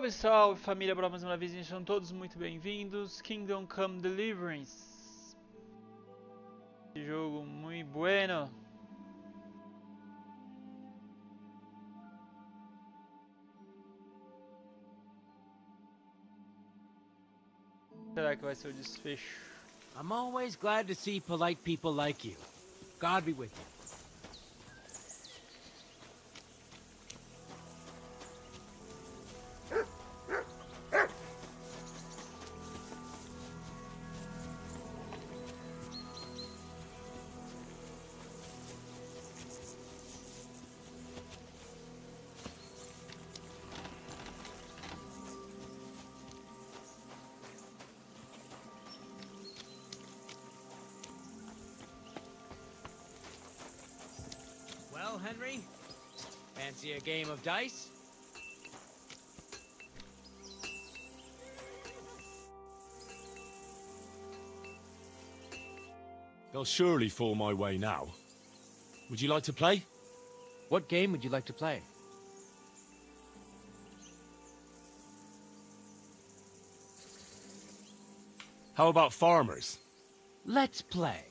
Salve, salve família, para mais uma vez, sejam todos muito bem-vindos. Kingdom Come Deliverance. Esse jogo muito bueno. Será que vai ser o desfecho? I'm always glad to see polite people like you. God be with you. Well, Henry, fancy a game of dice? They'll surely fall my way now. Would you like to play? What game would you like to play? How about farmers? Let's play.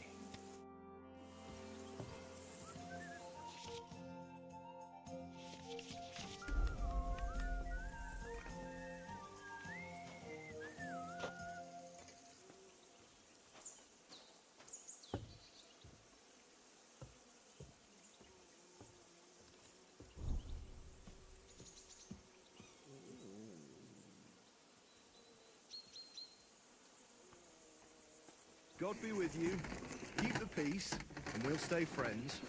God be with you. Keep the peace, and we'll stay friends.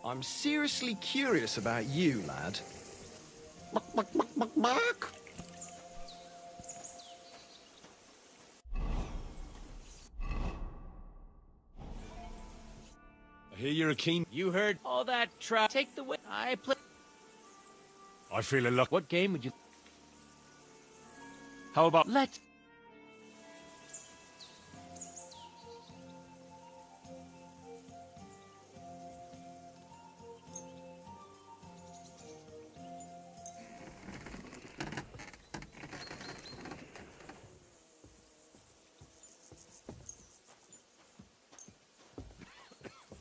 I'm seriously curious about you, lad. Mark. I hear you're a keen... You heard all that trap. Take the win. I play. I feel a luck. What game would you... How about... Let's...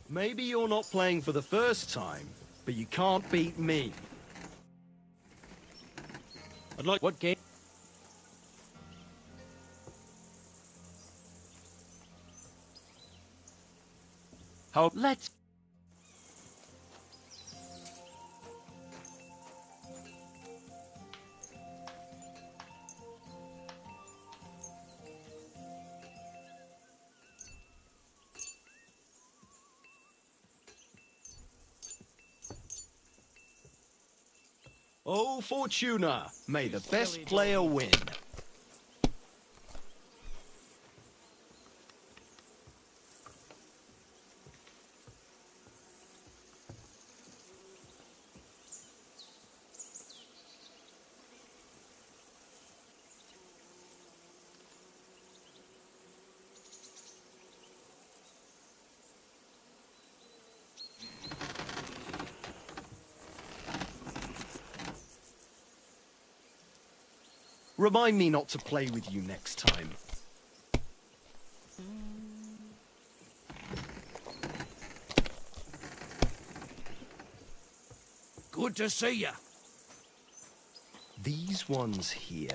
Maybe you're not playing for the first time, but you can't beat me. I'd like... What game? How... Let's... Oh, Fortuna, may the best player win. Remind me not to play with you next time. Good to see ya. These ones here...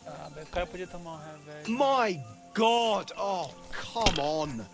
Ah, o cara podia tomar revés. My God! Oh, come on!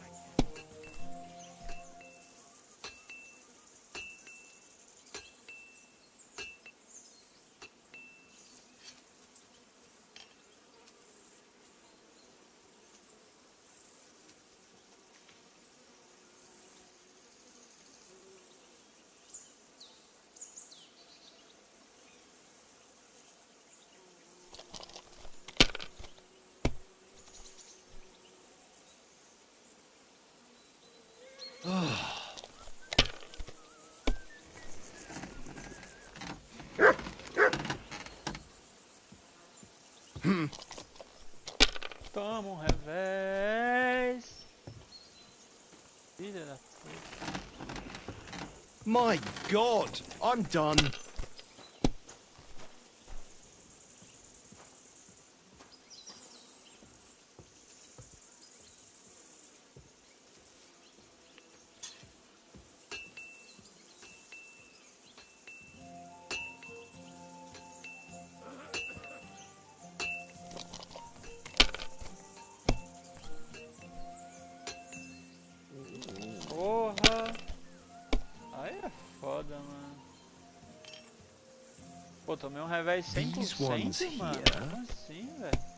My God, I'm done. Porra! Aí é foda, mano. Pô, tomei um revés 100%, mano. Como assim, velho?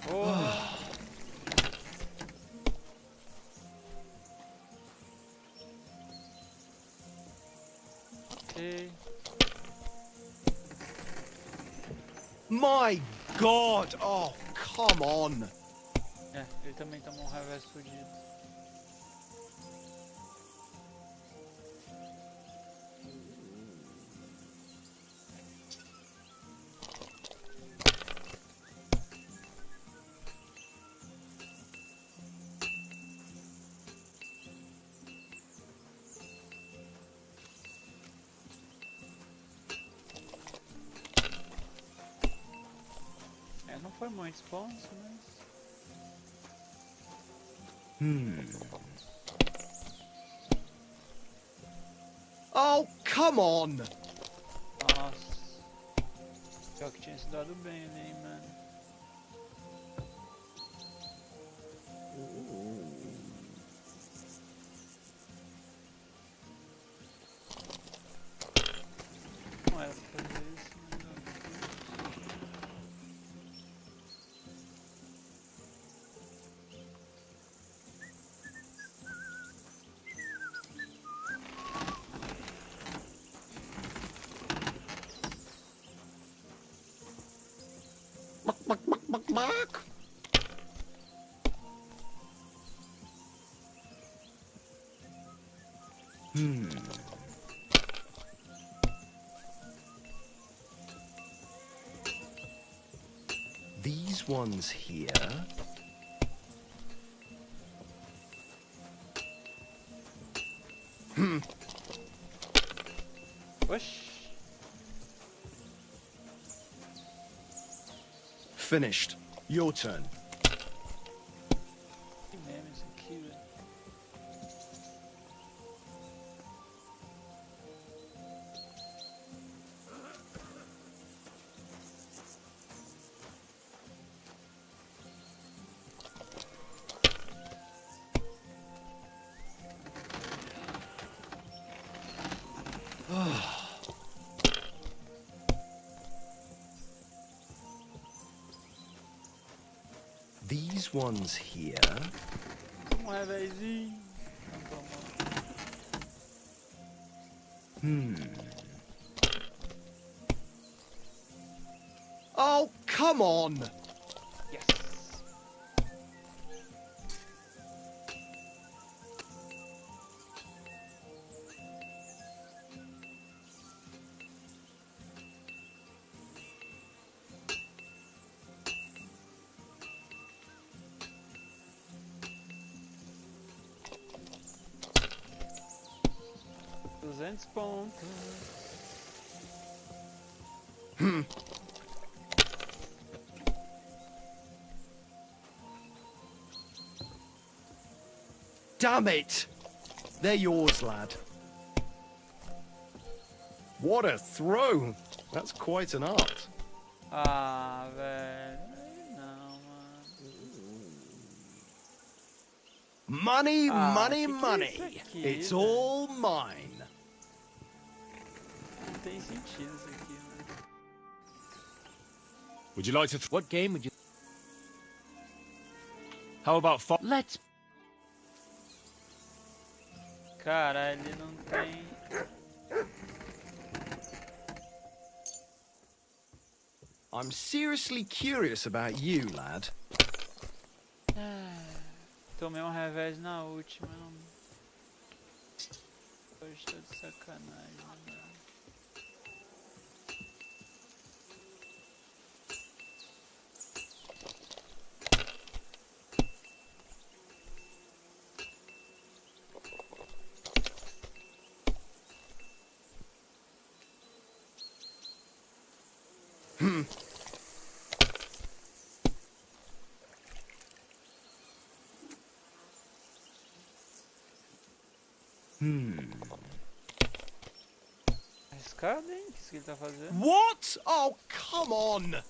Porra! Ok. My God! Oh, come on! É, ele também tomou um revés fudido. É, não foi muitos pontos, mas... Oh, come on! Nossa. Pior que tinha se dado bem ali, hein, mano. Não era pra fazer isso, mas não. Mark? These ones here. Oxi. Finished. Your turn. Que meme isso aqui, velho. These ones here. Um revésinho. Não tomou. Oh, come on! Yes. $200. Damn it! They're yours, lad. What a throw! That's quite an art. Ah, velho. Aí não, mano. Money, Ah, money, que é money. isso aqui, It's velho? all mine. Não tem sentido isso aqui, mano. Would you like to... What game would you... How about... Let's... Cara, ele não tem... I'm seriously curious about you, lad. Tomei um revés na última. Hoje tô de sacanagem, né? Arriscado, hein? O que ele tá fazendo? What? Oh, come on!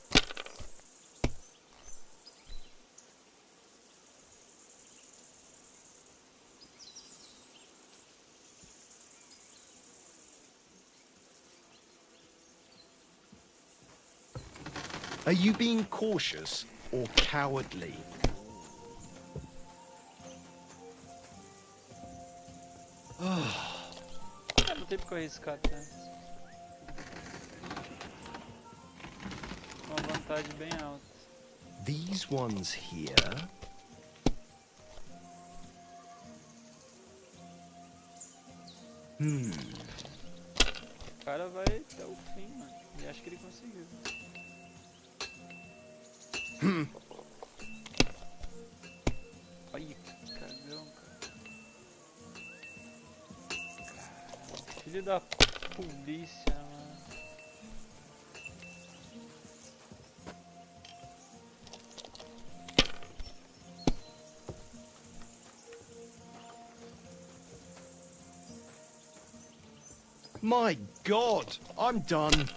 Are you being cautious or cowardly? Não tem porque eu arriscar tanto. Uma vantagem bem alta. These ones here. O cara vai até o fim, mano. E acho que ele conseguiu. Olha que cagão, cara. Caramba, filho da polícia, mano. My God, I'm done.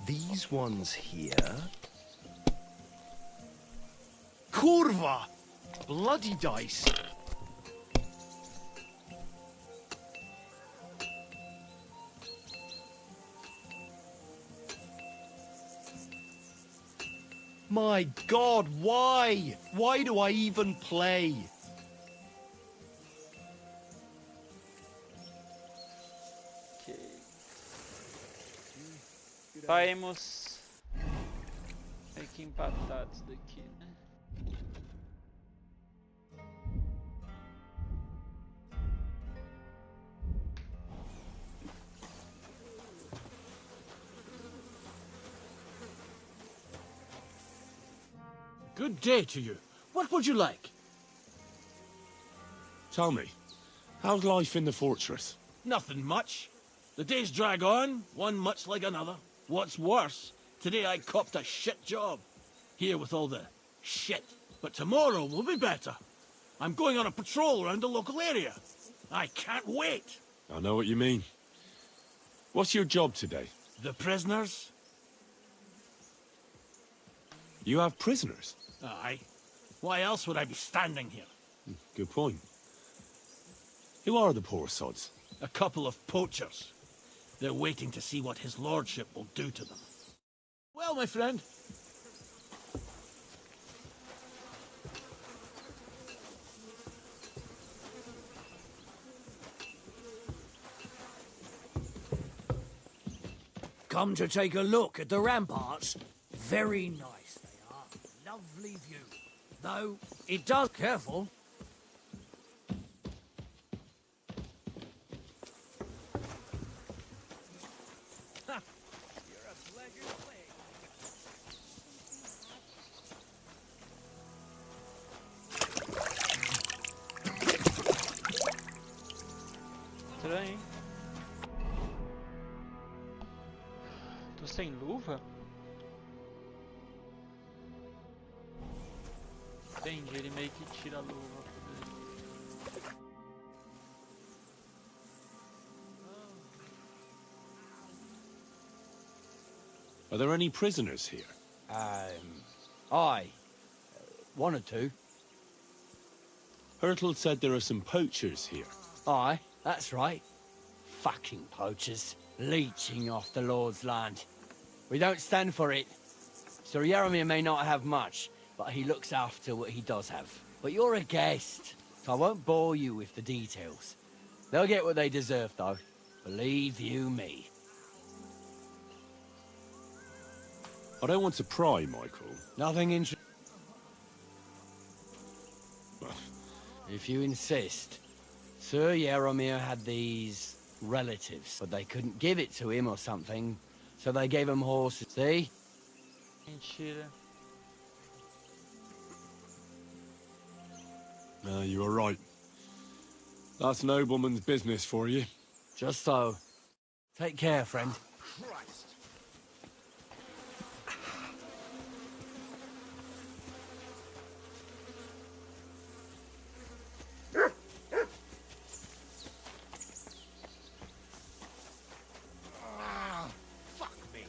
These ones here. Kurva! Bloody dice. My God, why? Why do I even play? Ok. Saímos meio que empatados daqui, né? Good day to you. What would you like? Tell me, how's life in the fortress? Nothing much. The days drag on, one much like another. What's worse, today I copped a shit job. Here with all the shit. But tomorrow will be better. I'm going on a patrol around the local area. I can't wait. I know what you mean. What's your job today? The prisoners? You have prisoners? Aye. Why else would I be standing here? Good point. Who are the poor sods? A couple of poachers. They're waiting to see what his lordship will do to them. Well, my friend. Come to take a look at the ramparts? Very nice they are. Lovely view. Though, it does... Careful. You're a pleasure playing. Estranho, hein? Tô sem luva? Entendi, ele meio que tira a luva. Are there any prisoners here? Aye. one or two. Hurtle said there are some poachers here. Aye, that's right. Fucking poachers. Leeching off the Lord's land. We don't stand for it. Sir Yaromir may not have much, but he looks after what he does have. But you're a guest, so I won't bore you with the details. They'll get what they deserve, though. Believe you me. I don't want to pry, Michael. Nothing interesting. If you insist. Sir Yaromir had these relatives, but they couldn't give it to him or something, so they gave him horses. See? Mentira. No, you are right. That's nobleman's business for you. Just so. Take care, friend. Christ. Fuck me.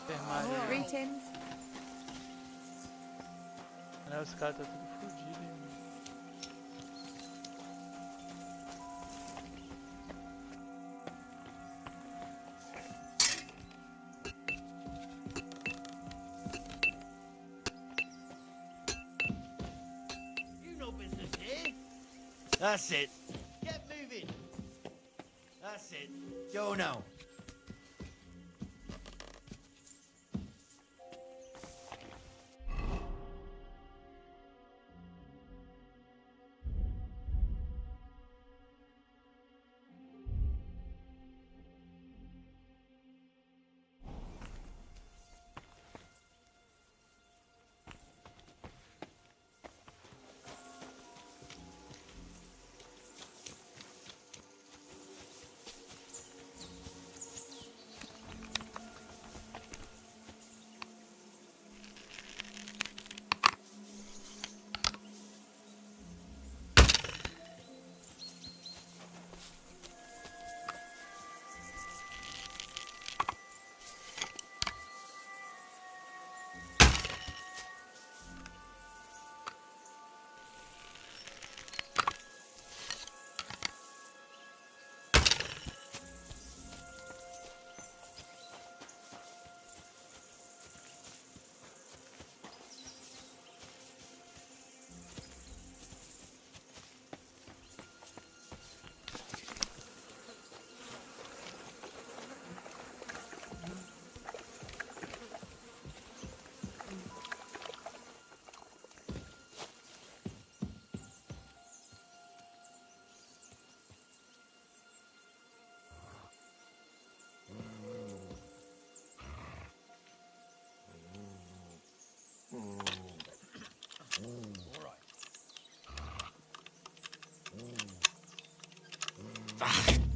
Enfermaria. Greetings. Né, os caras tá tudo fodido, hein, mano. You no business here. That's it. Get moving. That's it. Go now.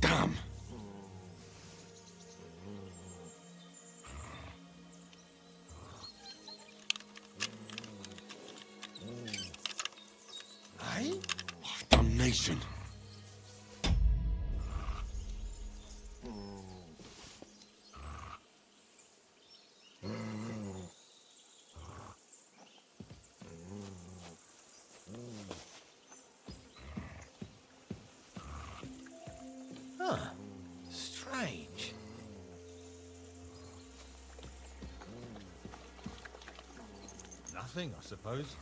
Damn! Aye? Damnation! Huh. Strange. Nothing, I suppose.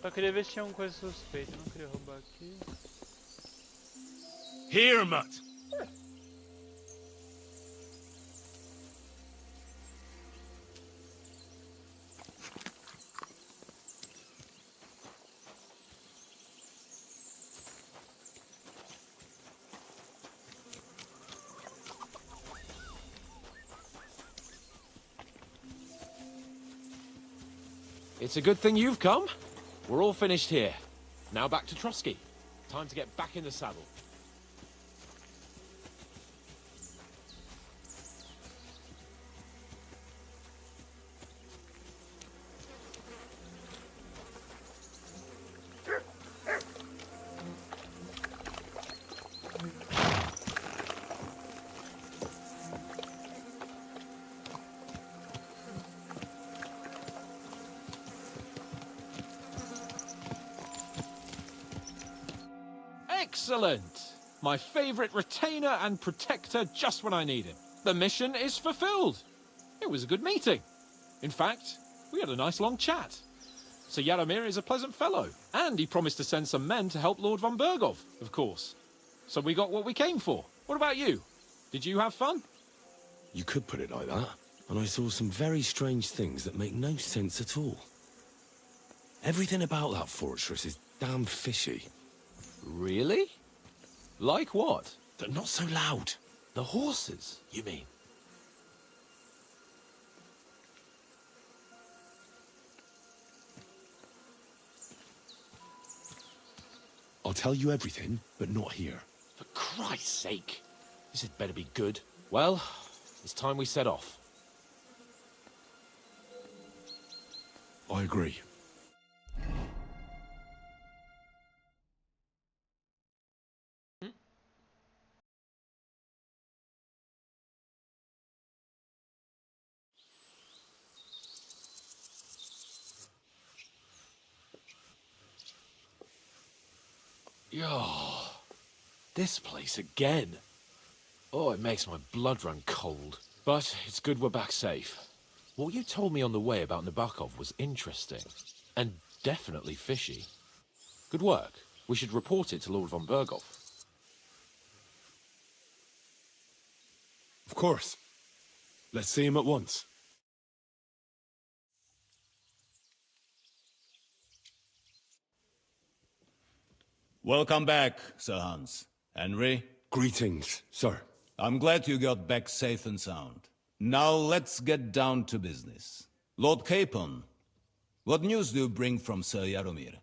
Só queria ver se tinha alguma coisa suspeita, eu não queria roubar aqui. Here, Mutt. It's a good thing you've come. We're all finished here. Now back to Trotsky. Time to get back in the saddle. Excellent! My favorite retainer and protector just when I need him. The mission is fulfilled. It was a good meeting. In fact, we had a nice long chat. Sir Yaromir is a pleasant fellow, and he promised to send some men to help Lord von Bergov, of course. So we got what we came for. What about you? Did you have fun? You could put it like that. And I saw some very strange things that make no sense at all. Everything about that fortress is damn fishy. Really? Like what? They're not so loud. The horses, you mean? I'll tell you everything, but not here. For Christ's sake. This had better be good. Well, it's time we set off. I agree. Oh, this place again. Oh, it makes my blood run cold. But it's good we're back safe. What you told me on the way about Nabokov was interesting. And definitely fishy. Good work. We should report it to Lord von Bergov. Of course. Let's see him at once. Welcome back, Sir Hans. Henry, Greetings, sir. I'm glad you got back safe and sound. Now let's get down to business. Lord Capon, what news do you bring from Sir Yaromir?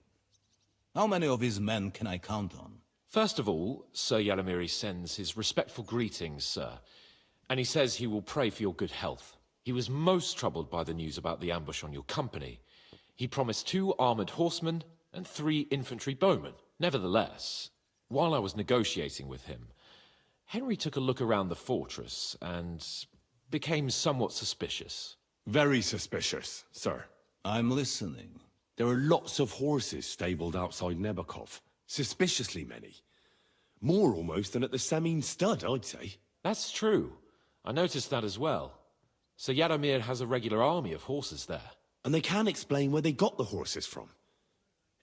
How many of his men can I count on? First of all, Sir Yaromir sends his respectful greetings, sir. And he says he will pray for your good health. He was most troubled by the news about the ambush on your company. He promised 2 armored horsemen and 3 infantry bowmen. Nevertheless, while I was negotiating with him, Henry took a look around the fortress and became somewhat suspicious. Very suspicious, sir. I'm listening. There are lots of horses stabled outside Nebokov. Suspiciously many. More almost than at the Samin stud, I'd say. That's true. I noticed that as well. Sir Yaromir has a regular army of horses there. And they can't explain where they got the horses from.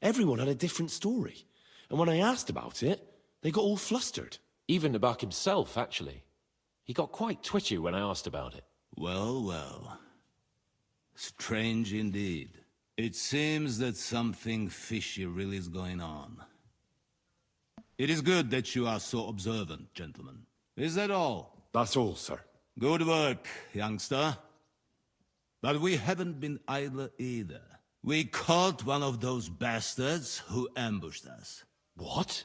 Everyone had a different story. And when I asked about it, they got all flustered. Even Nabok himself, actually. He got quite twitchy when I asked about it. Well, well. Strange indeed. It seems that something fishy really is going on. It is good that you are so observant, gentlemen. Is that all? That's all, sir. Good work, youngster. But we haven't been idle either. We caught one of those bastards who ambushed us. What?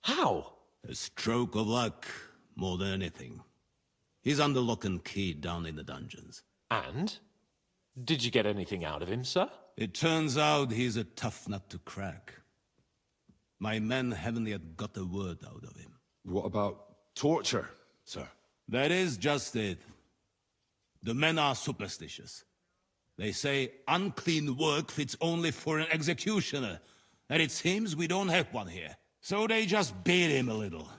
How? A stroke of luck, more than anything. He's under lock and key down in the dungeons. And? Did you get anything out of him, sir? It turns out he's a tough nut to crack. My men haven't yet got a word out of him. What about torture, sir? That is just it. The men are superstitious. They say unclean work fits only for an executioner, and it seems we don't have one here. So they just beat him a little.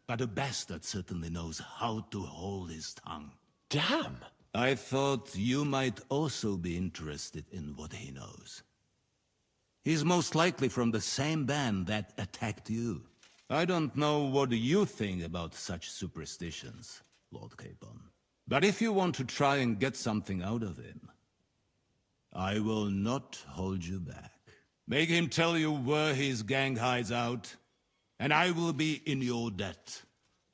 But the bastard certainly knows how to hold his tongue. Damn! I thought you might also be interested in what he knows. He's most likely from the same band that attacked you. I don't know what you think about such superstitions, Lord Capon. But if you want to try and get something out of him, I will not hold you back. Make him tell you where his gang hides out, and I will be in your debt.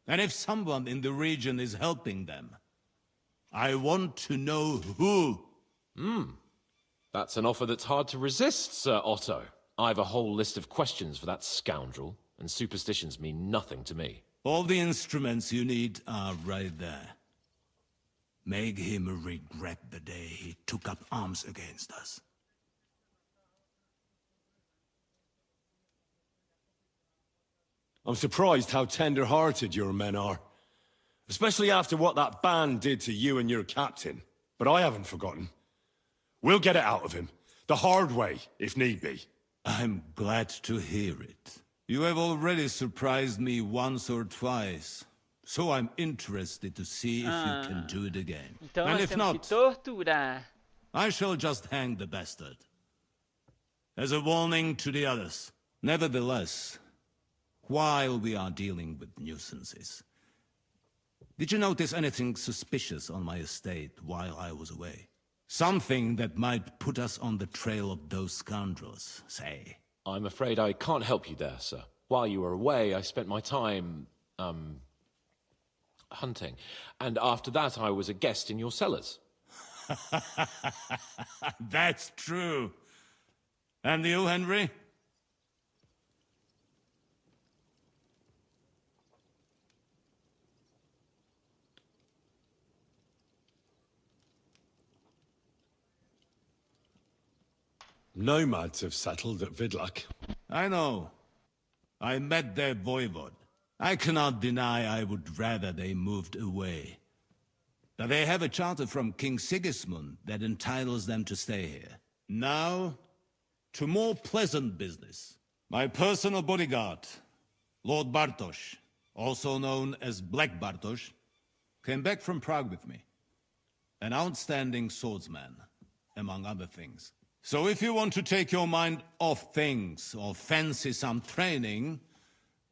And if someone in the region is helping them, I want to know who. That's an offer that's hard to resist, Sir Otto. I've a whole list of questions for that scoundrel, and superstitions mean nothing to me. All the instruments you need are right there. Make him regret the day he took up arms against us. I'm surprised how tender-hearted your men are. Especially after what that band did to you and your captain. But I haven't forgotten. We'll get it out of him. The hard way, if need be. I'm glad to hear it. You have already surprised me once or twice. So I'm interested to see if you can do it again. Então And nós if temos not, que torturar. I shall just hang the bastard. As a warning to the others. Nevertheless, while we are dealing with nuisances, did you notice anything suspicious on my estate while I was away? Something that might put us on the trail of those scoundrels, say. I'm afraid I can't help you there, sir. While you were away, I spent my time, hunting. And after that, I was a guest in your cellars. That's true. And you, Henry? Nomads have settled at Vidlak. I know. I met their voivod. I cannot deny I would rather they moved away. But they have a charter from King Sigismund that entitles them to stay here. Now, to more pleasant business. My personal bodyguard, Lord Bartosz, also known as Black Bartosz, came back from Prague with me. An outstanding swordsman, among other things. So if you want to take your mind off things or fancy some training,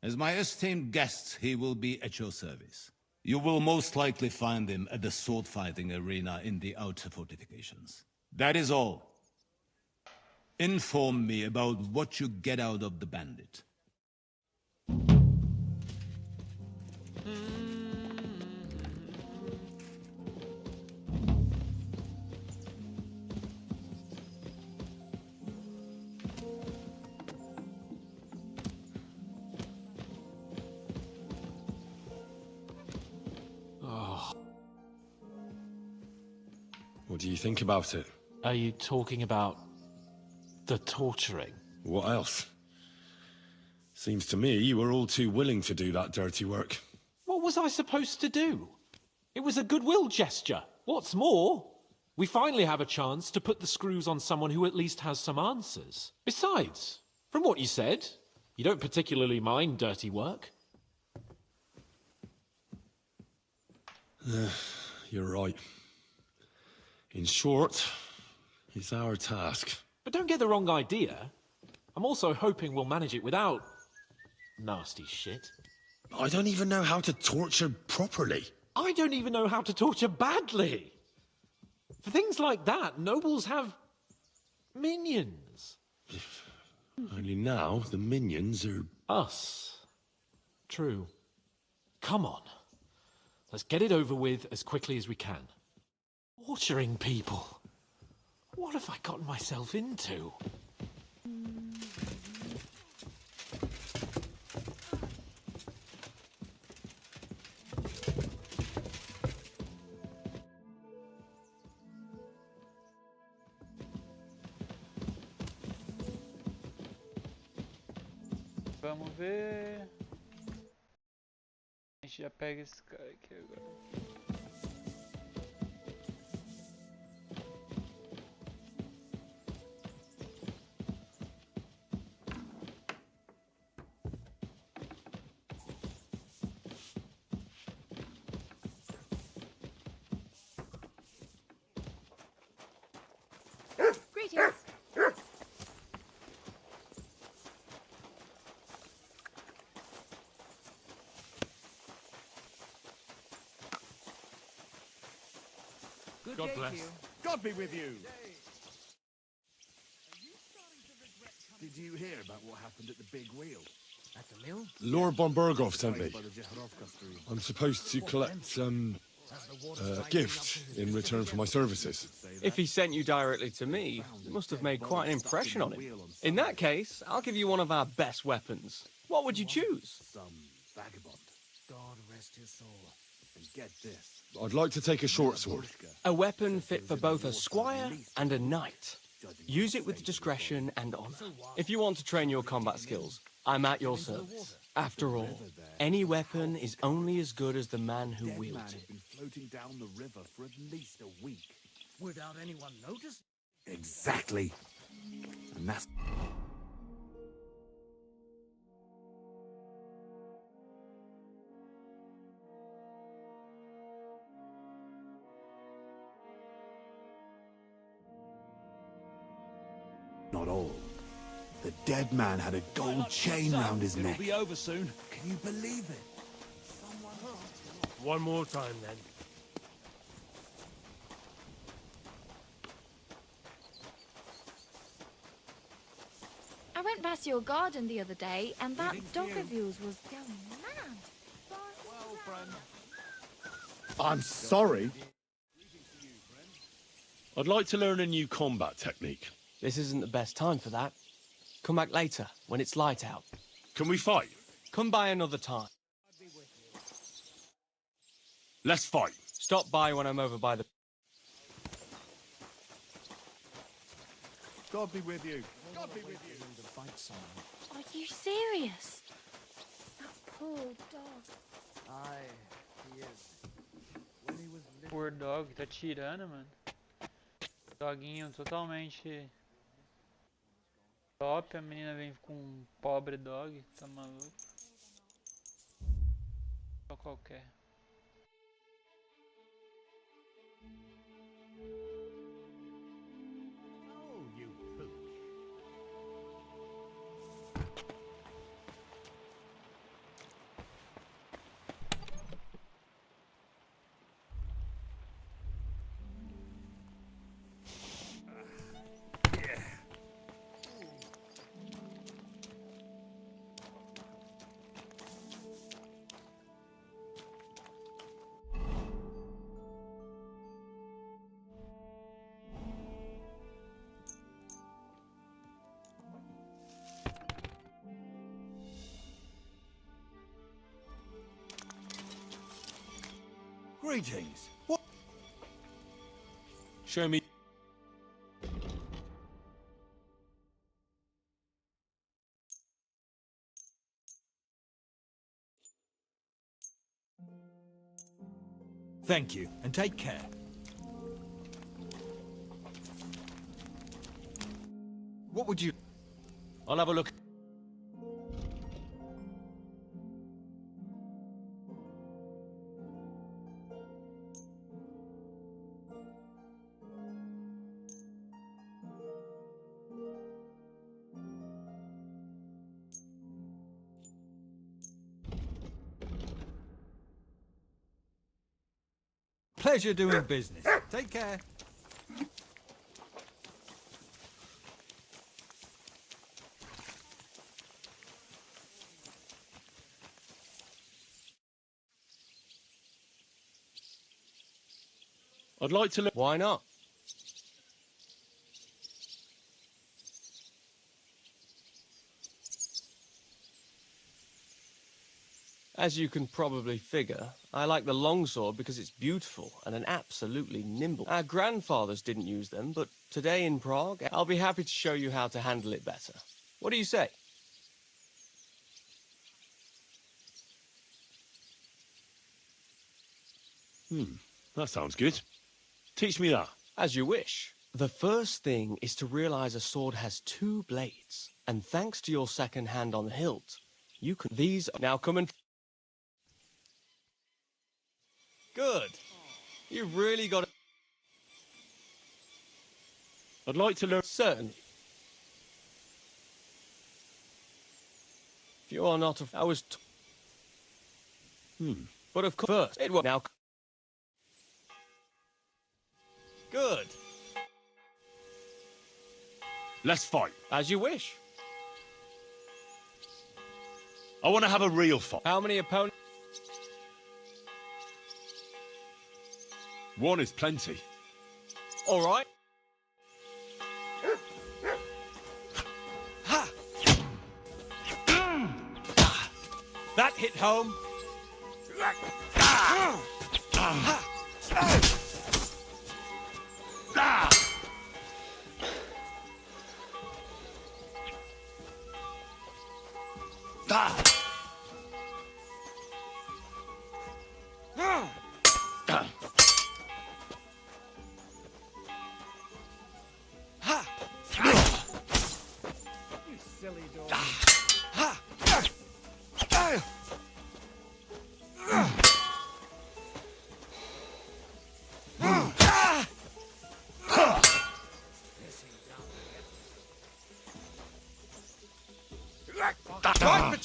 as my esteemed guest, he will be at your service. You will most likely find him at the sword-fighting arena in the outer fortifications. That is all. Inform me about what you get out of the bandit. What do you think about it? Are you talking about the torturing? What else? Seems to me you were all too willing to do that dirty work. What was I supposed to do? It was a goodwill gesture. What's more, we finally have a chance to put the screws on someone who at least has some answers. Besides, from what you said, you don't particularly mind dirty work. You're right. In short, it's our task. But don't get the wrong idea. I'm also hoping we'll manage it without nasty shit. I don't even know how to torture properly. I don't even know how to torture badly. For things like that, nobles have minions. Only now the minions are... Us. True. Come on. Let's get it over with as quickly as we can. Torturing people. What have I gotten myself into? Vamos ver. A gente já pega esse cara aqui agora. Greetings. God bless. God be with you. Did you hear about what happened at the big wheel? At the mill? Lord Bombergov sent me. I'm supposed to collect a gift in return for my services. If he sent you directly to me, it must have made quite an impression on him. In that case, I'll give you one of our best weapons. What would you choose? Some vagabond. God rest his soul. And get this. I'd like to take a short sword. A weapon fit for both a squire and a knight. Use it with discretion and honor. If you want to train your combat skills, I'm at your service. After all, any weapon is only as good as the man who wields it. Been floating down the river for at least a week. Without anyone notice? Exactly. And that's... not all. The dead man had a gold chain round his neck. It'll be over soon. Can you believe it? One more time, then. I went past your garden the other day, and that dog of yours was going mad. Well, friend. I'm sorry. I'd like to learn a new combat technique. This isn't the best time for that. Come back later, when it's light out. Can we fight? Come by another time. Let's fight. Stop by when I'm over by the... God be with you. God be with you. Are you serious? That poor dog. Aye, he is. Poor dog, tá tirando, mano. Doguinho totalmente top, a menina vem com um pobre dog, tá maluco. Só qualquer. Greetings. What? Show me. Thank you, and take care. What would you... I'll have a look. Pleasure doing business. Take care. I'd like to look. Why not? As you can probably figure, I like the longsword because it's beautiful and an absolutely nimble. Our grandfathers didn't use them, but today in Prague, I'll be happy to show you how to handle it better. What do you say? That sounds good. Teach me that. As you wish. The first thing is to realize a sword has two blades, and thanks to your second hand on the hilt, you can... These... Now come and... Good. You've really got... I'd like to learn. Certainly. If you are not... I was... But of course... First, it was... Now... Good. Let's fight. As you wish. I want to have a real fight. How many opponents? One is plenty. All right. Ha! That hit home. Right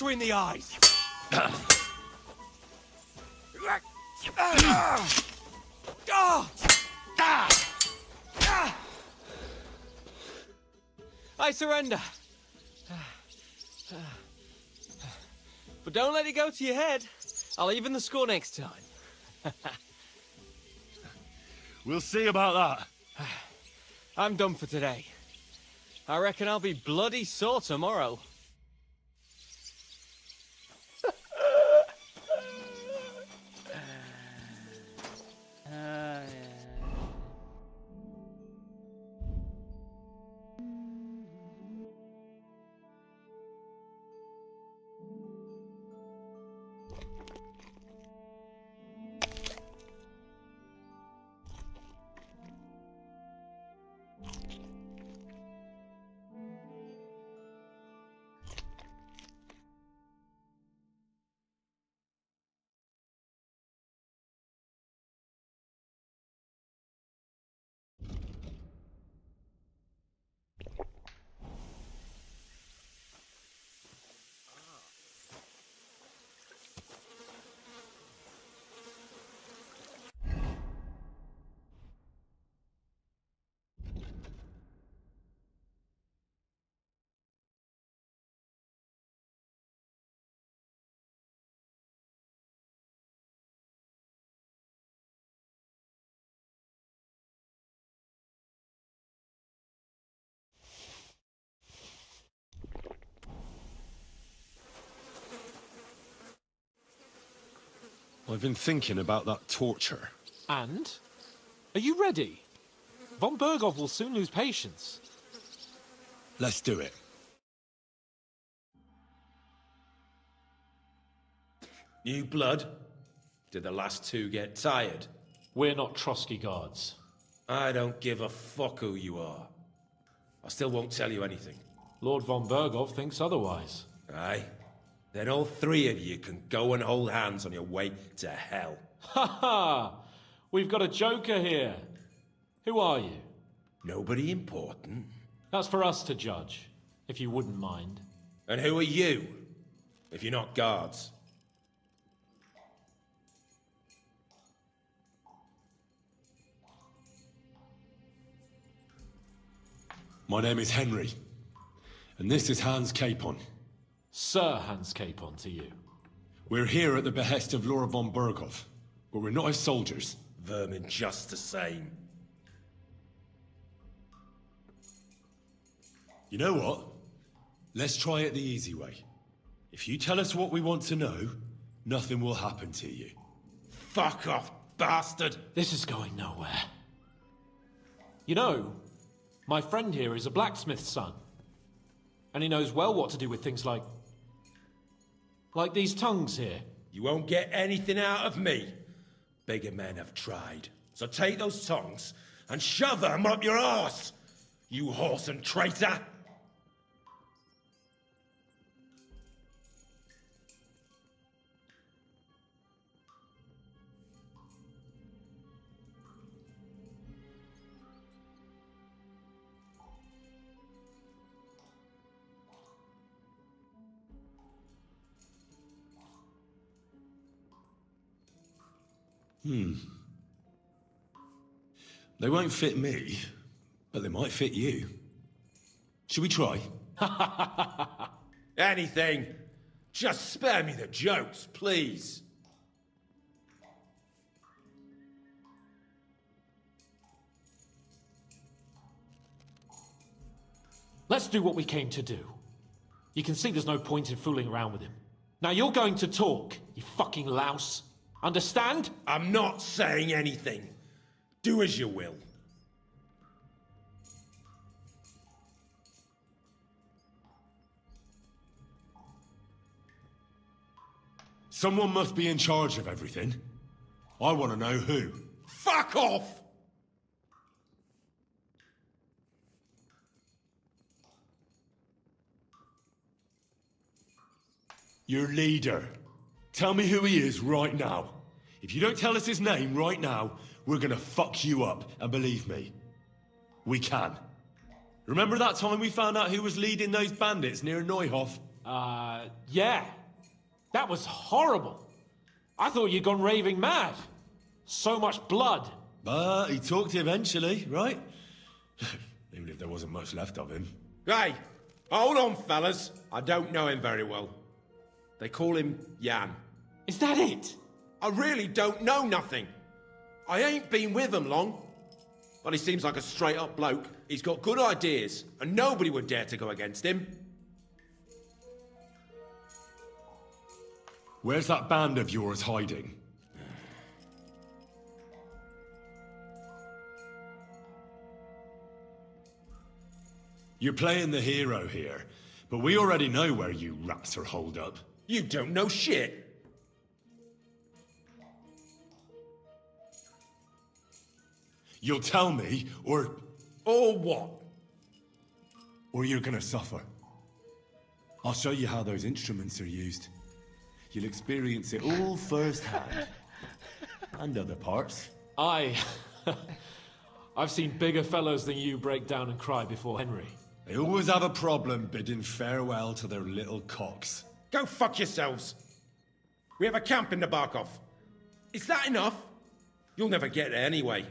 between the eyes. I surrender. But don't let it go to your head. I'll even the score next time. We'll see about that. I'm done for today. I reckon I'll be bloody sore tomorrow. I've been thinking about that torture. And? Are you ready? Von Bergov will soon lose patience. Let's do it. New blood? Did the last two get tired? We're not Trotsky guards. I don't give a fuck who you are. I still won't tell you anything. Lord von Bergov thinks otherwise. Aye? Then all three of you can go and hold hands on your way to hell. Ha ha! We've got a joker here. Who are you? Nobody important. That's for us to judge, if you wouldn't mind. And who are you, if you're not guards? My name is Henry, and this is Hans Capon. Sir Hans Capon to you. We're here at the behest of Lord von Bergov, but we're not his soldiers. Vermin just the same. You know what? Let's try it the easy way. If you tell us what we want to know, nothing will happen to you. Fuck off, bastard! This is going nowhere. You know, my friend here is a blacksmith's son. And he knows well what to do with things like these tongues here. You won't get anything out of me. Bigger men have tried. So take those tongues and shove them up your arse, you horse and traitor! They won't fit me, but they might fit you. Should we try? Anything. Just spare me the jokes, please. Let's do what we came to do. You can see there's no point in fooling around with him. Now you're going to talk, you fucking louse. Understand? I'm not saying anything. Do as you will. Someone must be in charge of everything. I want to know who. Fuck off! Your leader. Tell me who he is right now. If you don't tell us his name right now, we're gonna fuck you up, and believe me, we can. Remember that time we found out who was leading those bandits near Neuhof? Yeah. That was horrible. I thought you'd gone raving mad. So much blood. But he talked eventually, right? Even if there wasn't much left of him. Hey, hold on, fellas. I don't know him very well. They call him Jan. Is that it? I really don't know nothing. I ain't been with him long. But he seems like a straight-up bloke. He's got good ideas, and nobody would dare to go against him. Where's that band of yours hiding? You're playing the hero here, but we already know where you rats are holed up. You don't know shit. You'll tell me, or what? Or you're gonna suffer. I'll show you how those instruments are used. You'll experience it all firsthand. And other parts. I've seen bigger fellows than you break down and cry before Henry. They always have a problem bidding farewell to their little cocks. Go fuck yourselves. We have a camp in the Barkov. Is that enough? You'll never get there anyway.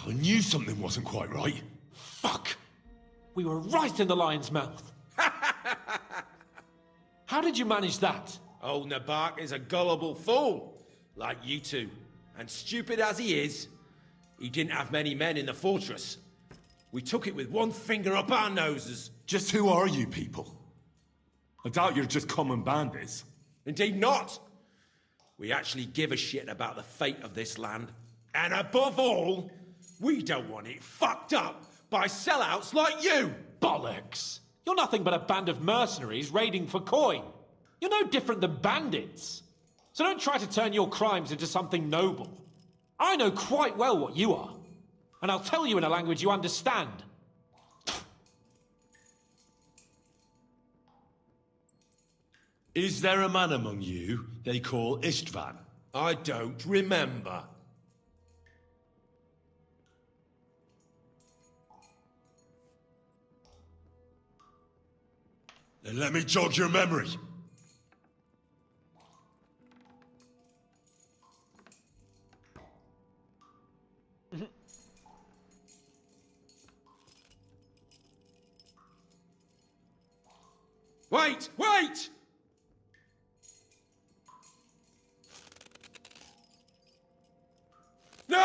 I knew something wasn't quite right. Fuck! We were right in the lion's mouth. How did you manage that? Old Nabark is a gullible fool, like you two. And stupid as he is, he didn't have many men in the fortress. We took it with one finger up our noses. Just who are you people? I doubt you're just common bandits. Indeed not. We actually give a shit about the fate of this land. And above all, we don't want it fucked up by sellouts like you! Bollocks! You're nothing but a band of mercenaries raiding for coin. You're no different than bandits. So don't try to turn your crimes into something noble. I know quite well what you are. And I'll tell you in a language you understand. Is there a man among you they call Istvan? I don't remember. Then let me jog your memory. Wait! Wait! No!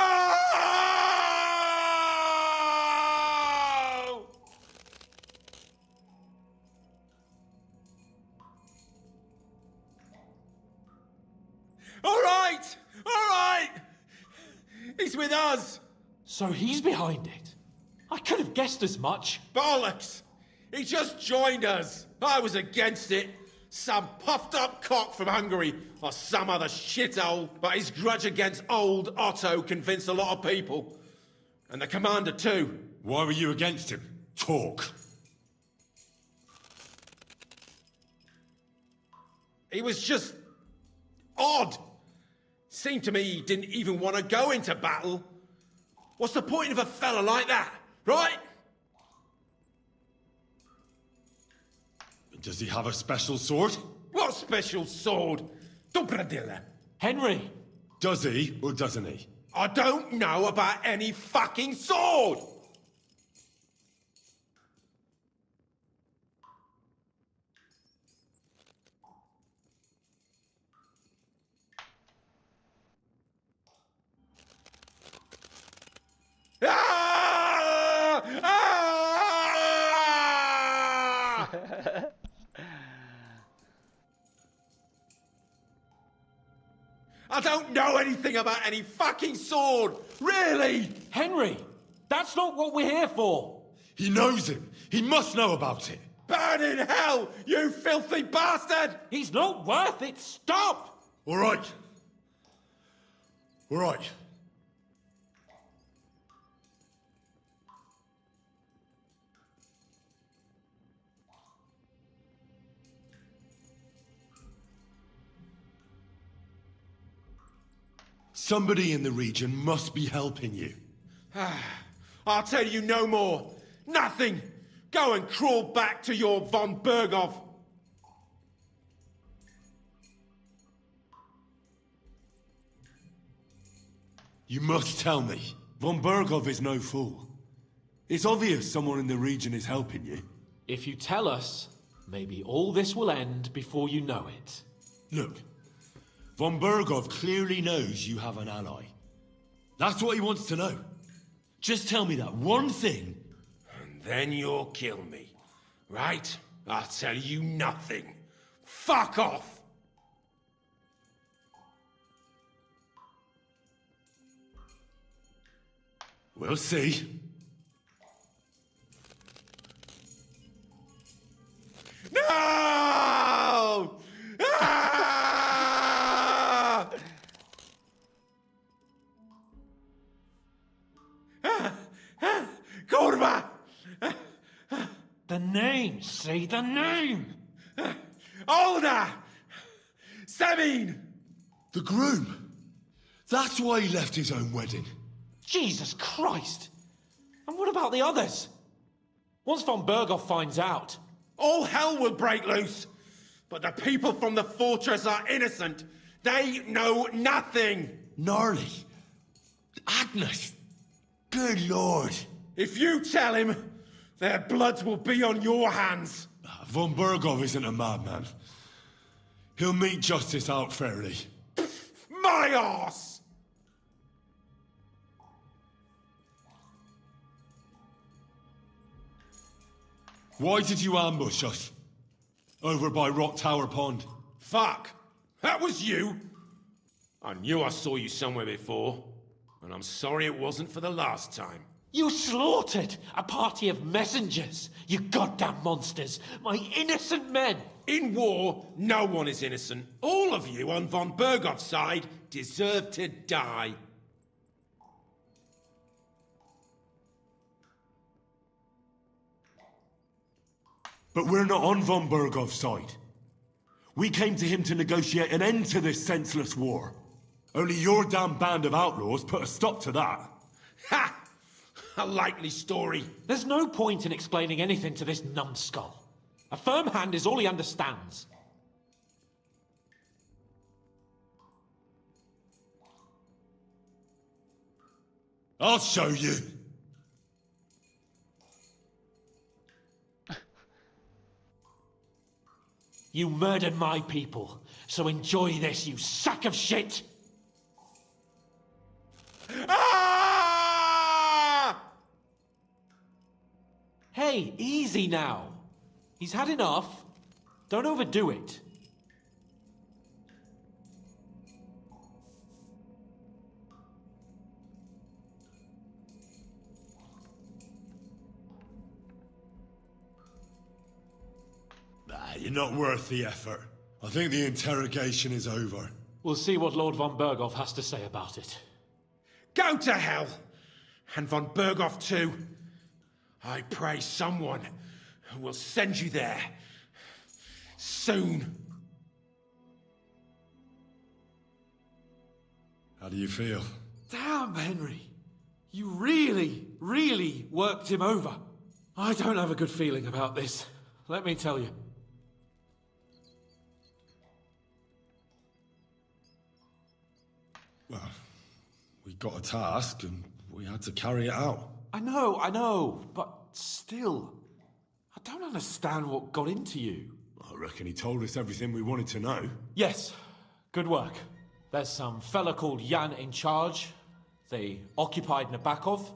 All right! All right! He's with us! So he's behind it. I could have guessed as much. Bollocks! He just joined us. I was against it. Some puffed up cock from Hungary or some other shithole. But his grudge against old Otto convinced a lot of people. And the commander too. Why were you against him? Talk. He was just odd. Seemed to me he didn't even want to go into battle. What's the point of a fella like that, right? Does he have a special sword? What special sword? Dobradilla. Henry! Does he, or doesn't he? I don't know about any fucking sword! Ah! Ah! I don't know anything about any fucking sword! Really! Henry, that's not what we're here for. He knows it. He must know about it. Burn in hell, you filthy bastard! He's not worth it. Stop! All right. All right. Somebody in the region must be helping you. I'll tell you no more. Nothing! Go and crawl back to your von Berghoff. You must tell me. Von Berghoff is no fool. It's obvious someone in the region is helping you. If you tell us, maybe all this will end before you know it. Look, Von Berghoff clearly knows you have an ally. That's what he wants to know. Just tell me that one thing. And then you'll kill me. Right? I'll tell you nothing. Fuck off! We'll see. No! Ah! Kurwa! The name, say the name! Older! Sabine! The groom. That's why he left his own wedding. Jesus Christ! And what about the others? Once von Berghoff finds out... All hell will break loose! But the people from the fortress are innocent! They know nothing! Gnarly. Agnes. Good lord. If you tell him, their blood will be on your hands! Von Berghoff isn't a madman. He'll mete justice out fairly. My arse! Why did you ambush us? Over by Rock Tower Pond. Fuck! That was you! I knew I saw you somewhere before, and I'm sorry it wasn't for the last time. You slaughtered a party of messengers, you goddamn monsters! My innocent men! In war, no one is innocent. All of you on von Berghoff's side deserve to die. But we're not on von Berghoff's side. We came to him to negotiate an end to this senseless war. Only your damn band of outlaws put a stop to that. Ha! A likely story. There's no point in explaining anything to this numbskull. A firm hand is all he understands. I'll show you. You murdered my people, so enjoy this, you sack of shit! Ah! Hey, easy now. He's had enough. Don't overdo it. You're not worth the effort. I think the interrogation is over. We'll see what Lord von Berghoff has to say about it. Go to hell! And von Berghoff too. I pray someone will send you there. Soon. How do you feel? Damn, Henry. You really, really worked him over. I don't have a good feeling about this. Let me tell you. Well, We got a task, and we had to carry it out. I know, but still, I don't understand what got into you. I reckon he told us everything we wanted to know. Yes, good work. There's some fella called Jan in charge. They occupied Nabakov,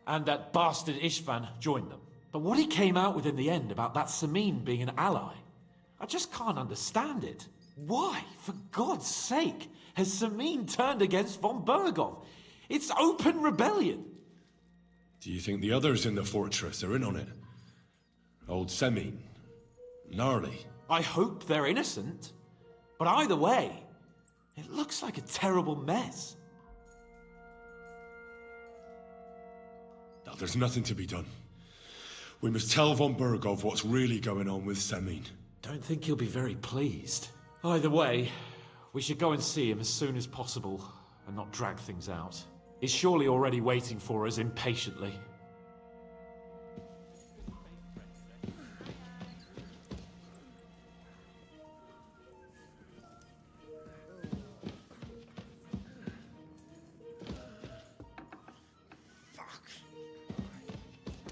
and that bastard Istvan joined them. But what he came out with in the end about that Samin being an ally, I just can't understand it. Why, for God's sake, has Samin turned against von Bergov? It's open rebellion. Do you think the others in the fortress are in on it? Old Semin, Gnarly. I hope they're innocent. But either way, it looks like a terrible mess. Now, there's nothing to be done. We must tell von Bergov what's really going on with Semin. Don't think he'll be very pleased. Either way, we should go and see him as soon as possible and not drag things out. He's surely already waiting for us impatiently.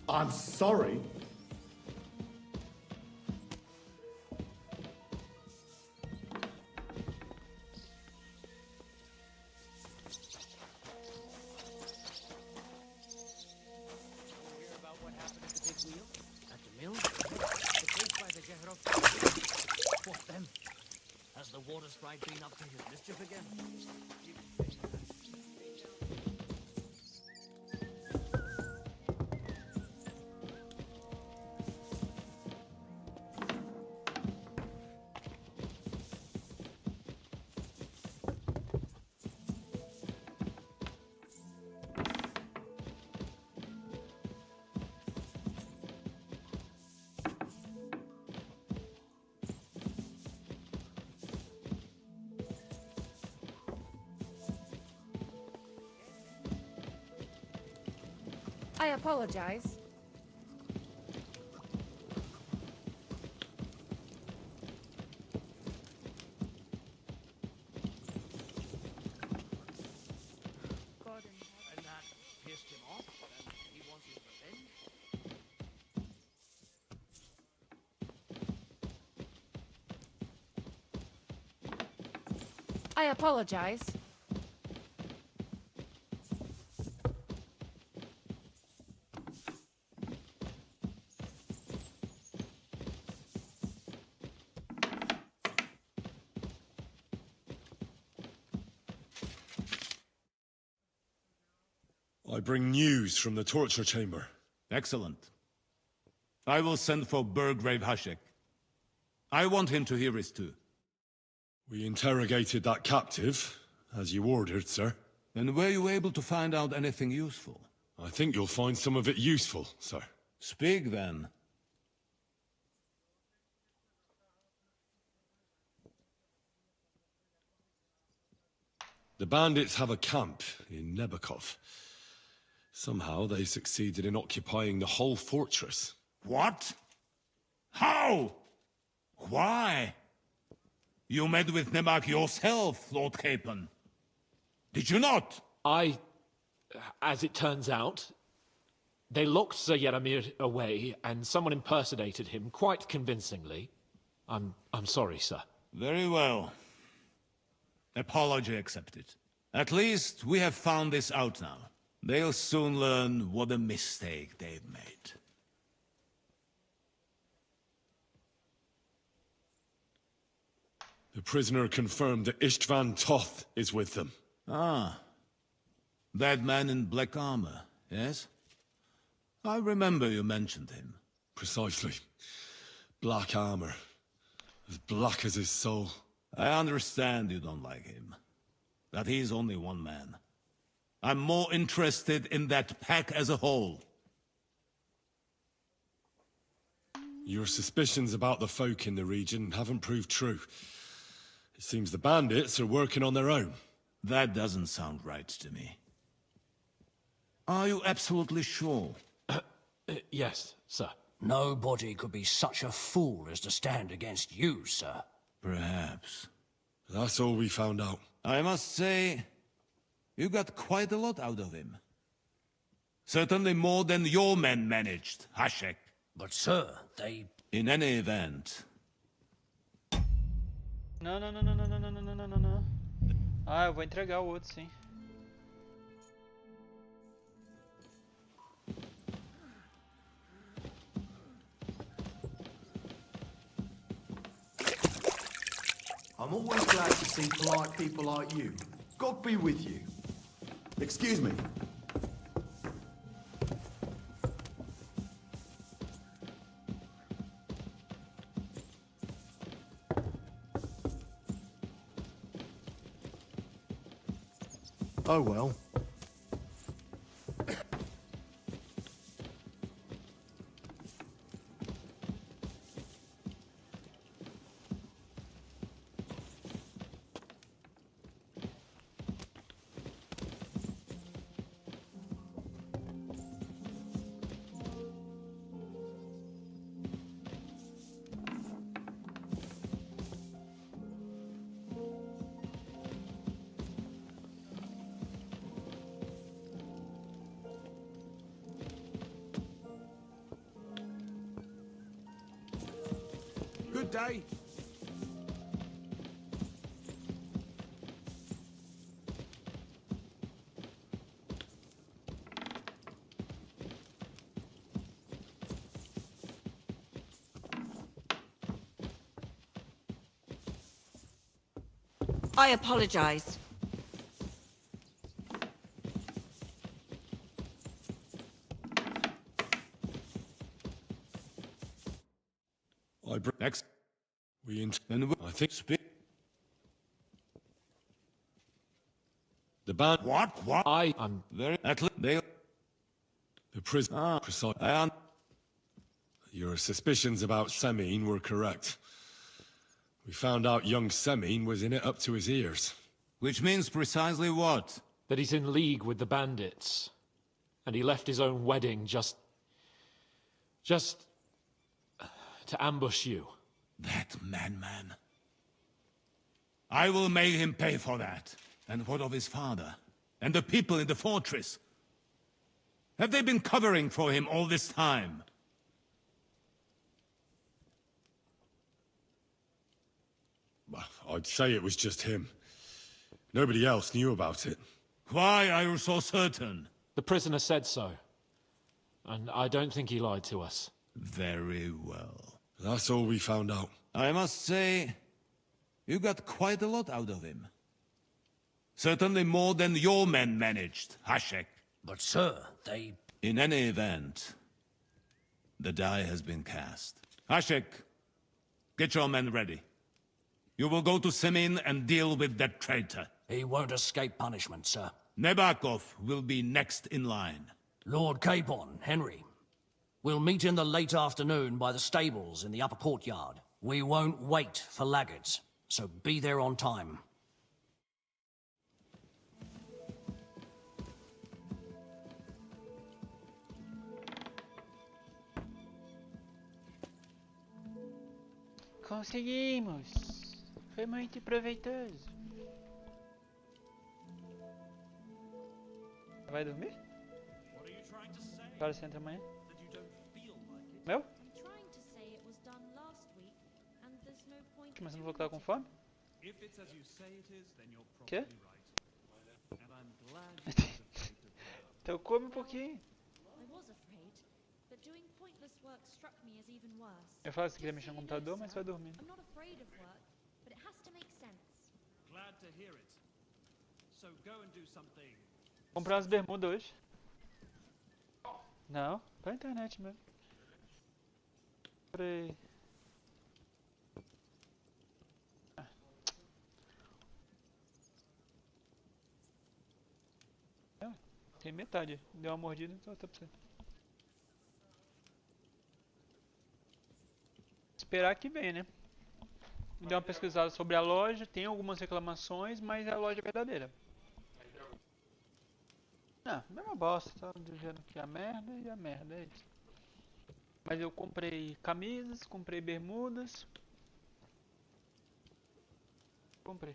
I'm sorry. What then? Has the water sprite been up to his mischief again? I apologize. And that pissed him off, and he wants his revenge? I apologize. I bring news from the torture chamber. Excellent. I will send for Burgrave Hashek. I want him to hear it too. We interrogated that captive, as you ordered, sir. And were you able to find out anything useful? I think you'll find some of it useful, sir. Speak then. The bandits have a camp in Nebakov. Somehow they succeeded in occupying the whole fortress. What? How? Why? You met with Nebak yourself, Lord Capon. Did you not? As it turns out, they locked Sir Yaramir away and someone impersonated him quite convincingly. I'm sorry, sir. Very well. Apology accepted. At least we have found this out now. They'll soon learn what a mistake they've made. The prisoner confirmed that Istvan Toth is with them. Ah. That man in black armor, yes? I remember you mentioned him. Precisely. Black armor. As black as his soul. I understand you don't like him. That he's only one man. I'm more interested in that pack as a whole. Your suspicions about the folk in the region haven't proved true. It seems the bandits are working on their own. That doesn't sound right to me. Are you absolutely sure? Yes, sir. Nobody could be such a fool as to stand against you, sir. Perhaps. That's all we found out. I must say, You got quite a lot out of him. Certainly more than your men managed, Hashek. But sir, they... In any event... Não, não, não, não, não, não, não, não, não, não, não. Ah, eu vou entregar o outro, sim. I'm always glad to see polite people like you. God be with you. Excuse me. Oh well. Good day. I apologize. Next. I think speak. The band. What? I'm very... They... The prison. Precise. Your suspicions about Semine were correct. We found out young Semine was in it up to his ears. Which means precisely what? That he's in league with the bandits. And he left his own wedding just to ambush you. That madman. I will make him pay for that. And what of his father? And the people in the fortress? Have they been covering for him all this time? I'd say it was just him. Nobody else knew about it. Why are you so certain? The prisoner said so. And I don't think he lied to us. Very well. That's all we found out. I must say, you got quite a lot out of him. Certainly more than your men managed, Hashek. But sir, they... In any event, the die has been cast. Hashek, get your men ready. You will go to Semine and deal with that traitor. He won't escape punishment, sir. Nebakov will be next in line. Lord Capon, Henry. We'll meet in the late afternoon by the stables in the upper courtyard. We won't wait for laggards, so be there on time. Conseguimos! Foi muito proveitoso. Vai dormir? Para senta amanhã. Meu? Mas não vou ficar com fome? Quê? Então come um pouquinho. Eu falo se queria mexer no computador, mas vai dormir. Comprar umas bermudas hoje. Não, pra internet mesmo. Comprei. Tem metade. Deu uma mordida, então tá pra você. Esperar que vem, né? Dei uma pesquisada sobre a loja, tem algumas reclamações, mas a loja é verdadeira. Ah, mesma bosta, tá dizendo que a merda e a merda, é isso. Mas eu comprei camisas, comprei bermudas. Comprei.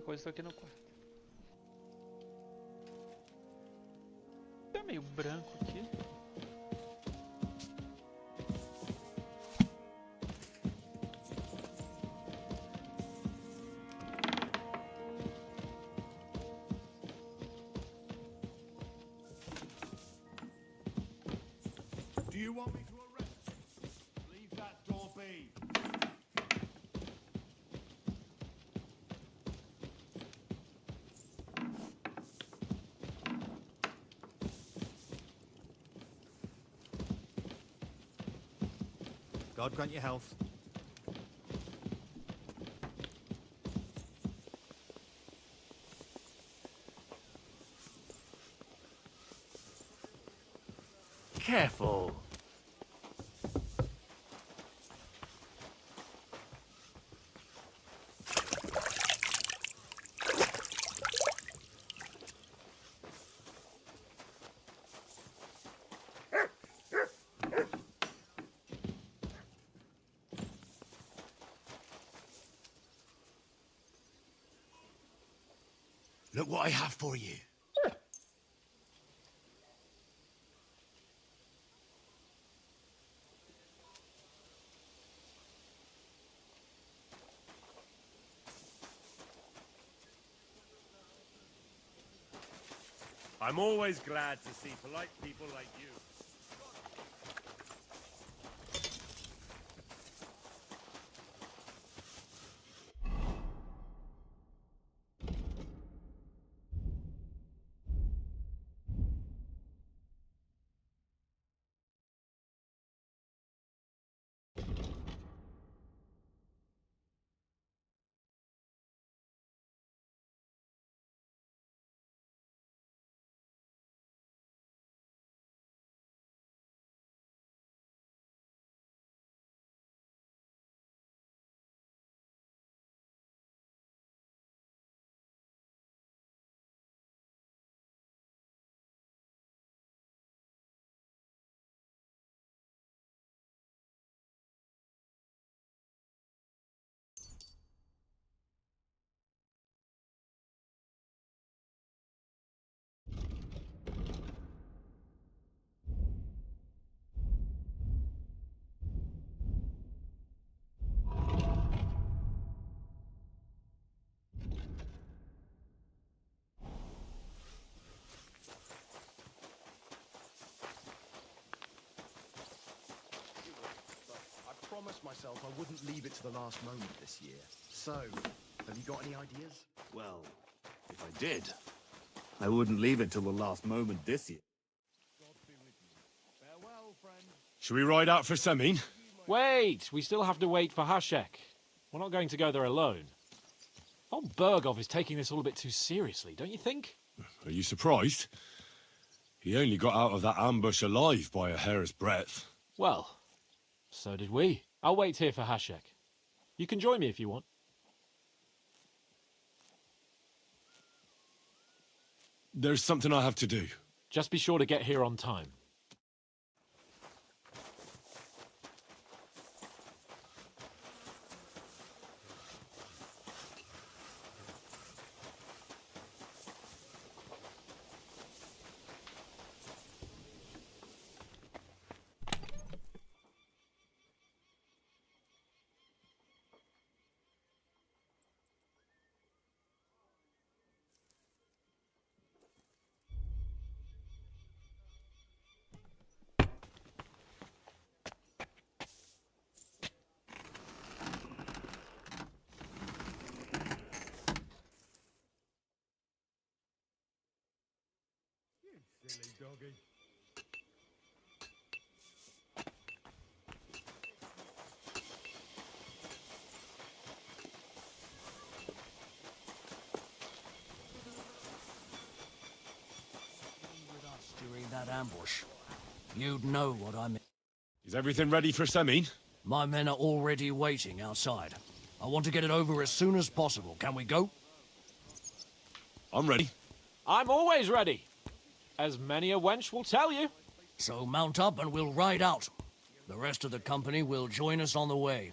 coisa, tô aqui no quarto. Tá meio branco aqui. Do you want me to arrest you? Leave that door be. God grant you health. Careful. Look what I have for you. I'm always glad to see polite people like you. I promised myself I wouldn't leave it to the last moment this year. So, have you got any ideas? Well, if I did, I wouldn't leave it till the last moment this year. Farewell, friend. Should we ride out for Semin? Wait! We still have to wait for Hashek. We're not going to go there alone. Von Bergov is taking this all a bit too seriously, don't you think? Are you surprised? He only got out of that ambush alive by a hair's breadth. Well, so did we. I'll wait here for Hashek. You can join me if you want. There's something I have to do. Just be sure to get here on time. Silly doggy. With us during that ambush, you'd know what I mean. Is everything ready for Semin? My men are already waiting outside. I want to get it over as soon as possible. Can we go? I'm ready. I'm always ready. As many a wench will tell you. So mount up and we'll ride out. The rest of the company will join us on the way.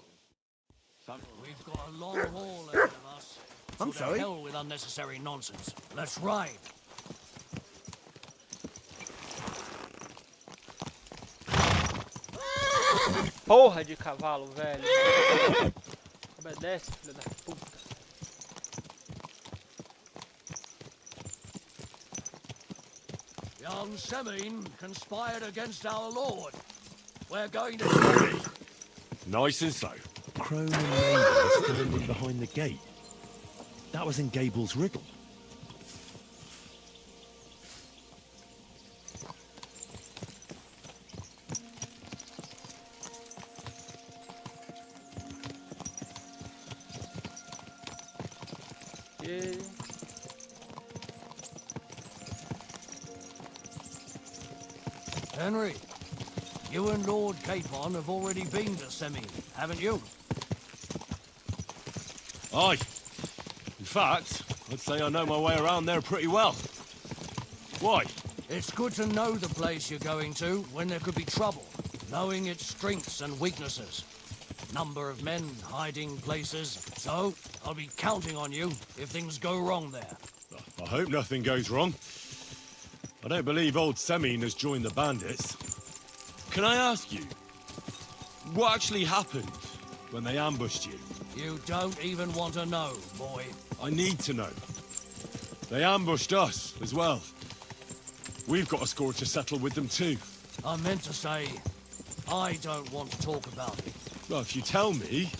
We've got a long haul ahead of us. I'm To sorry. hell with unnecessary nonsense. Let's ride. Porra de cavalo, velho. Obedece, filho da puta. Young Semine conspired against our lord. We're going to... Nice and slow. Crone and Raven standing behind the gate. That was in Gable's riddle. E... Henry, you and Lord Capon have already been to Semine, haven't you? Aye. In fact, I'd say I know my way around there pretty well. Why? It's good to know the place you're going to when there could be trouble, knowing its strengths and weaknesses. Number of men, hiding places. So, I'll be counting on you if things go wrong there. I hope nothing goes wrong. I don't believe old Semine has joined the bandits. Can I ask you, what actually happened when they ambushed you? You don't even want to know, boy. I need to know. They ambushed us as well. We've got a score to settle with them too. I meant to say, I don't want to talk about it. Well, if you tell me,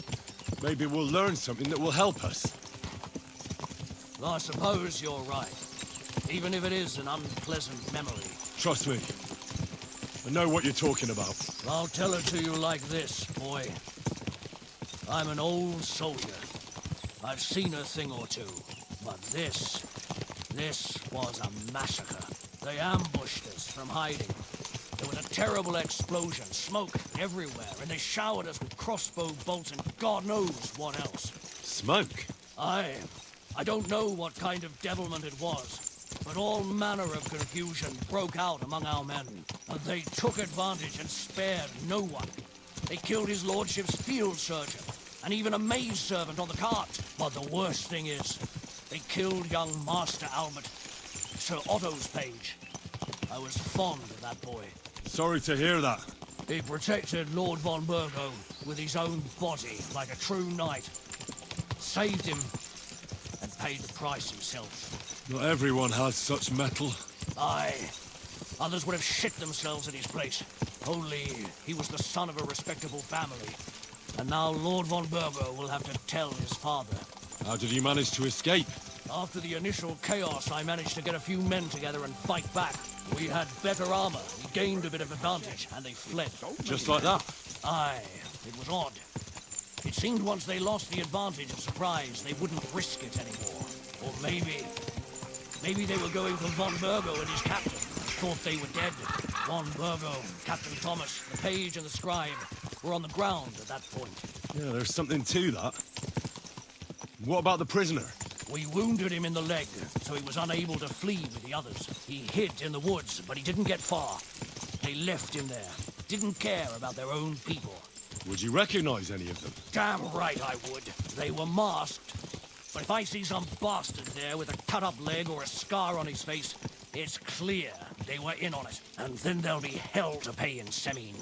maybe we'll learn something that will help us. I suppose you're right. Even if it is an unpleasant memory. Trust me. I know what you're talking about. I'll tell it to you like this, boy. I'm an old soldier. I've seen a thing or two. But this was a massacre. They ambushed us from hiding. There was a terrible explosion, smoke everywhere, and they showered us with crossbow bolts and God knows what else. Smoke? I don't know what kind of devilment it was, but all manner of confusion broke out among our men, and they took advantage and spared no one. They killed his lordship's field surgeon, and even a maid servant on the cart. But the worst thing is, they killed young Master Albert, Sir Otto's page. I was fond of that boy. Sorry to hear that. He protected Lord von Burgo with his own body like a true knight. Saved him, and paid the price himself. Not everyone has such metal. Aye. Others would have shit themselves at his place. Only he was the son of a respectable family. And now Lord von Burgo will have to tell his father. How did you manage to escape? After the initial chaos, I managed to get a few men together and fight back. We had better armor, we gained a bit of advantage, and they fled. Just like that? Aye, it was odd. It seemed once they lost the advantage of surprise, they wouldn't risk it anymore. Or maybe they were going for von Burgo and his captain, and thought they were dead. Von Burgo, Captain Thomas, the page and the scribe were on the ground at that point. Yeah, there's something to that. What about the prisoner? We wounded him in the leg, so he was unable to flee with the others. He hid in the woods, but he didn't get far. They left him there. Didn't care about their own people. Would you recognize any of them? Damn right I would. They were masked. But if I see some bastard there with a cut-up leg or a scar on his face, it's clear they were in on it. And then there'll be hell to pay in Semine.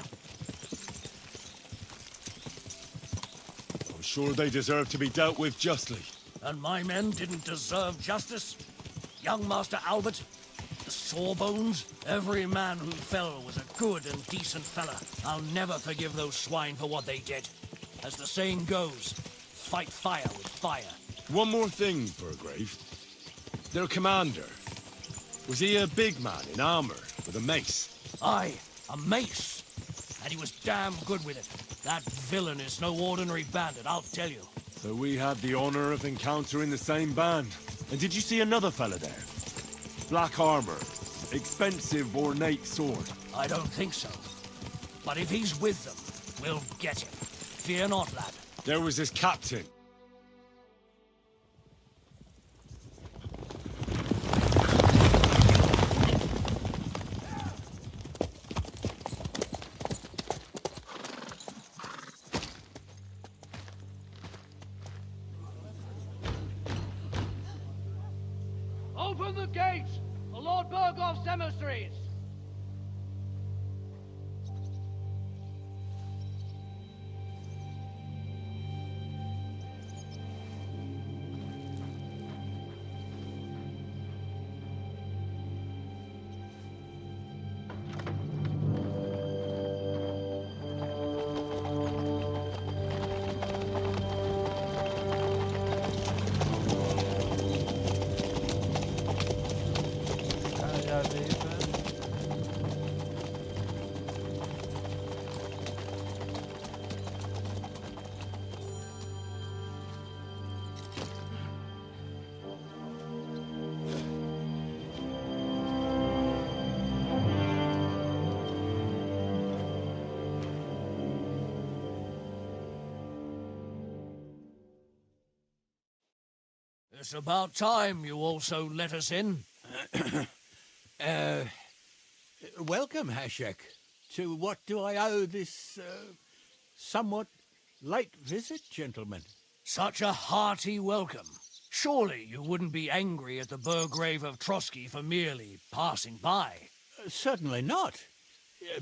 I'm sure they deserve to be dealt with justly. And my men didn't deserve justice? Young Master Albert? The Sawbones? Every man who fell was a good and decent fella. I'll never forgive those swine for what they did. As the saying goes, fight fire with fire. One more thing, Burgrave. Their commander. Was he a big man in armor with a mace? Aye, a mace. And he was damn good with it. That villain is no ordinary bandit, I'll tell you. So we had the honor of encountering the same band. And did you see another fella there? Black armor, expensive ornate sword. I don't think so. But if he's with them, we'll get him. Fear not, lad. There was his captain. Open the gates for Lord Burgoff's emissaries! It's about time you also let us in. Welcome, Hashek. To what do I owe this, somewhat late visit, gentlemen? Such a hearty welcome. Surely you wouldn't be angry at the Burgrave of Trotsky for merely passing by. Certainly not.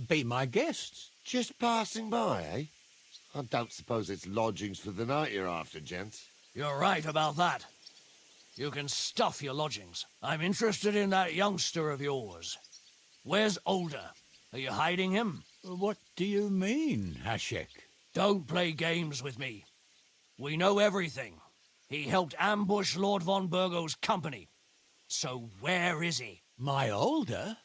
Be my guests. Just passing by, eh? I don't suppose it's lodgings for the night you're after, gents. You're right about that. You can stuff your lodgings. I'm interested in that youngster of yours. Where's Older? Are you hiding him? What do you mean, Hashek? Don't play games with me. We know everything. He helped ambush Lord von Burgo's company. So where is he? My Older?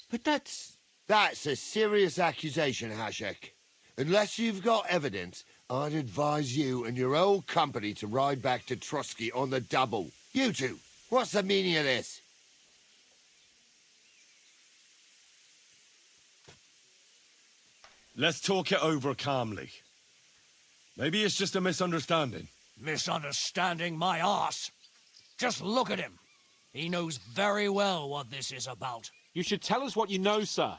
But that's a serious accusation, Hashek. Unless you've got evidence, I'd advise you and your old company to ride back to Trotsky on the double. You two, what's the meaning of this? Let's talk it over calmly. Maybe it's just a misunderstanding. Misunderstanding my arse. Just look at him. He knows very well what this is about. You should tell us what you know, sir.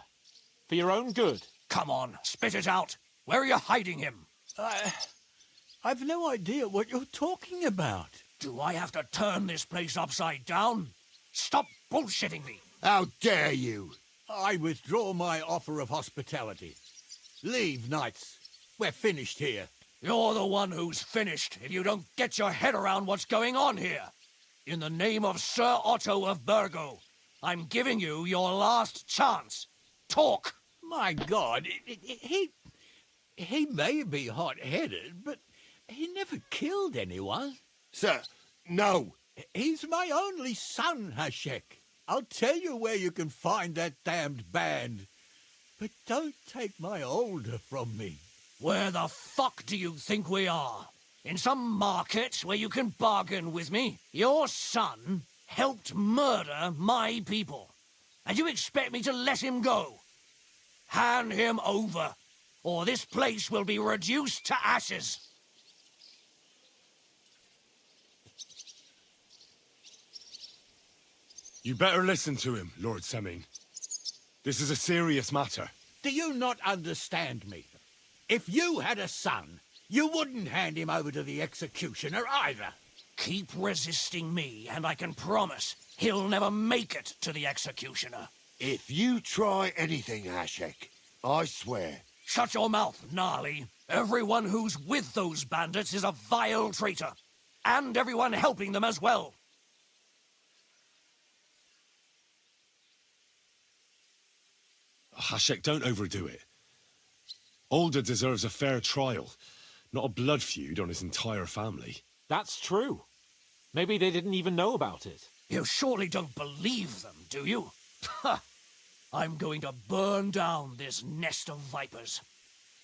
For your own good. Come on, spit it out. Where are you hiding him? I've no idea what you're talking about. Do I have to turn this place upside down? Stop bullshitting me. How dare you? I withdraw my offer of hospitality. Leave, knights. We're finished here. You're the one who's finished if you don't get your head around what's going on here. In the name of Sir Otto of Burgo, I'm giving you your last chance. Talk! My God, he may be hot-headed, but he never killed anyone. Sir, no. He's my only son, Hashek. I'll tell you where you can find that damned band. But don't take my Older from me. Where the fuck do you think we are? In some market where you can bargain with me? Your son helped murder my people. And you expect me to let him go? Hand him over, or this place will be reduced to ashes. You better listen to him, Lord Seming. This is a serious matter. Do you not understand me? If you had a son, you wouldn't hand him over to the executioner either. Keep resisting me, and I can promise he'll never make it to the executioner. If you try anything, Hashek, I swear. Shut your mouth, Gnarly. Everyone who's with those bandits is a vile traitor. And everyone helping them as well. Hashek, don't overdo it. Older deserves a fair trial, not a blood feud on his entire family. That's true. Maybe they didn't even know about it. You surely don't believe them, do you? Ha! I'm going to burn down this nest of vipers.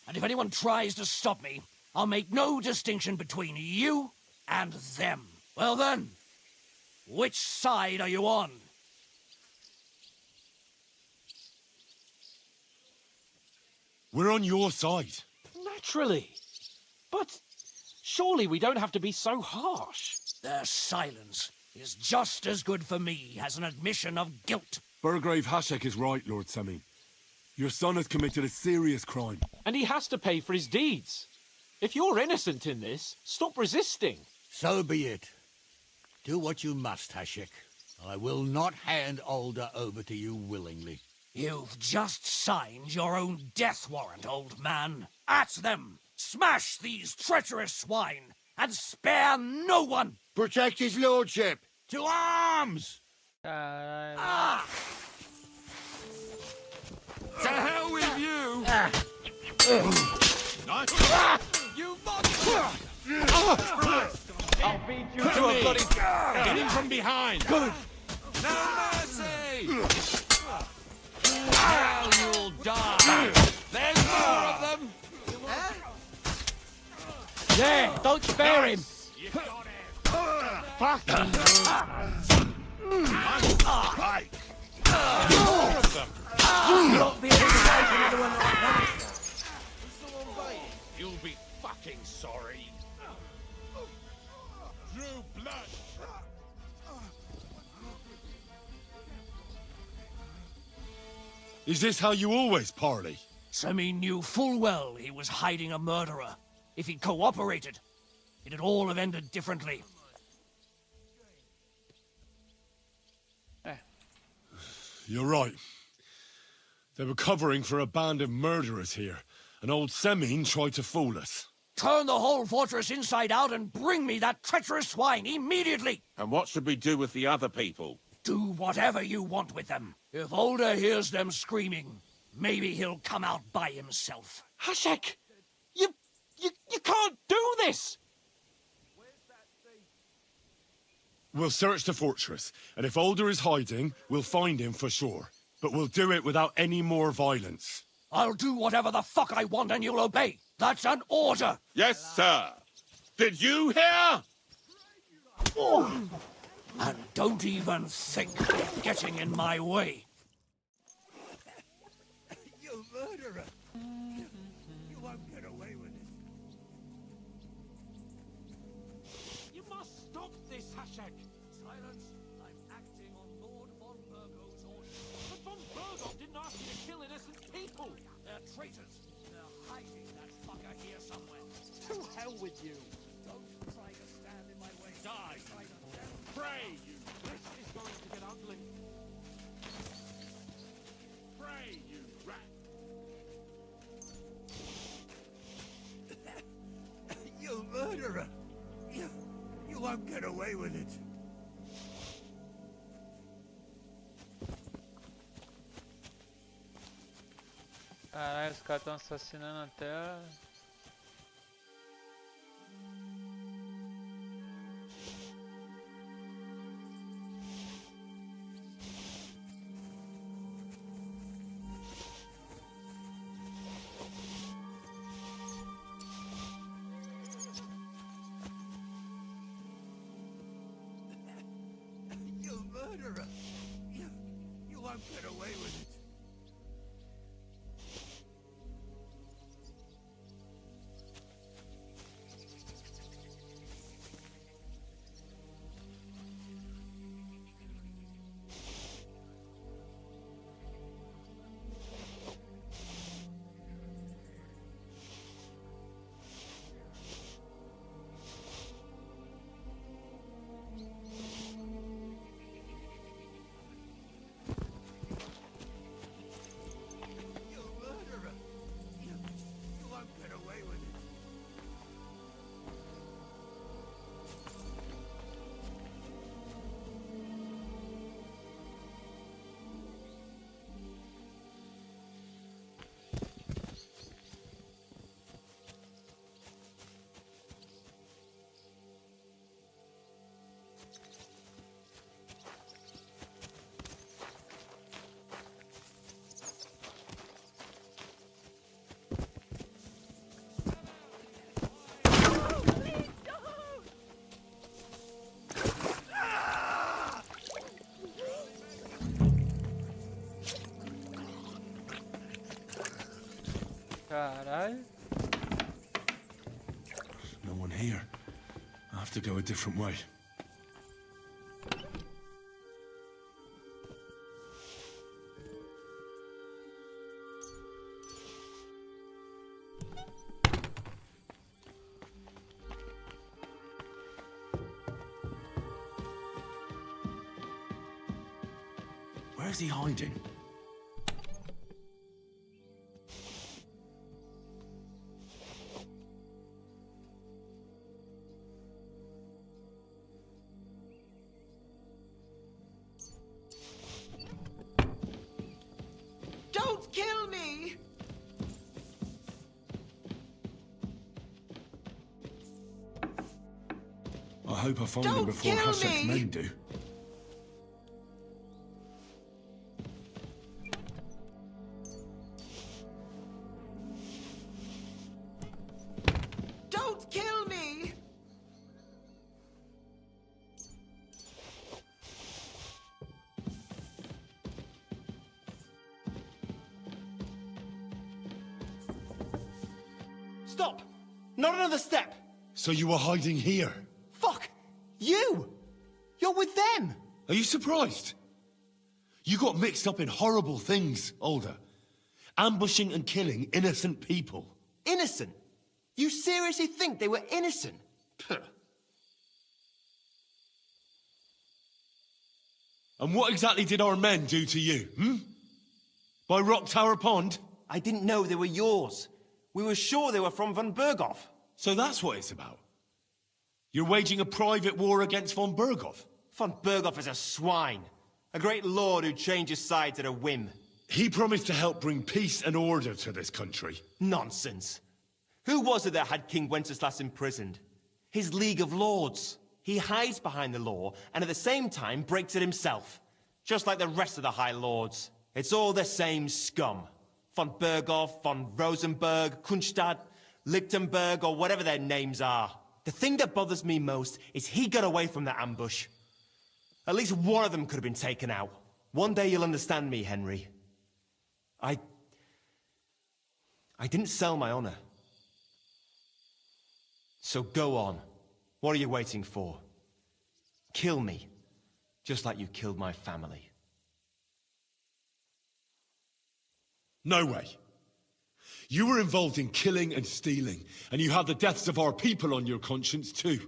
And if anyone tries to stop me, I'll make no distinction between you and them. Well then, which side are you on? We're on your side. Naturally. But surely we don't have to be so harsh. Their silence is just as good for me as an admission of guilt. Burgrave Hashek is right, Lord Seming. Your son has committed a serious crime. And he has to pay for his deeds. If you're innocent in this, stop resisting. So be it. Do what you must, Hashek. I will not hand Alder over to you willingly. You've just signed your own death warrant, old man. At them! Smash these treacherous swine, and spare no one! Protect his lordship! To arms! Caralho. To hell with you! You monster! I'll beat you to a bloody... Get him from behind! Good! No mercy! Hell, you'll die! There's more of them! There, don't spare him! Fucking You'll be fucking sorry. Drew blood. Is this how you always parley? Semi knew full well he was hiding a murderer. If he'd cooperated, it'd all have ended differently. You're right. They were covering for a band of murderers here, and old Semine tried to fool us. Turn the whole fortress inside out and bring me that treacherous swine immediately! And what should we do with the other people? Do whatever you want with them. If Alder hears them screaming, maybe he'll come out by himself. Hashek! You can't do this! We'll search the fortress, and if Alder is hiding, we'll find him for sure. But we'll do it without any more violence. I'll do whatever the fuck I want and you'll obey. That's an order! Yes, sir. Did you hear? And don't even think of getting in my way. You murderer! You won't get away with it. You must stop this, Hashek! Silence! I'm acting on Lord von Burgo's orders. But von Burgo didn't ask you to kill innocent people! They're traitors. They're hiding that fucker here somewhere. To hell with you! Don't try to stand in my way. Die! Pray, you! This is going to get ugly. Pray, you rat. You murderer! You won't get away with it. Caralho, os caras estão assassinando até a... You murderer! You won't get away with it. You murderer! You won't get away with it. Caralho. No one here. I have to go a different way. Where's he hiding? Don't kill me! I hope I find him before Hashek's men do. Don't kill me! Stop! Not another step! So you were hiding here? Fuck! You! You're with them! Are you surprised? You got mixed up in horrible things, Alder. Ambushing and killing innocent people. Innocent? You seriously think they were innocent? Puh. And what exactly did our men do to you, By Rock Tower Pond? I didn't know they were yours. We were sure they were from von Berghoff. So that's what it's about? You're waging a private war against von Berghoff? Von Berghoff is a swine. A great lord who changes sides at a whim. He promised to help bring peace and order to this country. Nonsense. Who was it that had King Wenceslas imprisoned? His League of Lords. He hides behind the law, and at the same time breaks it himself. Just like the rest of the High Lords. It's all the same scum. Von Berghoff, von Rosenberg, Kunstadt, Lichtenberg, or whatever their names are. The thing that bothers me most is he got away from the ambush. At least one of them could have been taken out. One day you'll understand me, Henry. I didn't sell my honor. So go on. What are you waiting for? Kill me, just like you killed my family. No way. You were involved in killing and stealing, and you have the deaths of our people on your conscience too.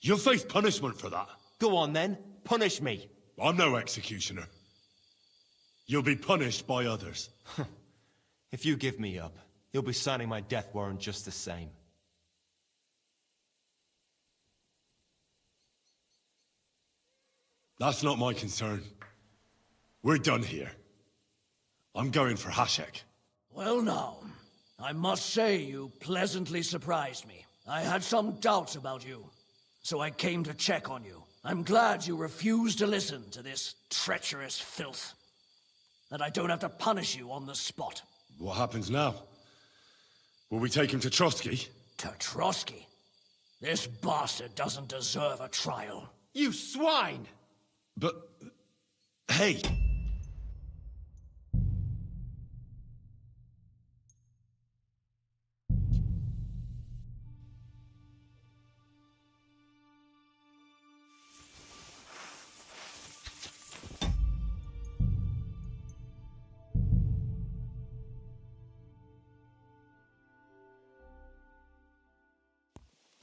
You'll face punishment for that. Go on then, punish me. I'm no executioner. You'll be punished by others. If you give me up, you'll be signing my death warrant just the same. That's not my concern. We're done here. I'm going for Hashek. Well now, I must say you pleasantly surprised me. I had some doubts about you, so I came to check on you. I'm glad you refused to listen to this treacherous filth. That I don't have to punish you on the spot. What happens now? Will we take him to Trotsky? To Trotsky? This bastard doesn't deserve a trial. You swine! But... hey!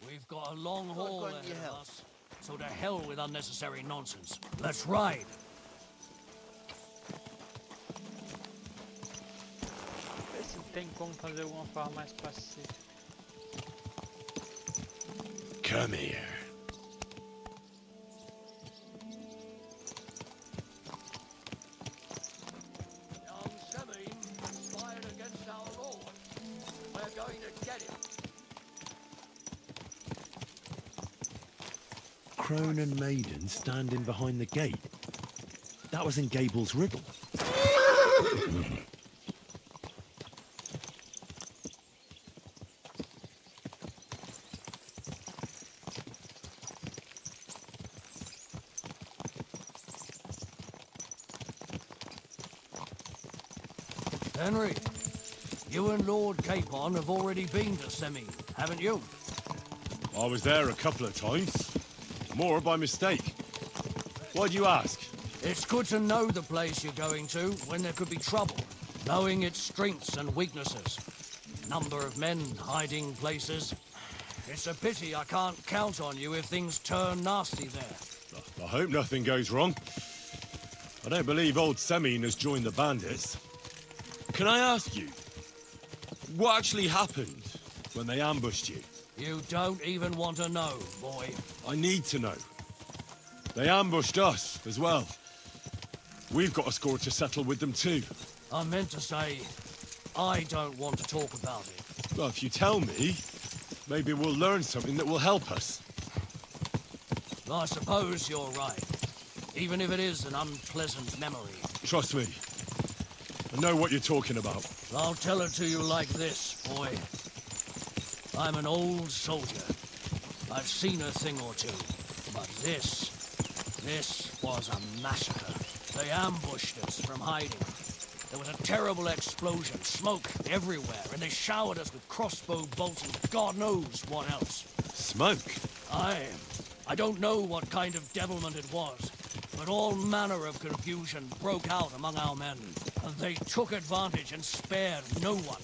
We've got a long haul ahead of us, so to hell with unnecessary nonsense. Let's ride. Vê se tem como fazer alguma forma mais pacífica. Come here. Young Semime conspired against our Lord. We're going to get him. Crone and Maiden standing behind the gate. That was in Gable's riddle. Henry, you and Lord Capon have already been to Semime, haven't you? I was there a couple of times. More by mistake. Why'd you ask? It's good to know the place you're going to when there could be trouble. Knowing its strengths and weaknesses. Number of men hiding places. It's a pity I can't count on you if things turn nasty there. I hope nothing goes wrong. I don't believe old Semine has joined the bandits. Can I ask you, what actually happened when they ambushed you? You don't even want to know, boy. I need to know. They ambushed us as well. We've got a score to settle with them too. I meant to say, I don't want to talk about it. Well, if you tell me, maybe we'll learn something that will help us. I suppose you're right. Even if it is an unpleasant memory. Trust me. I know what you're talking about. I'll tell it to you like this, boy. I'm an old soldier. I've seen a thing or two. But this was a massacre. They ambushed us from hiding. There was a terrible explosion, smoke everywhere, and they showered us with crossbow bolts and God knows what else. Smoke? I don't know what kind of devilment it was, but all manner of confusion broke out among our men. And they took advantage and spared no one.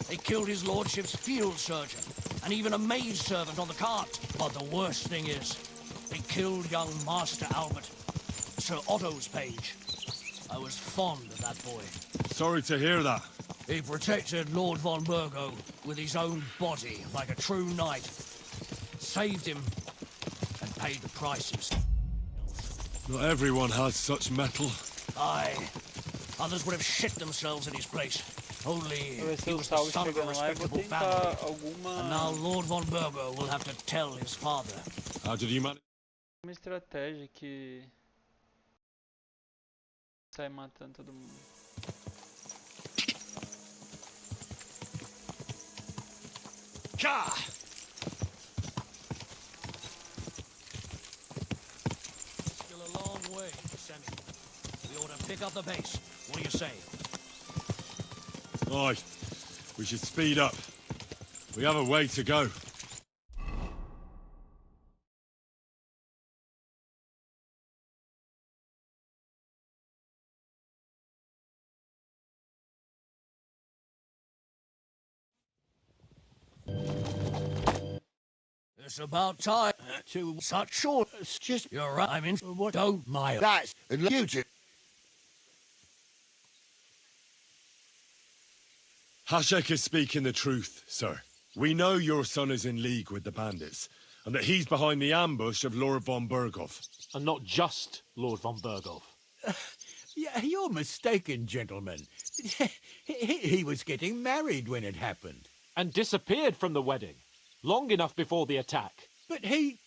They killed his lordship's field surgeon, and even a maidservant on the cart. But the worst thing is, they killed young Master Albert, Sir Otto's page. I was fond of that boy. Sorry to hear that. He protected Lord von Burgo with his own body like a true knight. Saved him and paid the price himself. Not everyone has such metal. Aye. Others would have shit themselves in his place. Only Vou ver se he o was the Gustavo son of a chegando lá e vou respectable tentar family. And now Lord von Burgo will have to tell his father. How did you manage? uma estratégia que sai matando todo mundo. Ka! Still a long way, Sammy. We ought to pick up the pace. What do you say? Aye. We should speed up. We have a way to go. It's about time to such short. Just you're right. I mean, what? Don't mind. That's you two. Hashek is speaking the truth, sir. We know your son is in league with the bandits, and that he's behind the ambush of Lord von Burgov. And not just Lord von Burgov. Yeah, you're mistaken, gentlemen. He was getting married when it happened. And disappeared from the wedding, long enough before the attack. But he...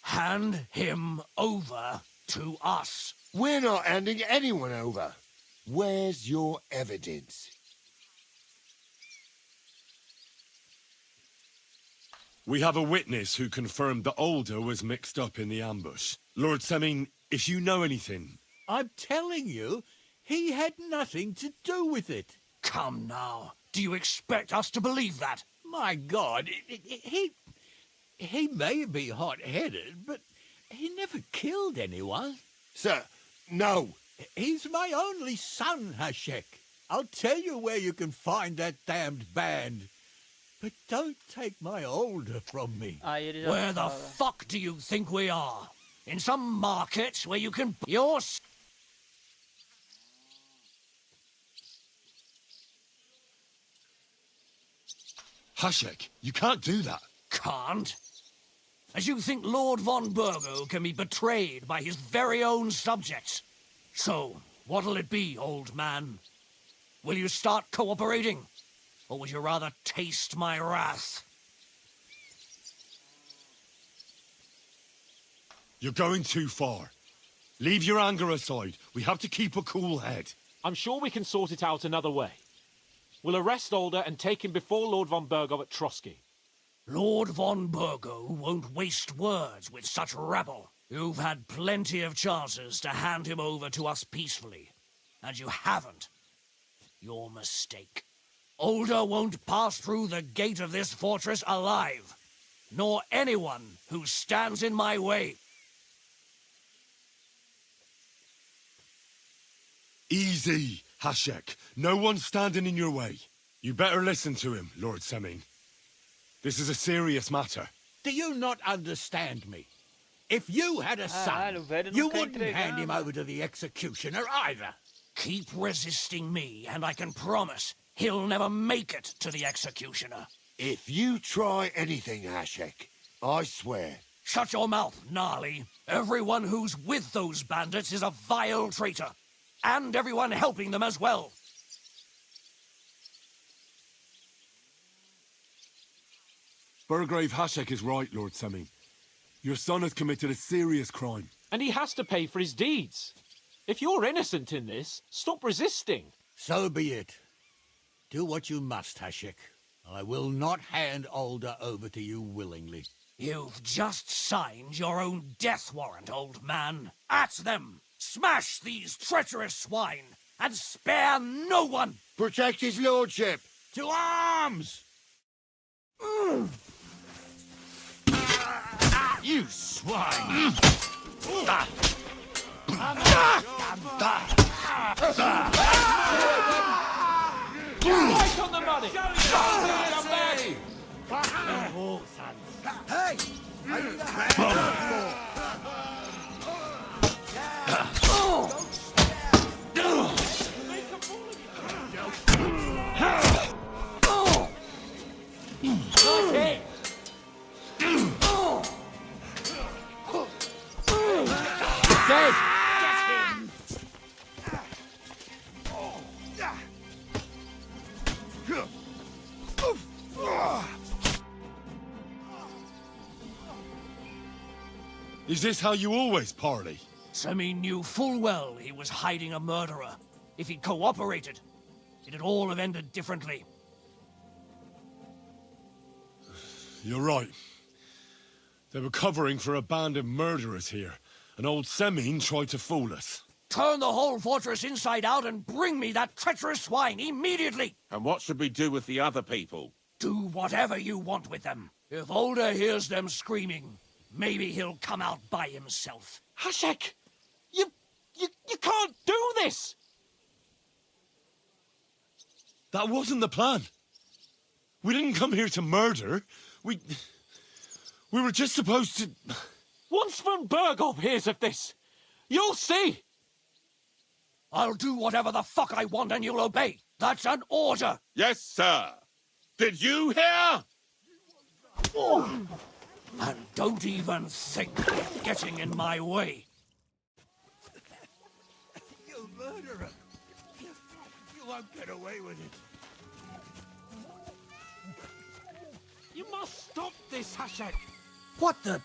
Hand him over to us. We're not handing anyone over. Where's your evidence? We have a witness who confirmed that Older was mixed up in the ambush. Lord Semine, if you know anything... I'm telling you, he had nothing to do with it. Come now. Do you expect us to believe that? My God, he may be hot-headed, but he never killed anyone. Sir, no. He's my only son, Hashek. I'll tell you where you can find that damned band. But don't take my Older from me. Where the fuck do you think we are? In some market where you can... You're... Hashek, you can't do that. Can't? As you think Lord von Burgo can be betrayed by his very own subjects. So, what'll it be, old man? Will you start cooperating? Or would you rather taste my wrath? You're going too far. Leave your anger aside. We have to keep a cool head. I'm sure we can sort it out another way. We'll arrest Older and take him before Lord von Burgov at Trotsky. Lord von Burgo won't waste words with such rabble. You've had plenty of chances to hand him over to us peacefully. And you haven't. Your mistake. Older won't pass through the gate of this fortress alive. Nor anyone who stands in my way. Easy, Hashek. No one's standing in your way. You better listen to him, Lord Semine. This is a serious matter. Do you not understand me? If you had a son, o velho you não quer wouldn't hand him entregar. over to the executioner either. Keep resisting me, and I can promise he'll never make it to the executioner. If you try anything, Hashek, I swear. Shut your mouth, Gnarly. Everyone who's with those bandits is a vile traitor. And everyone helping them as well. Burgrave Hashek is right, Lord Seming. Your son has committed a serious crime. And he has to pay for his deeds. If you're innocent in this, stop resisting. So be it. Do what you must, Hashek. I will not hand Alder over to you willingly. You've just signed your own death warrant, old man. At them! Smash these treacherous swine, and spare no one! Protect his lordship! To arms! You swine! Right on the money! Hey! I need a hand. Is this how you always parley? Semi knew full well he was hiding a murderer. If he'd cooperated, it'd all have ended differently. You're right. They were covering for a band of murderers here, and old Semine tried to fool us. Turn the whole fortress inside out and bring me that treacherous swine immediately! And what should we do with the other people? Do whatever you want with them. If Alder hears them screaming, maybe he'll come out by himself. Hashek! You can't do this! That wasn't the plan. We didn't come here to murder. We were just supposed to... Once von Berghoff hears of this, you'll see! I'll do whatever the fuck I want and you'll obey. That's an order! Yes, sir. Did you hear? And don't even think of getting in my way. You murderer! You won't get away with it. You must stop this, Hashek! What the...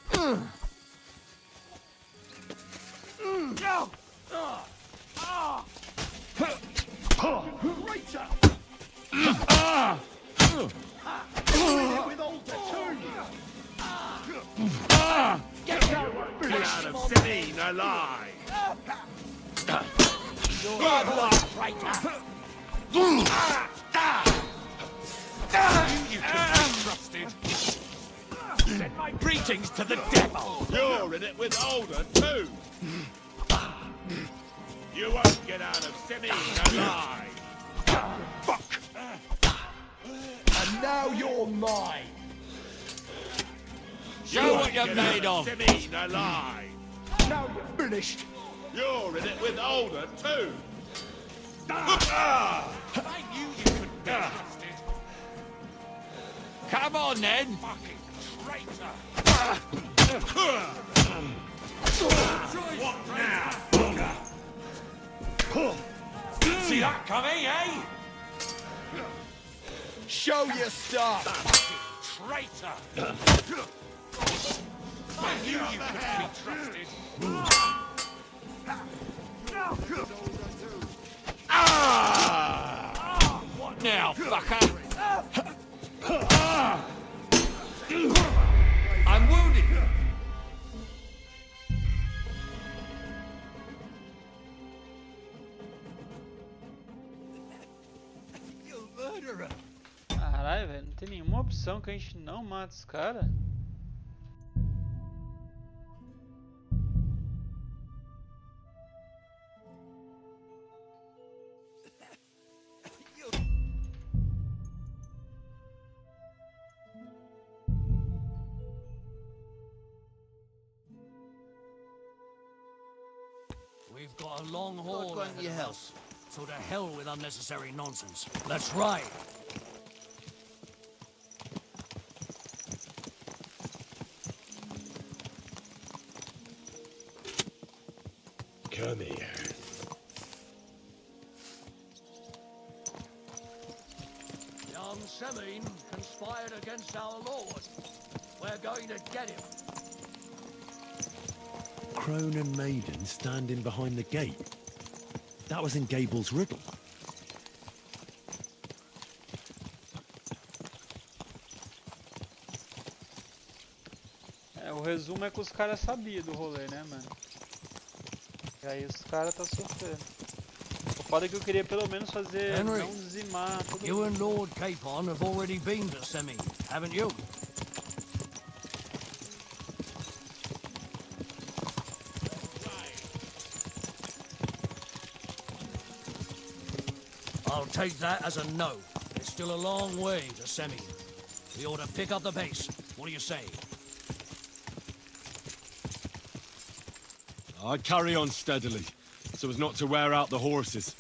Traitor! Get out of Semine alive! Bloodlust, traitor! You can be trusted. Send my greetings to the devil! You're in it with Alder, too. You won't get out of Semine alive. Fuck! And now you're mine! Show what you're made of. Semine alive. Now you're finished! You're in it with Alder, too. I knew you couldn't be trusted. Come on, then. Fucking traitor! What now? See that coming, eh? Show your stuff! Traitor! I knew you couldn't be trusted. What now, fucker? I'm wounded. You murderer! Caralho, velho, não tem nenhuma opção que a gente não mata os caras. got a long haul God ahead grant you of health. us. So to hell with unnecessary nonsense. Let's ride. Come here. Young Semine conspired against our lord. We're going to get him. Crone and Maiden standing behind the gate. That was in Gable's riddle. É, o resumo é que os caras sabiam do rolê, né, mano? E aí os caras tá sofrendo. O foda é que eu queria pelo menos fazer, Henry, não dizimar todo you mundo. and Lord Capon have already been to Semine, haven't you? I'll take that as a no. It's still a long way to Semine. We ought to pick up the pace. What do you say? I'd carry on steadily, so as not to wear out the horses.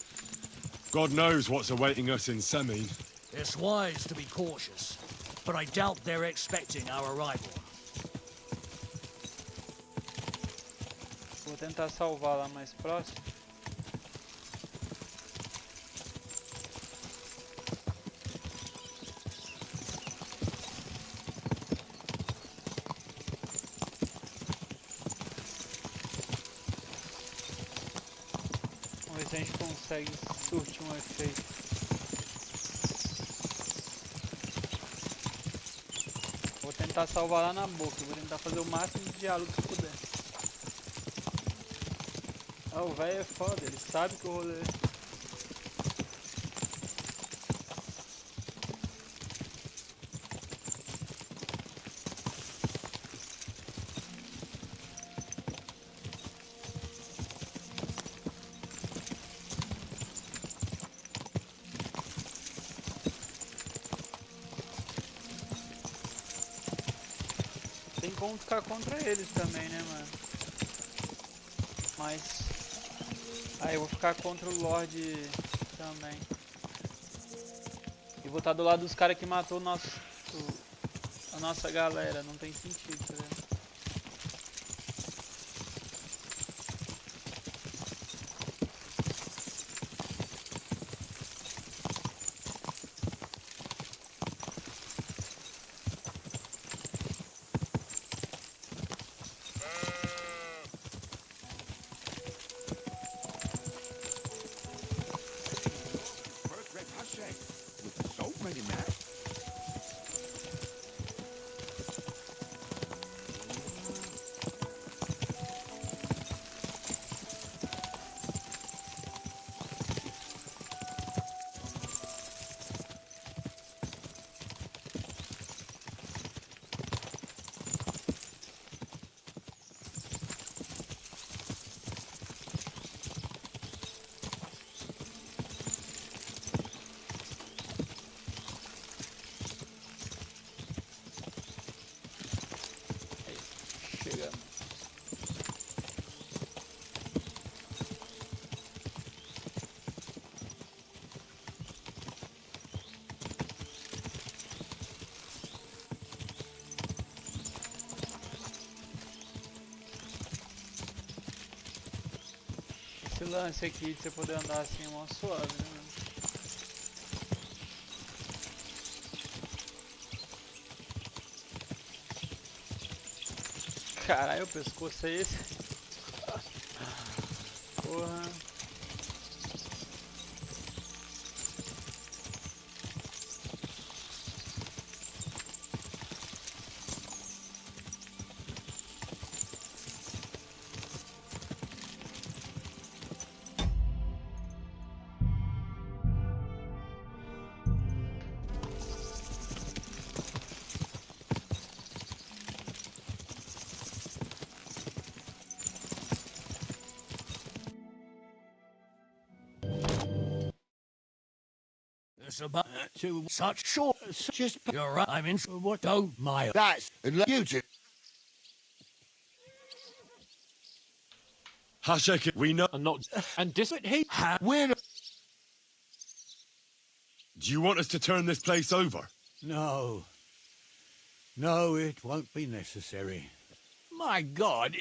God knows what's awaiting us in Semine. It's wise to be cautious, but I doubt they're expecting our arrival. Vou tentar salvar lá mais próximo. Vamos ver se a gente consegue surtir um efeito. Vou tentar salvar lá na boca, vou tentar fazer o máximo de diálogo que puder. Ah, o velho é foda, ele sabe que o rolê... Tem como ficar contra eles também, né, mano? Mas... aí eu vou ficar contra o Lorde também. E vou estar do lado dos caras que matou a nossa galera. Não tem sentido, tá vendo? Esse lance aqui de você poder andar assim é mó suave, né, mano? Caralho, o pescoço é esse? Porra. It's about to such short. Just you're right. I'm in. What? Don't mile. That's and you two. Hashek, we know. And not. And But he... We're... Do you want us to turn this place over? No. No, it won't be necessary. My God,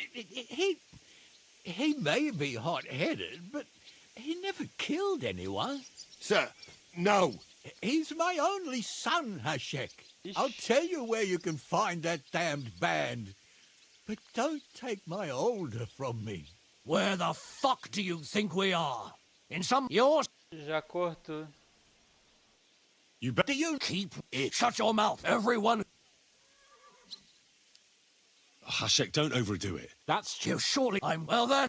he may be hot-headed, but he never killed anyone. Sir, no. He's my only son, Hashek. I'll tell you where you can find that damned band. But don't take my older from me. Where the fuck do you think we are? In some... Yours? Já cortou. You better keep it. Shut your mouth, everyone. Hashek, don't overdo it. That's you. Surely I'm well then.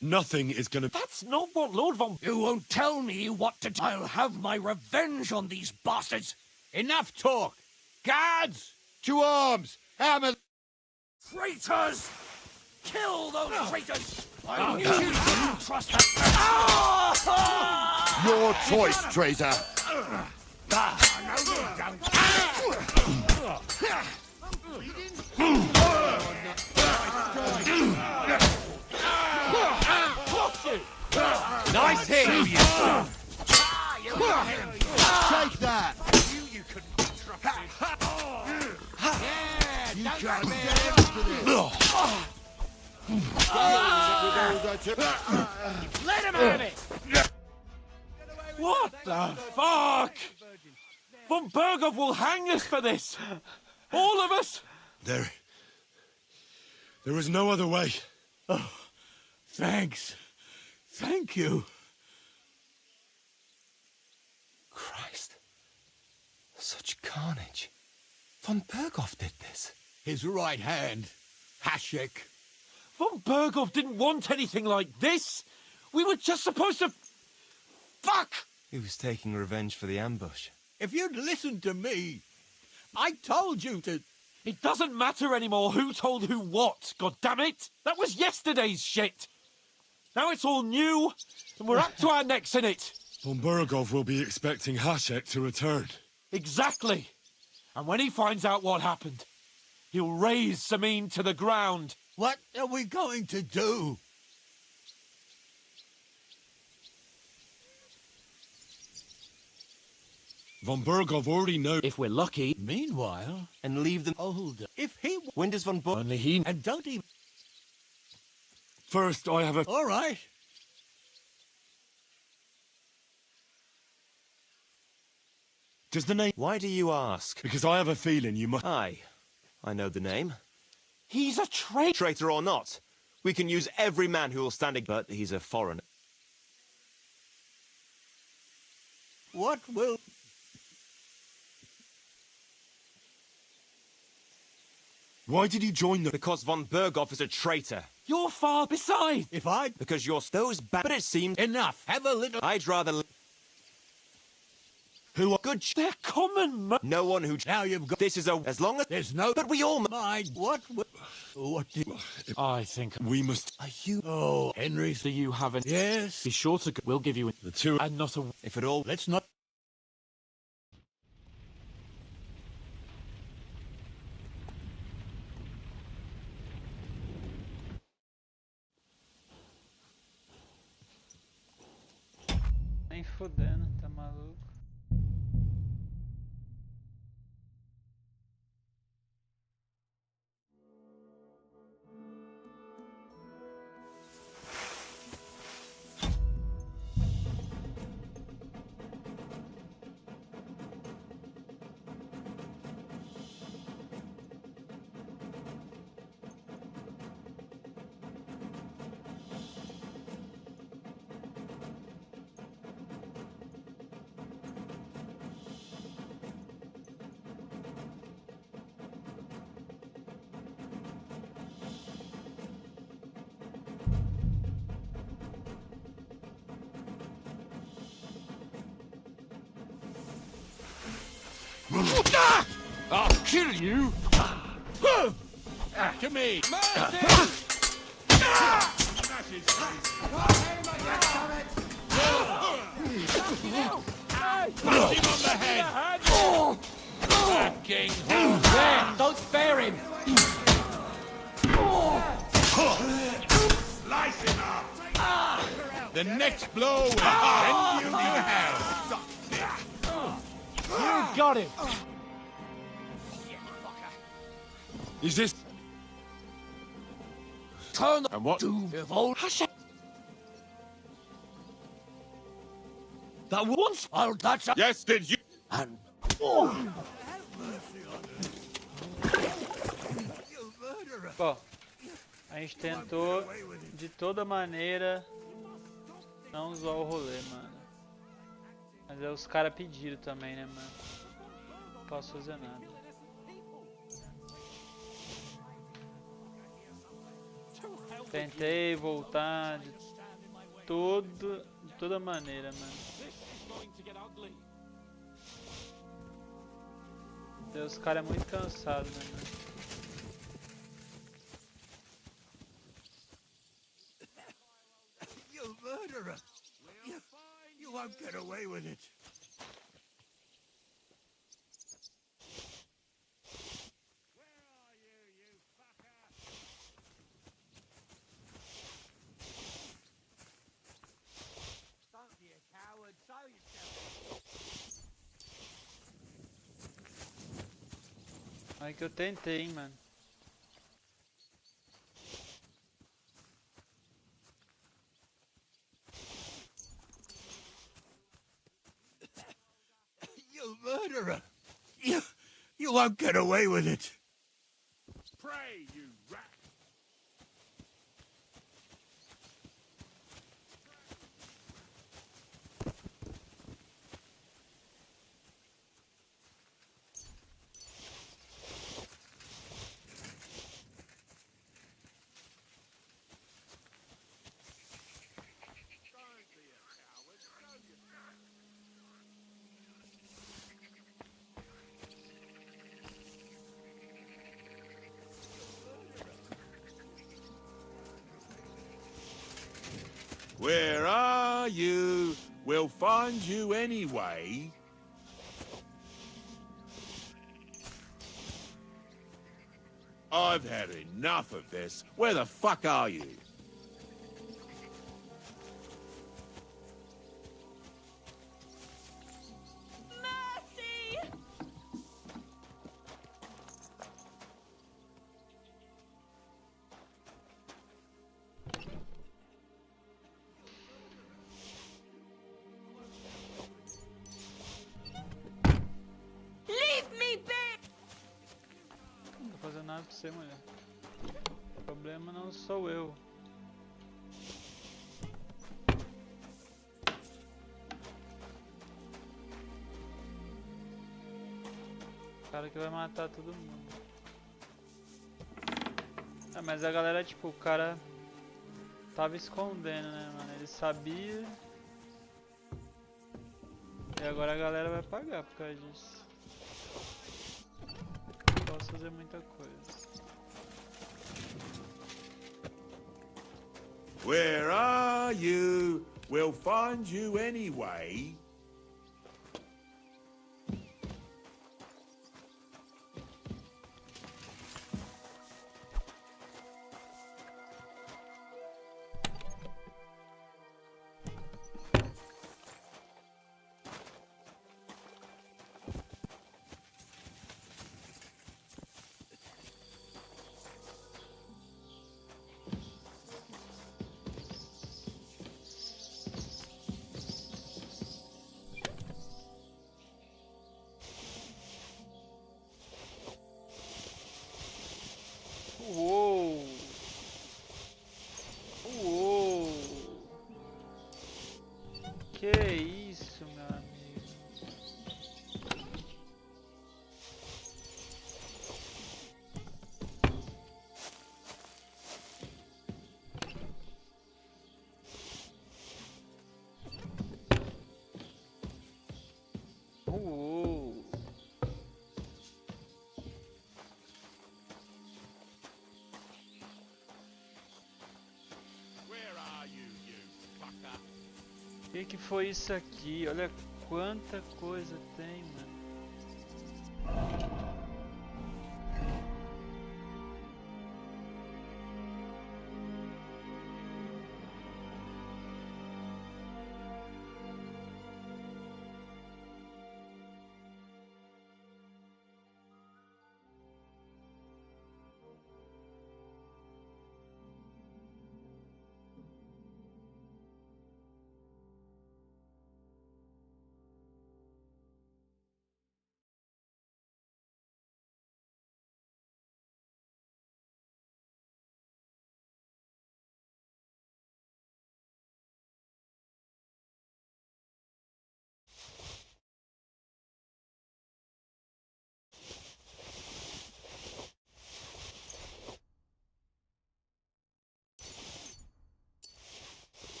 Nothing is gonna... That's not what Lord Von... You won't tell me what to do. I'll have my revenge on these bastards. Enough talk. Guards! To arms! Hammer... Traitors! Kill those traitors! I knew you didn't trust that. Your choice, traitor. Nice hit! Take that! You couldn't be trusted. You can't Let him have it! What the fuck? Von Berghoff will hang us for this. All of us. There is no other way. Oh, thanks. Thank you. Christ. Such carnage. Von Berghoff did this. His right hand, Hashek. Von Berghoff didn't want anything like this. We were just supposed to... Fuck! He was taking revenge for the ambush. If you'd listened to me, I told you to... It doesn't matter anymore who told who what, goddammit! That was yesterday's shit! Now it's all new, and we're up to our necks in it! Von Berghoff will be expecting Hashek to return. Exactly! And when he finds out what happened, he'll raise Samin to the ground. What are we going to do? Von Berghoff already knows. If we're lucky. Meanwhile... And leave them... Older. If he... When does Von Berghoff... Only he... And don't even... First, I have a... All right. Does the name... Why do you ask? Because I have a feeling you must... Aye. I know the name. He's a traitor. Traitor or not, we can use every man who will stand against... But he's a foreigner. What will... Why did you join the... Because Von Berghoff is a traitor. You're far beside. If I... Because you're those bad... But it seems... Enough. Have a little... I'd rather... Who are... Good... They're common... No one who... Now you've got... This is a... As long as... There's no... But we all... Mind. What did... I think... We must... Are you... Oh, Henry... Do you have an... Yes? Be sure to... We'll give you... The two... And not a... If at all... Let's not... Nem fudendo, tá maluco? I'll kill you! To me! Him on the head! Fucking There! Don't spare him! The next blow will send you to hell. You got him. Is this... Turn And what? to evolve. That once... Oh, that's a... Yes, did you... And... Bom, a gente tentou de toda maneira não usar o rolê, mano. Mas aí os caras pediram também, né, mano? Não posso fazer nada. Tentei voltar de toda maneira, mano. Os caras é muito cansado, né, mano? You murderer! You won't get away with it. Don't be a coward, show yourself. Aí que eu tentei, hein, mano. You murderer! You won't get away with it. Pray, you rat. Where are you? We'll find you anyway. I've had enough of this. Where the fuck are you? Não tô fazendo nada pra você, mulher. O problema não sou eu. O cara que vai matar todo mundo. Ah, mas a galera, tipo, o cara tava escondendo, né, mano? Ele sabia. E agora a galera vai pagar por causa disso. Não posso fazer muita coisa. Where are you? We'll find you anyway. Uou! Uou! Que isso, meu amigo? Uou! Que foi isso aqui? Olha quanta coisa tem, mano.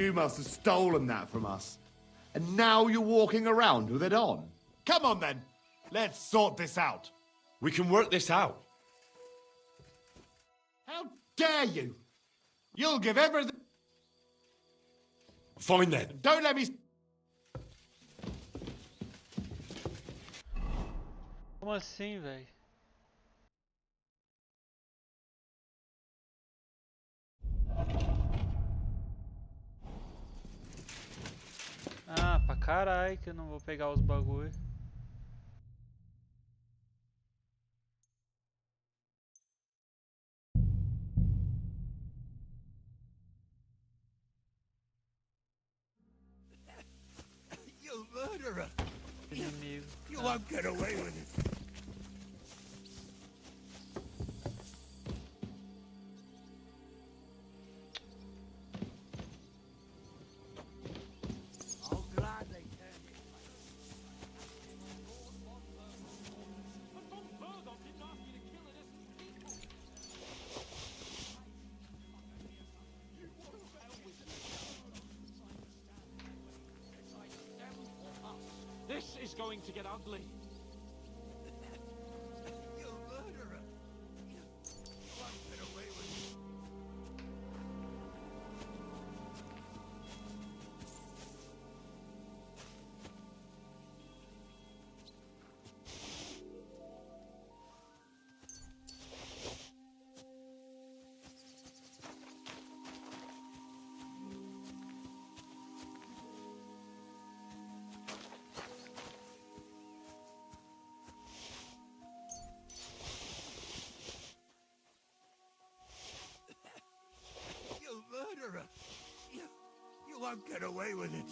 You must have stolen that from us. And now you're walking around with it on. Come on then. Let's sort this out. We can work this out. How dare you? You'll give everything... Fine then. Don't let me... Como assim, velho? Ah, pra caralho que eu não vou pegar os bagulho. You murderer! Inimigo. You won't get away with it. This is going to get ugly. You murderer! You won't get away with it. You murderer! You won't get away with it.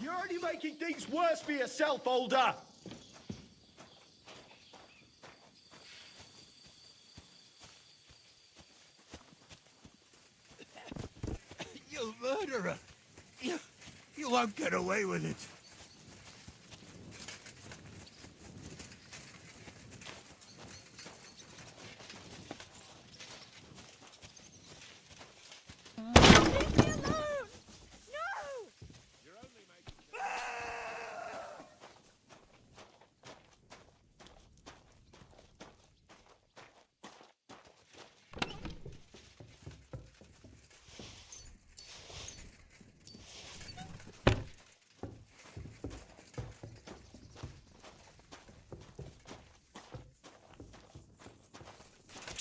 You're only making things worse for yourself, Older! You murderer! You won't get away with it.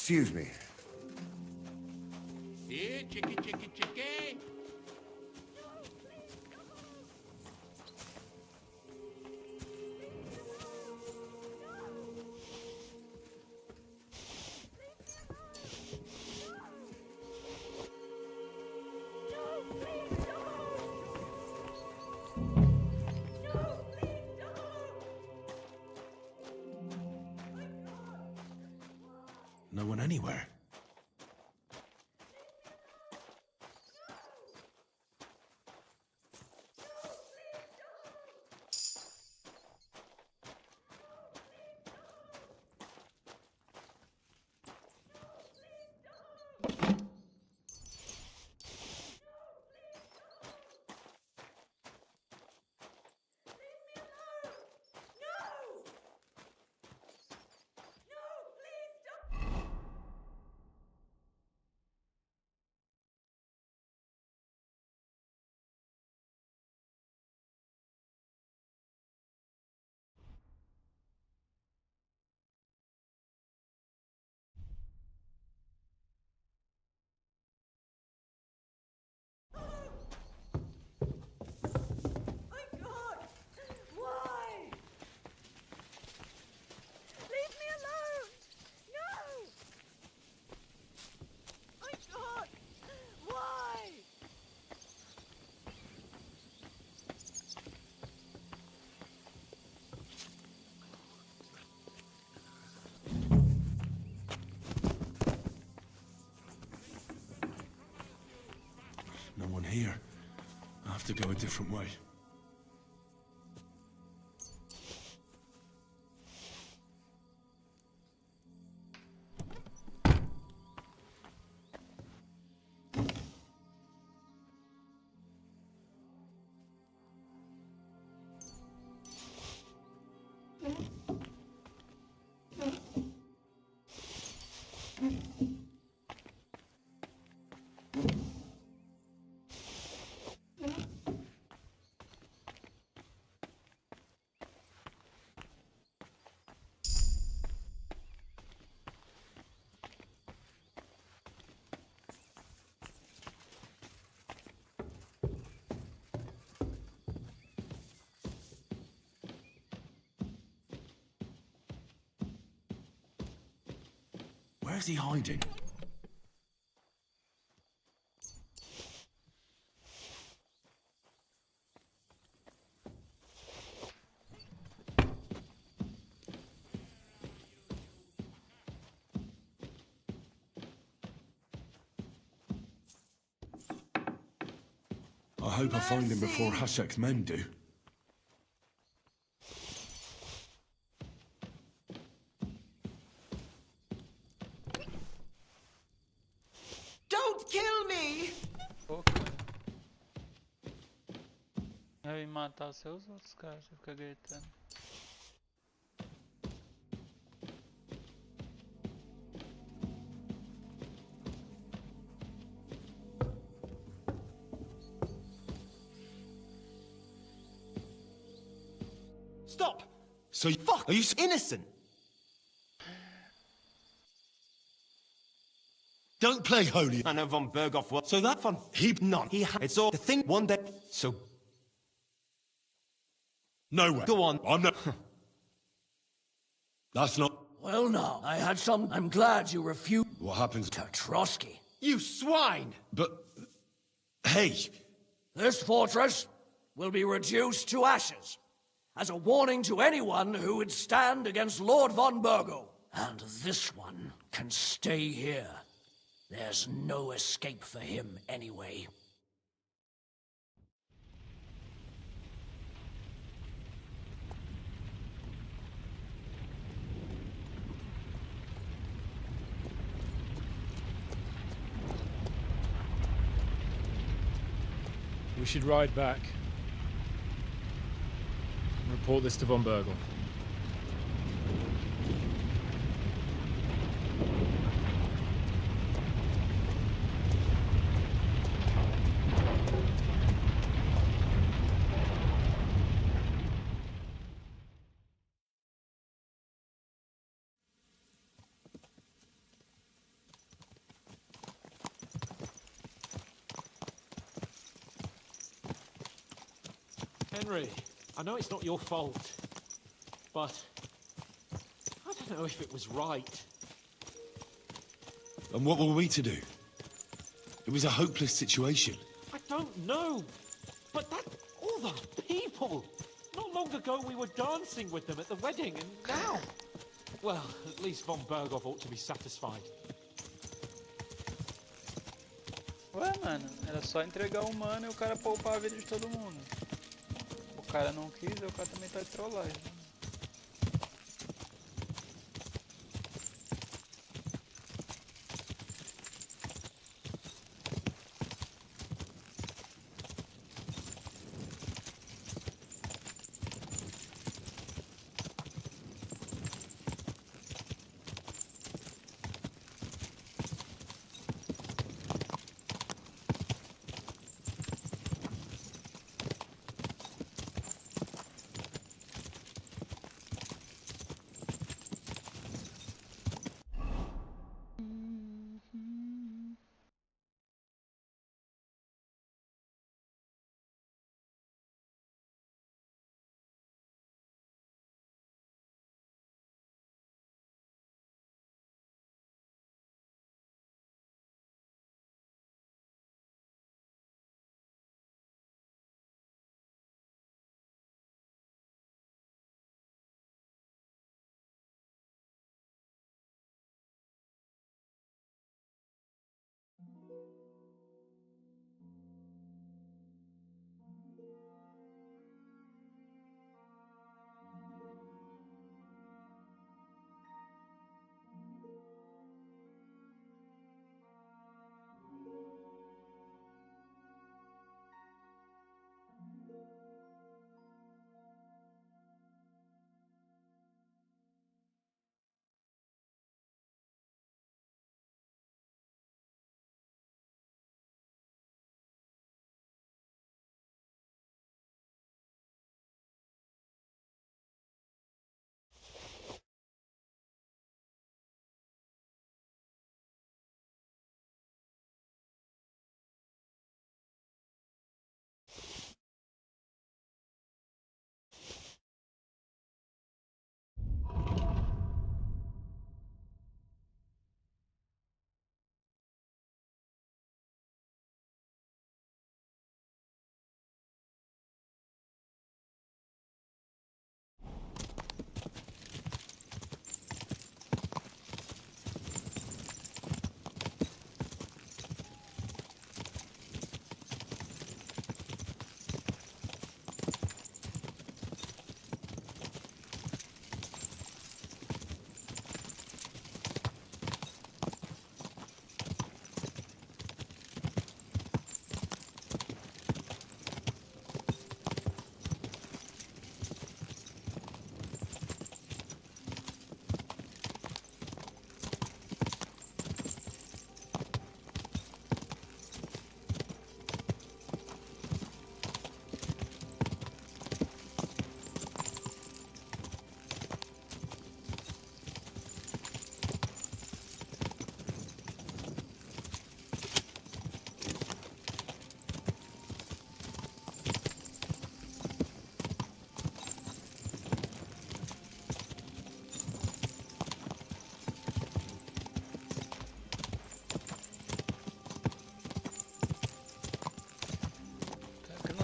Excuse me. anywhere. Why? Leave me alone! No! My God! Why? No one here. I have to go a different way. Where's he hiding? I hope I find him before Hashek's men do. Don't kill me! Pô, cara. Eu ia matar os seus outros caras, você fica gritando. Stop! So you... Fuck! Are you... Innocent! Don't play holy. I know von Berghoff well. So that von... He... None. He had... It's all... The thing one day... So... No way. Go on. I'm not... That's not... Well, now, I had some... I'm glad you refused... What happens... to Trotsky. You swine! But... Hey! This fortress will be reduced to ashes, as a warning to anyone who would stand against Lord von Burgo. And this one can stay here. There's no escape for him anyway. We should ride back. Report this to von Bergel. Henry, I know it's not your fault, but I don't know if it was right. And what were we to do? It was a hopeless situation. I don't know, but all those people. Not long ago we were dancing with them at the wedding, and now... Well, at least von Berghoff ought to be satisfied. Ué, mano, era só entregar o humano e o cara poupar a vida de todo mundo. O cara não quis, e o cara também tá de trollagem.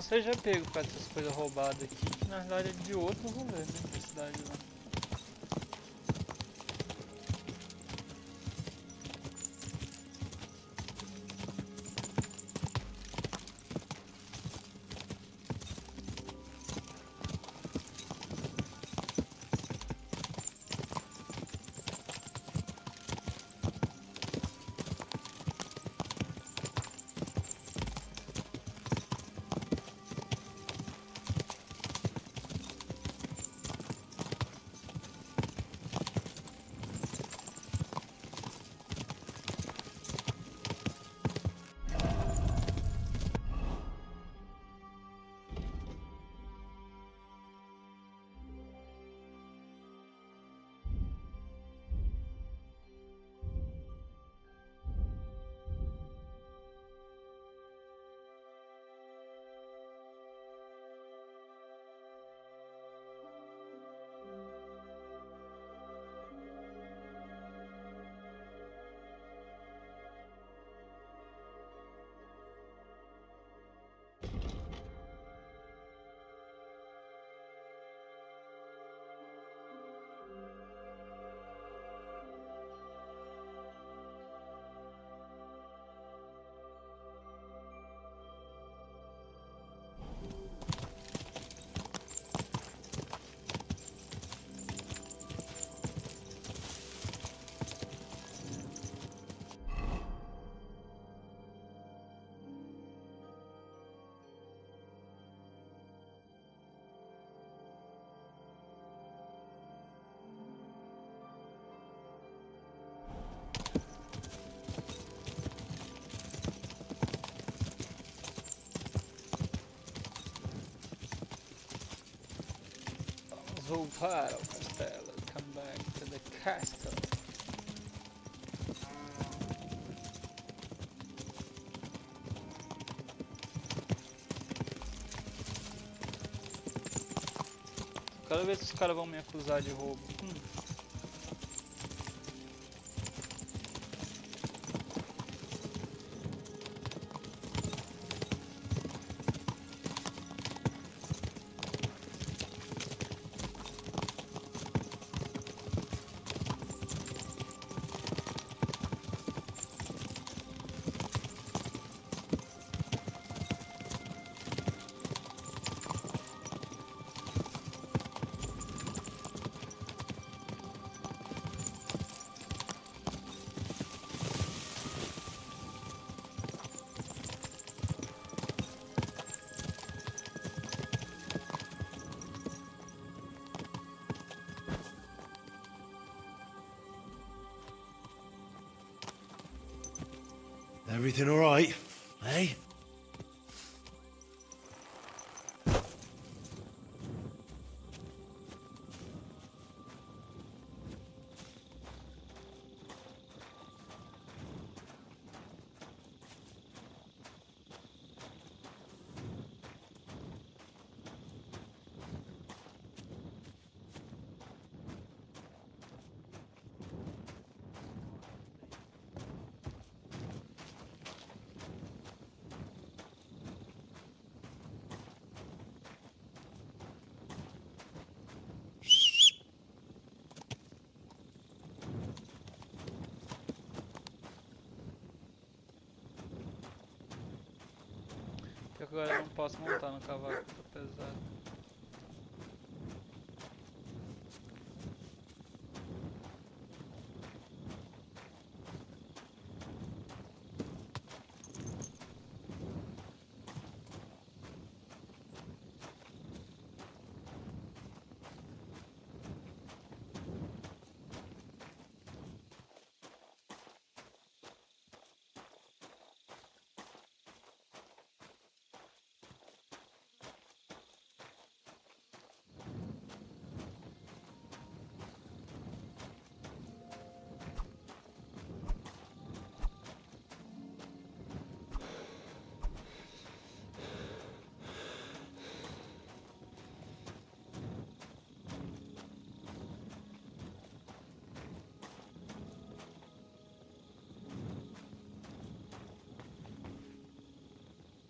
Seja pego por causa dessas coisas roubadas aqui, que na verdade é de outro rolê, né, da cidade lá. voltar ao castelo. Come back to the castle. Quero ver se os caras vão me acusar de roubo. Everything all right, eh? Porque agora eu não posso montar no cavalo, que tá pesado.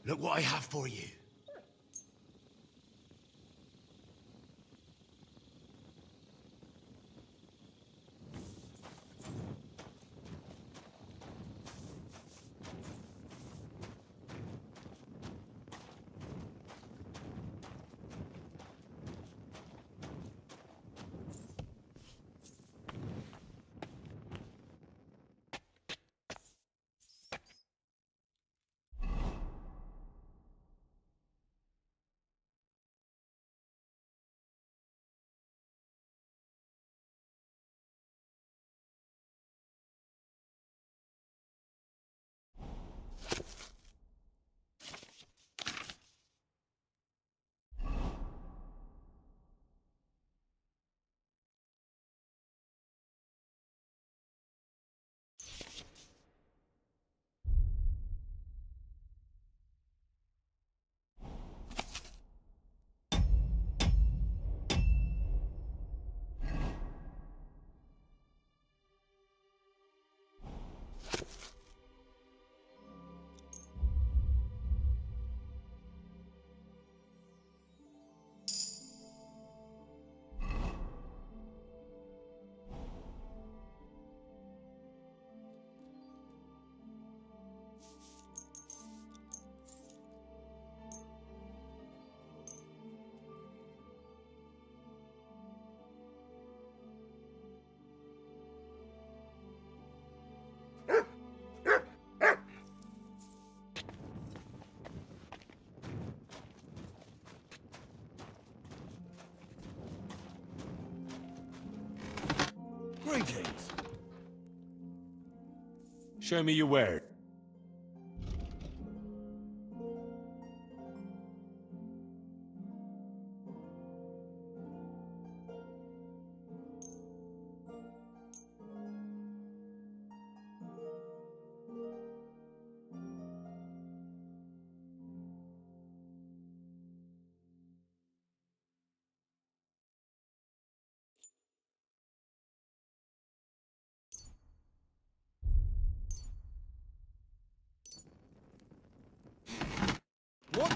Look what I have for you. Greetings. Show me your word.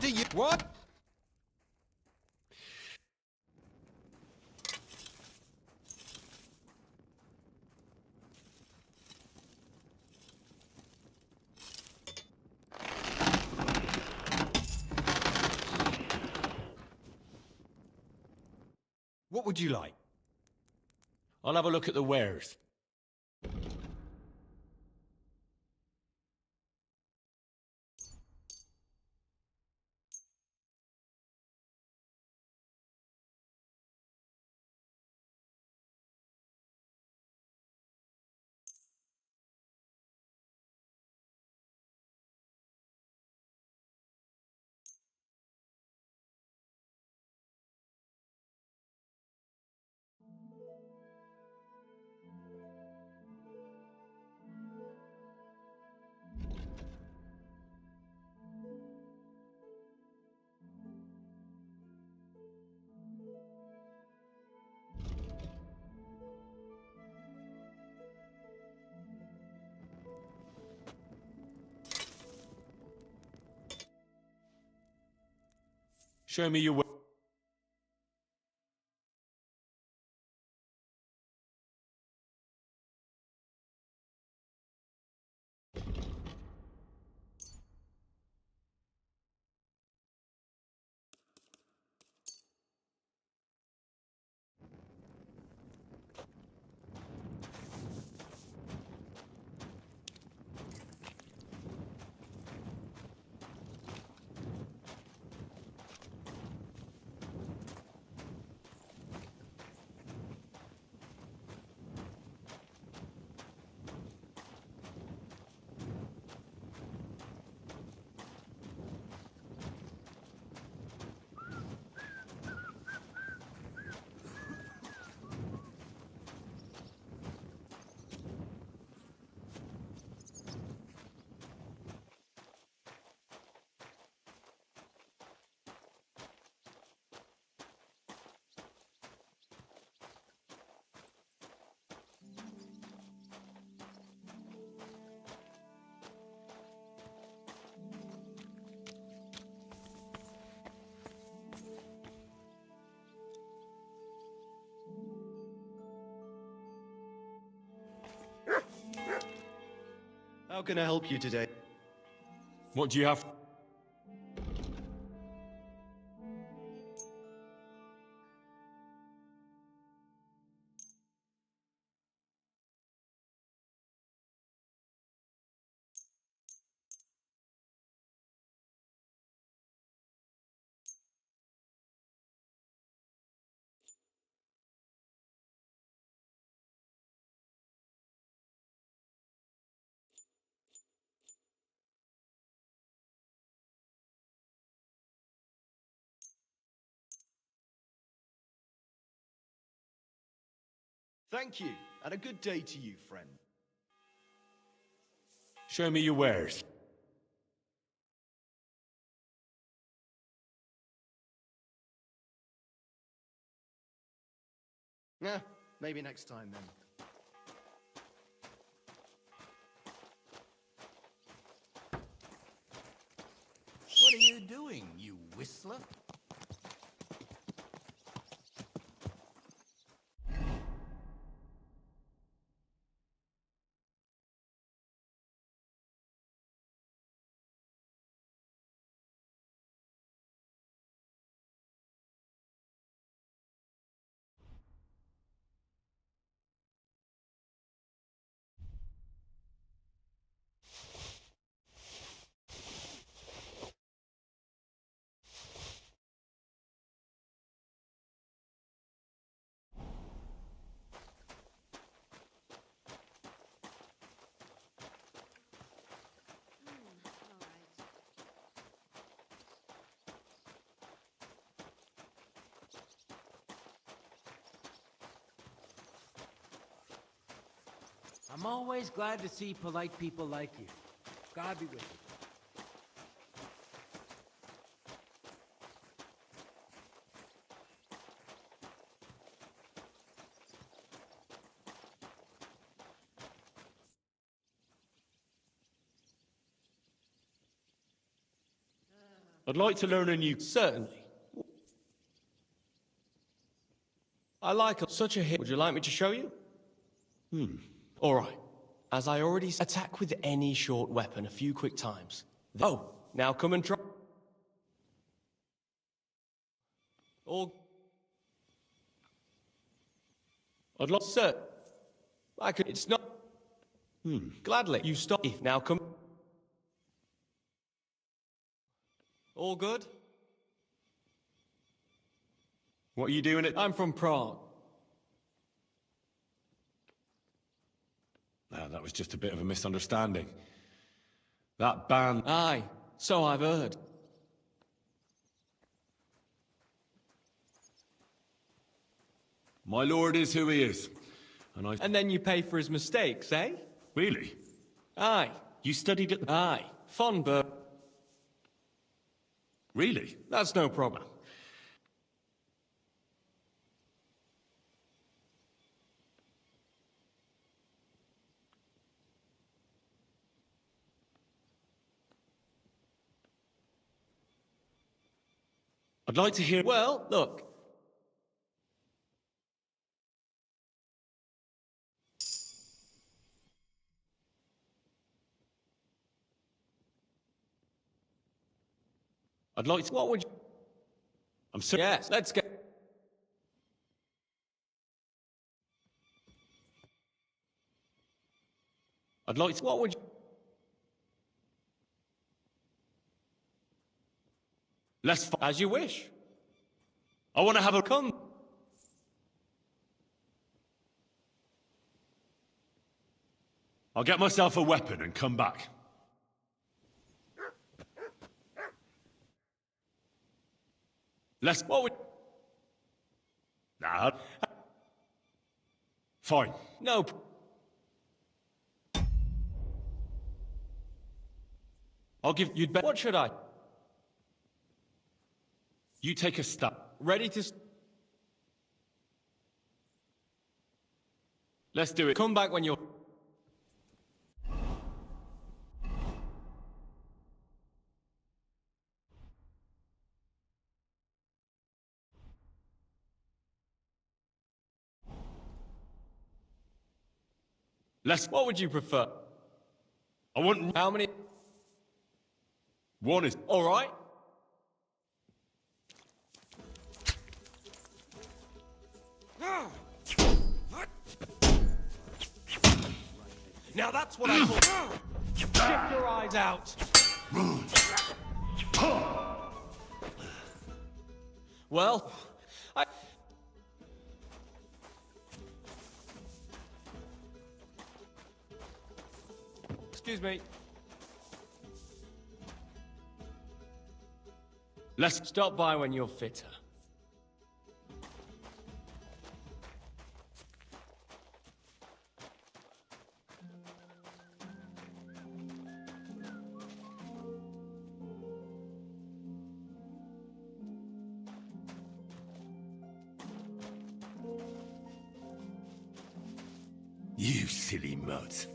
do you... What? What would you like? I'll have a look at the wares. Show me your way. How can I help you today? What do you have? Thank you, and a good day to you, friend. Show me your wares. Yeah, maybe next time then. What are you doing, you whistler? I'm always glad to see polite people like you. God be with you. I'd like to learn a new... Certainly. I like such a hit. Would you like me to show you? All right. As I already said, attack with any short weapon a few quick times. Oh, now come and try. Or... I'd like... Sir, I could... It's not... Gladly. You stop. If now come... All good? What are you doing at... I'm from Prague. No, that was just a bit of a misunderstanding. That band... Aye, so I've heard. My lord is who he is. And then you pay for his mistakes, eh? Really? Aye. You studied at... Aye. Von Berg. Really? That's no problem. I'd like to hear... Well, look. I'd like to... What would you... I'm sorry. Yes, let's get... I'd like to... What would you... Let's... As you wish. I want to have a... Come. I'll get myself a weapon and come back. Let's... What would... Nah. Fine. No. I'll give... You'd bet... What should I... You take a step. Ready to... Let's do it. Come back when you're... Let's... What would you prefer? I want... How many... One is... All right. Now that's what I call... Get your eyes out. Well, I... Excuse me. Let's... Stop by when you're fitter. You silly mutt.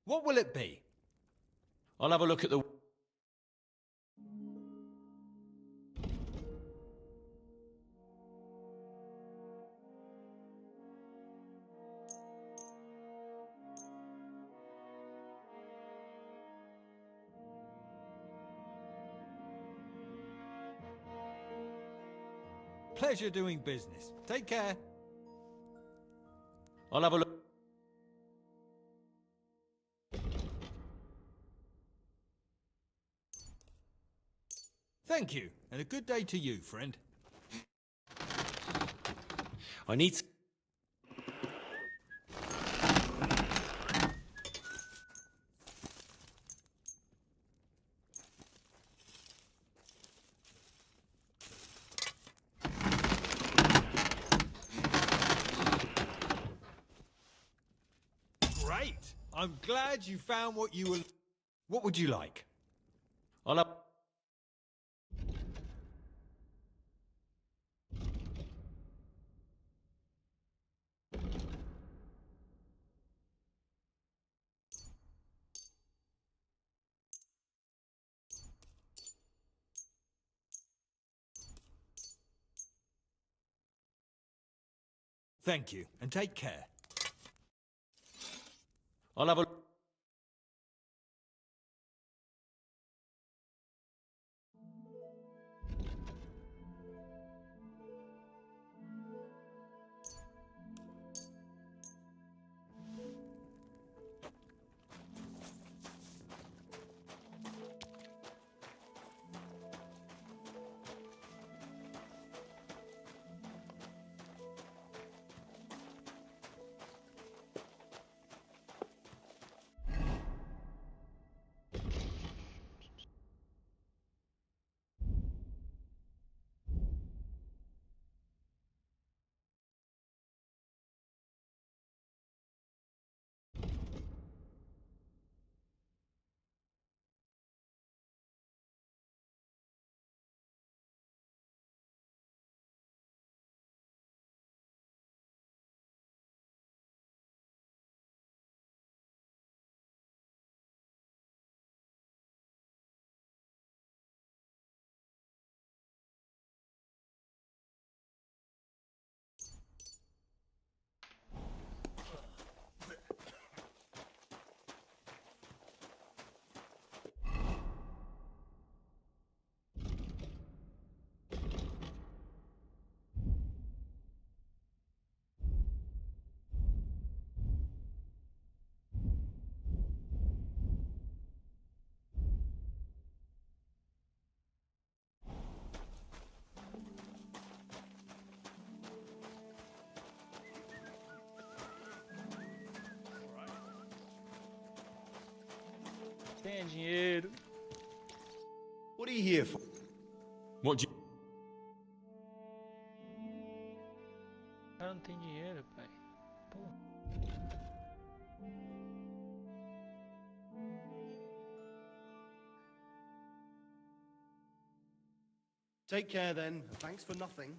What will it be? I'll have a look at the... Pleasure doing business. Take care. I'll have a look. Thank you, and a good day to you, friend. I need to... Great! I'm glad you found what you were... What would you like? I'll have... Thank you, and take care. I'll have a... Tem dinheiro. What are you here for? What do you... O cara não tem dinheiro, pai. Pô. Take care then. Thanks for nothing.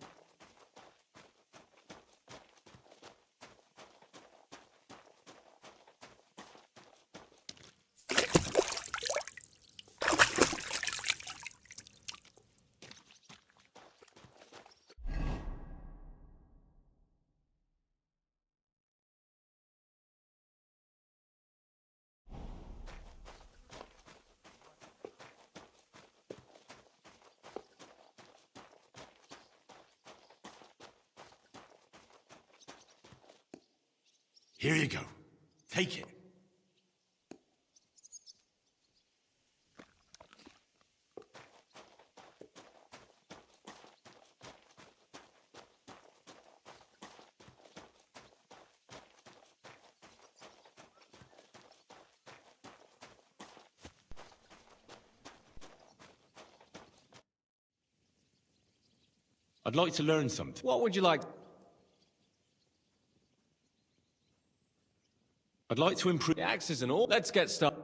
Here you go. Take it. I'd like to learn something. What would you like? I'd like to improve... The axes and all. Let's get started.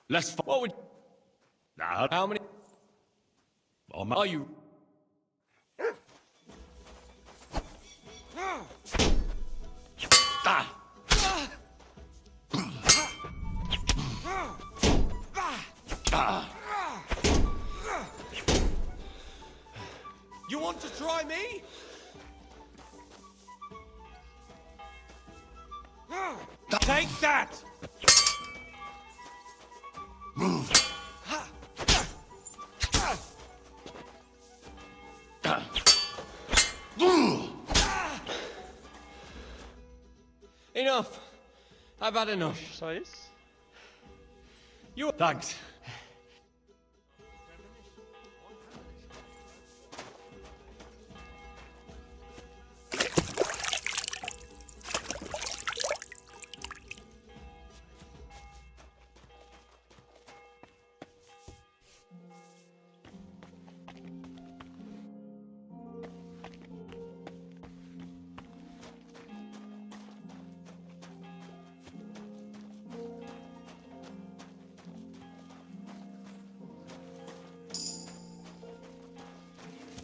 Let's... What would... Nah. How many... Are you... Ah! You want to try me? Take that! Move! I've had enough. Só isso? Thanks.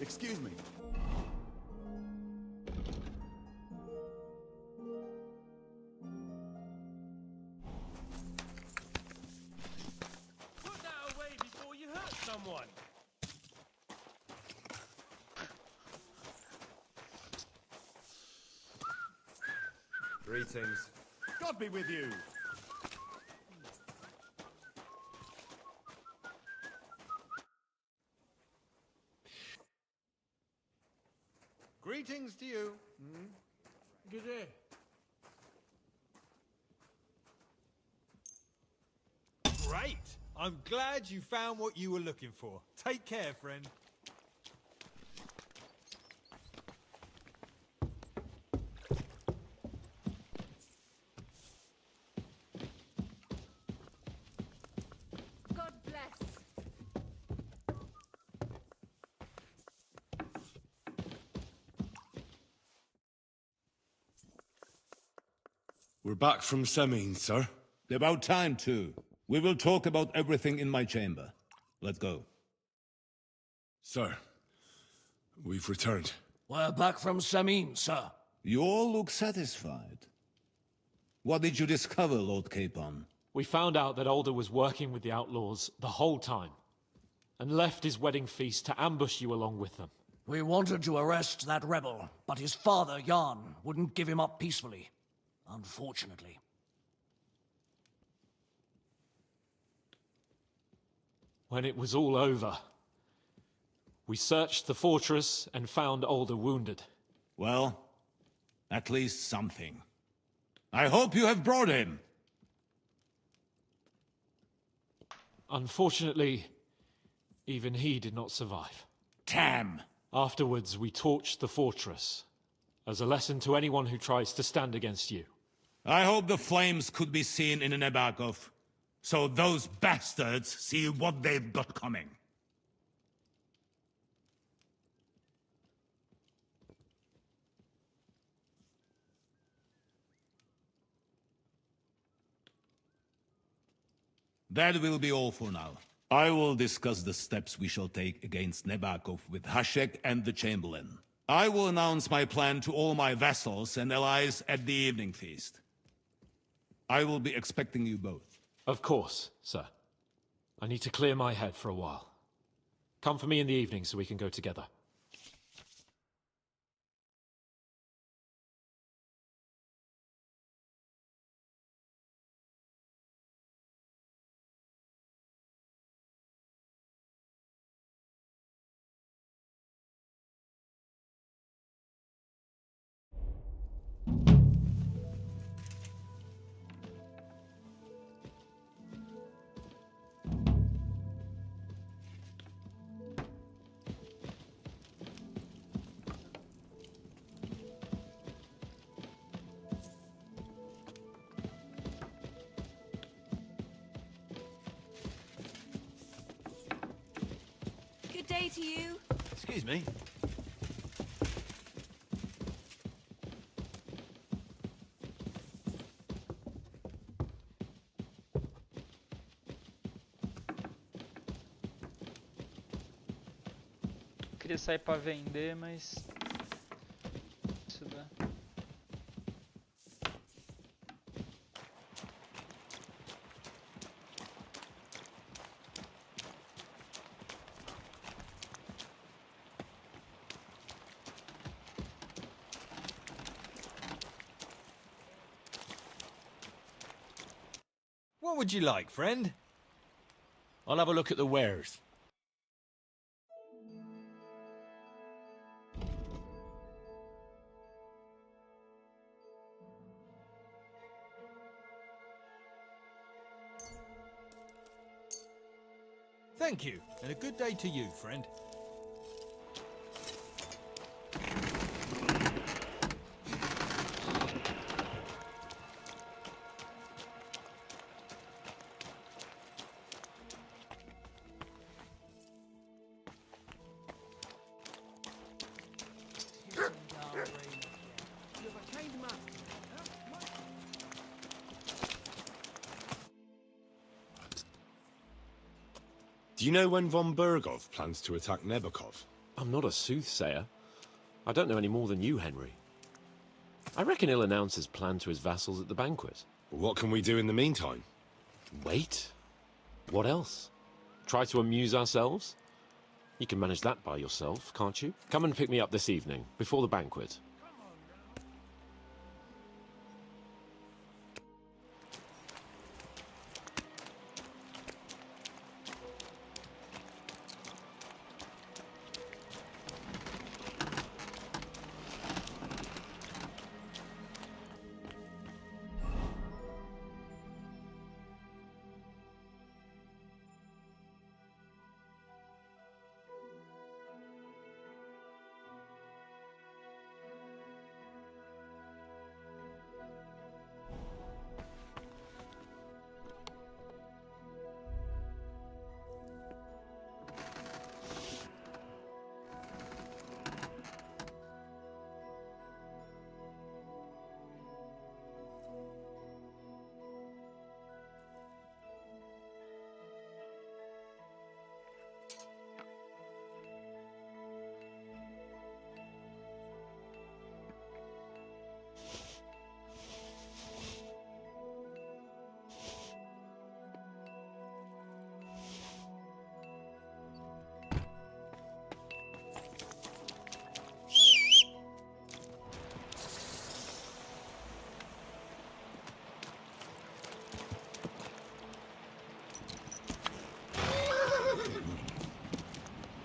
Excuse me. Put that away before you hurt someone. Greetings. God be with you. Greetings to you. Good day. Great! I'm glad you found what you were looking for. Take care, friend. God bless. We're back from Semin, sir. About time, too. We will talk about everything in my chamber. Let's go. Sir, we've returned. We're back from Samin, sir. You all look satisfied. What did you discover, Lord Capon? We found out that Alder was working with the outlaws the whole time, and left his wedding feast to ambush you along with them. We wanted to arrest that rebel, but his father, Jan, wouldn't give him up peacefully. Unfortunately. When it was all over, we searched the fortress and found Alder wounded. Well, at least something. I hope you have brought him. Unfortunately, even he did not survive. Damn! Afterwards, we torched the fortress, as a lesson to anyone who tries to stand against you. I hope the flames could be seen in Nebakov, so those bastards see what they've got coming. That will be all for now. I will discuss the steps we shall take against Nebakov with Hashek and the Chamberlain. I will announce my plan to all my vassals and allies at the evening feast. I will be expecting you both. Of course, sir. I need to clear my head for a while. Come for me in the evening so we can go together. Good day to you. Excuse me. Queria sair pra vender, mas... Isso dá. What would you like, friend? I'll have a look at the wares. Thank you, and a good day to you, friend. Do you know when von Bergov plans to attack Nebukov? I'm not a soothsayer. I don't know any more than you, Henry. I reckon he'll announce his plan to his vassals at the banquet. What can we do in the meantime? Wait. What else? Try to amuse ourselves? You can manage that by yourself, can't you? Come and pick me up this evening, before the banquet.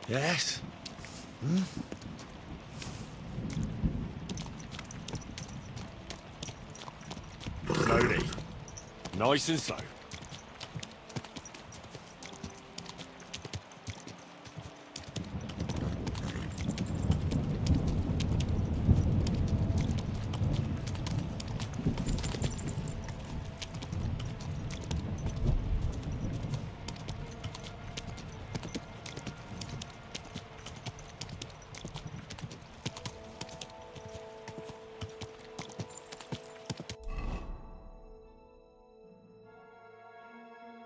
Yes? Slowly. Nice and slow.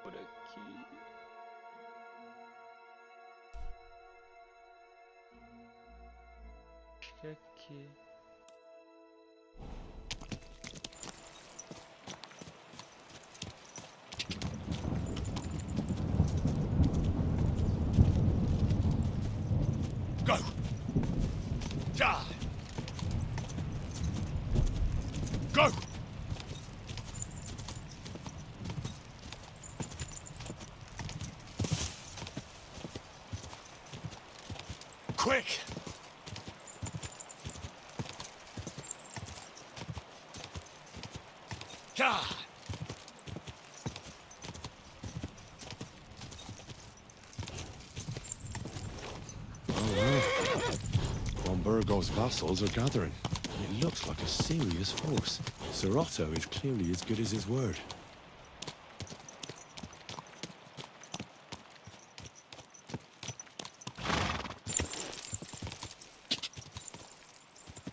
Por aqui. Acho que é aqui. Go! Ja! Go! Quick! Ja! Von Burgov's vassals are gathering. It looks like a serious force. Sir Otto is clearly as good as his word.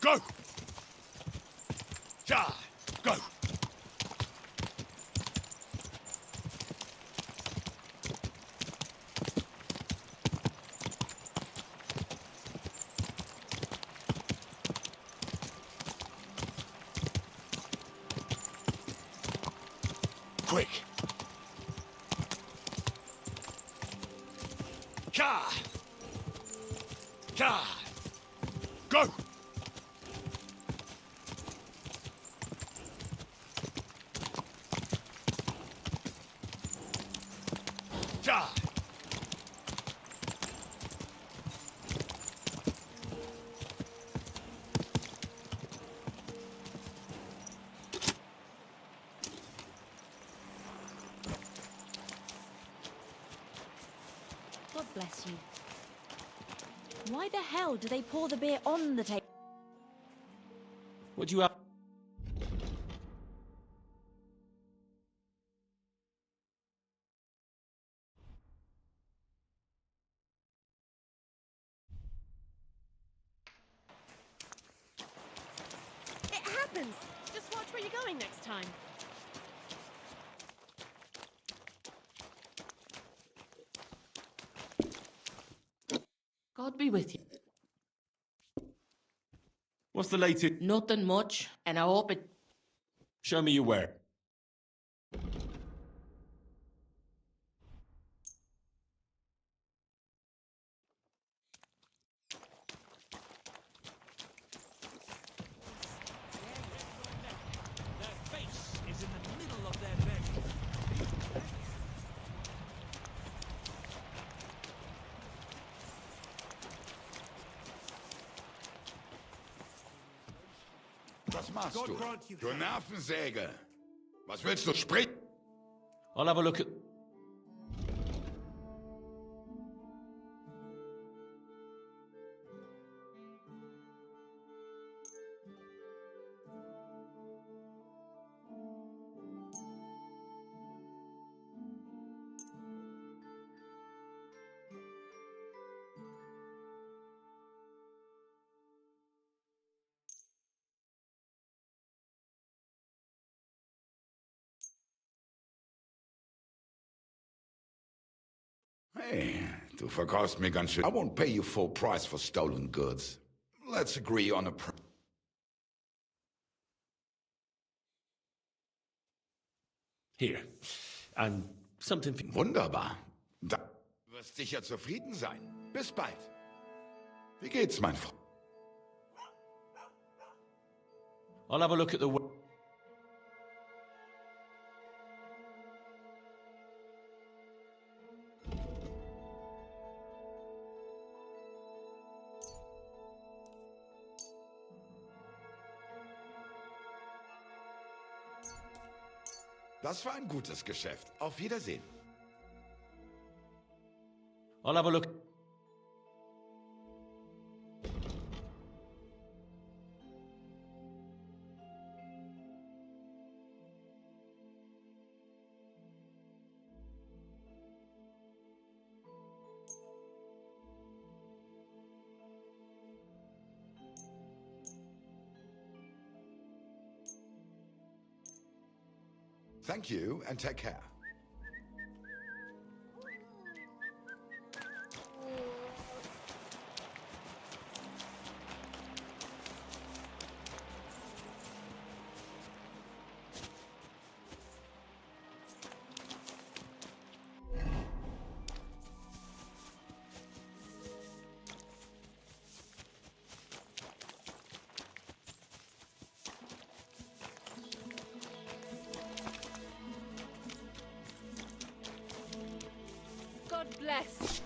Go! Ja! Go! Quick! Ja! Ja! Go! Ja! God bless you. Why the hell do they pour the beer on the table? What do you have? It happens! Just watch where you're going next time. God be with you. What's the latest? Nothing much, and I hope it... Show me your ware. Their face is in the middle of their bed. Was machst du? Du Nervensäge! Was willst du sprechen? I'll have a look at... Hey, du verkaufst mir ganz schön. I won't pay you full price for stolen goods. Let's agree on a Here. And something... Wunderbar. Du wirst sicher zufrieden sein. Bis bald. Wie geht's, mein Freund? I'll have a look at the... Das war ein gutes Geschäft. Auf Wiedersehen. I'll have a look... Thank you, and take care. God bless.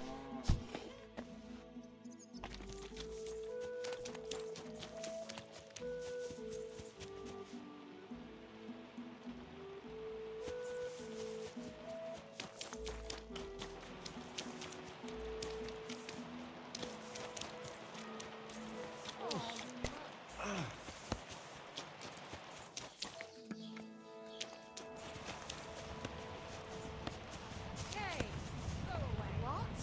Hey, go away. What?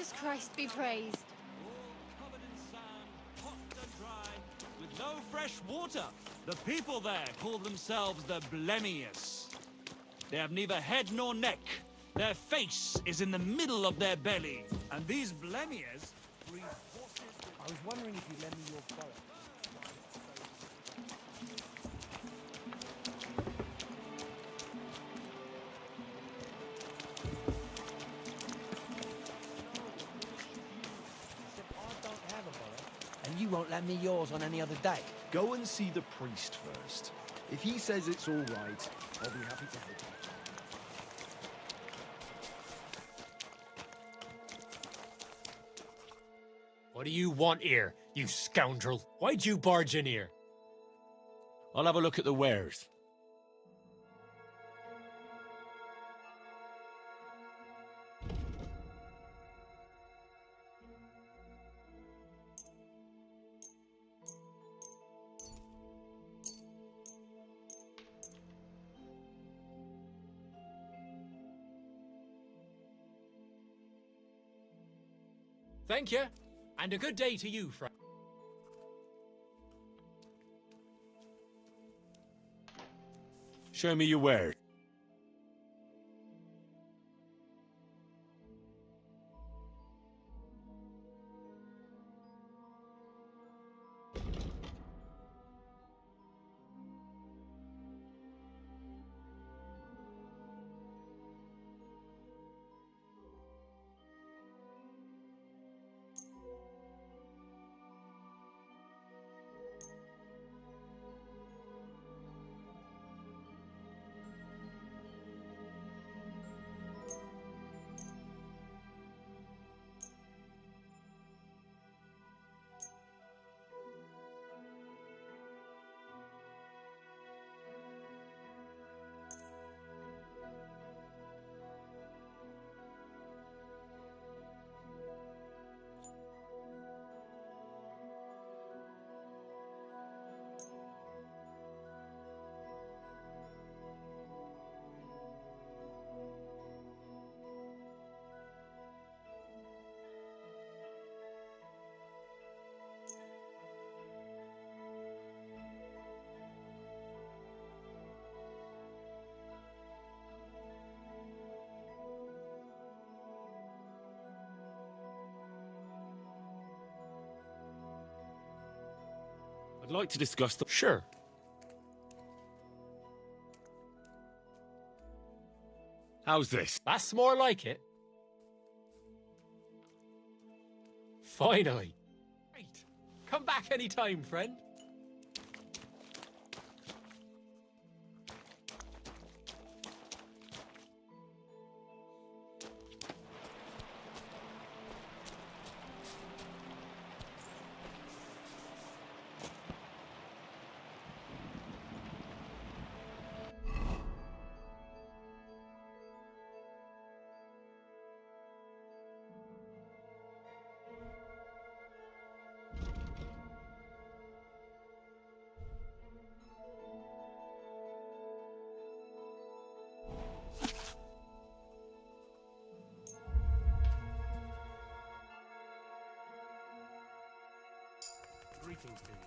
Jesus Christ be praised. Covered in sand, hot and dry, with no fresh water. The people there call themselves the Blemius. They have neither head nor neck. Their face is in the middle of their belly. And these Blemius breed horses. I was wondering if you'd lend me your bow. And you won't lend me yours on any other day. Go and see the priest first. If he says it's all right, I'll be happy to help you. What do you want here, you scoundrel? Why'd you barge in here? I'll have a look at the wares. Thank you, and a good day to you, friend. Show me your wares. I'd like to discuss the... Sure. How's this? That's more like it. Finally. Great. Come back anytime, friend. Greetings to you.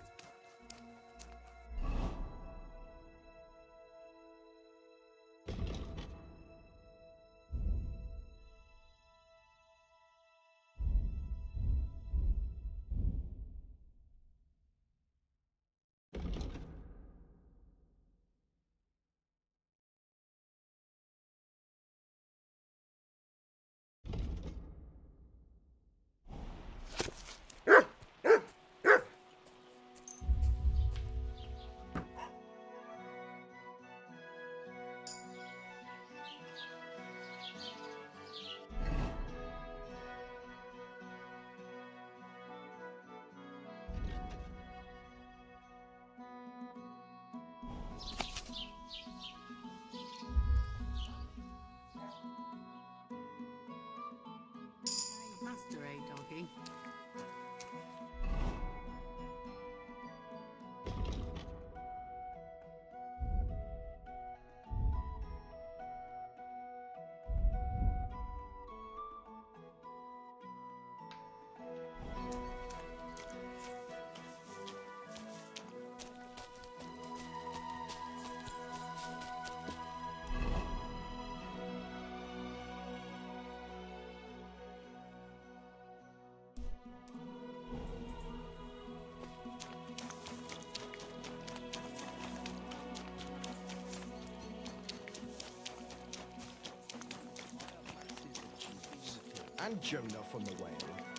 and Jonah from the whale,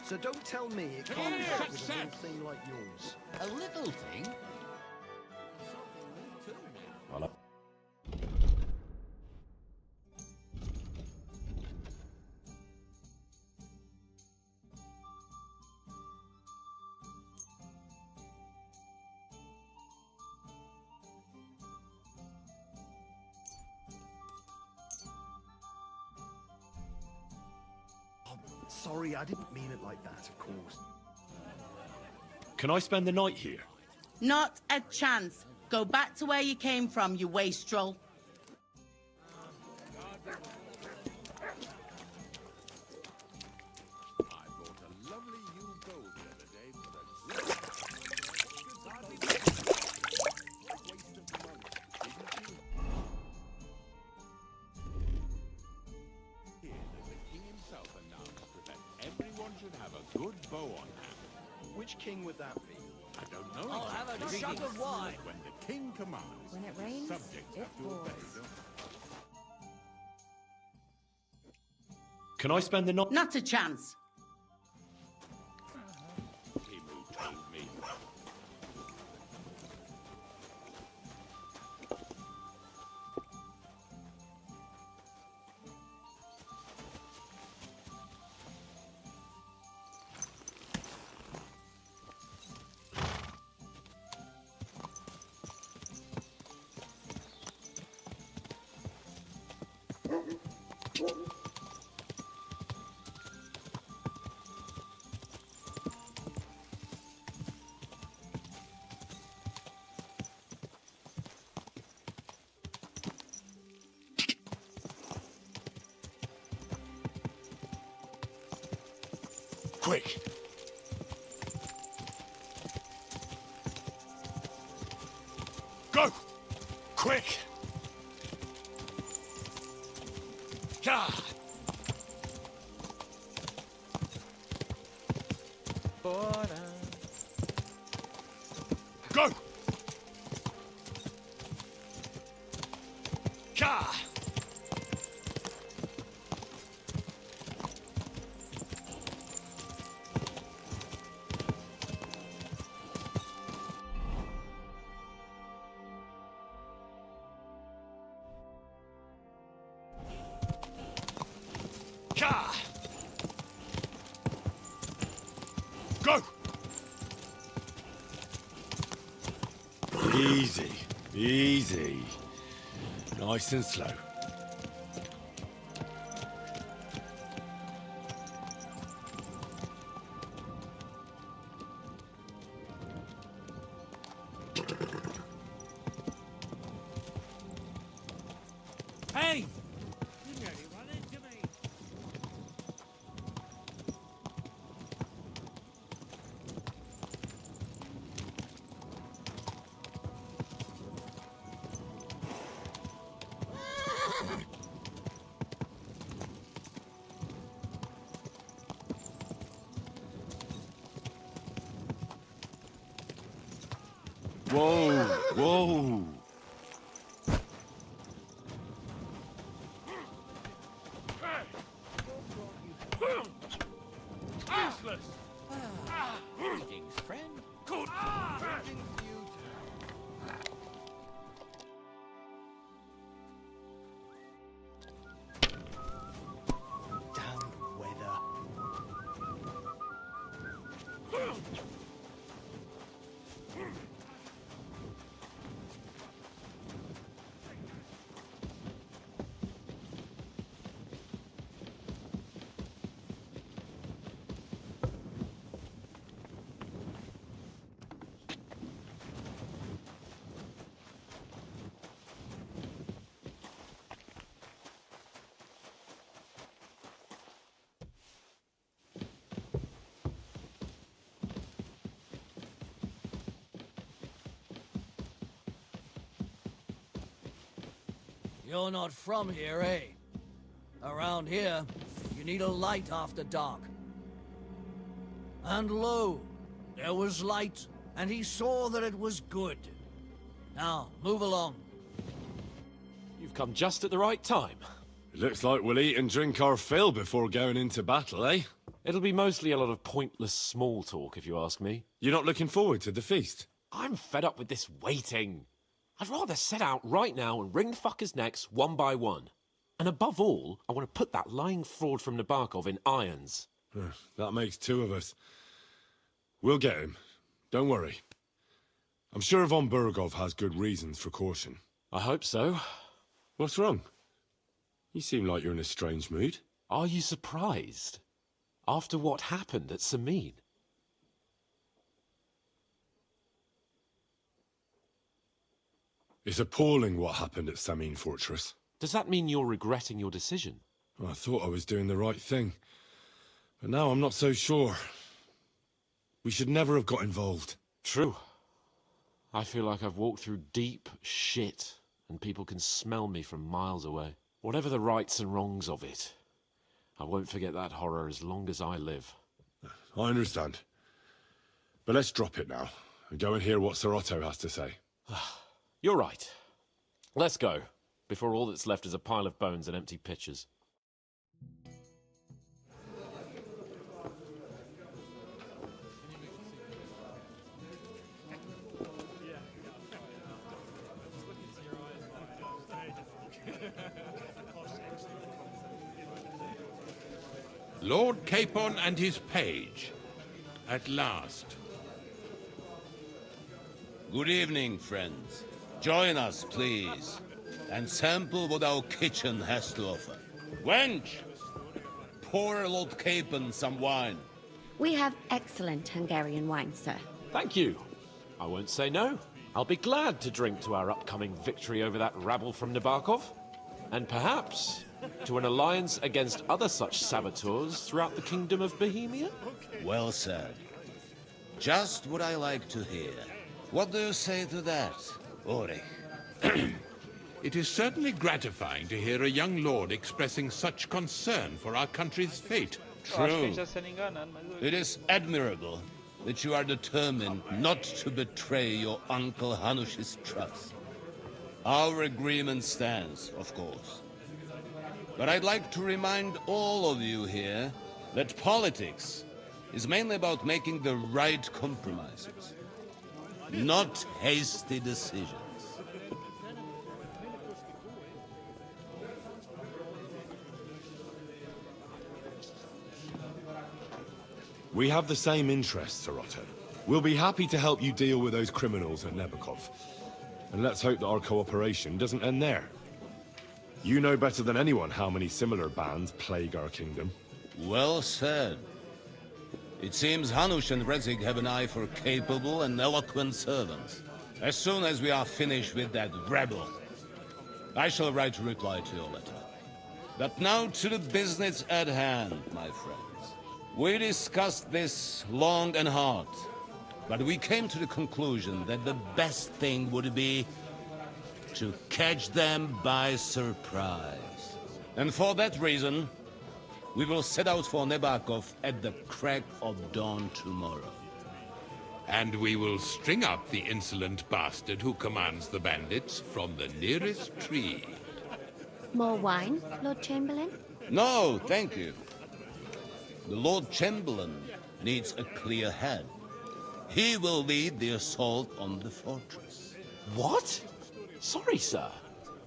so don't tell me it can't be helped with a little thing like yours. A little thing? Well, Sorry, I didn't mean it like that, of course. Can I spend the night here? Not a chance. Go back to where you came from, you wastrel. Which king would that be? I don't know. I'll have a jug of wine. When the king commands, When it rains, subjects it have to obey, pours. don't Can I spend the night? Not a chance. they? Him who told me. Quick! Go! Quick! God! Go! God! Ka! Go! Easy, easy. Nice and slow. Hey! Whoa, whoa. Useless! Greetings, friend. Good. Greetings, you. Damn weather. You're not from here, eh? Around here, you need a light after dark. And lo, there was light, and he saw that it was good. Now, move along. You've come just at the right time. It looks like we'll eat and drink our fill before going into battle, eh? It'll be mostly a lot of pointless small talk, if you ask me. You're not looking forward to the feast? I'm fed up with this waiting. I'd rather set out right now and wring fuckers' necks one by one. And above all, I want to put that lying fraud from Nabokov in irons. That makes two of us. We'll get him. Don't worry. I'm sure Von Burgov has good reasons for caution. I hope so. What's wrong? You seem like you're in a strange mood. Are you surprised? After what happened at Samin? It's appalling what happened at Samin Fortress. Does that mean you're regretting your decision? I thought I was doing the right thing. But now I'm not so sure. We should never have got involved. True. I feel like I've walked through deep shit, and people can smell me from miles away. Whatever the rights and wrongs of it, I won't forget that horror as long as I live. I understand. But let's drop it now, and go and hear what Sir Otto has to say. You're right. Let's go, before all that's left is a pile of bones and empty pitchers. Lord Capon and his page. At last. Good evening, friends. Join us, please, and sample what our kitchen has to offer. Wench, pour Lord Capon some wine. We have excellent Hungarian wine, sir. Thank you. I won't say no. I'll be glad to drink to our upcoming victory over that rabble from Nabokov. And perhaps to an alliance against other such saboteurs throughout the Kingdom of Bohemia? Well said. Just what I like to hear. What do you say to that, Ulrich? It is certainly gratifying to hear a young lord expressing such concern for our country's fate. True. It is admirable that you are determined not to betray your Uncle Hanush's trust. Our agreement stands, of course. But I'd like to remind all of you here that politics is mainly about making the right compromises, not hasty decisions. We have the same interests, Sir Otto. We'll be happy to help you deal with those criminals at Nabokov. And let's hope that our cooperation doesn't end there. You know better than anyone how many similar bands plague our kingdom. Well said. It seems Hanush and Rezig have an eye for capable and eloquent servants. As soon as we are finished with that rebel, I shall write a reply to your letter. But now to the business at hand, my friends. We discussed this long and hard, but we came to the conclusion that the best thing would be to catch them by surprise. And for that reason, we will set out for Nabokov at the crack of dawn tomorrow. And we will string up the insolent bastard who commands the bandits from the nearest tree. More wine, Lord Chamberlain? No, thank you. The Lord Chamberlain needs a clear head. He will lead the assault on the fortress. What? Sorry, sir.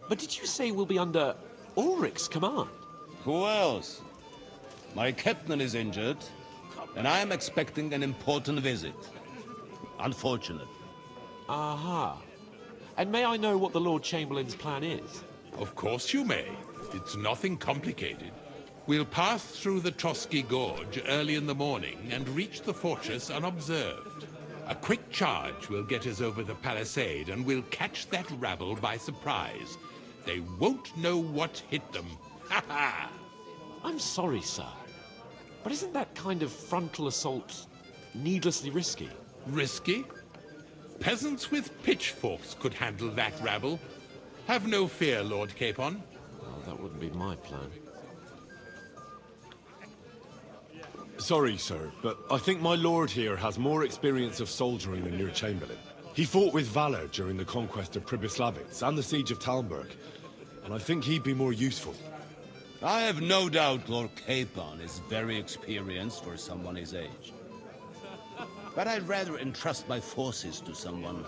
But did you say we'll be under Ulrich's command? Who else? My captain is injured, and I am expecting an important visit. Unfortunate. Aha. And may I know what the Lord Chamberlain's plan is? Of course you may. It's nothing complicated. We'll pass through the Trotsky Gorge early in the morning and reach the fortress unobserved. A quick charge will get us over the palisade, and we'll catch that rabble by surprise. They won't know what hit them. Ha ha! I'm sorry, sir. But isn't that kind of frontal assault needlessly risky? Risky? Peasants with pitchforks could handle that rabble. Have no fear, Lord Capon. Well, that wouldn't be my plan. Sorry, sir, but I think my lord here has more experience of soldiering than your Chamberlain. He fought with valor during the conquest of Pribyslavitz and the siege of Talmberg, and I think he'd be more useful. I have no doubt Lord Capon is very experienced for someone his age. But I'd rather entrust my forces to someone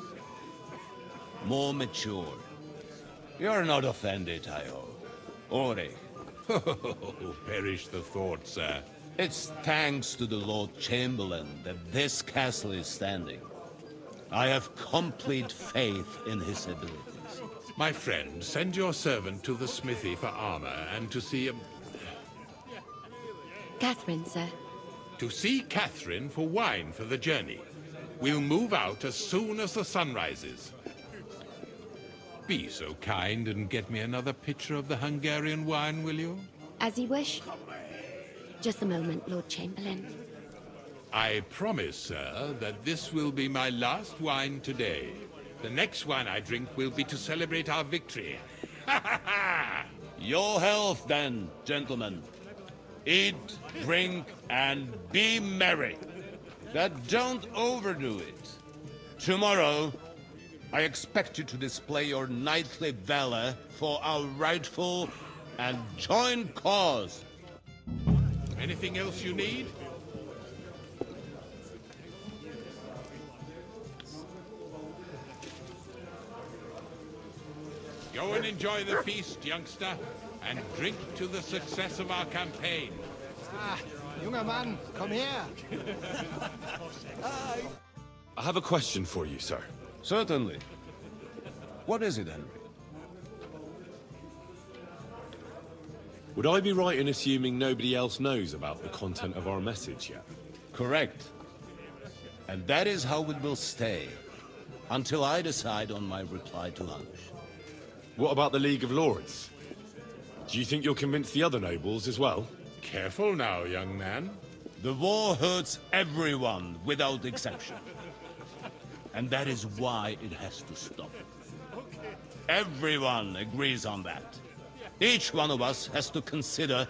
more mature. You're not offended, I hope. Ulrich. Perish the thought, sir. It's thanks to the Lord Chamberlain that this castle is standing. I have complete faith in his abilities. My friend, send your servant to the smithy for armor and to see Catherine, sir. To see Catherine for wine for the journey. We'll move out as soon as the sun rises. Be so kind and get me another pitcher of the Hungarian wine, will you? As you wish. Just a moment, Lord Chamberlain. I promise, sir, that this will be my last wine today. The next wine I drink will be to celebrate our victory. Your health, then, gentlemen. Eat, drink, and be merry. But don't overdo it. Tomorrow, I expect you to display your knightly valor for our rightful and joint cause. Anything else you need? Go and enjoy the feast, youngster, and drink to the success of our campaign. Ah, junger Mann, komm her. I have a question for you, sir. Certainly. What is it, Henry? Would I be right in assuming nobody else knows about the content of our message yet? Correct. And that is how it will stay, until I decide on my reply to Hunch. What about the League of Lords? Do you think you'll convince the other nobles as well? Careful now, young man. The war hurts everyone, without exception. And that is why it has to stop. Everyone agrees on that. Each one of us has to consider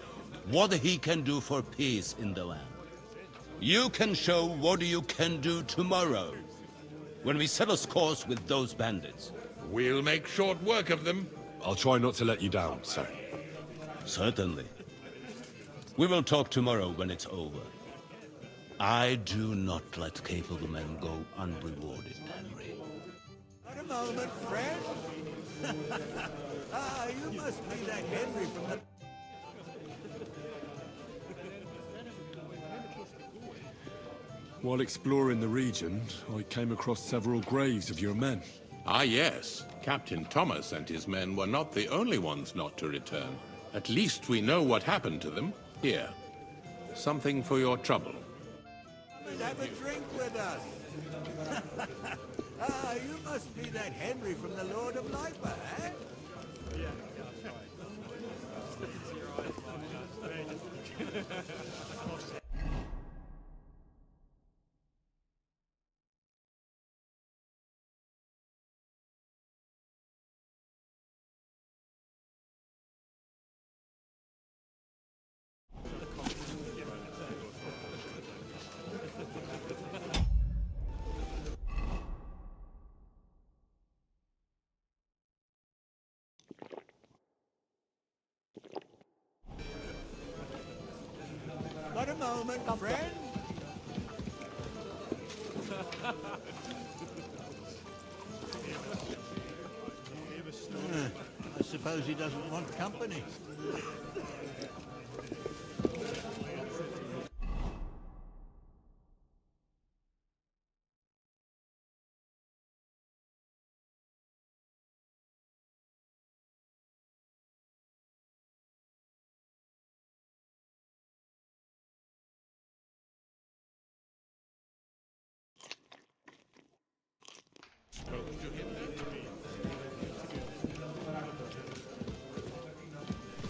what he can do for peace in the land. You can show what you can do tomorrow, when we settle scores with those bandits. We'll make short work of them. I'll try not to let you down, sir. Certainly. We will talk tomorrow when it's over. I do not let capable men go unrewarded, Henry. Wait a moment, friend. You must be that Henry from the... While exploring the region, I came across several graves of your men. Ah, yes. Captain Thomas and his men were not the only ones not to return. At least we know what happened to them. Here. Something for your trouble. Have a drink with us. You must be that Henry from the Lord of Lipa, eh? Wait a moment, friend. I suppose he doesn't want company.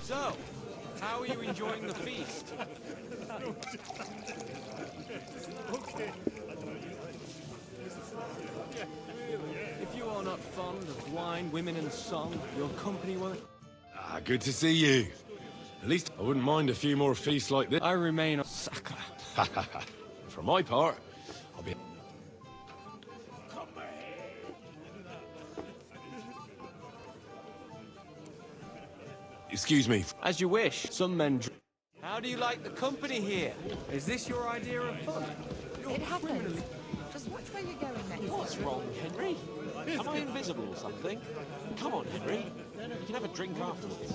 So, how are you enjoying the feast? If you are not fond of wine, women, and song, your company won't... Ah, good to see you. At least I wouldn't mind a few more feasts like this. I remain a sucker. For my part, I'll be... Excuse me. As you wish. Some men... How do you like the company here? Is this your idea of fun? It happens. Just watch where you're going next. What's wrong, Henry? Am I invisible or something? Come on, Henry. You can have a drink afterwards.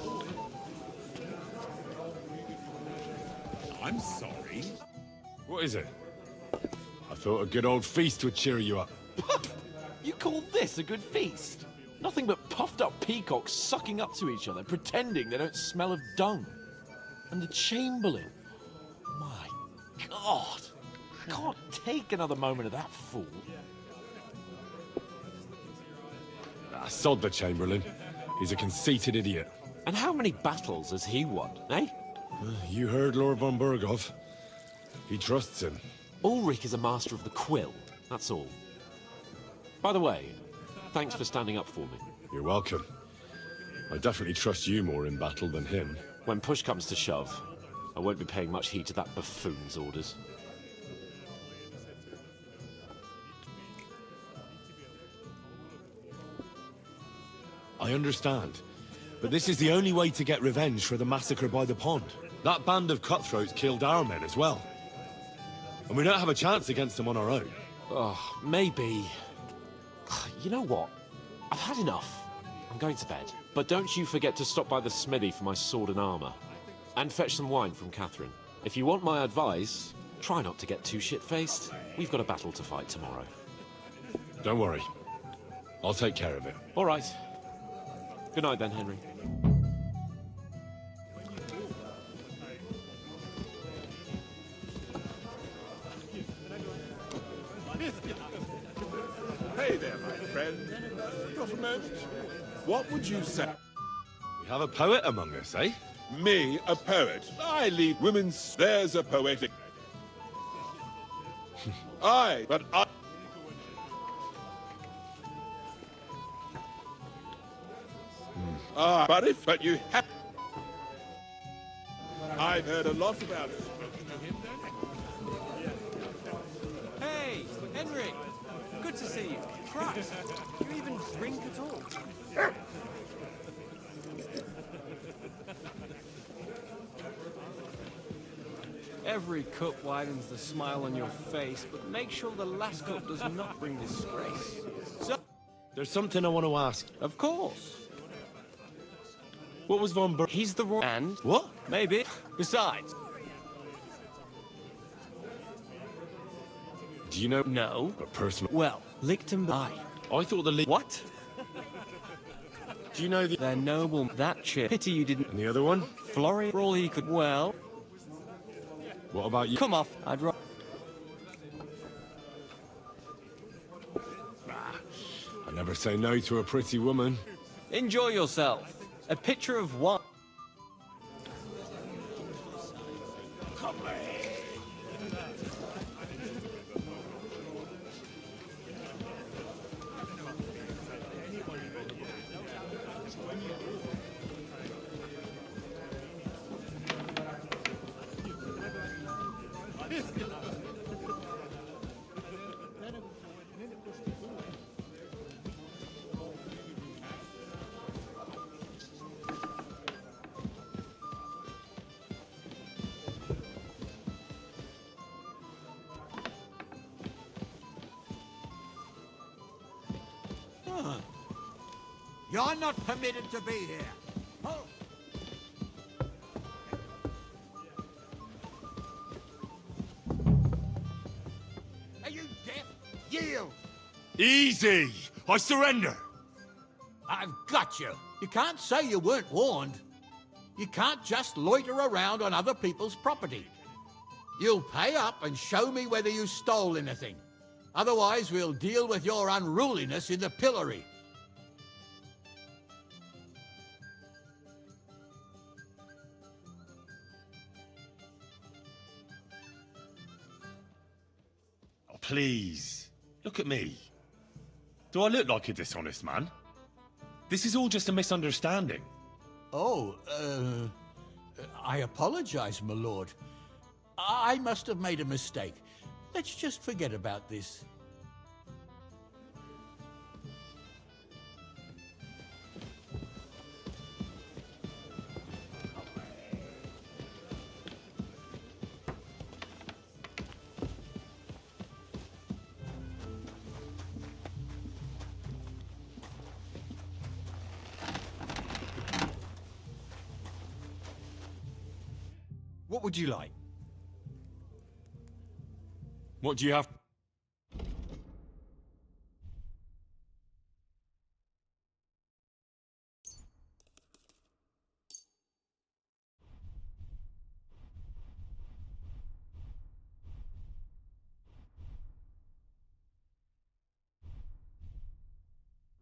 I'm sorry. What is it? I thought a good old feast would cheer you up. You call this a good feast? Nothing but puffed up peacocks sucking up to each other, pretending they don't smell of dung. And the Chamberlain. My God. Can't take another moment of that fool. Sod the Chamberlain. He's a conceited idiot. And how many battles has he won, eh? You heard Lord von Burgov. He trusts him. Ulrich is a master of the quill, that's all. By the way, thanks for standing up for me. You're welcome. I definitely trust you more in battle than him. When push comes to shove, I won't be paying much heed to that buffoon's orders. I understand. But this is the only way to get revenge for the massacre by the pond. That band of cutthroats killed our men as well. And we don't have a chance against them on our own. Oh, maybe. You know what? I've had enough. I'm going to bed. But don't you forget to stop by the smithy for my sword and armor. And fetch some wine from Catherine. If you want my advice, try not to get too shit-faced. We've got a battle to fight tomorrow. Don't worry. I'll take care of it. All right. Good night then, Henry. Hey there, my friend. Got a moment? What would you say? We have a poet among us, eh? Me, a poet. I lead women's... There's a poetic... Aye, but I... Ah, but you have... I've heard a lot about it. Hey, Henry! Good to see you. Christ, do you even drink at all? Every cup widens the smile on your face, but make sure the last cup does not bring disgrace. So, there's something I want to ask. Of course. What was von Ber... He's the wrong... And? What? Maybe. Besides. Do you know... No. A personal... Well, Lichtenberg. I thought the... What? Do you know the... They're noble. That chip. Pity you didn't... And the other one? Florrie, for all he could... Well... What about you? Come off. I'd rather... I never say no to a pretty woman. Enjoy yourself. A picture of what? You're not permitted to be here. Oh. Are you deaf? Yield! Easy! I surrender! I've got you. You can't say you weren't warned. You can't just loiter around on other people's property. You'll pay up and show me whether you stole anything. Otherwise, we'll deal with your unruliness in the pillory. Please, look at me. Do I look like a dishonest man? This is all just a misunderstanding. Oh, I apologize, my lord. I must have made a mistake. Let's just forget about this. What would you like? What do you have?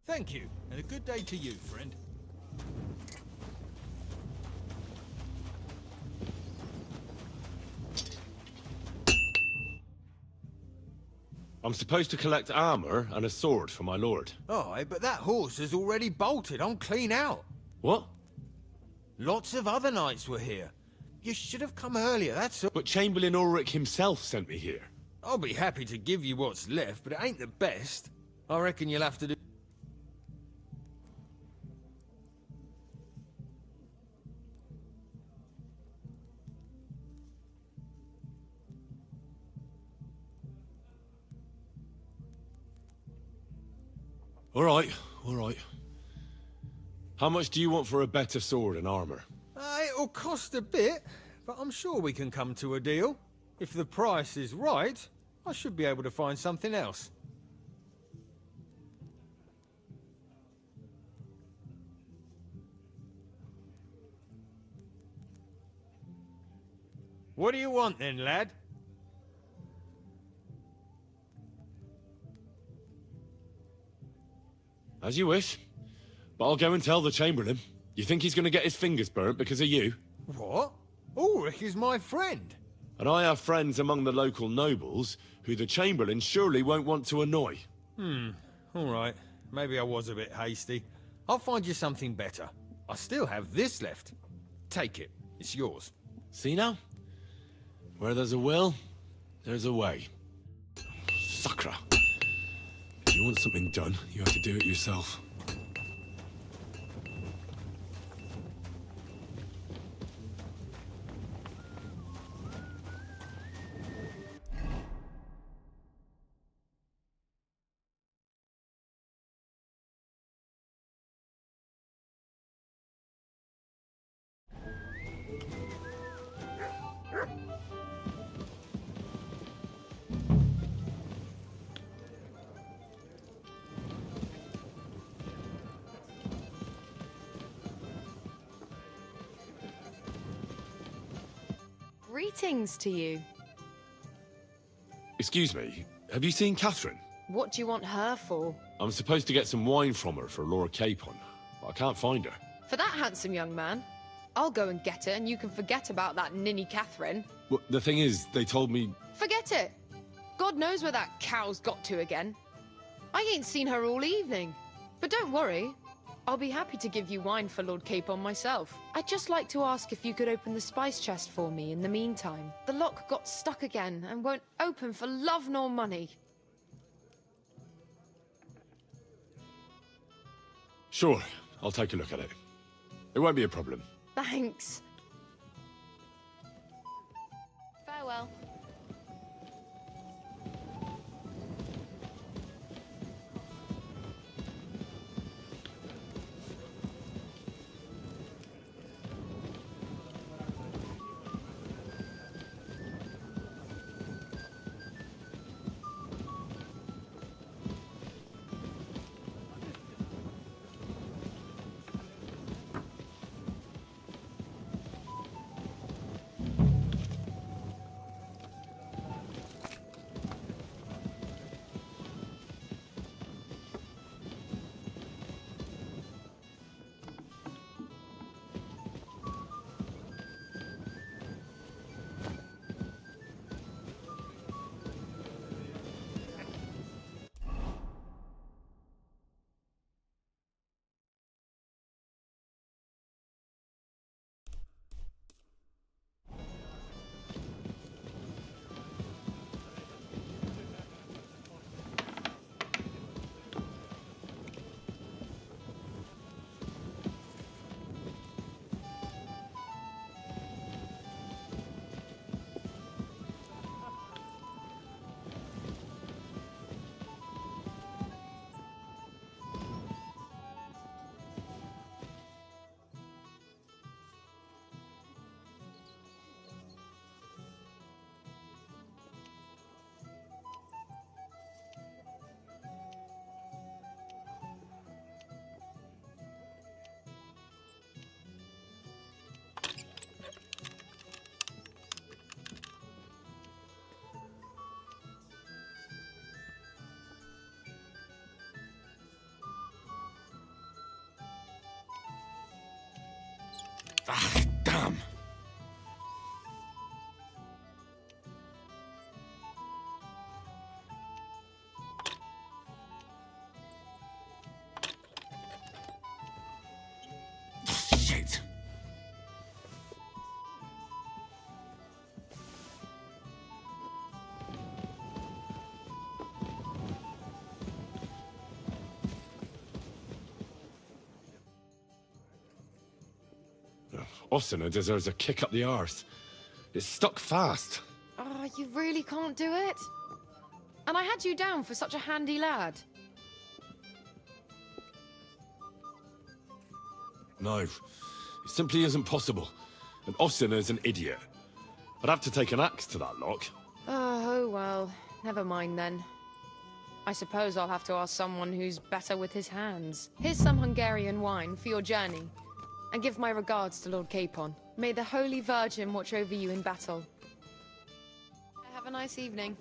Thank you, and a good day to you, friend. I'm supposed to collect armor and a sword for my lord. Oh, but that horse has already bolted. I'm clean out. What? Lots of other knights were here. You should have come earlier, that's all. But Chamberlain Ulrich himself sent me here. I'll be happy to give you what's left, but it ain't the best. I reckon you'll have to do... All right, all right. How much do you want for a better sword and armor? It'll cost a bit, but I'm sure we can come to a deal. If the price is right, I should be able to find something else. What do you want then, lad? As you wish. But I'll go and tell the Chamberlain. You think he's going to get his fingers burnt because of you? What? Ulrich is my friend. And I have friends among the local nobles who the Chamberlain surely won't want to annoy. All right. Maybe I was a bit hasty. I'll find you something better. I still have this left. Take it. It's yours. See now? Where there's a will, there's a way. Sacra. If you want something done, you have to do it yourself. Greetings to you. Excuse me, have you seen Catherine? What do you want her for? I'm supposed to get some wine from her for Laura Capon, but I can't find her. For that handsome young man? I'll go and get her, and you can forget about that ninny Catherine. Well, the thing is, they told me... Forget it! God knows where that cow's got to again. I ain't seen her all evening. But don't worry, I'll be happy to give you wine for Lord Capon myself. I'd just like to ask if you could open the spice chest for me in the meantime. The lock got stuck again and won't open for love nor money. Sure, I'll take a look at it. It won't be a problem. Thanks. Farewell. Ah, damn. Shit. Ossina deserves a kick up the arse. It's stuck fast. Oh, you really can't do it? And I had you down for such a handy lad. No, it simply isn't possible. And Ossina's an idiot. I'd have to take an axe to that lock. Oh, well, never mind then. I suppose I'll have to ask someone who's better with his hands. Here's some Hungarian wine for your journey. And give my regards to Lord Capon. May the Holy Virgin watch over you in battle. Have a nice evening.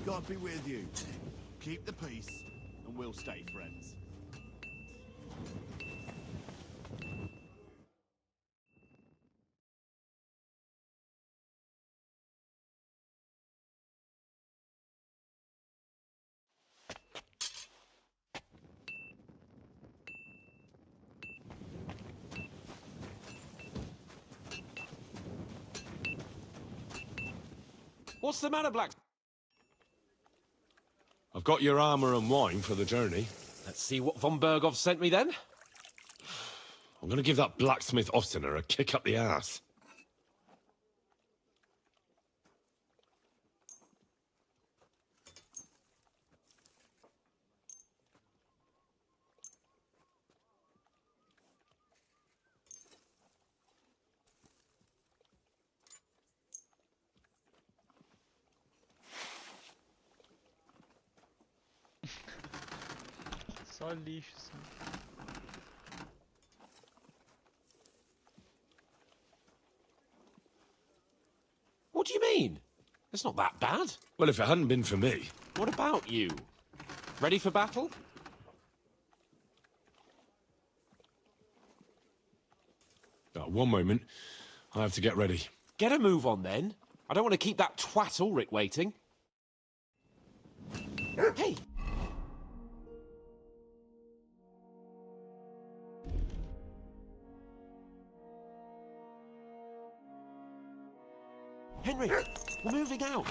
God be with you. Keep the peace, and we'll stay friends. What's the matter, Black? I've got your armor and wine for the journey. Let's see what von Berghoff sent me then. I'm gonna give that blacksmith Ossina a kick up the ass. Só lixo, assim. What do you mean? It's not that bad. Well, if it hadn't been for me... What about you? Ready for battle? One moment. I have to get ready. Get a move on then. I don't want to keep that twat Ulrich waiting. Hey! Henry, we're moving out.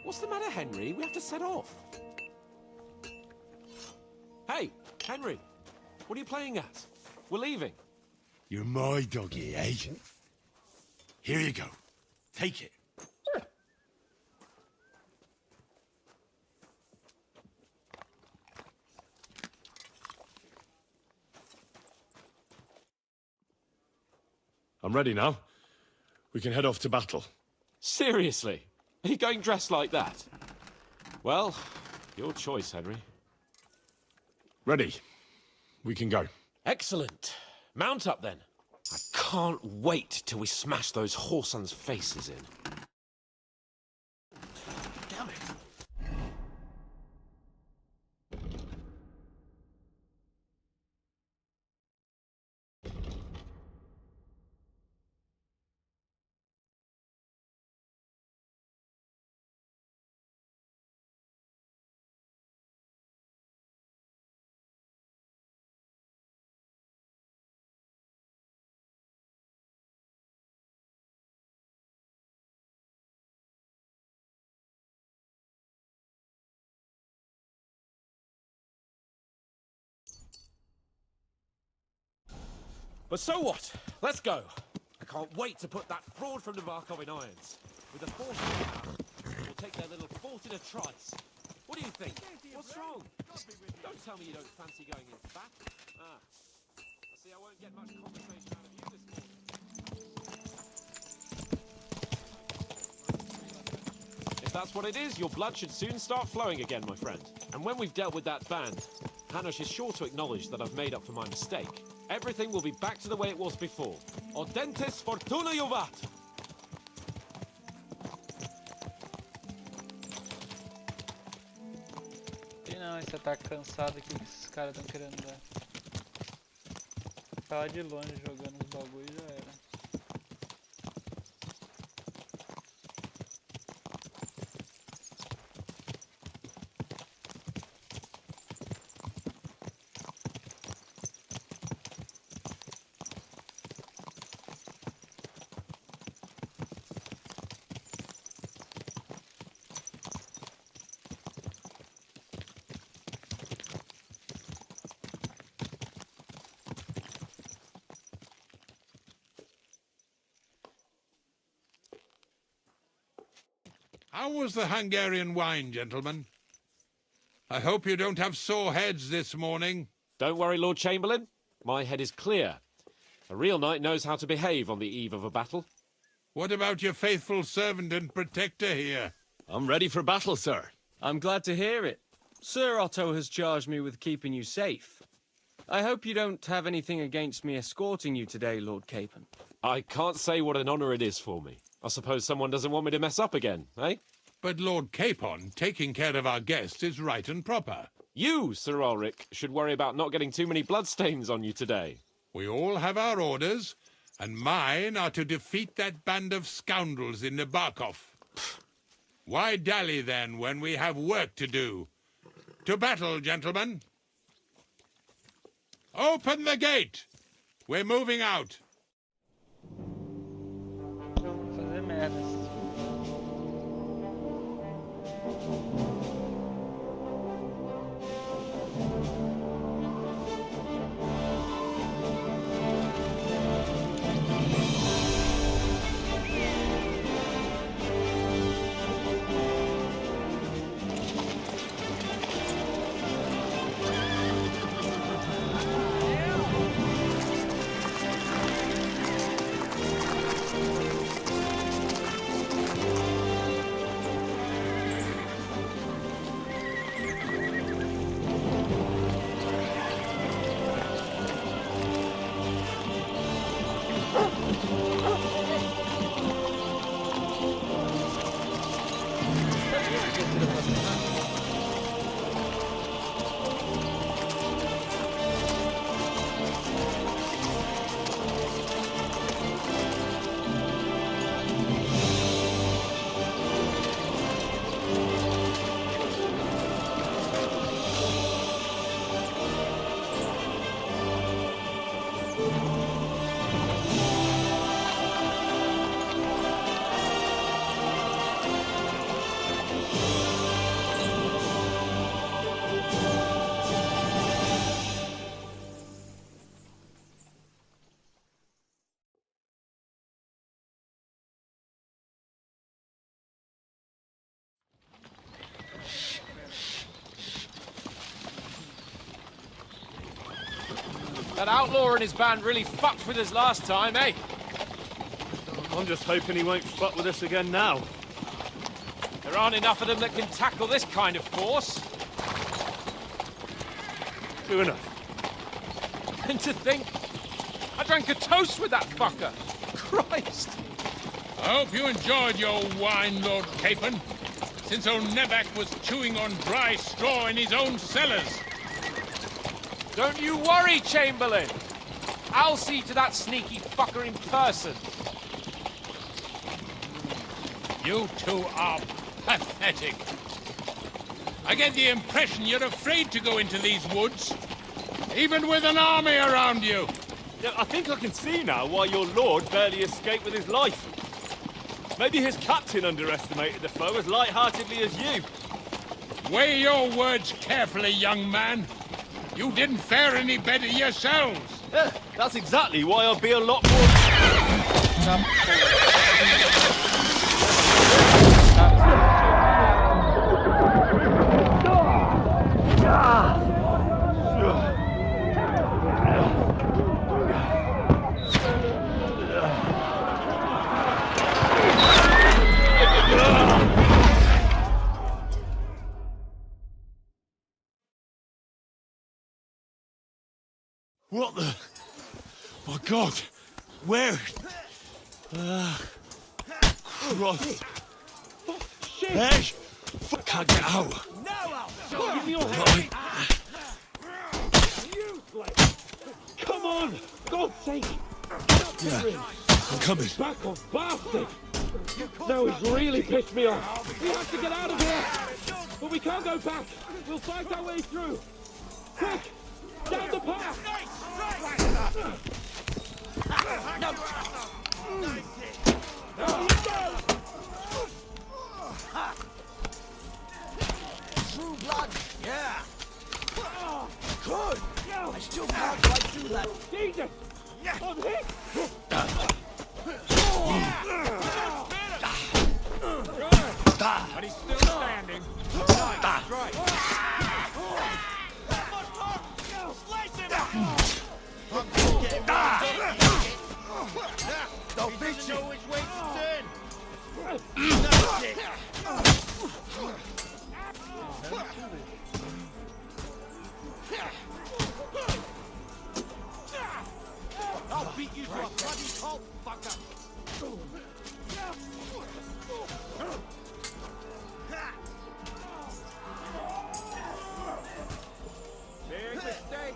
What's the matter, Henry? We have to set off. Hey, Henry, what are you playing at? We're leaving. You're my doggy, eh? Here you go. Take it. I'm ready now. We can head off to battle. Seriously? Are you going dressed like that? Well, your choice, Henry. Ready. We can go. Excellent. Mount up, then. I can't wait till we smash those whoresons' faces in. But so what? Let's go. I can't wait to put that fraud from Navarkov in irons. With a force in power, we'll take their little fort in a trice. What do you think? What's wrong? Don't tell me you don't fancy going in fat. Ah, I see I won't get much conversation out of you this morning. If that's what it is, your blood should soon start flowing again, my friend. And when we've dealt with that band, Hanush is sure to acknowledge that I've made up for my mistake. Everything will be back to the way it was before. Audentes fortuna juvat! E não, esse ataque cansado aqui que esses caras estão querendo dar. Tá lá de longe jogando os bagulho e já era. How was the Hungarian wine, gentlemen? I hope you don't have sore heads this morning. Don't worry, Lord Chamberlain. My head is clear. A real knight knows how to behave on the eve of a battle. What about your faithful servant and protector here? I'm ready for battle, sir. I'm glad to hear it. Sir Otto has charged me with keeping you safe. I hope you don't have anything against me escorting you today, Lord Capon. I can't say what an honor it is for me. I suppose someone doesn't want me to mess up again, eh? But Lord Capon, taking care of our guests is right and proper. You, Sir Ulrich, should worry about not getting too many bloodstains on you today. We all have our orders, and mine are to defeat that band of scoundrels in Nabarkov. Why dally, then, when we have work to do? To battle, gentlemen! Open the gate! We're moving out. Fazer merda. That outlaw and his band really fucked with us last time, eh? I'm just hoping he won't fuck with us again now. There aren't enough of them that can tackle this kind of force. True enough. And to think, I drank a toast with that fucker. Christ. I hope you enjoyed your wine, Lord Capon, since old Nevak was chewing on dry straw in his own cellars. Don't you worry, Chamberlain. I'll see to that sneaky fucker in person. You two are pathetic. I get the impression you're afraid to go into these woods, even with an army around you. Yeah, I think I can see now why your lord barely escaped with his life. Maybe his captain underestimated the foe as light-heartedly as you. Weigh your words carefully, young man. You didn't fare any better yourselves. Yeah, that's exactly why I'll be a lot more... What the... My God! Where? Christ! Shit! Hey! Fuck, can't get out! Give me your hand! Right. Come on! God's sake! Yeah, I'm coming. Back off, bastard! Now he's really pissed me off. We have to get out of here! But we can't go back! We'll fight our way through! Quick! Down the path! True blood, yeah. Good. I still can't quite do that. Jesus! I'm hit! But he's still standing. Nice, right. They'll beat you. Which way to turn? That's it. I'll beat you to a bloody pulp, fucker! Big mistake!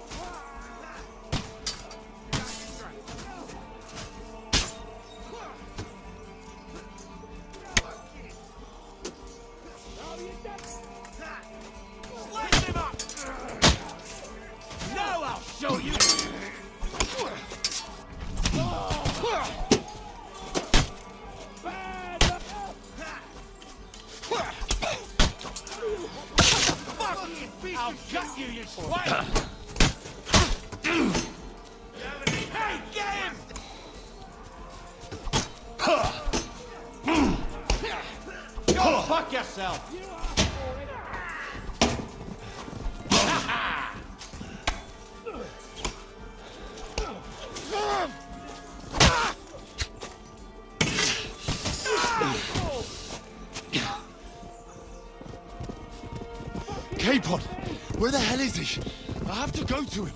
Slice him up! Now I'll show you! I'll gut you, you swine! Hey, get him! Go fuck yourself! Capon! Where the hell is he? I have to go to him.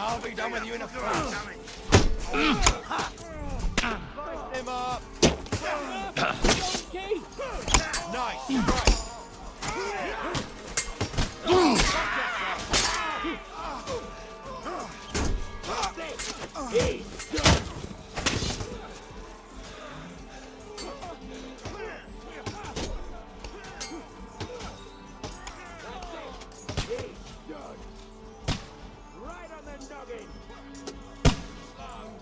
I'll be done with you in a flash. Light him up. Nice. Right on the noggin.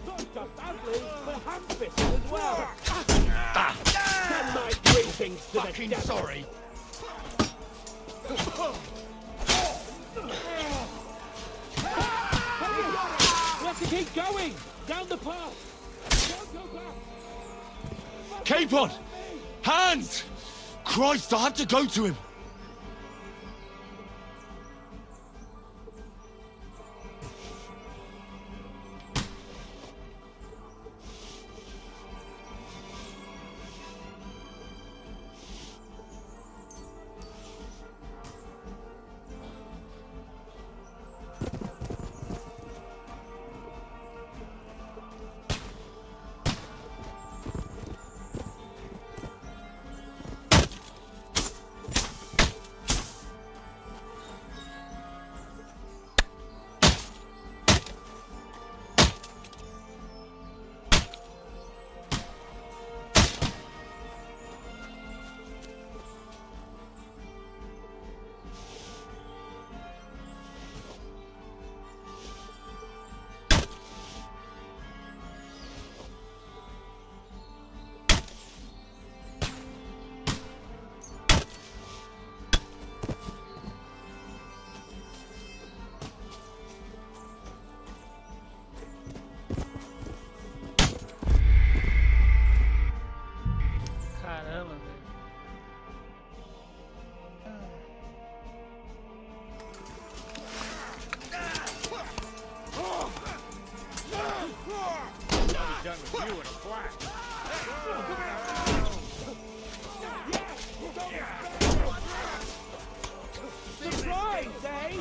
Not just ugly, but hand-fisted as well. Send my greetings to Fucking the devil. sorry. We have to keep going! Down the path! Don't go back! Capon! Hands! Christ, I have to go to him! Caramba, velho. Done with you in a flash. Surprise, eh?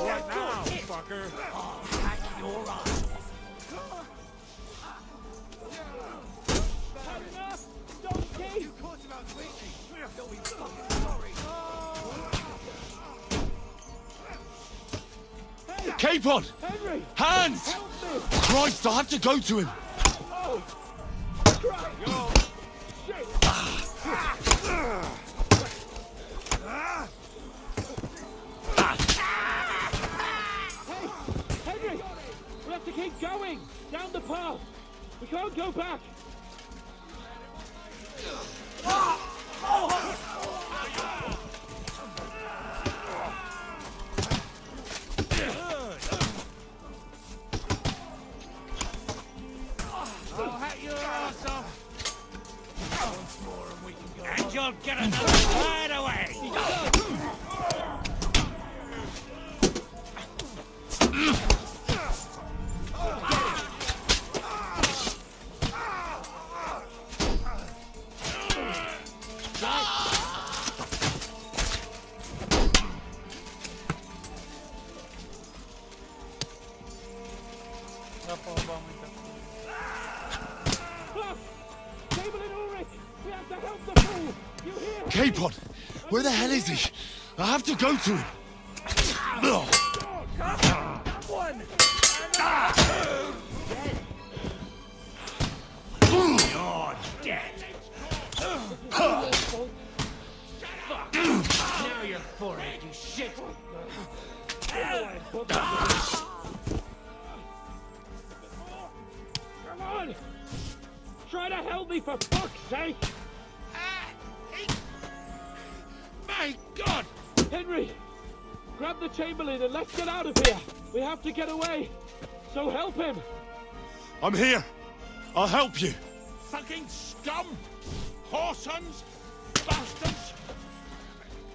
What now, fucker? I'll hack your eyes. Donkey! You caught him out sweetly. You'll be fucking sorry. Capon! Henry! Hands! Christ, I have to go to him! Oh! Christ! Oh, shit! Hey! Henry! We have to keep going! Down the path! We can't go back! I'll hack your ass off. Once more and we can go. And you'll get another right away. Dá pra roubar muita coisa. Cable and Ulrich! We have to help the fool! You hear? Capon! Where the hell is he? I have to go to him! Ugh. One! You're dead. Now you're for it, you shit. Come on! Try to help me, for fuck's sake! My God! Henry! Grab the Chamberlain and let's get out of here! We have to get away! So help him! I'm here. I'll help you. Fucking scum! Whoresons! Bastards!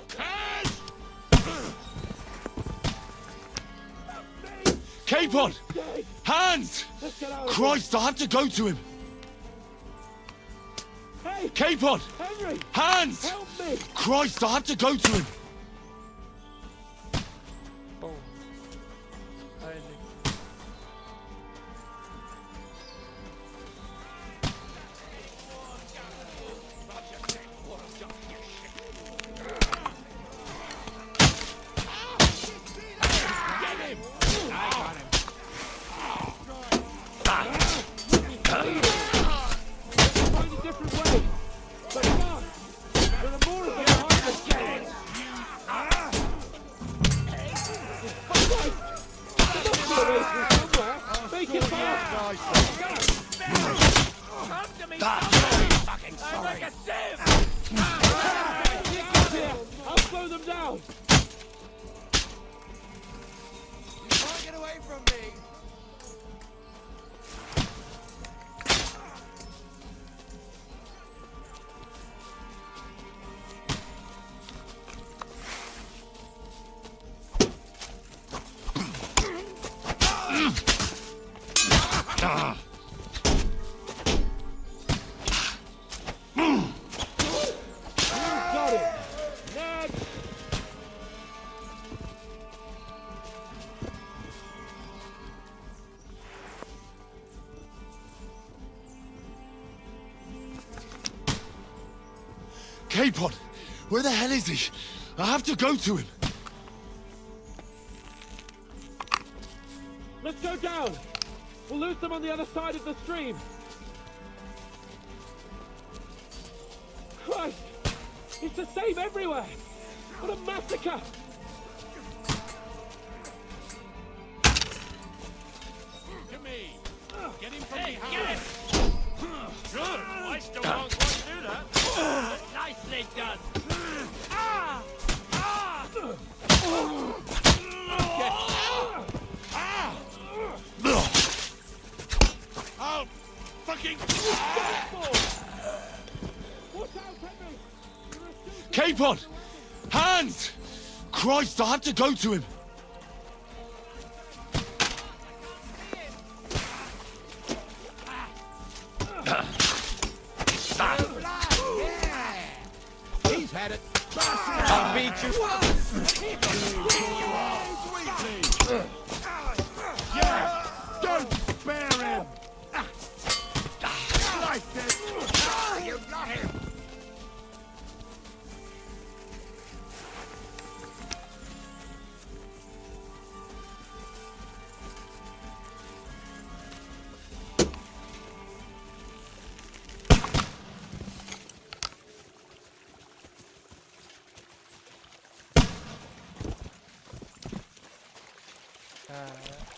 Curs! Capon! Hands! Christ, I have to go to him. Hey! Capon! Henry! Hands! Help me! Christ, I have to go to him. I'll slow them down! You can't get away from me! Got it! Next! Capon! Where the hell is he? I have to go to him. Let's go down! We'll lose them on the other side of the stream! Christ! It's the same everywhere! What a massacre! To me! Get him from behind! get him! Good! I still won't quite do that! Nicely done! Ah! Ah! I'll fucking... Capon! Hands! Christ, I have to go to him. He's had it. I'll beat you. Yeah! Don't spare him! Slice it! You got him!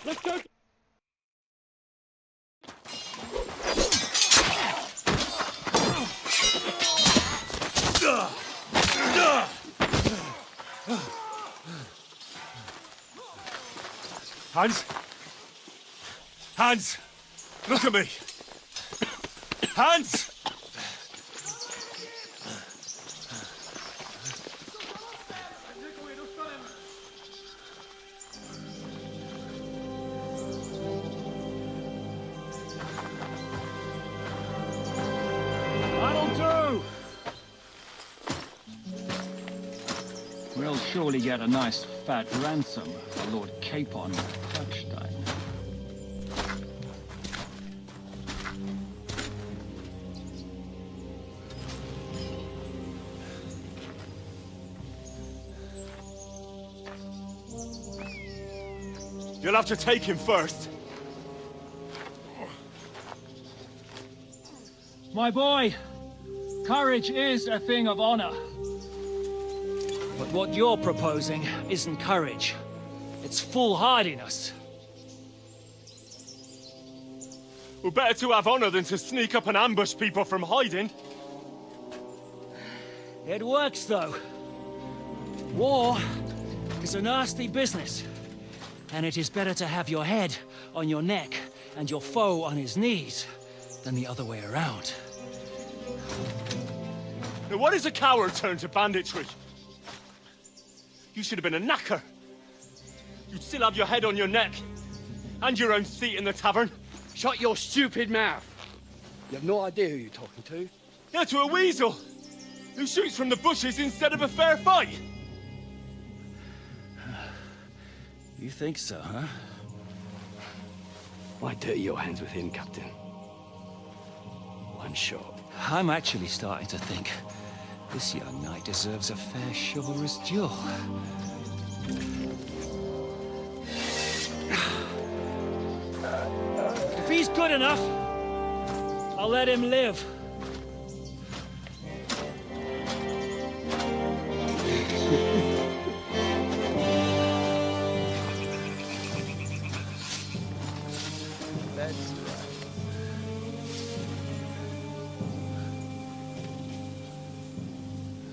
Let's go! Hans? Hans! Look at me! Hans! That'll do! We'll surely get a nice fat ransom for Lord Capon of Touchstone. You'll have to take him first. My boy, courage is a thing of honor. But what you're proposing isn't courage. It's foolhardiness. Well, better to have honor than to sneak up and ambush people from hiding. It works, though. War is a nasty business. And it is better to have your head on your neck and your foe on his knees than the other way around. Now, what is a coward turned to banditry? You should have been a knacker. You'd still have your head on your neck. And your own seat in the tavern. Shut your stupid mouth. You have no idea who you're talking to. Yeah, to a weasel. Who shoots from the bushes instead of a fair fight. You think so, huh? Why dirty your hands with him, Captain? One shot. I'm actually starting to think this young knight deserves a fair chivalrous duel. If he's good enough, I'll let him live.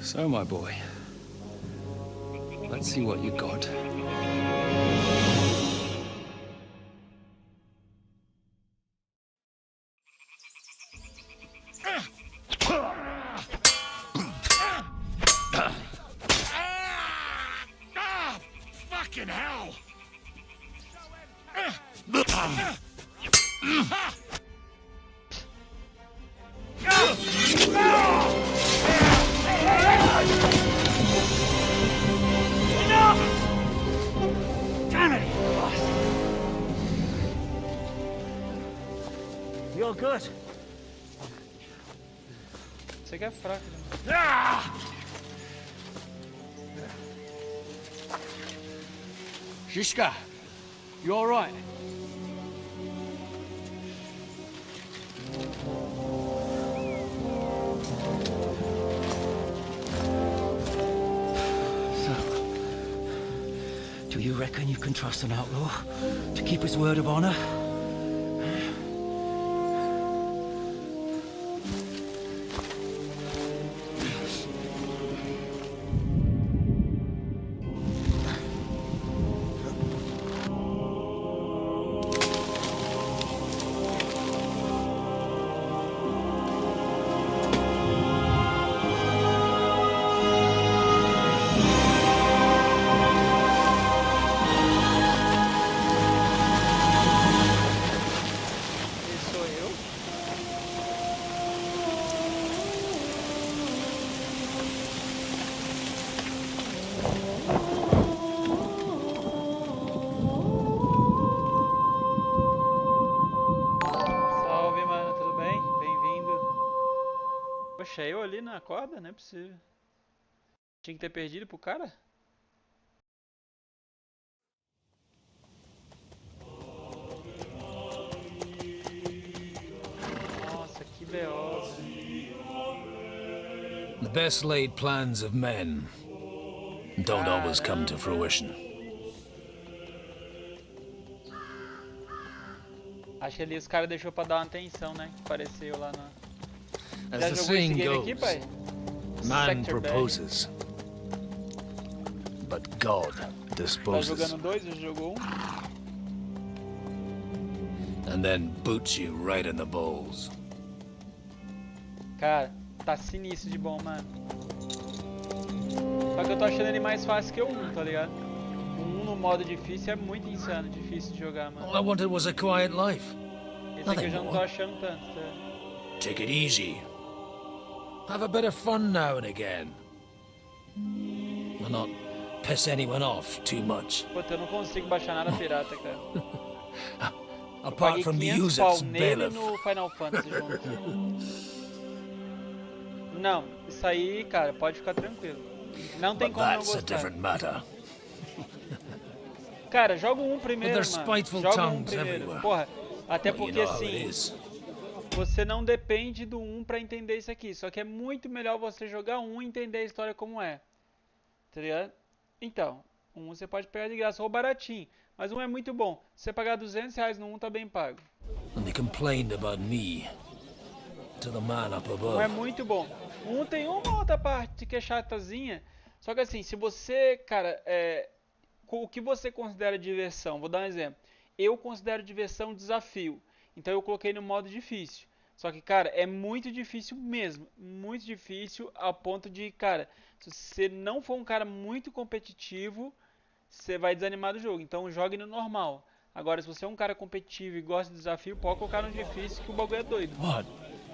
So, my boy, let's see what you got. Fucking hell! Damn it! You're good. Você que é fraco, né? Shishka, you all right? Do you reckon you can trust an outlaw to keep his word of honor? Poxa, eu ali na corda? Não é possível. Tinha que ter perdido pro cara? Nossa, que B.O. The best laid plans of men don't always come to fruition. Acho que ali os caras deixou pra dar uma atenção, né? Que apareceu lá na... As Já the jogou esse saying game goes, aqui, pai? man Sector Bag. proposes, but God Tá disposes, jogando dois, já jogou um. and then boots you right in the balls. Cara, tá sinistro de bom, mano. Só que eu tô achando ele mais fácil que o 1, tá ligado? O 1 no modo difícil é muito insano, difícil de jogar, mano. All I wanted was a quiet life. Esse aqui eu já Nothing não tô more. achando tanto, tá? Take it easy. Have a bit of fun now and again. And not piss anyone off too much. Puta, eu não consigo baixar nada pirata, cara. Eu Apart paguei from the 500 pau user's nele bailiff. no Final Fantasy junto. Não, isso aí, cara, pode ficar tranquilo. Não tem But como não that's a gostar. different matter. Cara, joga um primeiro, there's mano. spiteful Joga tongues primeiro. everywhere. Porra, até Well, you porque know how it assim, is. você não depende do 1 pra entender isso aqui. Só que é muito melhor você jogar um e entender a história como é. Tá ligado? Então, um você pode pegar de graça ou baratinho. Mas um é muito bom. Se você pagar R$200 no um, tá bem pago. And they complained about me to the man up Um é above. muito bom. Um tem uma outra parte que é chatazinha. Só que assim, se você, cara, o que você considera diversão? Vou dar um exemplo. Eu considero diversão um desafio. Então eu coloquei no modo difícil. Só que, cara, é muito difícil mesmo. Muito difícil ao ponto de, cara, se você não for um cara muito competitivo, você vai desanimar do jogo. Então jogue no normal. Agora, se você é um cara competitivo e gosta de desafio, pode colocar no difícil que o bagulho é doido. What?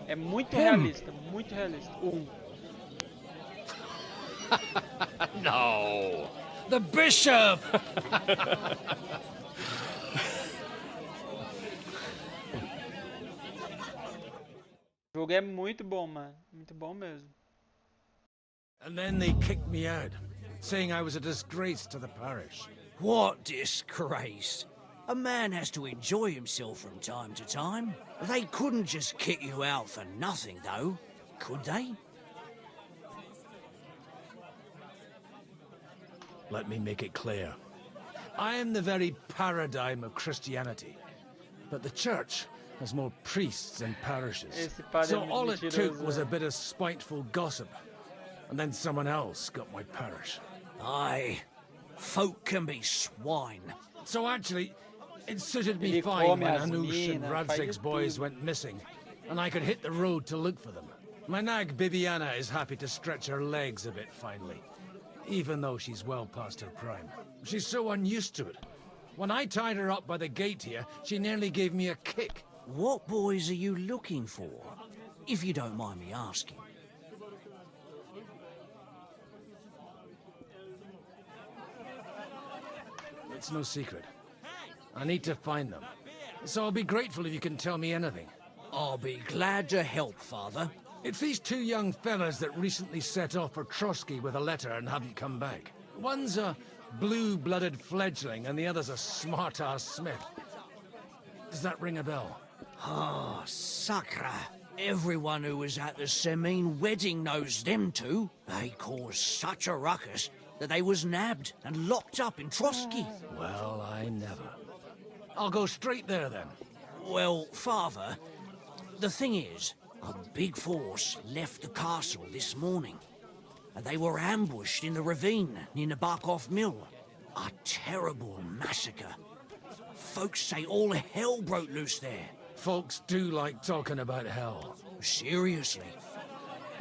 É muito Him? realista, muito realista. No! The bishop! O jogo é muito bom, mano. Muito bom mesmo. And then they kicked me out, saying I was a disgrace to the parish. What disgrace? A man has to enjoy himself from time to time. They couldn't just kick you out for nothing, though, could they? Let me make it clear. I am the very paradigm of Christianity. But the church has more priests than parishes. Esse padre So é all it took mentiroso, was a bit of spiteful gossip. And then someone else got my parish. Aye, folk can be swine. So actually, it suited me Ele fine come when as Anush and minas, faz Radzig's de boys tudo. went missing, and I could hit the road to look for them. My nag Bibiana is happy to stretch her legs a bit finally, even though she's well past her prime. She's so unused to it. When I tied her up by the gate here, she nearly gave me a kick. What boys are you looking for, if you don't mind me asking? It's no secret. I need to find them. So I'll be grateful if you can tell me anything. I'll be glad to help, Father. It's these two young fellas that recently set off for Trotsky with a letter and haven't come back. One's a blue-blooded fledgling and the other's a smart-ass smith. Does that ring a bell? Ah, Sakra. Everyone who was at the Semine wedding knows them two. They caused such a ruckus that they was nabbed and locked up in Trotsky. Well, I never. I'll go straight there, then. Well, Father, the thing is, a big force left the castle this morning, and they were ambushed in the ravine near the Barkov Mill. A terrible massacre. Folks say all hell broke loose there. Folks do like talking about hell. Seriously.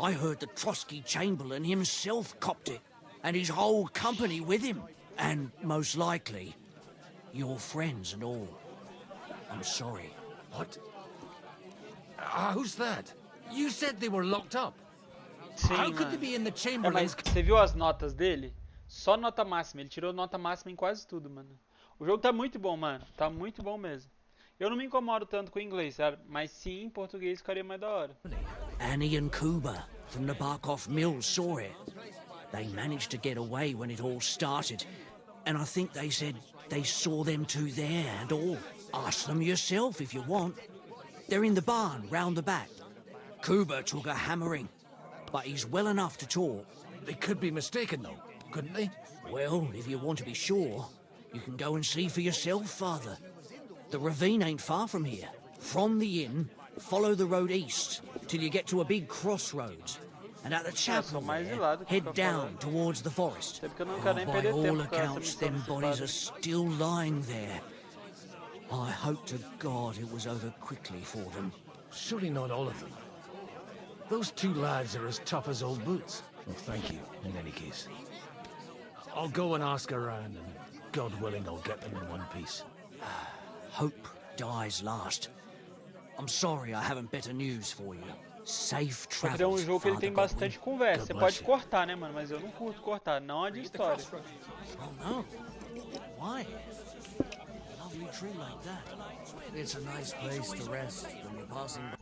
I heard the Trotsky Chamberlain himself copped it, and his whole company with him. And most likely, your friends and all. I'm sorry. What? Who's that? You said they were locked up. Sim, How could mano. they be in the É, Chamberlain's... mas você viu as notas dele? Só nota máxima. Ele tirou nota máxima em quase tudo, mano. O jogo tá muito bom, mano. Tá muito bom mesmo. Eu não me incomodo tanto com o inglês, sabe? Mas sim, em português ficaria mais da hora. Annie and Kuba from the Barkov Mill saw it. They managed to get away when it all started, and I think they said they saw them two there and all. Ask them yourself if you want. They're in the barn round the back. Kuba took a hammering, but he's well enough to talk. They could be mistaken, though, couldn't they? Well, if you want to be sure, you can go and see for yourself, Father. The ravine ain't far from here. From the inn, follow the road east till you get to a big crossroads. And at the chapel there, head down towards the forest. By all accounts, them bodies are still lying there. I hope to God it was over quickly for them. Surely not all of them. Those two lads are as tough as old boots. Well, thank you, in any case. I'll go and ask around, and God willing, I'll get them in one piece. Hope dies last. I'm sorry I haven't better news for you. Safe Só que é um travels, jogo que ele tem Father bastante Godwin. conversa. Você pode cortar, né, mano? Mas eu não curto cortar. Não é de história. Oh no. Why? A lovely tree like that. It's a nice place to rest when you're passing by.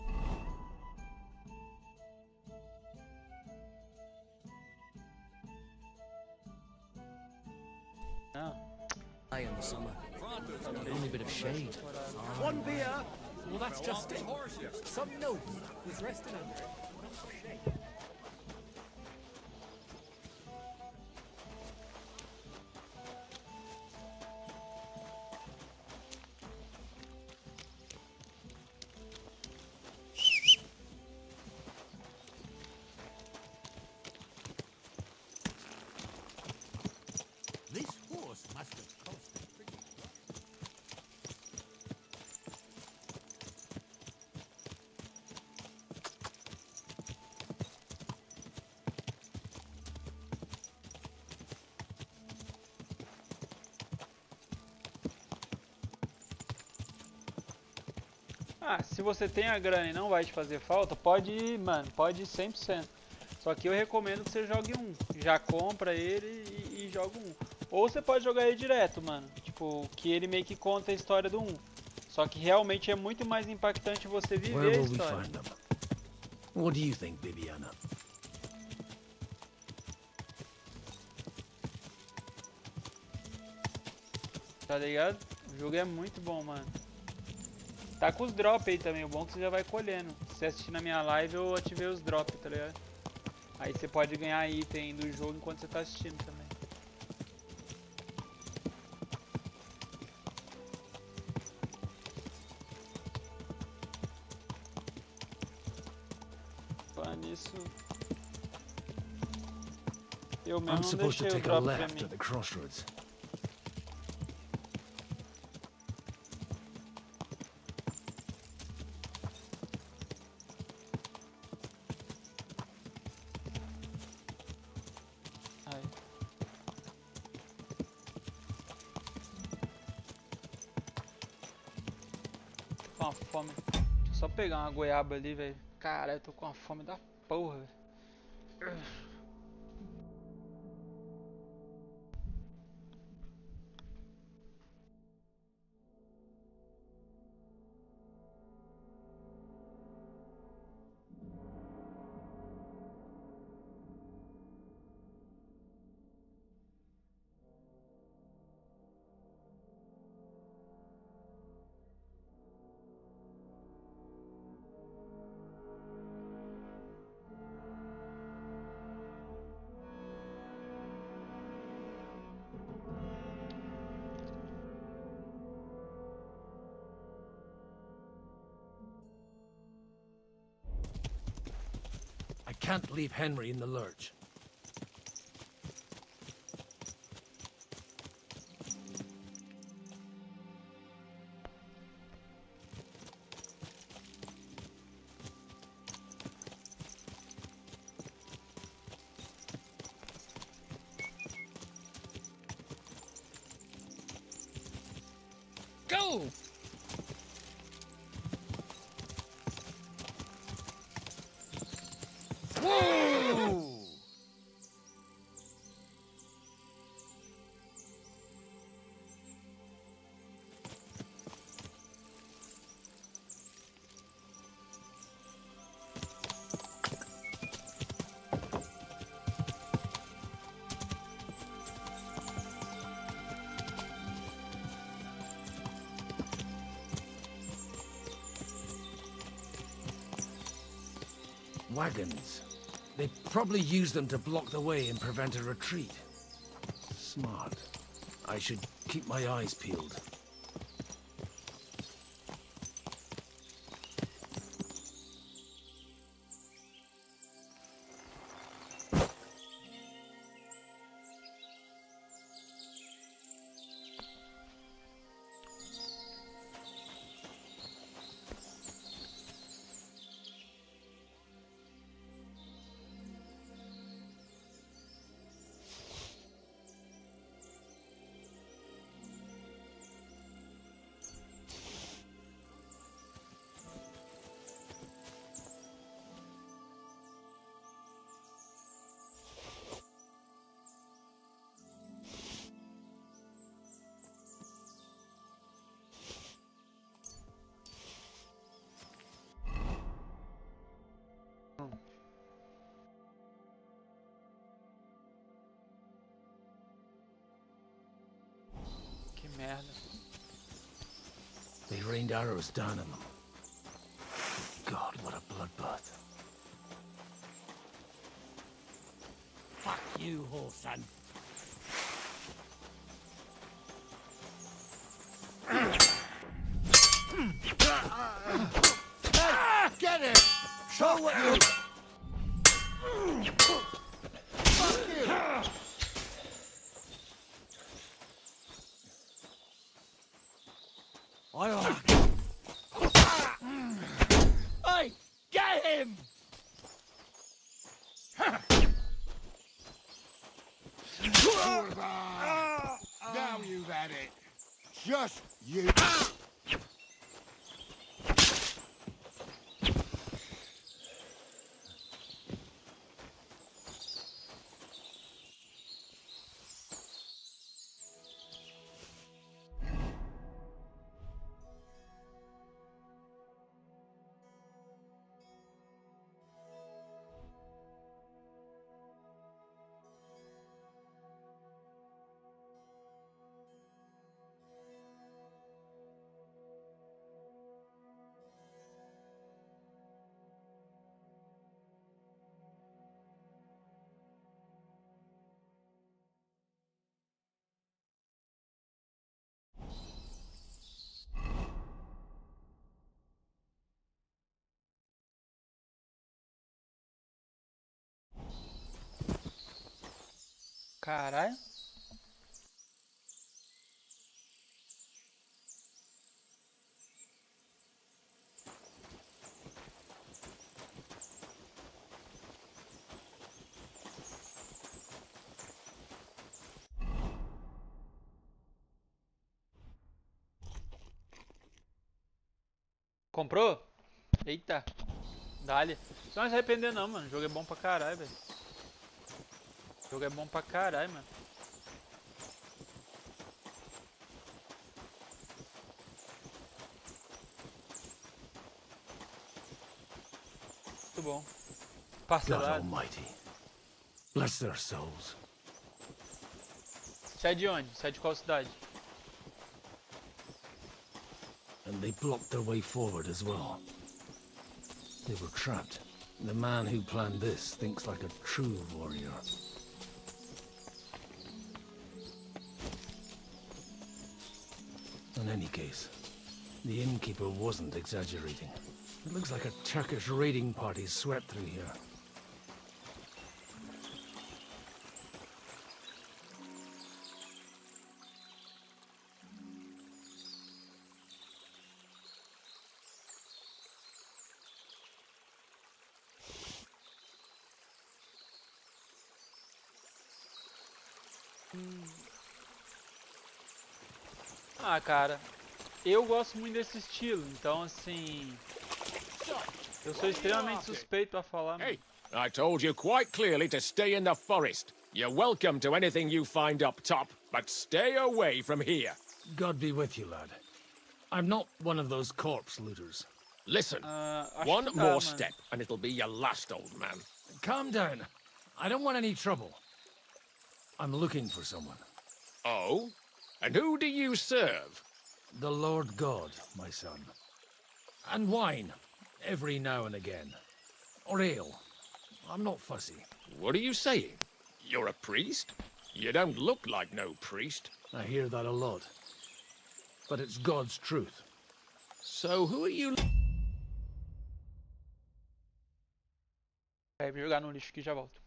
Ah. In the summer. The only bit of shade. One beer? Well, that's just it. Some noble was resting under it. Ah, se você tem a grana e não vai te fazer falta, pode ir, mano, pode ir 100%. Só que eu recomendo que você jogue um. Já compra ele e joga um. Ou você pode jogar ele direto, mano. Tipo, que ele meio que conta a história do 1. Só que realmente é muito mais impactante você Where viver a will we história. find them? What do you think, Bibiana? Tá ligado? O jogo é muito bom, mano. Tá com os drops aí também, o bom é que você já vai colhendo. Se você assistir na minha live, eu ativei os drops, tá ligado? Aí você pode ganhar item do jogo enquanto você tá assistindo também. Falando nisso, eu mesmo I'm não supposed to deixei o take a drop pra left mim. at the crossroads. Aí. Tô com uma fome. Deixa eu só pegar uma goiaba ali, velho. Caralho, eu tô com uma fome da porra, velho. I can't leave Henry in the lurch. Go! Whoa! Wagons. They probably use them to block the way and prevent a retreat. Smart. I should keep my eyes peeled. Que merda. They rained arrows down on them. God, what a bloodbath. Fuck you, whoreson. Get him! Show what you... Fuck you! Hey, get him! Now you've had it. Just you. Caralho. Comprou? Eita. Dá-lhe. Não vai se arrepender não, mano. O jogo é bom pra caralho, velho. O jogo é bom pra caralho, mano. Muito bom. God Parcelado. Almighty. Bless their souls. Sai de onde? Sai de qual cidade? And they blocked their way forward as well. They were trapped. The man who planned this thinks like a true warrior. In any case, the innkeeper wasn't exaggerating. It looks like a Turkish raiding party swept through here. Ah, cara, eu gosto muito desse estilo, então assim, eu sou extremamente suspeito a falar. Hey, I told you quite clearly to stay in the forest. You're welcome to anything you find up top, but stay away from here. God be with you, lad. I'm not one of those corpse looters. Listen, one more step and it'll be your last, old man. Calm down. I don't want any trouble. I'm looking for someone. Oh? And who do you serve? The Lord God, my son. And wine, every now and again. Or ale. I'm not fussy. What are you saying? You're a priest? You don't look like no priest. I hear that a lot. But it's God's truth. So who are you... Vai me jogar no lixo que já volto.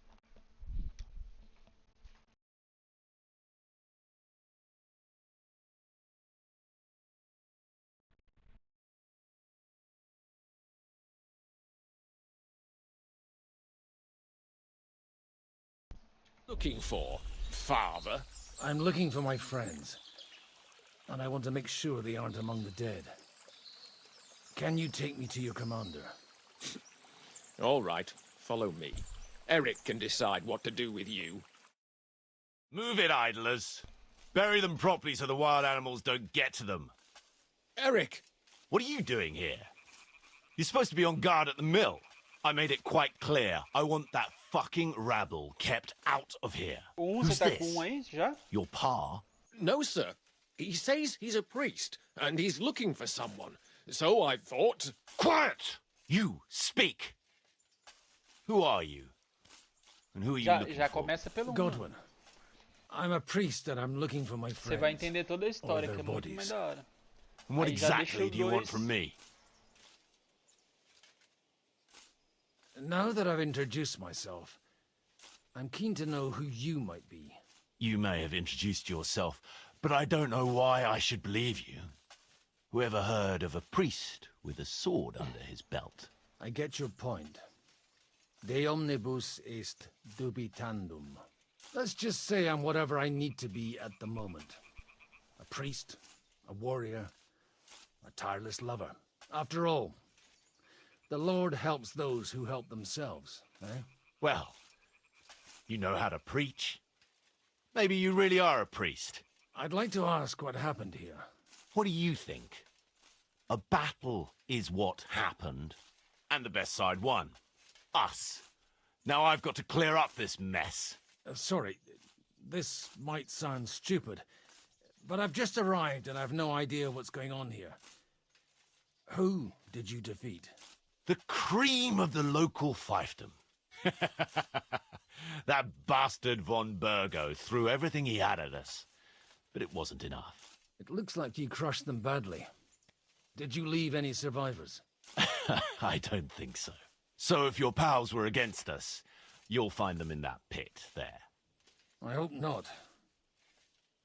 Looking for, father? I'm looking for my friends. And I want to make sure they aren't among the dead. Can you take me to your commander? All right, follow me. Eric can decide what to do with you. Move it, idlers. Bury them properly so the wild animals don't get to them. Eric! What are you doing here? You're supposed to be on guard at the mill. I made it quite clear. I want that fucking rabble kept out of here. Who's this? Your pa? No, sir. He says he's a priest, and he's looking for someone. So I thought... Quiet! You, speak! Who are you? And who are you looking for? Começa pelo Godwin. I'm a priest and I'm looking for my friends. Você vai entender toda a história, or que their é muito mais bodies. da hora. And what Aí já deixa exactly os do you want dois- from me? Now that I've introduced myself, I'm keen to know who you might be. You may have introduced yourself, but I don't know why I should believe you. Whoever heard of a priest with a sword under his belt? I get your point. De omnibus est dubitandum. Let's just say I'm whatever I need to be at the moment. A priest, a warrior, a tireless lover. After all, the Lord helps those who help themselves, eh? Well, you know how to preach. Maybe you really are a priest. I'd like to ask what happened here. What do you think? A battle is what happened, and the best side won. Us. Now I've got to clear up this mess. Sorry, this might sound stupid, but I've just arrived and I've no idea what's going on here. Who did you defeat? The cream of the local fiefdom. That bastard von Burgo threw everything he had at us, but it wasn't enough. It looks like you crushed them badly. Did you leave any survivors? I don't think so. So if your pals were against us, you'll find them in that pit there. I hope not.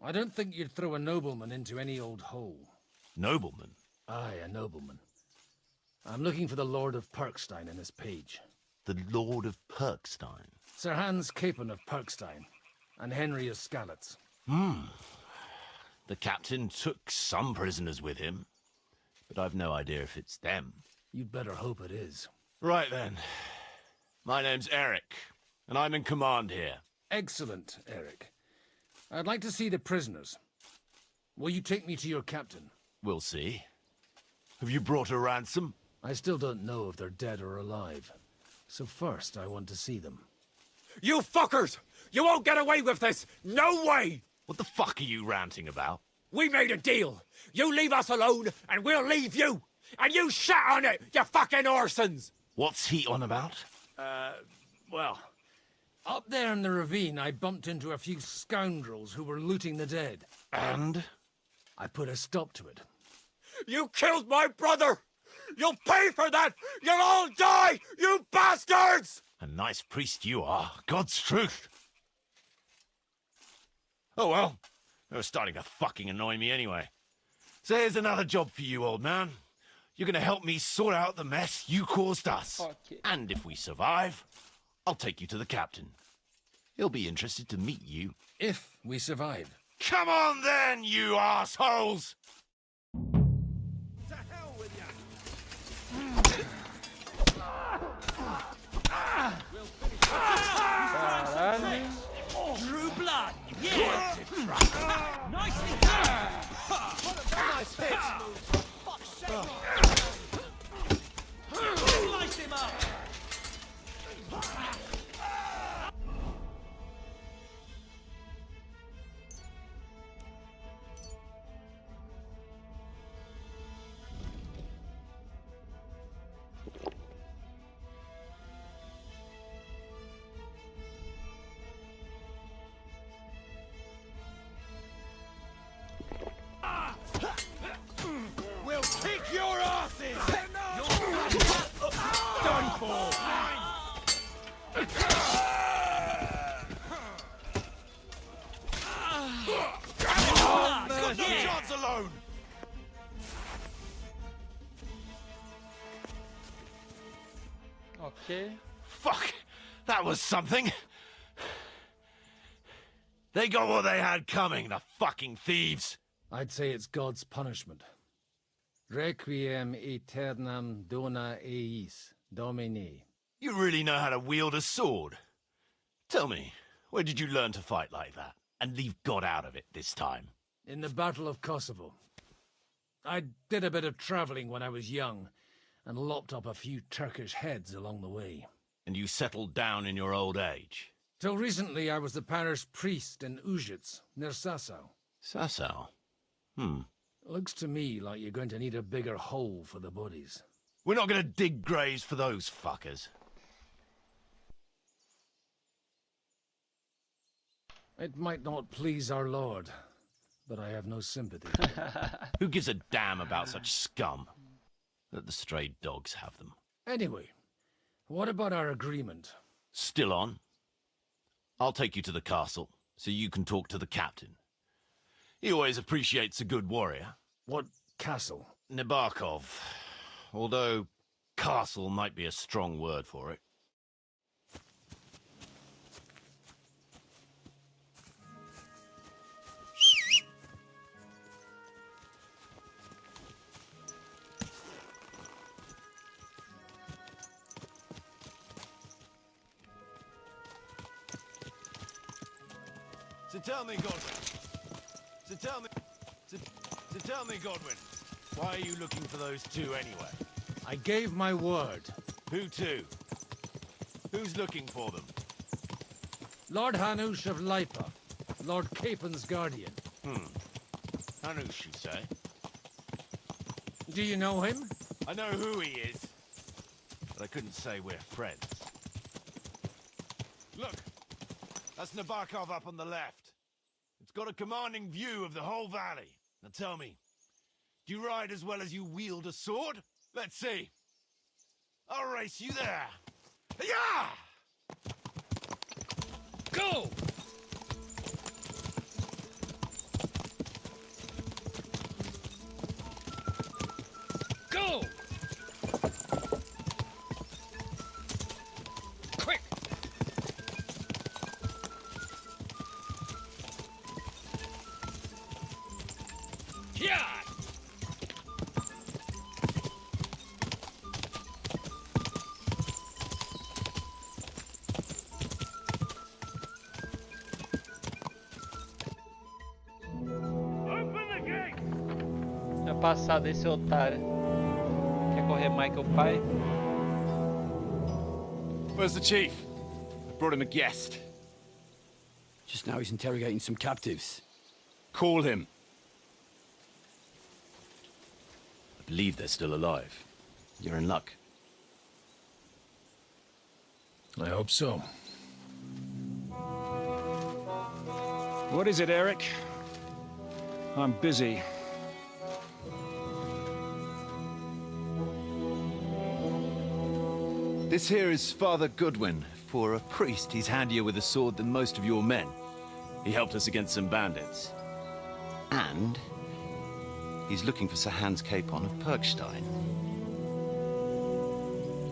I don't think you'd throw a nobleman into any old hole. Nobleman? Aye, a nobleman. I'm looking for the Lord of Perkstein in this page. The Lord of Perkstein? Sir Hans Capon of Perkstein, and Henry of Skalitz. The captain took some prisoners with him, but I've no idea if it's them. You'd better hope it is. Right then. My name's Eric, and I'm in command here. Excellent, Eric. I'd like to see the prisoners. Will you take me to your captain? We'll see. Have you brought a ransom? I still don't know if they're dead or alive. So first, I want to see them. You fuckers! You won't get away with this! No way! What the fuck are you ranting about? We made a deal. You leave us alone, and we'll leave you! And you shat on it, you fucking orsons! What's he on about? Well, up there in the ravine, I bumped into a few scoundrels who were looting the dead. And? I put a stop to it. You killed my brother! You'll pay for that! You'll all die, you bastards! A nice priest you are. God's truth. Oh well, they were starting to fucking annoy me anyway. So here's another job for you, old man. You're gonna help me sort out the mess you caused us. Okay. And if we survive, I'll take you to the captain. He'll be interested to meet you. If we survive. Come on then, you assholes! To hell with ya! Caralho. Drew blood. Yeah. Nicely done. Nice hit! Slice him up. We'll kick your asses! Done for! Got no chance alone! Ok. Fuck! That was something! They got what they had coming, the fucking thieves! I'd say it's God's punishment. Requiem aeternam dona eis, Domini. You really know how to wield a sword. Tell me, where did you learn to fight like that? And leave God out of it this time? In the Battle of Kosovo. I did a bit of traveling when I was young, and lopped up a few Turkish heads along the way. And you settled down in your old age? Till recently, I was the parish priest in Užice, near Sasau. Sasau? Looks to me like you're going to need a bigger hole for the bodies. We're not going to dig graves for those fuckers. It might not please our Lord, but I have no sympathy. Who gives a damn about such scum? Let the stray dogs have them. Anyway, what about our agreement? Still on? I'll take you to the castle, so you can talk to the captain. He always appreciates a good warrior. What castle? Nabokov. Although castle might be a strong word for it. So tell me, Godwin. Tell me, Godwin. Why are you looking for those two anyway? I gave my word. Who to? Who's looking for them? Lord Hanush of Lipa, Lord Capon's guardian. Hanush, you say? Do you know him? I know who he is, but I couldn't say we're friends. Look, that's Nabokov up on the left. It's got a commanding view of the whole valley. Now tell me, do you ride as well as you wield a sword? Let's see. I'll race you there. Yeah! Go! passar desse otário. Quer correr mais que o pai? Where's the chief? I brought him a guest. Just now he's interrogating some captives. Call him. I believe they're still alive. You're in luck. I hope so. What is it, Eric? I'm busy. This here is Father Goodwin. For a priest, he's handier with a sword than most of your men. He helped us against some bandits. And he's looking for Sir Hans Capon of Perkstein.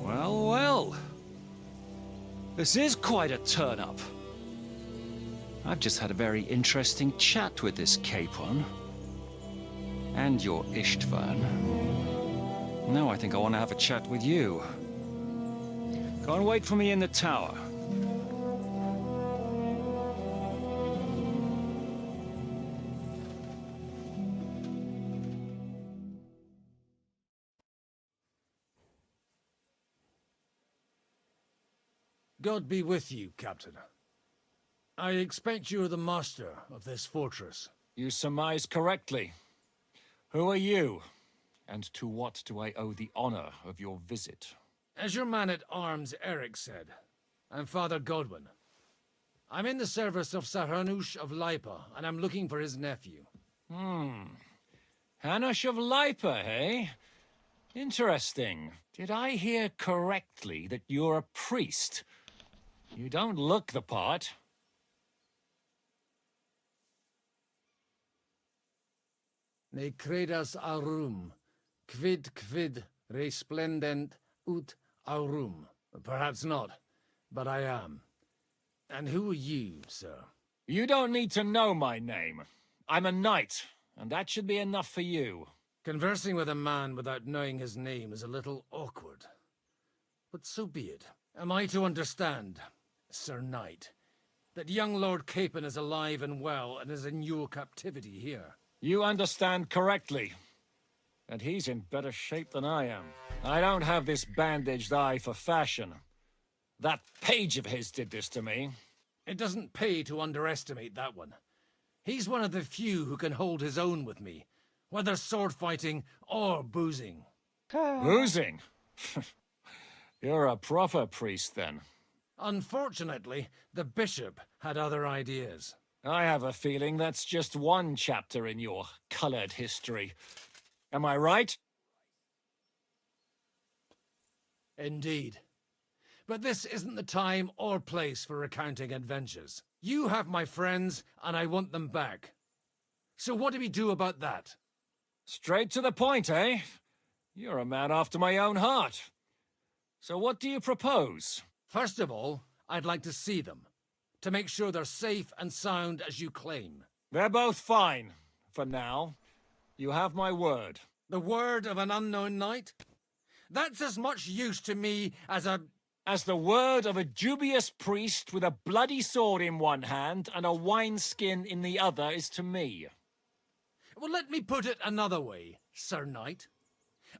Well, well. This is quite a turn-up. I've just had a very interesting chat with this Capon. And your Istvan. Now I think I want to have a chat with you. Go and wait for me in the tower. God be with you, Captain. I expect you are the master of this fortress. You surmise correctly. Who are you? And to what do I owe the honor of your visit? As your man-at-arms Eric said, I'm Father Godwin. I'm in the service of Sir Hanush of Lipa, and I'm looking for his nephew. Hanush of Lipa, eh? Interesting. Did I hear correctly that you're a priest? You don't look the part. Ne credas aurum, quid resplendent ut aurum. Perhaps not, but I am. And who are you, sir? You don't need to know my name. I'm a knight, and that should be enough for you. Conversing with a man without knowing his name is a little awkward. But so be it. Am I to understand, Sir Knight, that young Lord Capon is alive and well and is in your captivity here? You understand correctly. And he's in better shape than I am. I don't have this bandaged eye for fashion. That page of his did this to me. It doesn't pay to underestimate that one. He's one of the few who can hold his own with me, whether sword fighting or boozing. Boozing? You're a proper priest, then. Unfortunately, the bishop had other ideas. I have a feeling that's just one chapter in your colored history. Am I right? Indeed. But this isn't the time or place for recounting adventures. You have my friends, and I want them back. So what do we do about that? Straight to the point, eh? You're a man after my own heart. So what do you propose? First of all, I'd like to see them, to make sure they're safe and sound as you claim. They're both fine, for now. You have my word. The word of an unknown knight? That's as much use to me as the word of a dubious priest with a bloody sword in one hand and a wineskin in the other is to me. Well, let me put it another way, Sir Knight.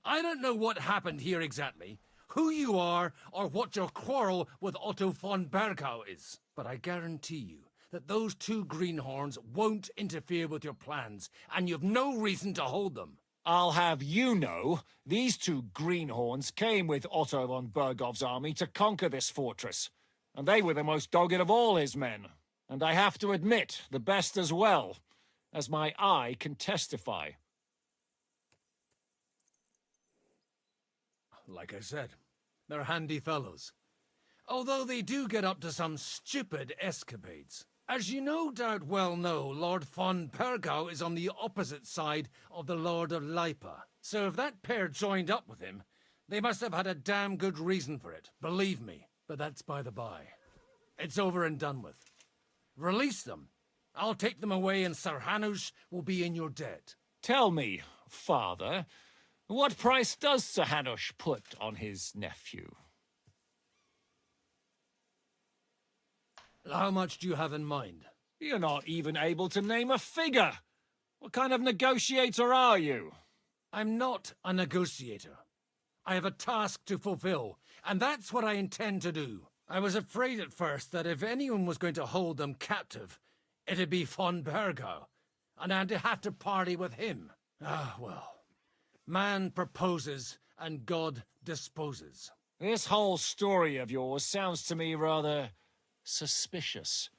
I don't know what happened here exactly, who you are, or what your quarrel with Otto von Bergau is. But I guarantee you that those two greenhorns won't interfere with your plans, and you've no reason to hold them. I'll have you know, these two greenhorns came with Otto von Bergov's army to conquer this fortress, and they were the most dogged of all his men. And I have to admit, the best as well, as my eye can testify. Like I said, they're handy fellows. Although they do get up to some stupid escapades. As you no doubt well know, Lord von Bergau is on the opposite side of the Lord of Lipa. So if that pair joined up with him, they must have had a damn good reason for it, believe me. But that's by the by. It's over and done with. Release them. I'll take them away and Sir Hanush will be in your debt. Tell me, Father, what price does Sir Hanush put on his nephew? How much do you have in mind? You're not even able to name a figure. What kind of negotiator are you? I'm not a negotiator. I have a task to fulfill, and that's what I intend to do. I was afraid at first that if anyone was going to hold them captive, it'd be von Bergau, and I'd have to parley with him. Ah, well. Man proposes, and God disposes. This whole story of yours sounds to me rather suspicious.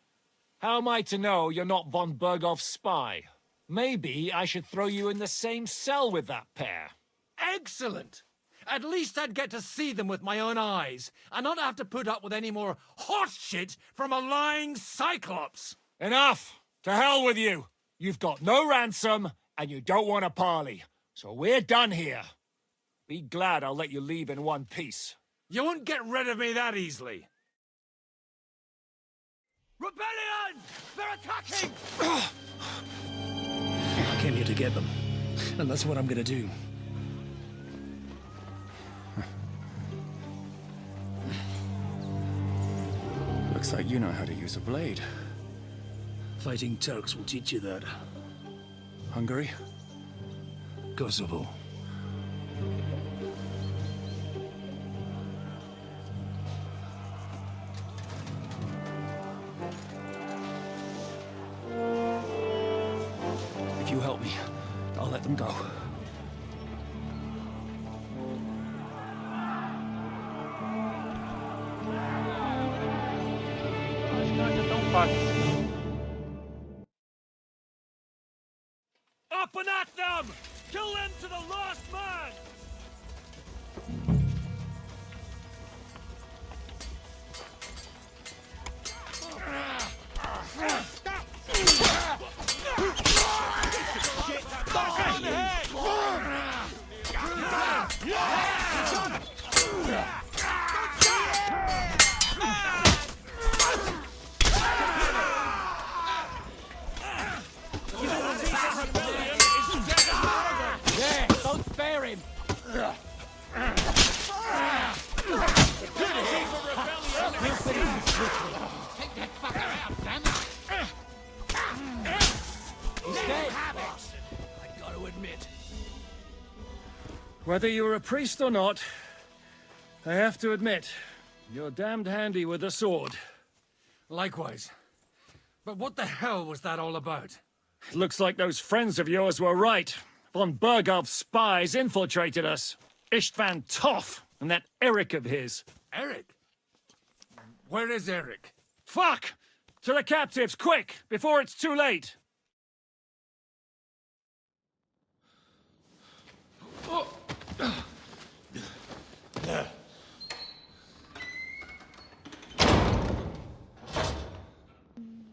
How am I to know you're not von Berghoff's spy? Maybe I should throw you in the same cell with that pair. Excellent! At least I'd get to see them with my own eyes, and not have to put up with any more horse shit from a lying cyclops! Enough! To hell with you! You've got no ransom, and you don't want a parley. So we're done here. Be glad I'll let you leave in one piece. You won't get rid of me that easily. Rebellion! They're attacking! I came here to get them, and that's what I'm gonna do. Looks like you know how to use a blade. Fighting Turks will teach you that. Hungary? Kosovo. If you help me, I'll let them go. Acho que não é tão fácil. Up and at them! Kill them to the last man! Yeah, don't spare him! Take that fucker out, damn it! He's dead! I gotta admit. Whether you're a priest or not, I have to admit, you're damned handy with a sword. Likewise. But what the hell was that all about? Looks like those friends of yours were right. Von Berghoff's spies infiltrated us. Istvan Toth and that Eric of his. Eric? Where is Eric? Fuck! To the captives, quick, before it's too late!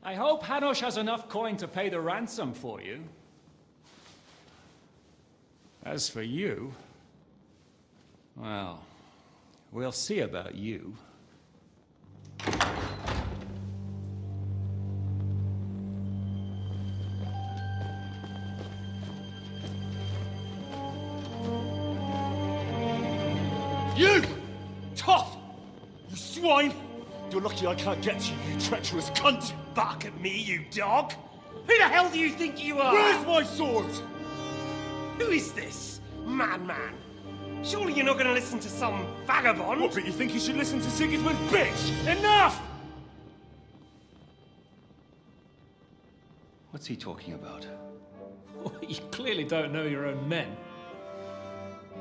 I hope Hanush has enough coin to pay the ransom for you. As for you, well, we'll see about you. You! Tough! You swine! You're lucky I can't get to you, you treacherous cunt! Bark at me, you dog! Who the hell do you think you are? Where's my sword? Who is this? Man. Surely you're not going to listen to some vagabond? What, but you think you should listen to Sigismund's bitch? Enough! What's he talking about? You clearly don't know your own men.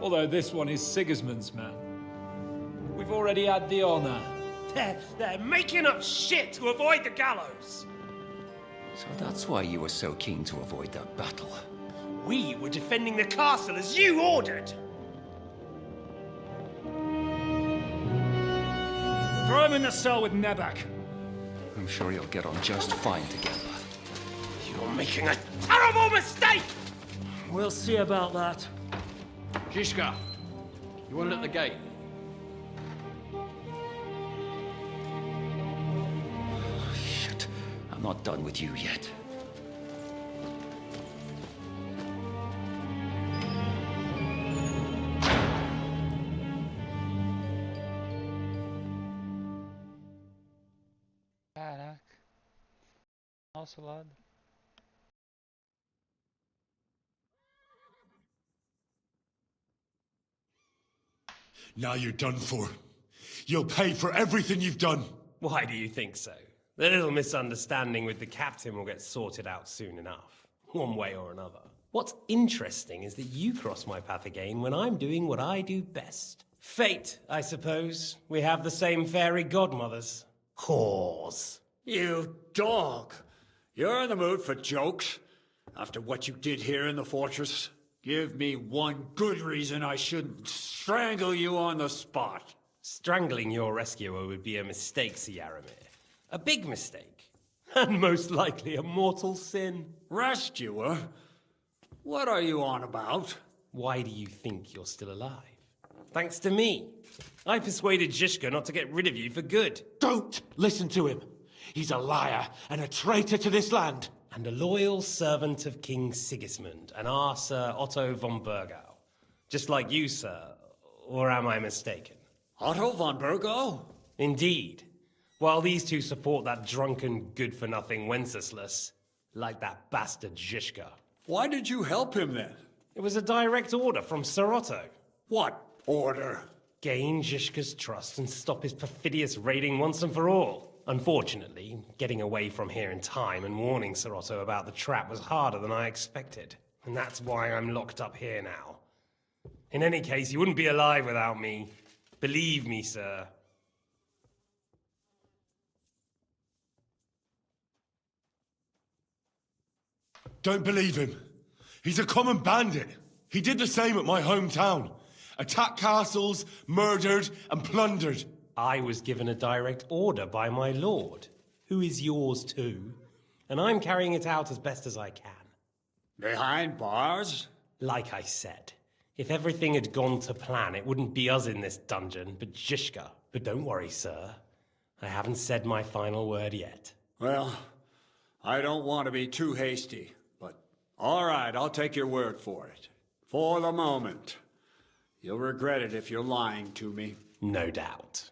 Although this one is Sigismund's man. We've already had the honor. They're making up shit to avoid the gallows. So that's why you were so keen to avoid that battle. We were defending the castle as you ordered. Throw him in the cell with Nebak. I'm sure you'll get on just fine together. You're making a terrible mistake! We'll see about that. Zhishka, you want it at the gate? Shit, I'm not done with you yet. Caraca. Nosso lado. Now you're done for. You'll pay for everything you've done. Why do you think so? The little misunderstanding with the captain will get sorted out soon enough, one way or another. What's interesting is that you cross my path again when I'm doing what I do best. Fate, I suppose. We have the same fairy godmothers. Whores. You dog! You're in the mood for jokes? After what you did here in the fortress? Give me one good reason I shouldn't strangle you on the spot. Strangling your rescuer would be a mistake, Sir Yaramir. A big mistake. And most likely a mortal sin. Rescuer? What are you on about? Why do you think you're still alive? Thanks to me. I persuaded Zhishka not to get rid of you for good. Don't listen to him. He's a liar and a traitor to this land. And a loyal servant of King Sigismund and our Sir Otto von Burgau. Just like you, sir. Or am I mistaken? Otto von Burgau? Indeed. While these two support that drunken, good-for-nothing Wenceslas, like that bastard Zhishka. Why did you help him then? It was a direct order from Sir Otto. What order? Gain Zhishka's trust and stop his perfidious raiding once and for all. Unfortunately, getting away from here in time and warning Sir Otto about the trap was harder than I expected. And that's why I'm locked up here now. In any case, you wouldn't be alive without me. Believe me, sir. Don't believe him. He's a common bandit. He did the same at my hometown. Attacked castles, murdered, and plundered. I was given a direct order by my lord, who is yours too, and I'm carrying it out as best as I can. Behind bars? Like I said, if everything had gone to plan, it wouldn't be us in this dungeon, but Zhishka. But don't worry, sir. I haven't said my final word yet. Well, I don't want to be too hasty, but all right, I'll take your word for it. For the moment. You'll regret it if you're lying to me. No doubt.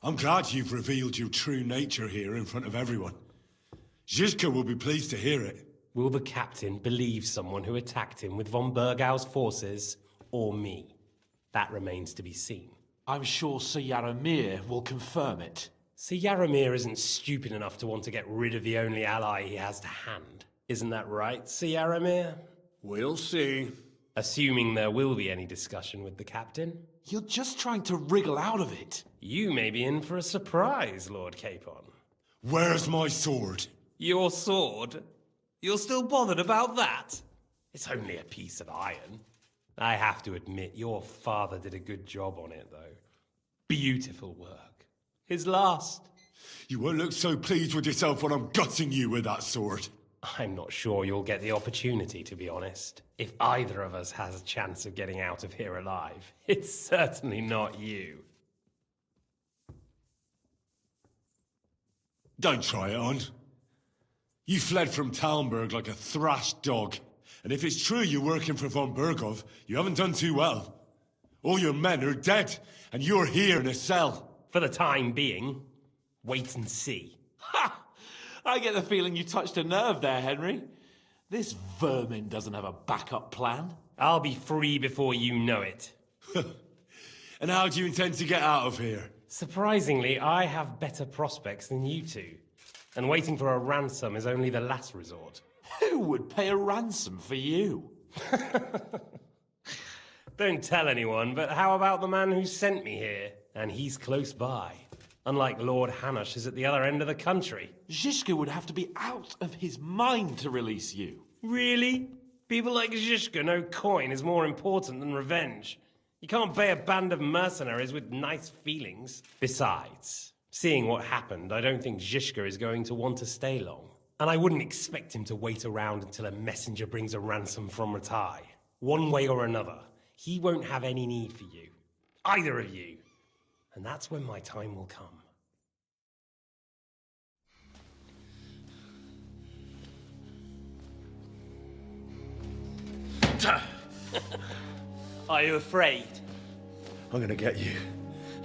I'm glad you've revealed your true nature here in front of everyone. Zhishka will be pleased to hear it. Will the captain believe someone who attacked him with von Burgau's forces, or me? That remains to be seen. I'm sure Sir Yaramir will confirm it. Sir Yaramir isn't stupid enough to want to get rid of the only ally he has to hand. Isn't that right, Sir Yaramir? We'll see. Assuming there will be any discussion with the captain. You're just trying to wriggle out of it. You may be in for a surprise, Lord Capon. Where's my sword? Your sword? You're still bothered about that? It's only a piece of iron. I have to admit, your father did a good job on it, though. Beautiful work. His last. You won't look so pleased with yourself when I'm gutting you with that sword. I'm not sure you'll get the opportunity, to be honest. If either of us has a chance of getting out of here alive, it's certainly not you. Don't try it on. You fled from Talmberg like a thrashed dog. And if it's true you're working for von Burgov, you haven't done too well. All your men are dead, and you're here in a cell. For the time being, wait and see. Ha! I get the feeling you touched a nerve there, Henry. This vermin doesn't have a backup plan. I'll be free before you know it. And how do you intend to get out of here? Surprisingly, I have better prospects than you two. And waiting for a ransom is only the last resort. Who would pay a ransom for you? Don't tell anyone, but how about the man who sent me here? And he's close by. Unlike Lord Hanush is at the other end of the country. Zhishka would have to be out of his mind to release you. Really? People like Zhishka know coin is more important than revenge. You can't pay a band of mercenaries with nice feelings. Besides, seeing what happened, I don't think Zhishka is going to want to stay long. And I wouldn't expect him to wait around until a messenger brings a ransom from Ratai. One way or another, he won't have any need for you. Either of you. And that's when my time will come. Are you afraid? I'm gonna get you.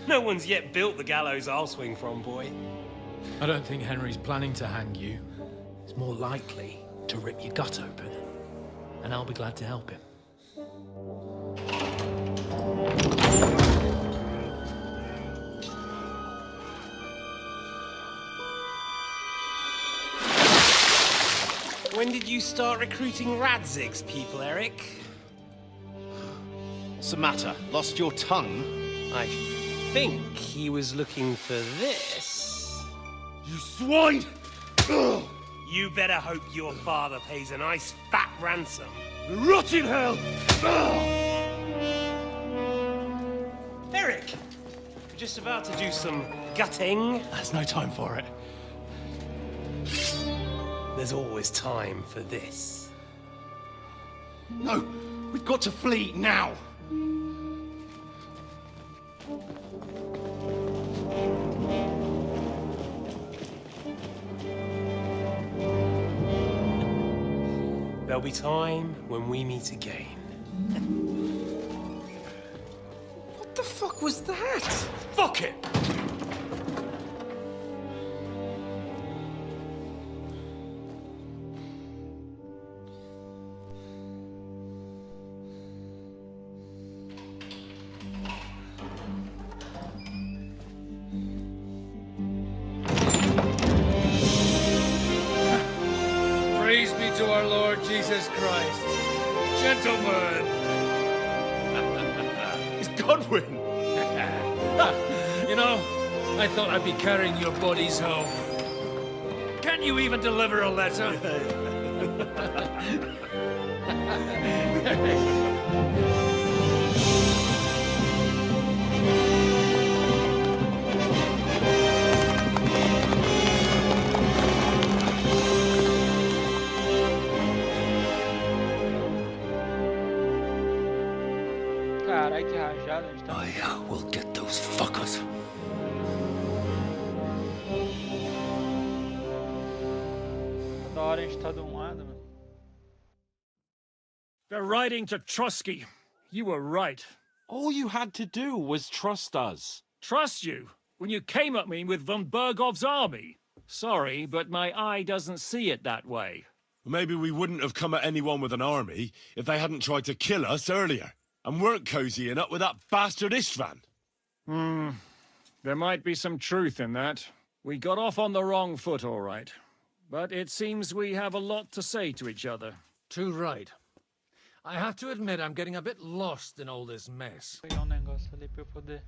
No one's yet built the gallows I'll swing from, boy. I don't think Henry's planning to hang you. He's more likely to rip your gut open. And I'll be glad to help him. When did you start recruiting Radzig's people, Eric? What's the matter? Lost your tongue? I think he was looking for this. You swine! Ugh. You better hope your father pays a nice fat ransom. Rot in hell! Eric! We're just about to do some gutting. There's no time for it. There's always time for this. No, we've got to flee now. There'll be time when we meet again. What the fuck was that? Fuck it! Praise be to our Lord Jesus Christ. Gentlemen! It's Godwin! You know, I thought I'd be carrying your bodies home. Can't you even deliver a letter? Carai, que rajada, a gente tá... I will get those fuckers. Toda hora a gente tá de um lado, mano. They're riding to Trusky. You were right. All you had to do was trust us. Trust you? When you came at me with von Bergov's army? Sorry, but my eye doesn't see it that way. Maybe we wouldn't have come at anyone with an army if they hadn't tried to kill us earlier. And weren't cozying up with that bastard Istvan. There might be some truth in that. We got off on the wrong foot, all right. But it seems we have a lot to say to each other. Too right. I have to admit I'm getting a bit lost in all this mess. Vou pegar um negócio ali pra eu poder...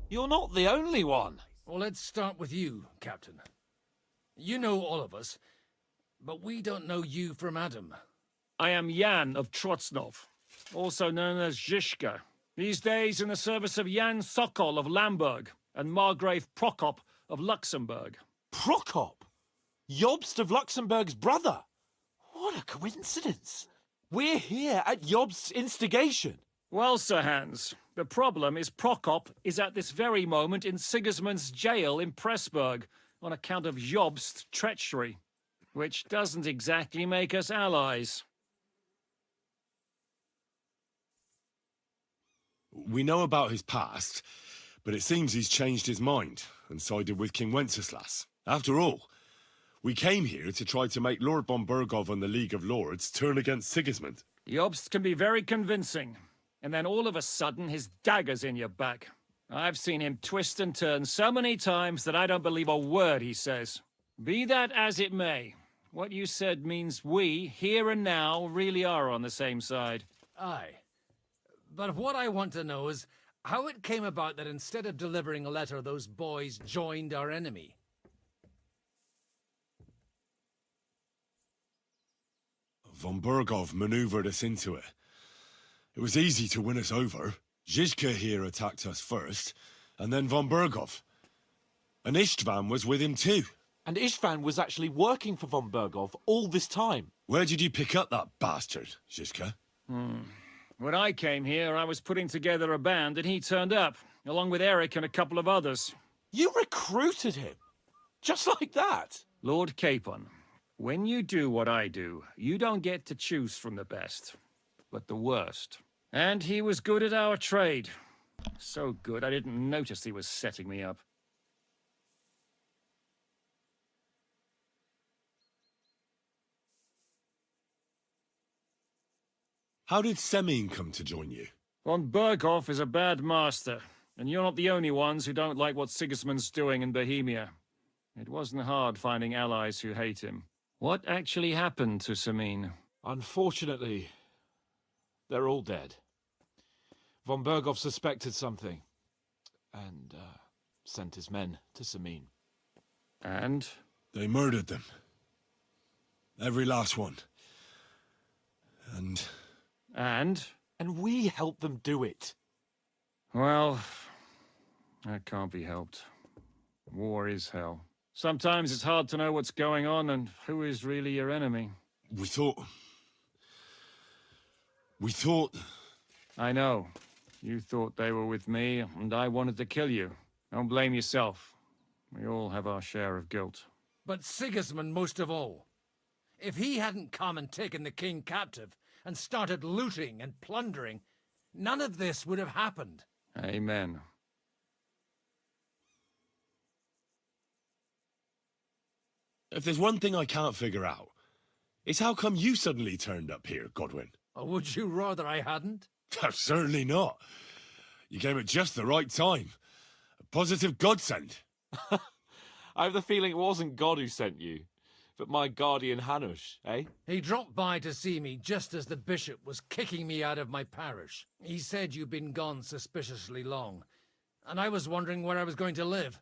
You're not the only one. Well, let's start with you, Captain. You know all of us, but we don't know you from Adam. I am Jan of Trotsnov, also known as Zhishka. These days in the service of Jan Sokol of Lamberg and Margrave Prokop of Luxembourg. Prokop? Jobst of Luxembourg's brother? What a coincidence. We're here at Jobst's instigation. Well, Sir Hans, the problem is Prokop is at this very moment in Sigismund's jail in Pressburg on account of Jobst's treachery, which doesn't exactly make us allies. We know about his past, but it seems he's changed his mind and sided with King Wenceslas. After all, we came here to try to make Lord von Burgov and the League of Lords turn against Sigismund. Jobst can be very convincing, and then all of a sudden his dagger's in your back. I've seen him twist and turn so many times that I don't believe a word he says. Be that as it may, what you said means we, here and now, really are on the same side. Aye. But what I want to know is how it came about that instead of delivering a letter, those boys joined our enemy. Von Burgov maneuvered us into it. It was easy to win us over. Zhizka here attacked us first, and then von Burgov. And Istvan was with him too. And Istvan was actually working for von Burgov all this time. Where did you pick up that bastard, Zhizka? When I came here, I was putting together a band, and he turned up, along with Eric and a couple of others. You recruited him? Just like that? Lord Capon, when you do what I do, you don't get to choose from the best, but the worst. And he was good at our trade. So good, I didn't notice he was setting me up. How did Semyon come to join you? Von Burgov is a bad master, and you're not the only ones who don't like what Sigismund's doing in Bohemia. It wasn't hard finding allies who hate him. What actually happened to Semyon? Unfortunately, they're all dead. Von Burgov suspected something, and sent his men to Semyon. And? They murdered them. Every last one. And... And we helped them do it. Well, that can't be helped. War is hell. Sometimes it's hard to know what's going on and who is really your enemy. We thought... I know. You thought they were with me, and I wanted to kill you. Don't blame yourself. We all have our share of guilt. But Sigismund most of all. If he hadn't come and taken the king captive, and started looting and plundering, none of this would have happened. Amen. If there's one thing I can't figure out, it's how come you suddenly turned up here, Godwin? Or would you rather I hadn't? Certainly not. You came at just the right time. A positive godsend. I have the feeling it wasn't God who sent you, but my guardian Hanush, eh? He dropped by to see me just as the bishop was kicking me out of my parish. He said you'd been gone suspiciously long, and I was wondering where I was going to live.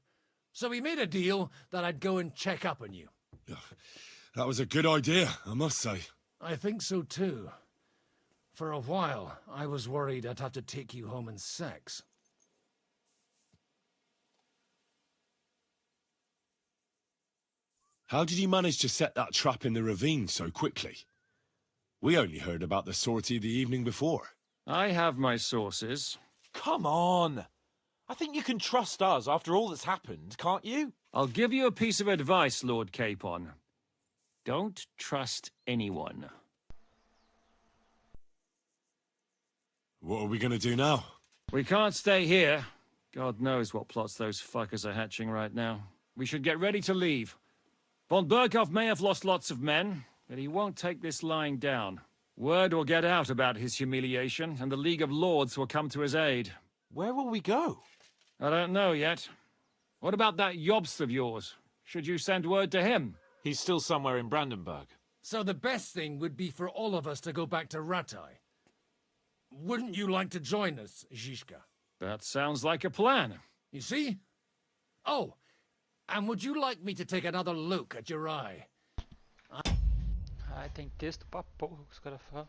So we made a deal that I'd go and check up on you. That was a good idea, I must say. I think so too. For a while, I was worried I'd have to take you home in sex. How did you manage to set that trap in the ravine so quickly? We only heard about the sortie the evening before. I have my sources. Come on! I think you can trust us after all that's happened, can't you? I'll give you a piece of advice, Lord Capon. Don't trust anyone. What are we going to do now? We can't stay here. God knows what plots those fuckers are hatching right now. We should get ready to leave. Von Burgov may have lost lots of men, but he won't take this lying down. Word will get out about his humiliation, and the League of Lords will come to his aid. Where will we go? I don't know yet. What about that Jobst of yours? Should you send word to him? He's still somewhere in Brandenburg. So the best thing would be for all of us to go back to Ratai. Wouldn't you like to join us, Zhishka? That sounds like a plan. You see? Oh, and would you like me to take another look at your eye? Ai, tem texto pra porra que os caras falam.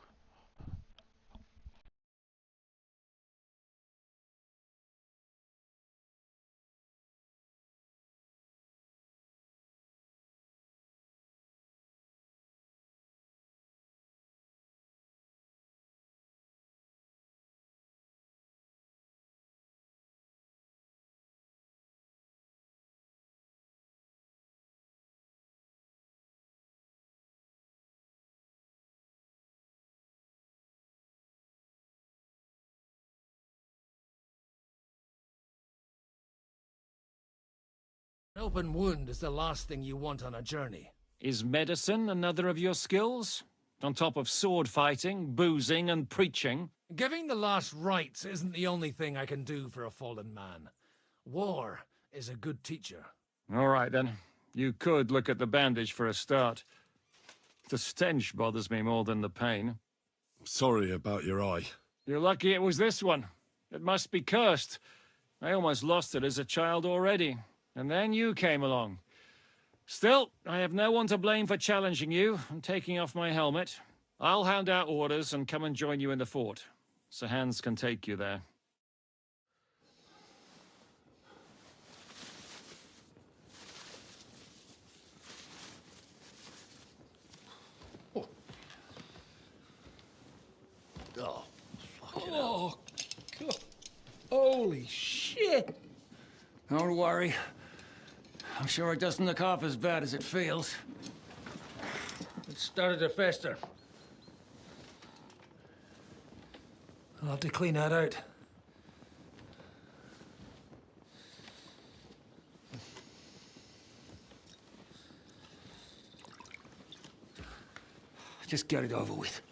An open wound is the last thing you want on a journey. Is medicine another of your skills? On top of sword fighting, boozing, and preaching? Giving the last rites isn't the only thing I can do for a fallen man. War is a good teacher. All right, then. You could look at the bandage for a start. The stench bothers me more than the pain. Sorry about your eye. You're lucky it was this one. It must be cursed. I almost lost it as a child already. And then you came along. Still, I have no one to blame for challenging you and taking off my helmet. I'll hand out orders and come and join you in the fort. Sir Hans can take you there. Oh, Oh, God. Holy shit! Don't worry. I'm sure it doesn't look half as bad as it feels. It started to fester. I'll have to clean that out. Just get it over with.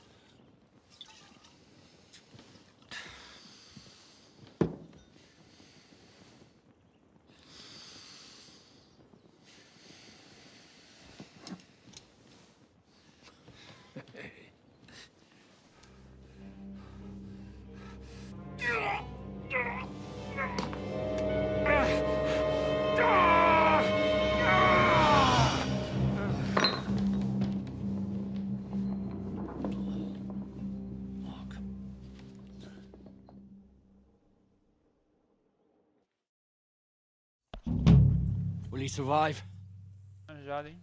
Will he survive?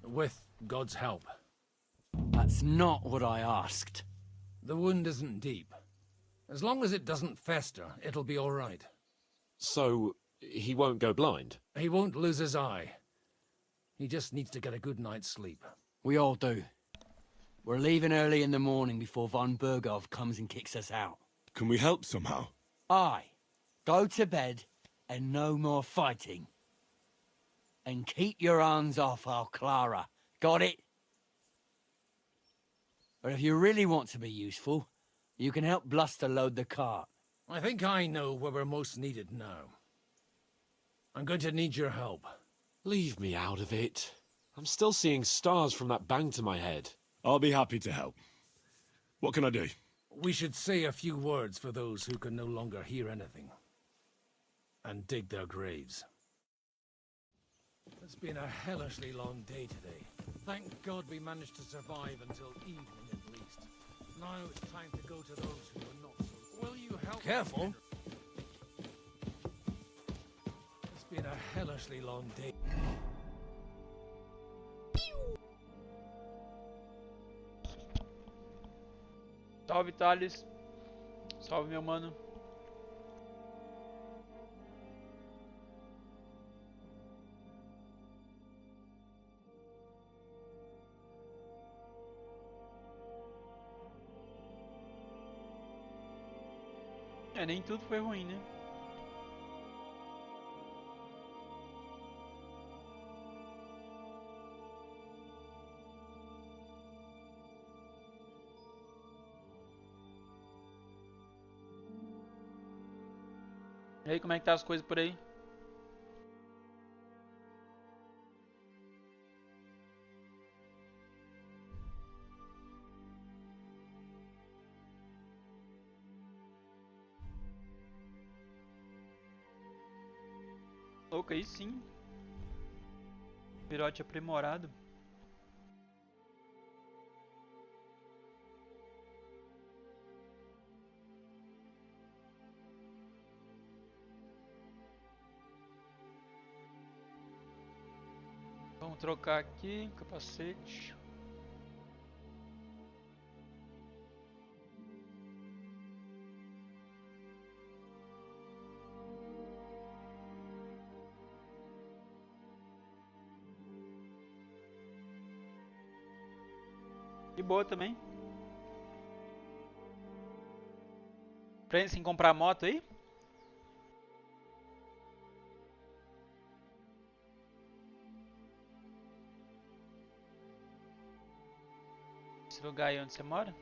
With God's help. That's not what I asked. The wound isn't deep. As long as it doesn't fester, it'll be all right. So, he won't go blind? He won't lose his eye. He just needs to get a good night's sleep. We all do. We're leaving early in the morning before von Bergov comes and kicks us out. Can we help somehow? Aye. Go to bed and no more fighting. And keep your hands off our Clara. Got it? But if you really want to be useful, you can help Bluster load the cart. I think I know where we're most needed now. I'm going to need your help. Leave me out of it. I'm still seeing stars from that bang to my head. I'll be happy to help. What can I do? We should say a few words for those who can no longer hear anything. And dig their graves. It's been a hellishly long day today. Thank God we managed to survive until evening at least. Now it's time to go to those who are not so... Will you help? Careful. It's been a hellishly long day. Salve, Thales. Salve, meu mano. É, nem tudo foi ruim, né? E aí, como é que tá as coisas por aí? Louco, aí sim. Virote aprimorado. Vamos trocar aqui, capacete. De boa também. Pensa em comprar moto aí? Esse lugar aí onde você mora?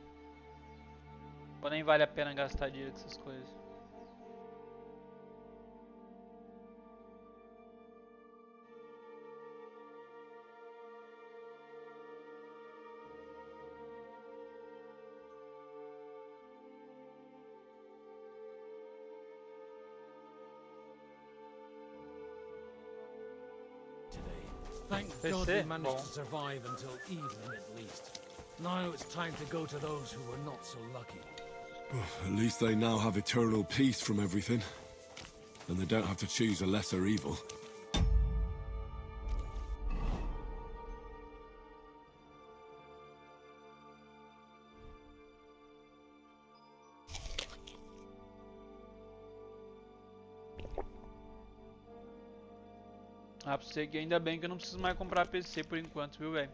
Ou nem vale a pena gastar dinheiro com essas coisas? Thank God we managed to survive until evening at least. Now it's time to go to those who were not so lucky. At least they now have eternal peace from everything. And they don't have to choose a lesser evil. Ah, pra você que ainda bem que eu não preciso mais comprar PC por enquanto, viu, velho?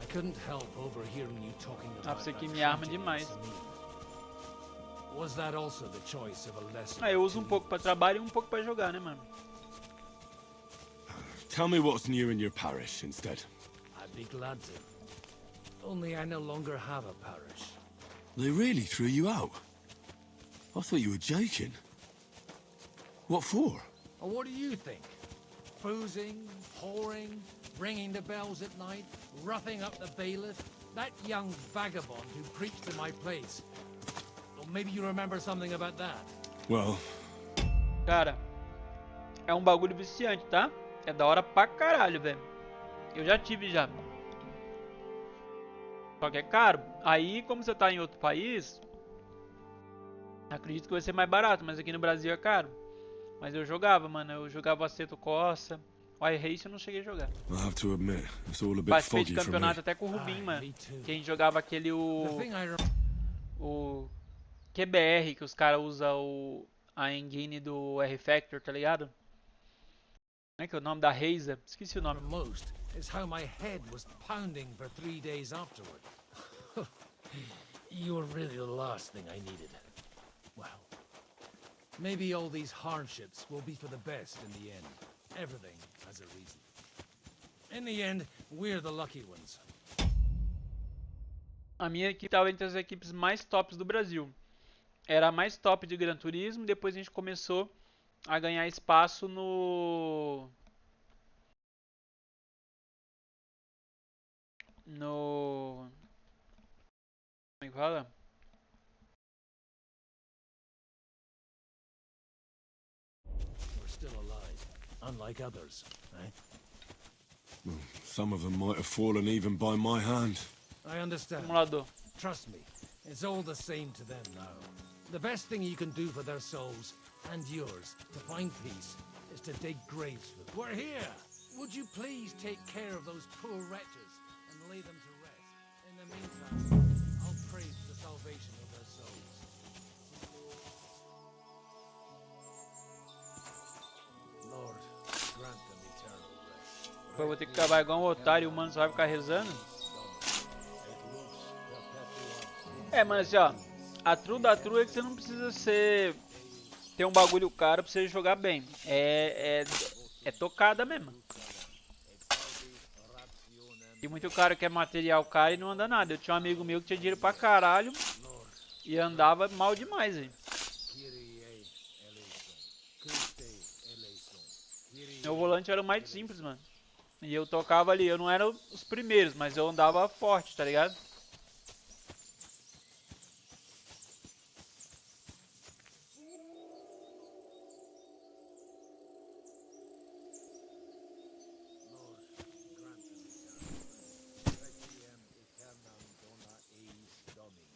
Couldn't help overhearing you talking Ah, about você que that me arma tragedy demais. in Samir. Was that also the choice of a lesser? Ah, eu uso um pouco pra trabalho e um pouco pra jogar, né, mano? Tell me what's new in your parish instead. I'd be glad to. Only I no longer have a parish. They really threw you out? I thought you were joking. What for? And what do you think? Boozing, whoring, ringing the bells at night, roughing up the bailiff? That young vagabond who preached in my place. Or maybe you remember something about that? Well... Cara, é um bagulho viciante, tá? É da hora pra caralho, velho. Eu já tive já. Só que é caro. Aí, como você tá em outro país, acredito que vai ser mais barato, mas aqui no Brasil é caro. Mas eu jogava, mano. Eu jogava Aceto Corsa. O iRace eu não cheguei a jogar. I have to admit, it's all a bit Participei de foggy for me. campeonato até com o Rubinho, mano. Que a gente jogava aquele o QBR, que os caras usam a engine do R-Factor, tá ligado? Como é que é o nome da Razer? Esqueci o nome. Most is how my head was pounding for 3 days afterward. You were really the last thing I needed. Well, maybe all these hardships will be for the best in the end. Everything has a reason. In the end, we're the lucky ones. A minha equipe estava entre as equipes mais tops do Brasil. Era a mais top de Gran Turismo, depois a gente começou a ganhar espaço no como é que fala? We're still alive, unlike others, eh? Some of them might have fallen even by my hand. I understand. Simulador. Trust me, it's all the same to them now. The best thing you can do for their souls, and yours, to find peace, is to dig graves for them. We're here! Would you please take care of those poor wretches and lay them to rest? In the meantime, I'll pray for the salvation of their souls. Lord, grant them eternal rest. Eu vou ter que acabar igual um otário e o mano só vai ficar rezando. É, mano, assim, ó. A true da true é que você não precisa ter um bagulho caro pra você jogar bem. É tocada mesmo. E muito cara quer material caro e não anda nada. Eu tinha um amigo meu que tinha dinheiro pra caralho e andava mal demais, hein. Meu volante era o mais simples, mano. E eu tocava ali, eu não era os primeiros, mas eu andava forte, tá ligado?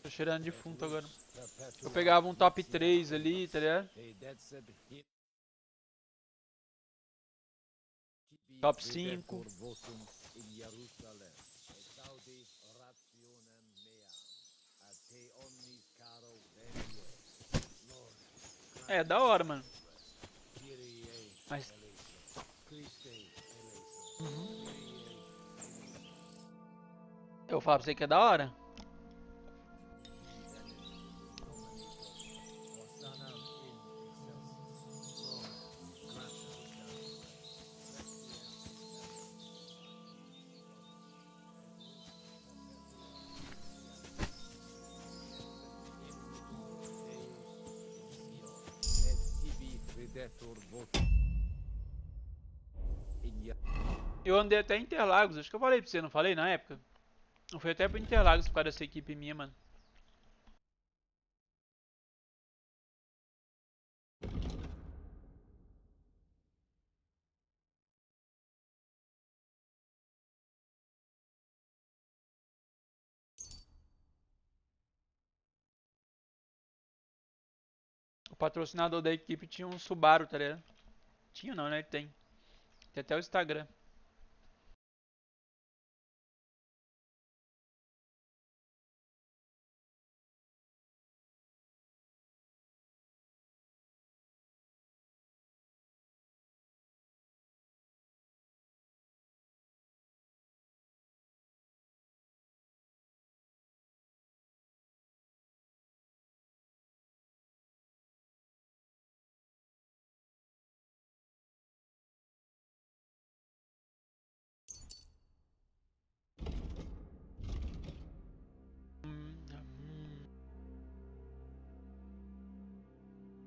Tô cheirando defunto agora. Eu pegava um top 3 ali, tá ligado? Top 5. É, da hora, mano. Mas... Uhum. Eu falo pra você que é da hora. Eu andei até Interlagos, acho que eu falei pra você, não falei na época? Eu fui até pro Interlagos por causa dessa equipe minha, mano. O patrocinador da equipe tinha um Subaru, tá ligado? Tinha não, né? Ele tem. Tem até o Instagram.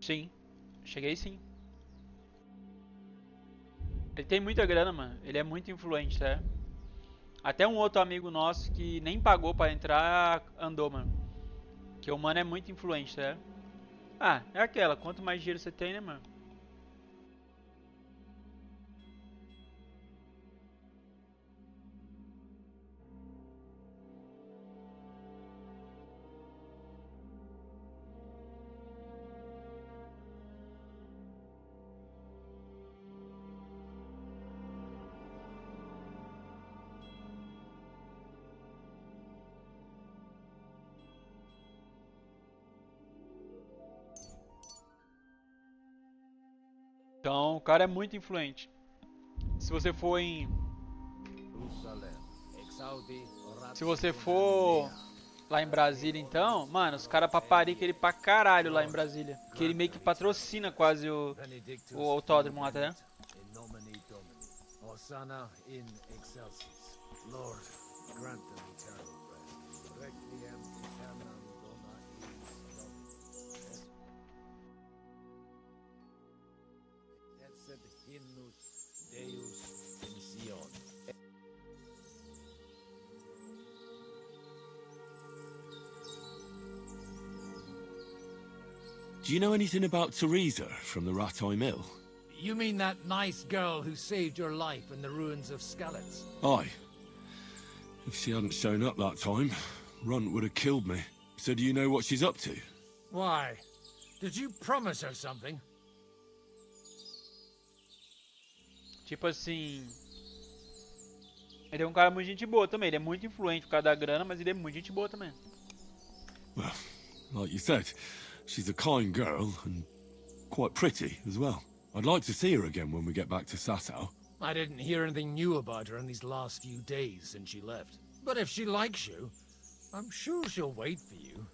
Sim, cheguei sim. Ele tem muita grana, mano. Ele é muito influente, tá? Até um outro amigo nosso que nem pagou pra entrar andou, mano. Que o mano é muito influente, tá? Ah, é aquela. Quanto mais dinheiro você tem, né, mano? Então, o cara é muito influente. Se você for em... Se você for lá em Brasília, então, mano, os caras paparicam ele pra caralho lá em Brasília. Que ele meio que patrocina quase o autódromo lá, tá ligado? Do you know anything about Teresa from the Rattay Mill? You mean that nice girl who saved your life in the ruins of Skalitz? Aye. If she hadn't shown up that time, Runt would have killed me. So do you know what she's up to? Why? Did you promise her something? Tipo assim... Ele é um cara muito gente boa também. Ele é muito influente por causa da grana, mas ele é muito gente boa também. Well, like you said, she's a kind girl and quite pretty as well. I'd like to see her again when we get back to Sasau. I didn't hear anything new about her in these last few days since she left. But if she likes you, I'm sure she'll wait for you.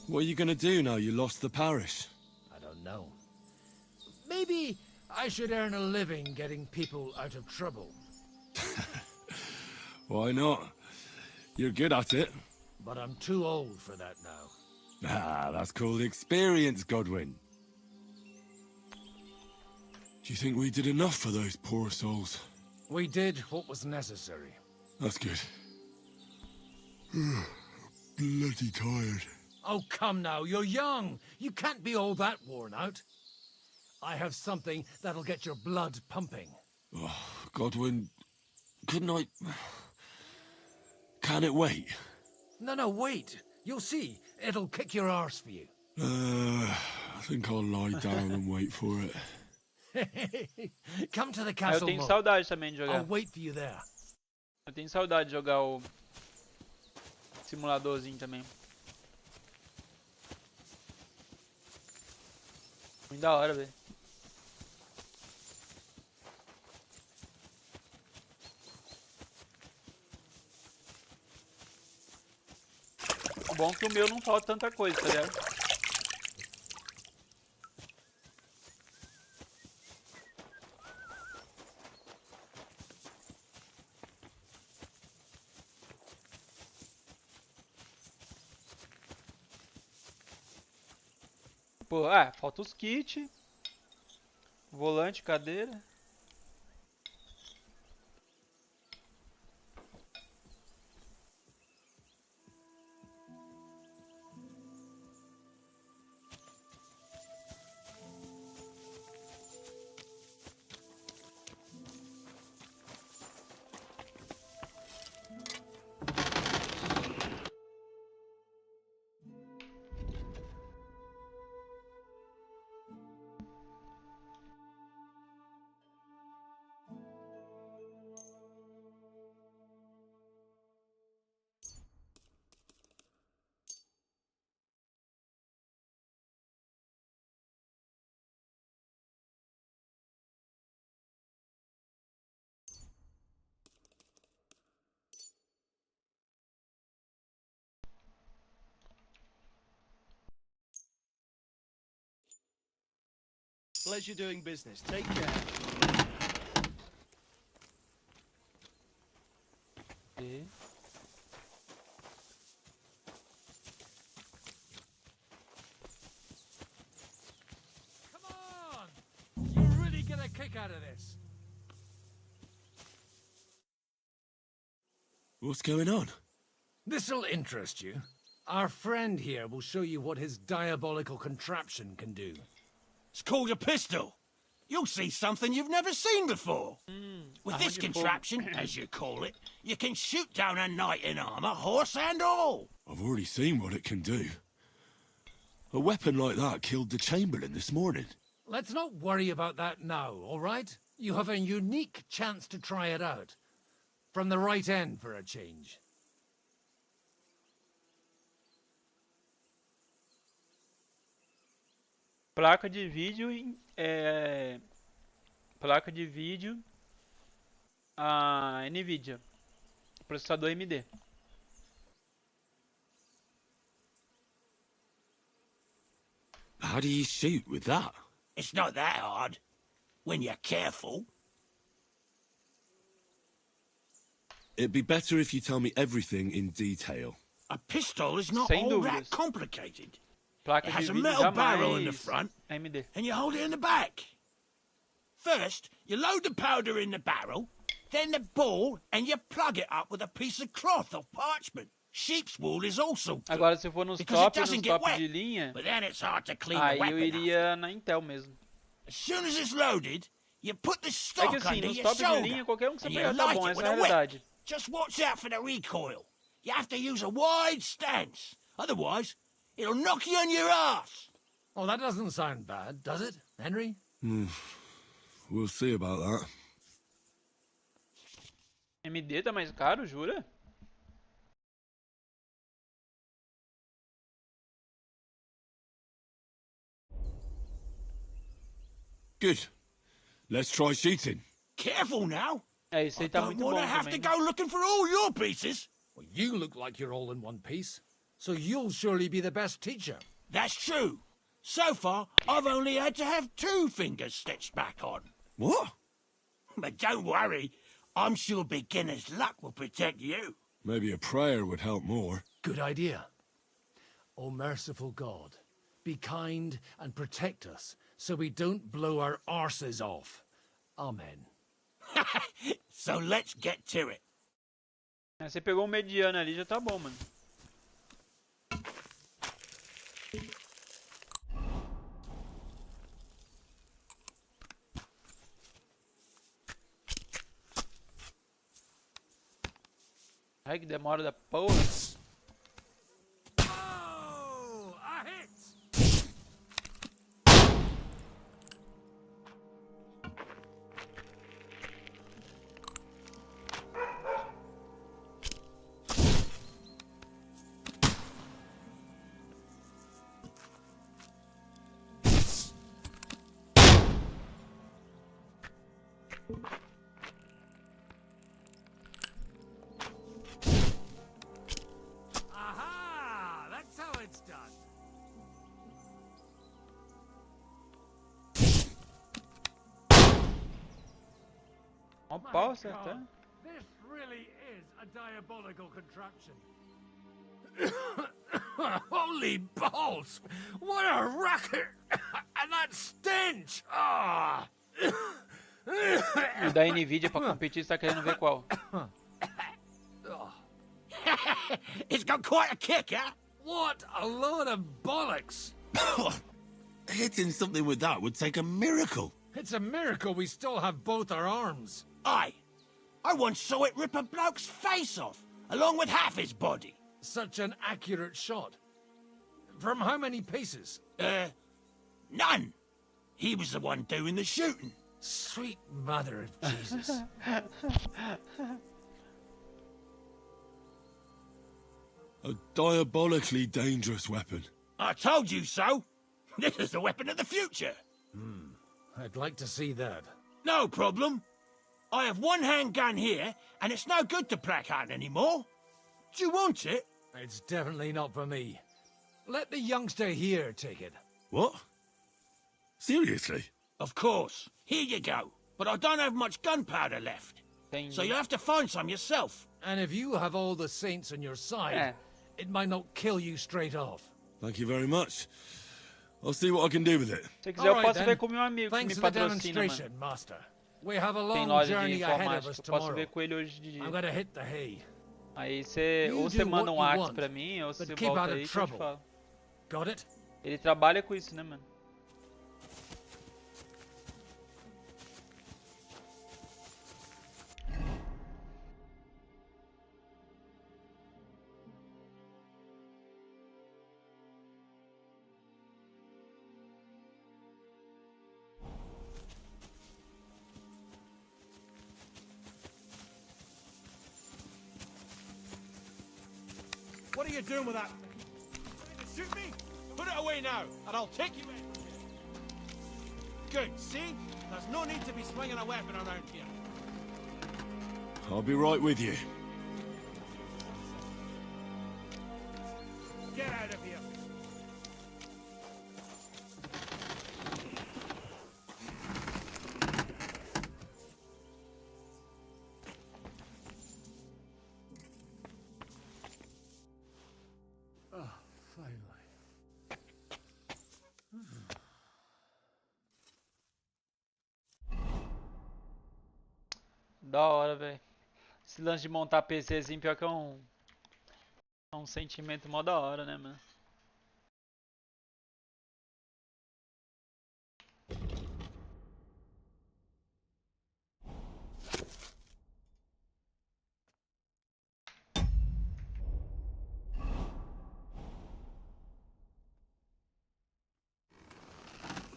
What are you gonna do now you lost the parish? I don't know. Maybe I should earn a living getting people out of trouble. Why not? You're good at it. But I'm too old for that now. Ah, that's called experience, Godwin. Do you think we did enough for those poor souls? We did what was necessary. That's good. Bloody tired. Oh, come now, you're young. You can't be all that worn out. I have something that'll get your blood pumping. Oh, Godwin, couldn't I... Can it wait? No, wait. You'll see. It'll kick your arse for you. I think I'll lie down and wait for it. Come to the Eu castle. tenho saudade também de jogar. I'll wait for you there. Eu tenho saudade de jogar o simuladorzinho também. Muito da hora, velho. O bom é que o meu não falta tanta coisa, tá ligado? Pô, falta os kits, volante, cadeira. Pleasure doing business. Take care. Come on! You'll really get a kick out of this. What's going on? This'll interest you. Our friend here will show you what his diabolical contraption can do. It's called a pistol. You'll see something you've never seen before. With this contraption, as you call it, you can shoot down a knight in armor, horse and all. I've already seen what it can do. A weapon like that killed the Chamberlain this morning. Let's not worry about that now, all right? You have a unique chance to try it out. From the right end for a change. Placa de vídeo, placa de vídeo, a Nvidia, processador AMD. How do you shoot with that? It's not that hard, when you're careful. It'd be better if you tell me everything in detail. A pistol is not Sem all dúvidas. that complicated. Placa It has de a vídeo metal barrel in the jamais front, AMD. and you hold it in the back. First, you load the powder in the barrel, then the ball, and you plug it up with a piece of cloth or parchment. Sheep's wool is also good, Agora, se for nos because it tops doesn't get wet, de linha, but then it's hard to clean the aí eu weapon up. iria na Intel mesmo. As soon as it's loaded, you put the É stock que assim, under nos your tops de shoulder, linha, qualquer um que você and you pegar tá light bom, it essa with é a a wick. realidade. Just watch out for the recoil. You have to use a wide stance, otherwise it'll knock you on your ass. Oh, that doesn't sound bad, does it, Henry? We'll see about that. AMD tá mais caro, jura? Good. Let's try shooting. Careful now. É, isso aí tá Don't muito want bom to have to também. go looking for all your pieces. Well, you look like you're all in one piece, so you'll surely be the best teacher. That's true. So far, I've only had to have 2 fingers stitched back on. What? But don't worry, I'm sure beginner's luck will protect you. Maybe a prayer would help more. Good idea. O merciful God, be kind and protect us so we don't blow our arses off. Amen. So let's get to it. Você pegou um mediano ali, já tá bom, mano. Ai, que demora da porra. Oh, a hit! Aha! That's how it's done. Ó, pau acertando. This really is a diabolical contraption. Holy balls! What a racket! And that stench! Ah! O da Nvidia pra competir, você tá querendo ver qual? It's got quite a kick, huh? What a load of bollocks! Hitting something with that would take a miracle. It's a miracle we still have both our arms. Aye. I once saw it rip a bloke's face off, along with half his body. Such an accurate shot. From how many paces? None. He was the one doing the shooting. Sweet mother of Jesus. A diabolically dangerous weapon. I told you so. This is the weapon of the future. I'd like to see that. No problem. I have one handgun here, and it's no good to placard anymore. Do you want it? It's definitely not for me. Let the youngster here take it. What? Seriously? Of course. Here you go. But I don't have much gunpowder left. So you have to find some yourself. And if you have all the saints on your side, it might not kill you straight off. Thank you very much. I'll see what I can do with it. Se quiser, eu posso ver com meu amigo que Thanks me for the patrocina, demonstration, mano. Master. We have a Tem long loja de journey ahead of us informática, eu posso tomorrow. ver com ele hoje de dia. I'm gonna hit the hay. Aí você, You ou você do manda what um you axe want, pra mim, ou você but keep volta out of aí que eu te trouble. falo. Got it? Ele trabalha com isso, né, mano? What are you doing with that? Shoot me? Put it away now, and I'll take you in. Good, see? There's no need to be swinging a weapon around here. I'll be right with you. Get out of here. Da hora, velho. Esse lance de montar PCzinho, pior que é um sentimento mó da hora, né, mano?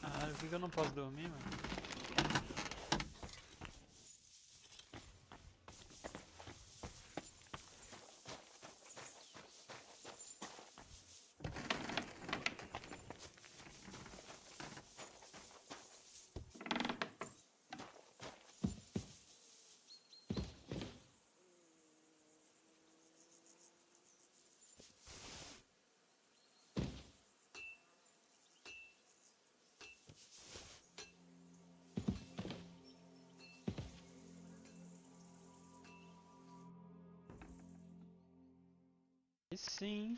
Caralho, por que eu não posso dormir, mano? sim.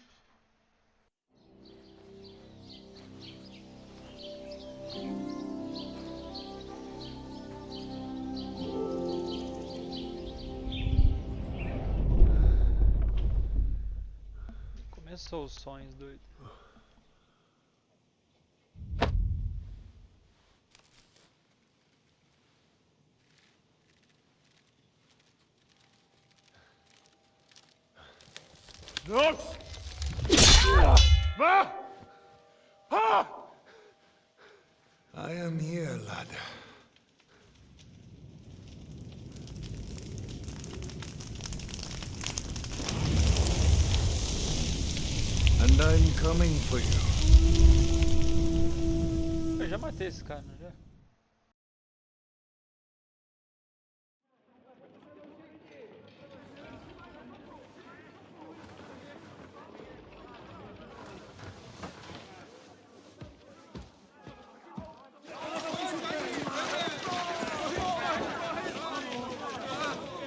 Começou os sonhos doidos. No! Ma! Pa! I am here, lad. And I'm coming for you. Eu já matei esse cara, não já?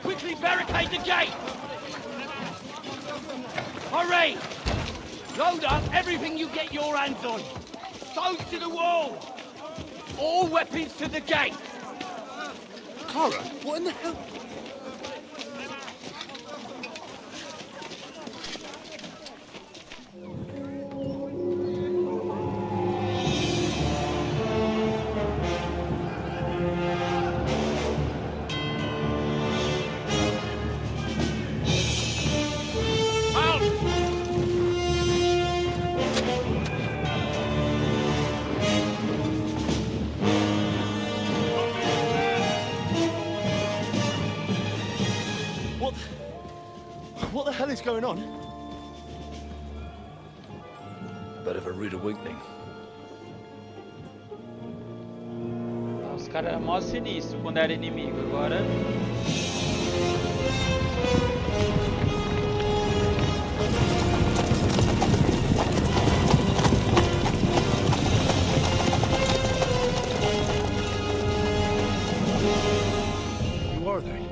Quickly barricade the gate! Hurry! Load up everything you get your hands on. Stones to the wall! All weapons to the gate! Clara, what in the hell? What the hell is going on? Bit of a rude awakening. Os caras eram mó sinistros quando era inimigo, agora. Who are they?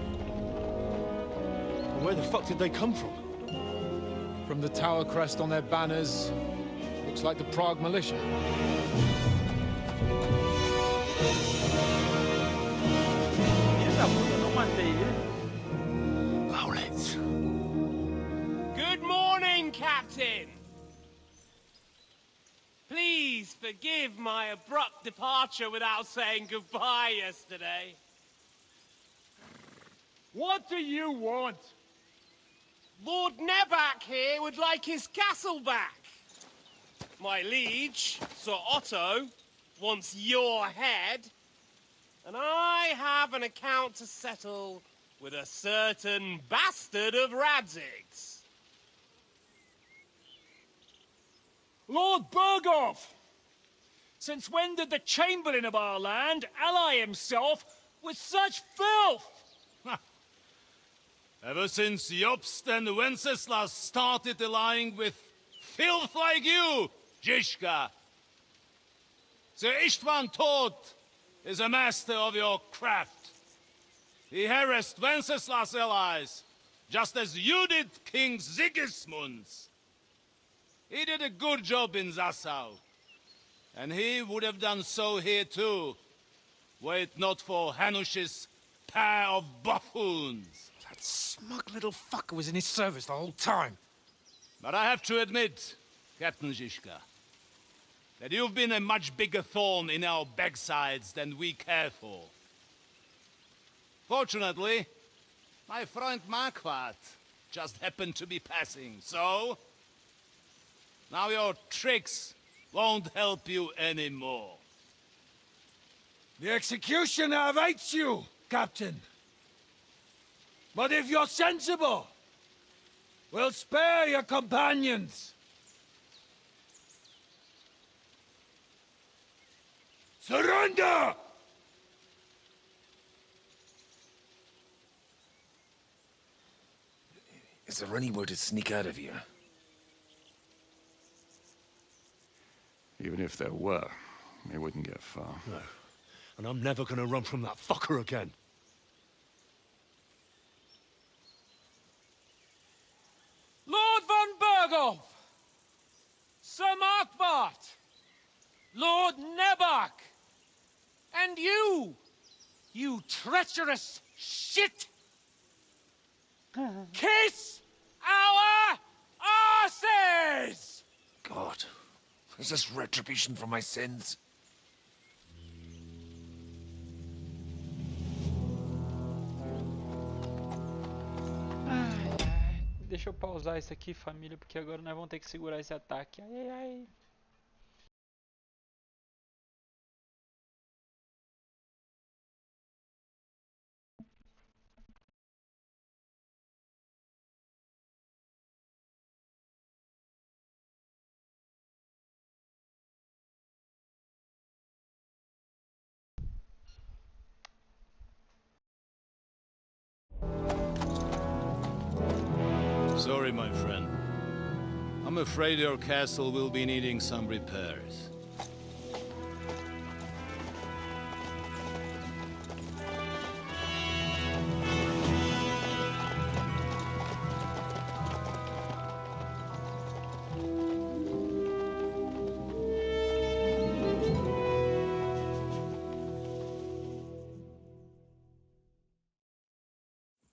And where the fuck did they come from? From the tower crest on their banners. Looks like the Prague militia. Filho da puta, eu não matei ele. Owlets. Good morning, Captain! Please forgive my abrupt departure without saying goodbye yesterday. What do you want? Lord Nebak here would like his castle back. My liege, Sir Otto, wants your head. And I have an account to settle with a certain bastard of Radzig's. Lord Berghoff! Since when did the Chamberlain of our land ally himself with such filth? Ever since Jobst and Wenceslas started allying with filth like you, Zizka. Sir Istvan Tod is a master of your craft. He harassed Wenceslas' allies, just as you did King Sigismund's. He did a good job in Zassau, and he would have done so here too, were it not for Hanush's pair of buffoons. That smug little fucker was in his service the whole time. But I have to admit, Captain Zizka, that you've been a much bigger thorn in our backsides than we care for. Fortunately, my friend Marquardt just happened to be passing, so... now your tricks won't help you anymore. The executioner awaits you, Captain. But if you're sensible, we'll spare your companions. Surrender! Is there any way to sneak out of here? Even if there were, we wouldn't get far. No. And I'm never gonna run from that fucker again. Lord von Sir Markbart! Lord Nebark! And you! You treacherous shit! Kiss our arses! God, is this retribution for my sins? Deixa eu pausar isso aqui, família, porque agora nós vamos ter que segurar esse ataque. Ai, ai, ai. Sorry, my friend. I'm afraid your castle will be needing some repairs.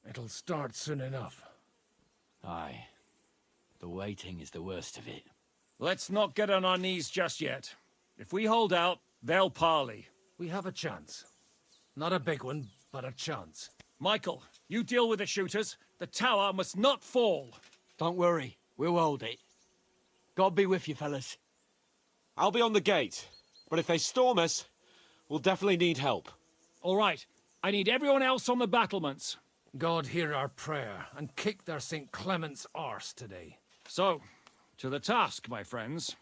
It'll start soon enough. Aye. The waiting is the worst of it. Let's not get on our knees just yet. If we hold out, they'll parley. We have a chance. Not a big one, but a chance. Michael, you deal with the shooters. The tower must not fall. Don't worry. We'll hold it. God be with you, fellas. I'll be on the gate. But if they storm us, we'll definitely need help. All right. I need everyone else on the battlements. God hear our prayer, and kick their St. Clement's arse today. So, to the task, my friends.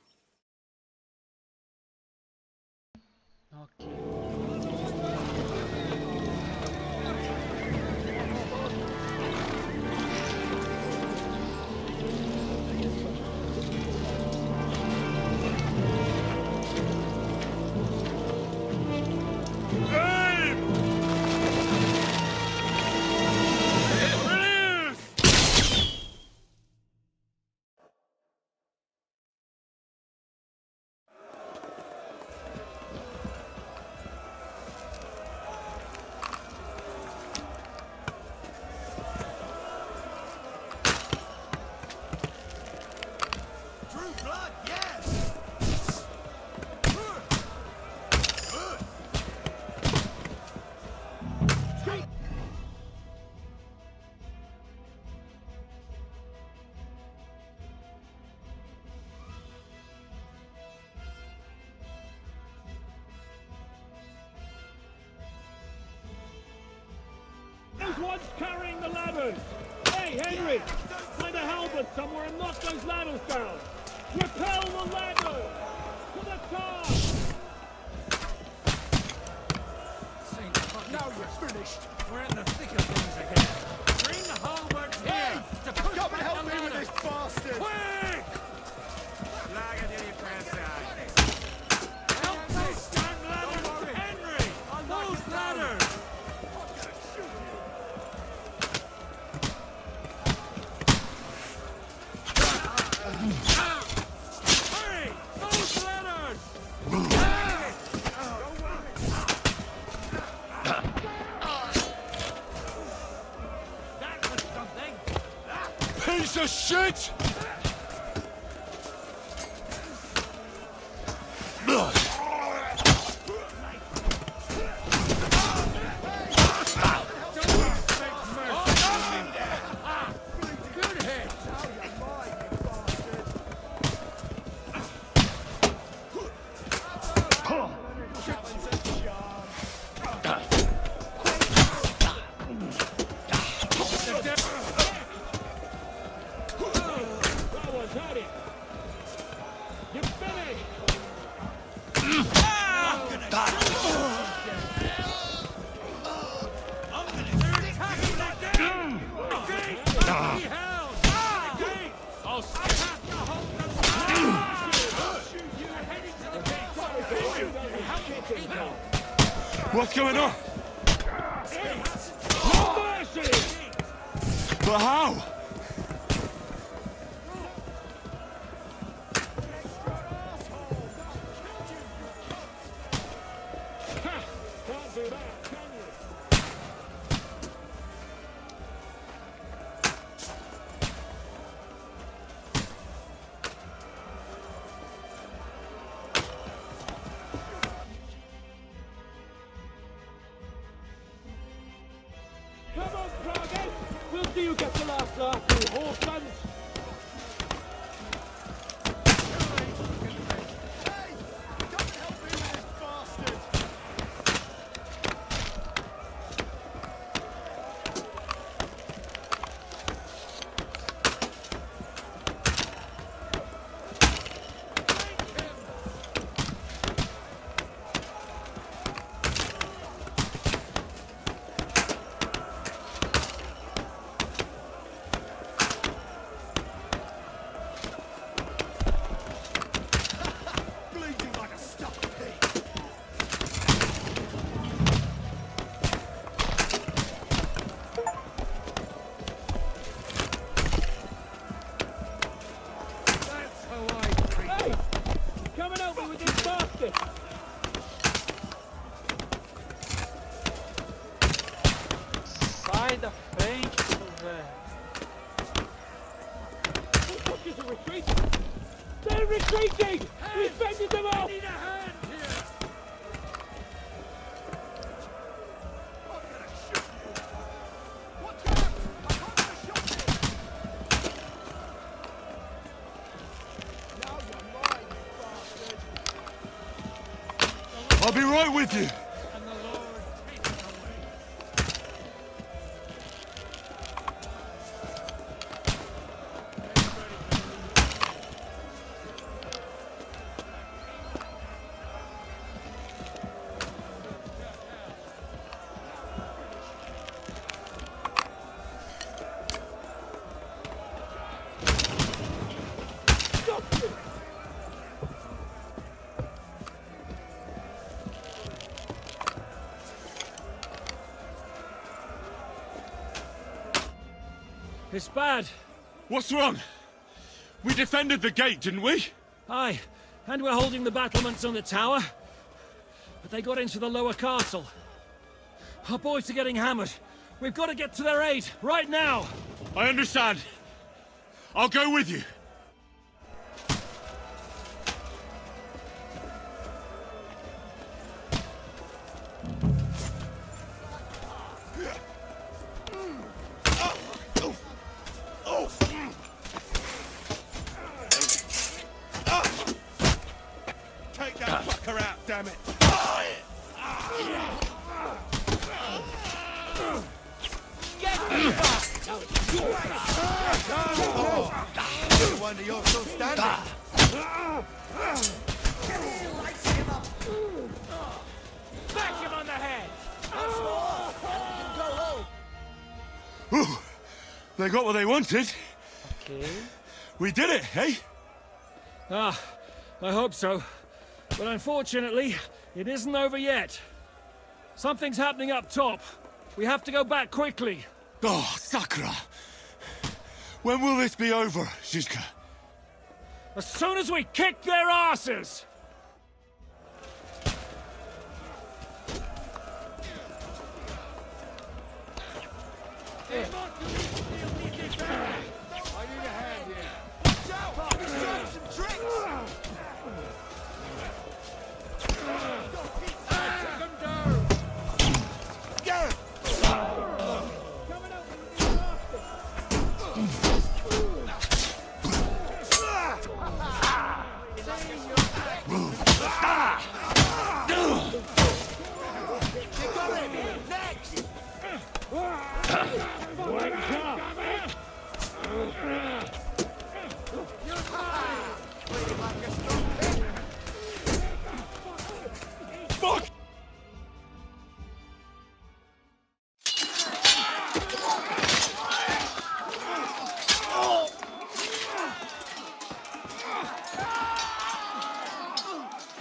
Who's one's carrying the ladders? Hey, Henry! Find a halberd somewhere and knock those ladders down! Repel the ladders! To the car! Now you're finished. We're in the thick of things again. Bring the halberd here to push Come and back help the me with ladders. this bastard! Quick! Help those damn ladders! Henry! On those ladders! Hurry! Those ladders! That was something. Piece of shit! Good hit. That was at it! You finished! What's going on? But how? do you get the last laugh, you horseman? Sai da frente, velho. They're retreating! We've fended them off! I'll be right with you. It's bad. What's wrong? We defended the gate, didn't we? Aye, and we're holding the battlements on the tower. But they got into the lower castle. Our boys are getting hammered. We've got to get to their aid, right now! I understand. I'll go with you. Take that fucker out, damn it! Get me back! No wonder you're still standing. Back him on the head! Once more, and we can go home. Ooh, they got what they wanted. Okay. We did it, eh? Ah, I hope so. But unfortunately, it isn't over yet. Something's happening up top. We have to go back quickly. Oh, Sakura. When will this be over, Zizka? As soon as we kick their asses!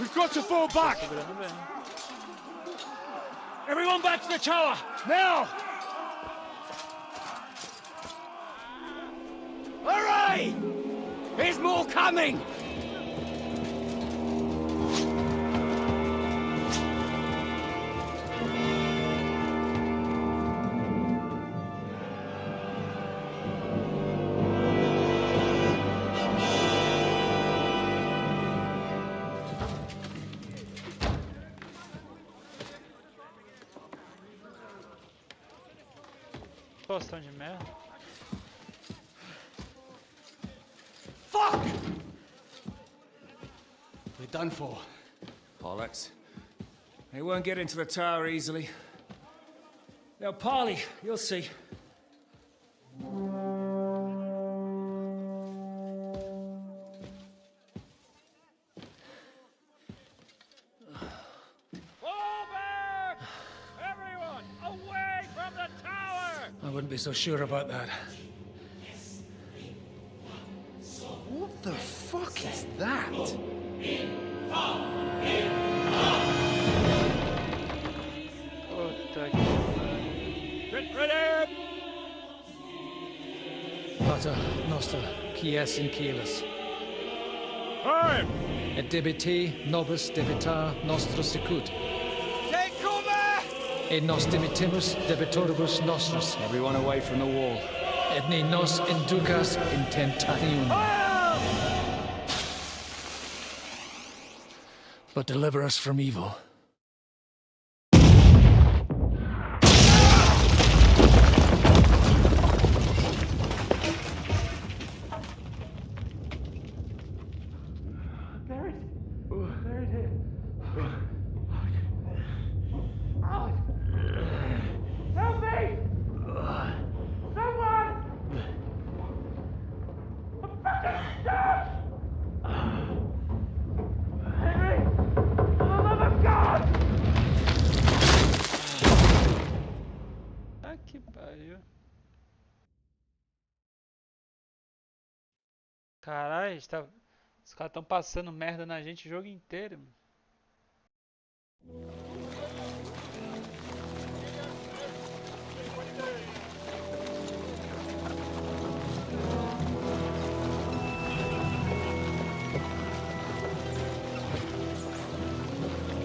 We've got to fall back! Everyone back to the tower! Now! Hurry! There's more coming! Postão de merda. done for. Bollocks. They won't get into the tower easily. Now, parley, you'll see. Everyone, away from the tower! I wouldn't be so sure about that. What the fuck is that? Puta que Get ready! Pater noster, quies in caelis. Time! Et debiti nobis debitar nostros sicut. Take cover! Et nos dimitimus debitoribus nostros. Everyone away from the wall. Et ne nos inducas in tentationem. But deliver us from evil. Help me! Someone! I'm fucking stuck! Henry! For the love of God! Ah, que pariu. Caralho, os caras tão passando merda na gente o jogo inteiro, mano.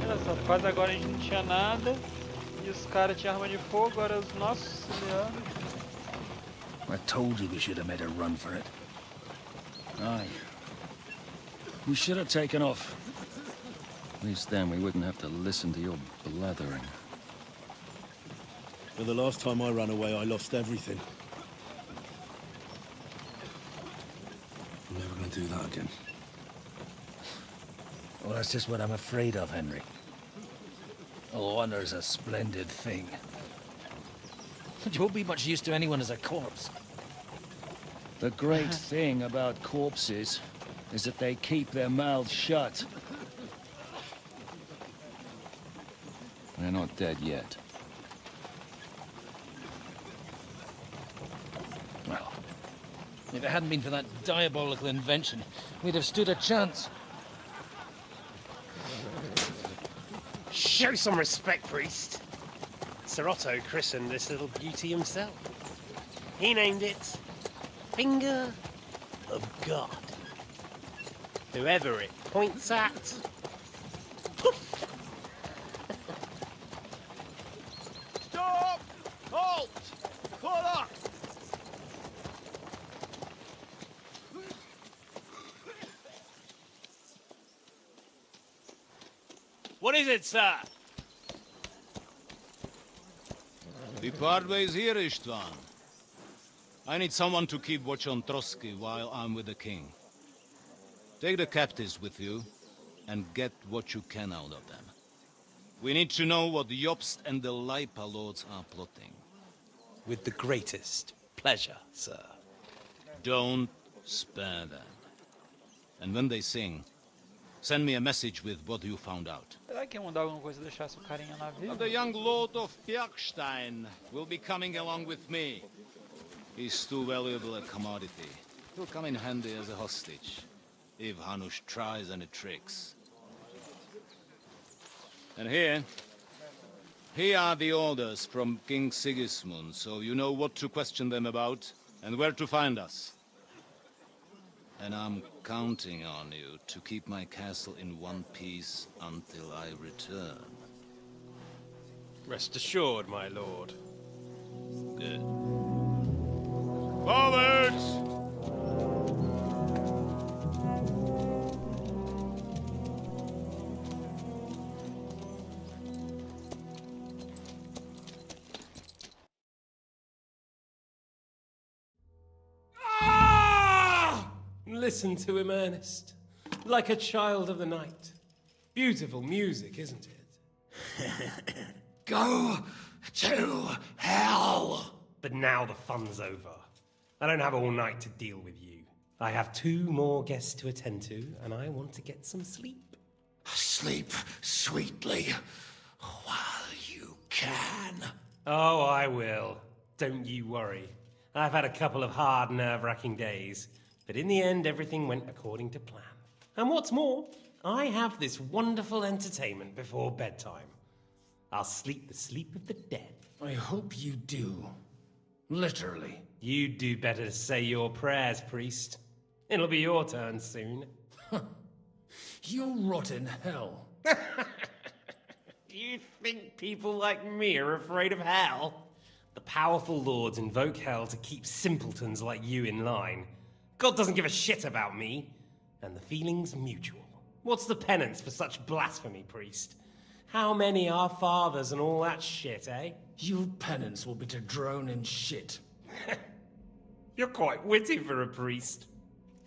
Olha só, quase agora a gente não tinha nada. E os caras tinham arma de fogo, agora os nossos auxiliares. I told you we should have made a run for it. Aye. We should have taken off. At least then we wouldn't have to listen to your blathering. But the last time I ran away, I lost everything. I'm never gonna do that again. Well, that's just what I'm afraid of, Henry. Oh, honor's a splendid thing. But you won't be much use to anyone as a corpse. The great thing about corpses is that they keep their mouths shut. They're not dead yet. Well, if it hadn't been for that diabolical invention, we'd have stood a chance. Show some respect, priest. Sir Otto christened this little beauty himself. He named it Finger of God. Whoever it points at, poof! Stop! Halt! Pull up! What is it, sir? We part ways here, Istvan. I need someone to keep watch on Trotsky while I'm with the king. Take the captives with you, and get what you can out of them. We need to know what the Jobst and the Leipa lords are plotting. With the greatest pleasure, sir. Don't spare them. And when they sing, send me a message with what you found out. Será que ia mudar alguma coisa e deixasse o carinha na vida? The young lord of Bjergstein will be coming along with me. He's too valuable a commodity. He'll come in handy as a hostage, if Hanush tries any tricks. And here are the orders from King Sigismund, so you know what to question them about and where to find us. And I'm counting on you to keep my castle in one piece until I return. Rest assured, my lord. Good. Forwards! Listen to him, Ernest. Like a child of the night. Beautiful music, isn't it? Go to hell! But now the fun's over. I don't have all night to deal with you. I have 2 more guests to attend to, and I want to get some sleep. Sleep sweetly while you can. Oh, I will. Don't you worry. I've had a couple of hard, nerve-wracking days, but in the end, everything went according to plan. And what's more, I have this wonderful entertainment before bedtime. I'll sleep the sleep of the dead. I hope you do. Literally. You'd do better to say your prayers, priest. It'll be your turn soon. You'll rot in hell. Do you think people like me are afraid of hell? The powerful lords invoke hell to keep simpletons like you in line. God doesn't give a shit about me, and the feeling's mutual. What's the penance for such blasphemy, priest? How many are fathers and all that shit, eh? Your penance will be to drown in shit. You're quite witty for a priest.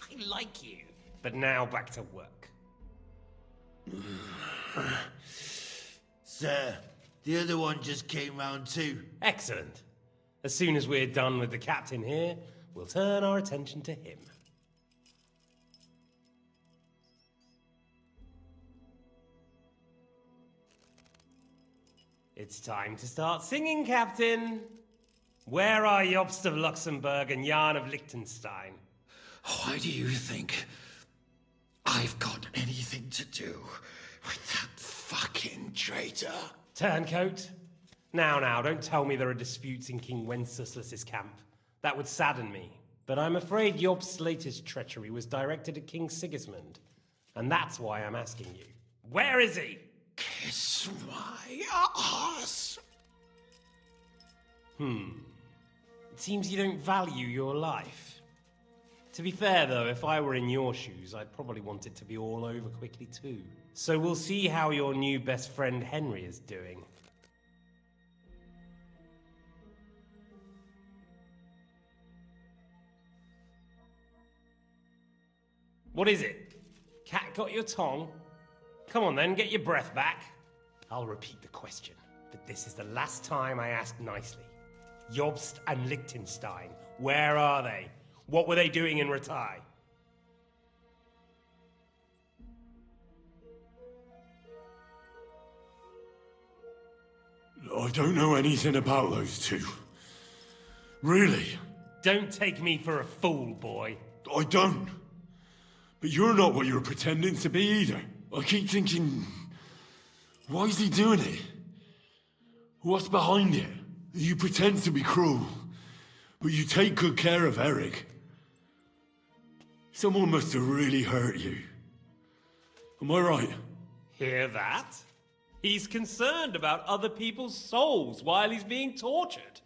I like you. But now back to work. Sir, the other one just came round too. Excellent. As soon as we're done with the captain here, we'll turn our attention to him. It's time to start singing, Captain. Where are Jobst of Luxembourg and Jan of Liechtenstein? Why do you think I've got anything to do with that fucking traitor? Turncoat? Now, don't tell me there are disputes in King Wenceslas's camp. That would sadden me. But I'm afraid Jobst's latest treachery was directed at King Sigismund. And that's why I'm asking you. Where is he? Kiss my ass. It seems you don't value your life. To be fair, though, if I were in your shoes, I'd probably want it to be all over quickly, too. So we'll see how your new best friend Henry is doing. What is it? Cat got your tongue? Come on then, get your breath back. I'll repeat the question, but this is the last time I ask nicely. Jobst and Liechtenstein, where are they? What were they doing in Ratai? I don't know anything about those two. Really? Don't take me for a fool, boy. I don't. But you're not what you're pretending to be either. I keep thinking, why is he doing it? What's behind it? You pretend to be cruel, but you take good care of Eric. Someone must have really hurt you. Am I right? Hear that? He's concerned about other people's souls while he's being tortured.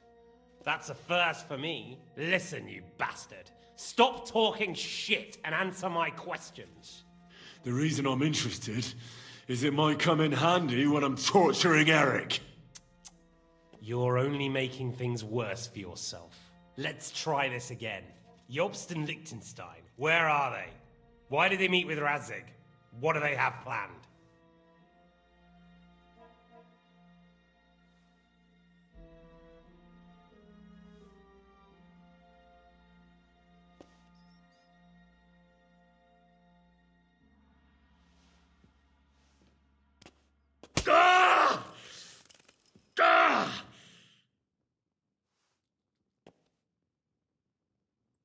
That's a first for me. Listen, you bastard. Stop talking shit and answer my questions. The reason I'm interested is it might come in handy when I'm torturing Eric. You're only making things worse for yourself. Let's try this again. Jobst and Liechtenstein, where are they? Why did they meet with Radzig? What do they have planned?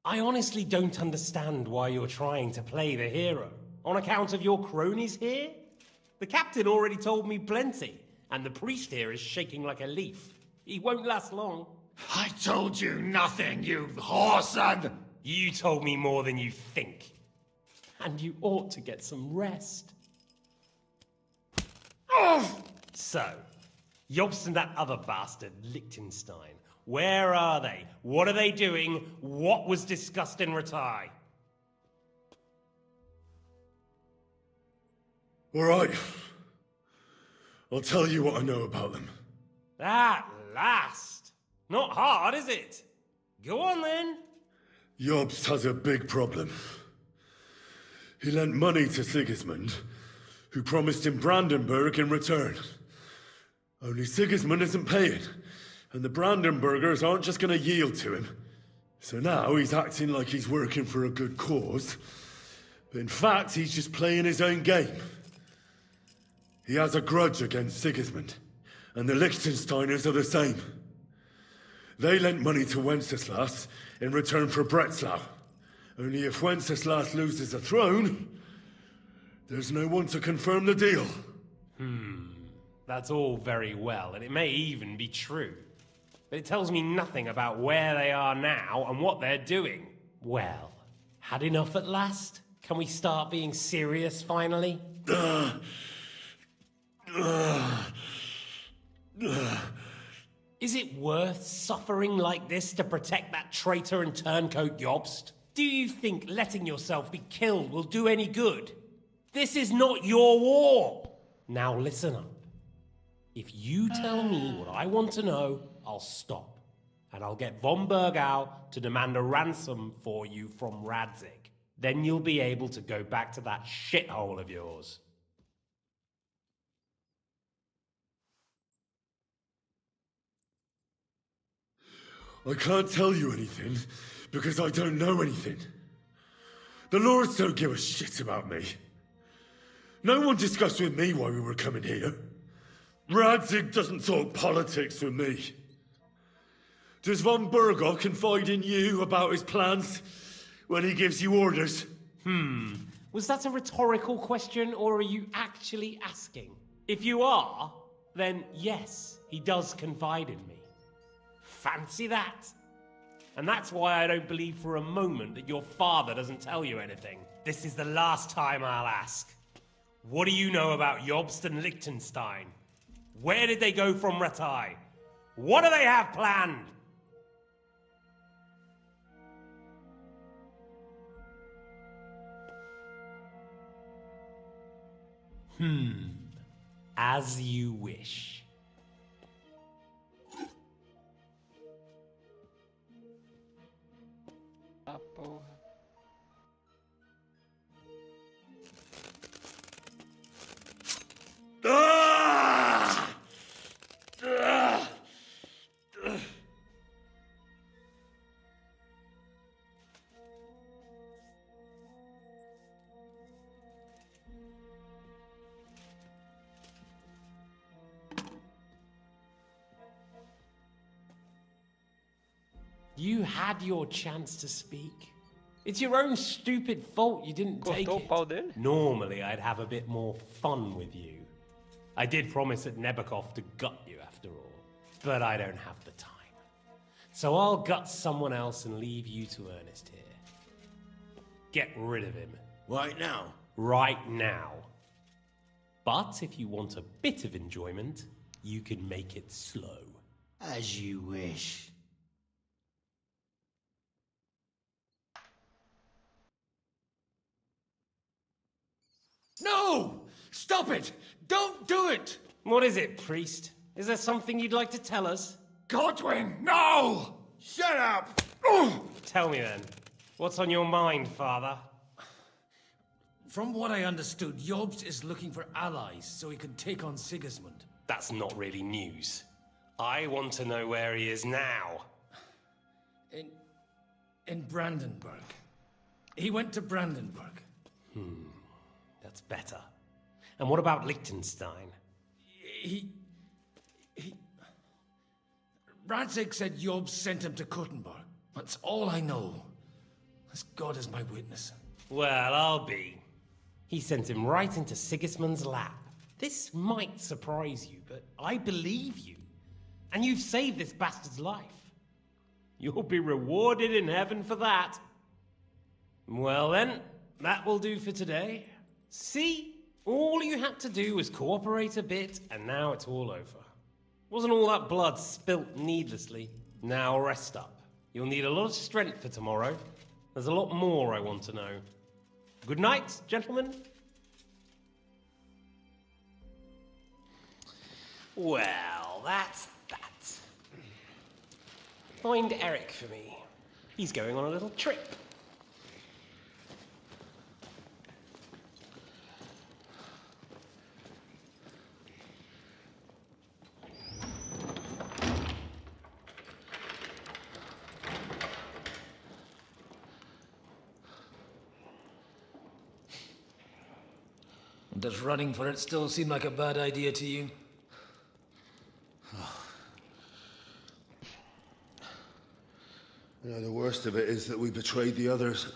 I honestly don't understand why you're trying to play the hero. On account of your cronies here? The captain already told me plenty, and the priest here is shaking like a leaf. He won't last long. I told you nothing, you whoreson! You told me more than you think. And you ought to get some rest. So, Jobst and that other bastard, Liechtenstein. Where are they? What are they doing? What was discussed in Ratai? All right. I'll tell you what I know about them. At last! Not hard, is it? Go on then. Jobst has a big problem. He lent money to Sigismund, who promised him Brandenburg in return. Only Sigismund isn't paying, and the Brandenburgers aren't just gonna yield to him. So now he's acting like he's working for a good cause, but in fact he's just playing his own game. He has a grudge against Sigismund, and the Liechtensteiners are the same. They lent money to Wenceslas in return for Breslau. Only if Wenceslas loses the throne, there's no one to confirm the deal. That's all very well, and it may even be true. But it tells me nothing about where they are now and what they're doing. Well, had enough at last? Can we start being serious finally? Is it worth suffering like this to protect that traitor and turncoat Jobst? Do you think letting yourself be killed will do any good? This is not your war! Now listen up. If you tell me what I want to know, I'll stop. And I'll get von Bergau to demand a ransom for you from Radzig. Then you'll be able to go back to that shithole of yours. I can't tell you anything, because I don't know anything. The Lords don't give a shit about me. No one discussed with me why we were coming here. Radzig doesn't talk politics with me. Does von Bergau confide in you about his plans when he gives you orders? Was that a rhetorical question, or are you actually asking? If you are, then yes, he does confide in me. Fancy that? And that's why I don't believe for a moment that your father doesn't tell you anything. This is the last time I'll ask. What do you know about Jobst and Liechtenstein? Where did they go from Ratai? What do they have planned? As you wish. Ah, porra. You had your chance to speak. It's your own stupid fault you didn't take Cortou o it. pau dele? Normally, I'd have a bit more fun with you. I did promise at Nebakov to gut you after all, but I don't have the time. So I'll gut someone else and leave you to Ernest here. Get rid of him. Right now? Right now. But if you want a bit of enjoyment, you can make it slow. As you wish. No! Stop it! Don't do it! What is it, priest? Is there something you'd like to tell us? Godwin, no! Shut up! Tell me then. What's on your mind, father? From what I understood, Jobst is looking for allies so he can take on Sigismund. That's not really news. I want to know where he is now. In Brandenburg. He went to Brandenburg. That's better. And what about Liechtenstein? Radzig said Jobst sent him to Kuttenberg. That's all I know. As God is my witness. Well, I'll be. He sent him right into Sigismund's lap. This might surprise you, but I believe you. And you've saved this bastard's life. You'll be rewarded in heaven for that. Well then, that will do for today. See? All you had to do was cooperate a bit, and now it's all over. Wasn't all that blood spilt needlessly? Now rest up. You'll need a lot of strength for tomorrow. There's a lot more I want to know. Good night, gentlemen. Well, that's that. Find Eric for me. He's going on a little trip. Does running for it still seem like a bad idea to you? You know, the worst of it is that we betrayed the others.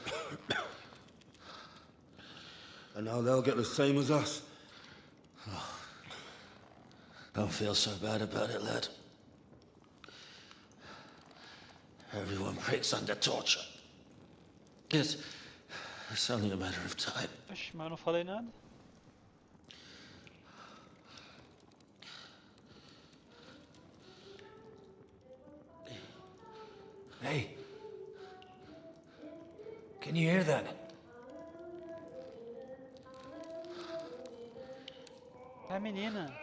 And now they'll get the same as us. Don't feel so bad about it, lad. Everyone breaks under torture. It's only a matter of time. Oxe, mas eu não falei nada. Hey. Can you hear that? É a menina.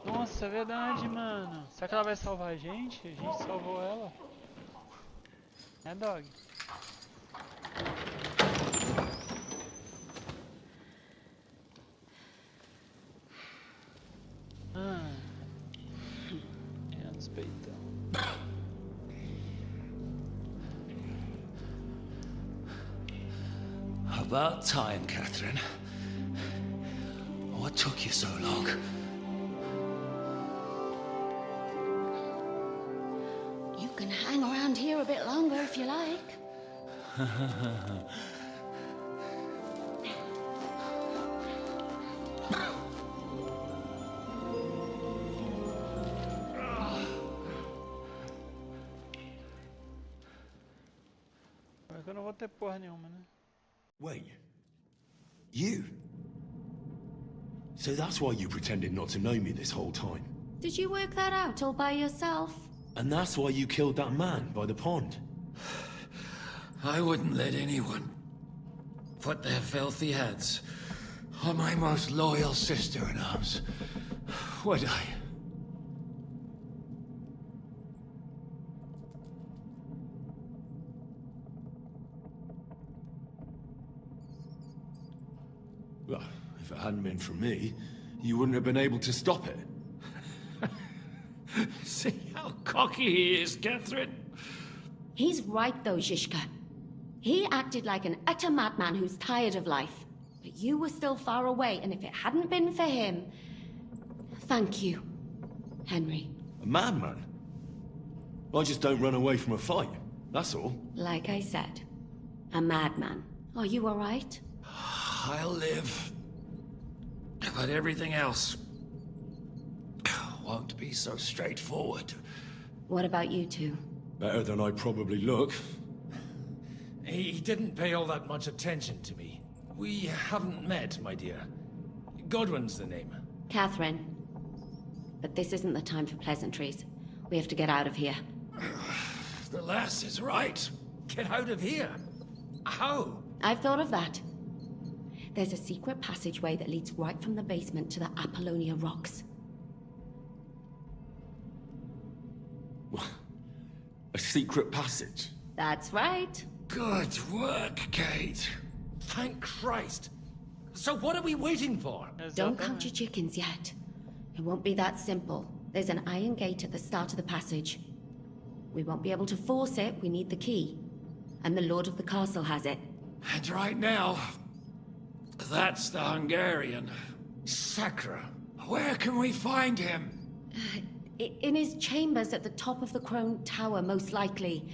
Nossa, é verdade, mano. Será que ela vai salvar a gente? A gente salvou ela. É, dog. Menos peitão. About time, Catherine. What took you so long? You can hang around here a bit longer if you like. Mas eu não vou ter porra nenhuma, né? Wait. You? So that's why you pretended not to know me this whole time? Did you work that out all by yourself? And that's why you killed that man by the pond? I wouldn't let anyone put their filthy heads on my most loyal sister-in-arms, would I? Well, if it hadn't been for me, you wouldn't have been able to stop it. See how cocky he is, Catherine? He's right though, Zizka. He acted like an utter madman who's tired of life. But you were still far away, and if it hadn't been for him... Thank you, Henry. A madman? I just don't run away from a fight, that's all. Like I said, a madman. Are you all right? I'll live. But everything else won't be so straightforward. What about you two? Better than I probably look. He didn't pay all that much attention to me. We haven't met, my dear. Godwin's the name. Catherine. But this isn't the time for pleasantries. We have to get out of here. The lass is right. Get out of here? How? I've thought of that. There's a secret passageway that leads right from the basement to the Apollonia Rocks. A secret passage? That's right. Good work, Kate. Thank Christ. So what are we waiting for? Don't count your chickens yet. It won't be that simple. There's an iron gate at the start of the passage. We won't be able to force it, we need the key. And the Lord of the Castle has it. And right now, that's the Hungarian. Sacra. Where can we find him? In his chambers at the top of the Crone Tower, most likely.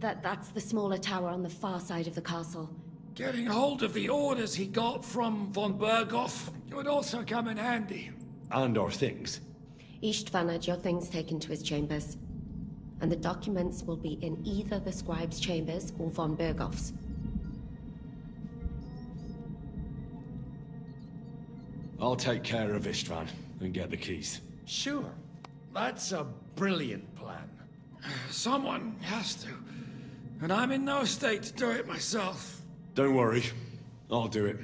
That's the smaller tower on the far side of the castle. Getting hold of the orders he got from von Berghoff would also come in handy. And our things. Istvan had your things taken to his chambers. And the documents will be in either the scribe's chambers or von Berghoff's. I'll take care of Istvan and get the keys. Sure. That's a brilliant plan. Someone has to. And I'm in no state to do it myself. Don't worry. I'll do it.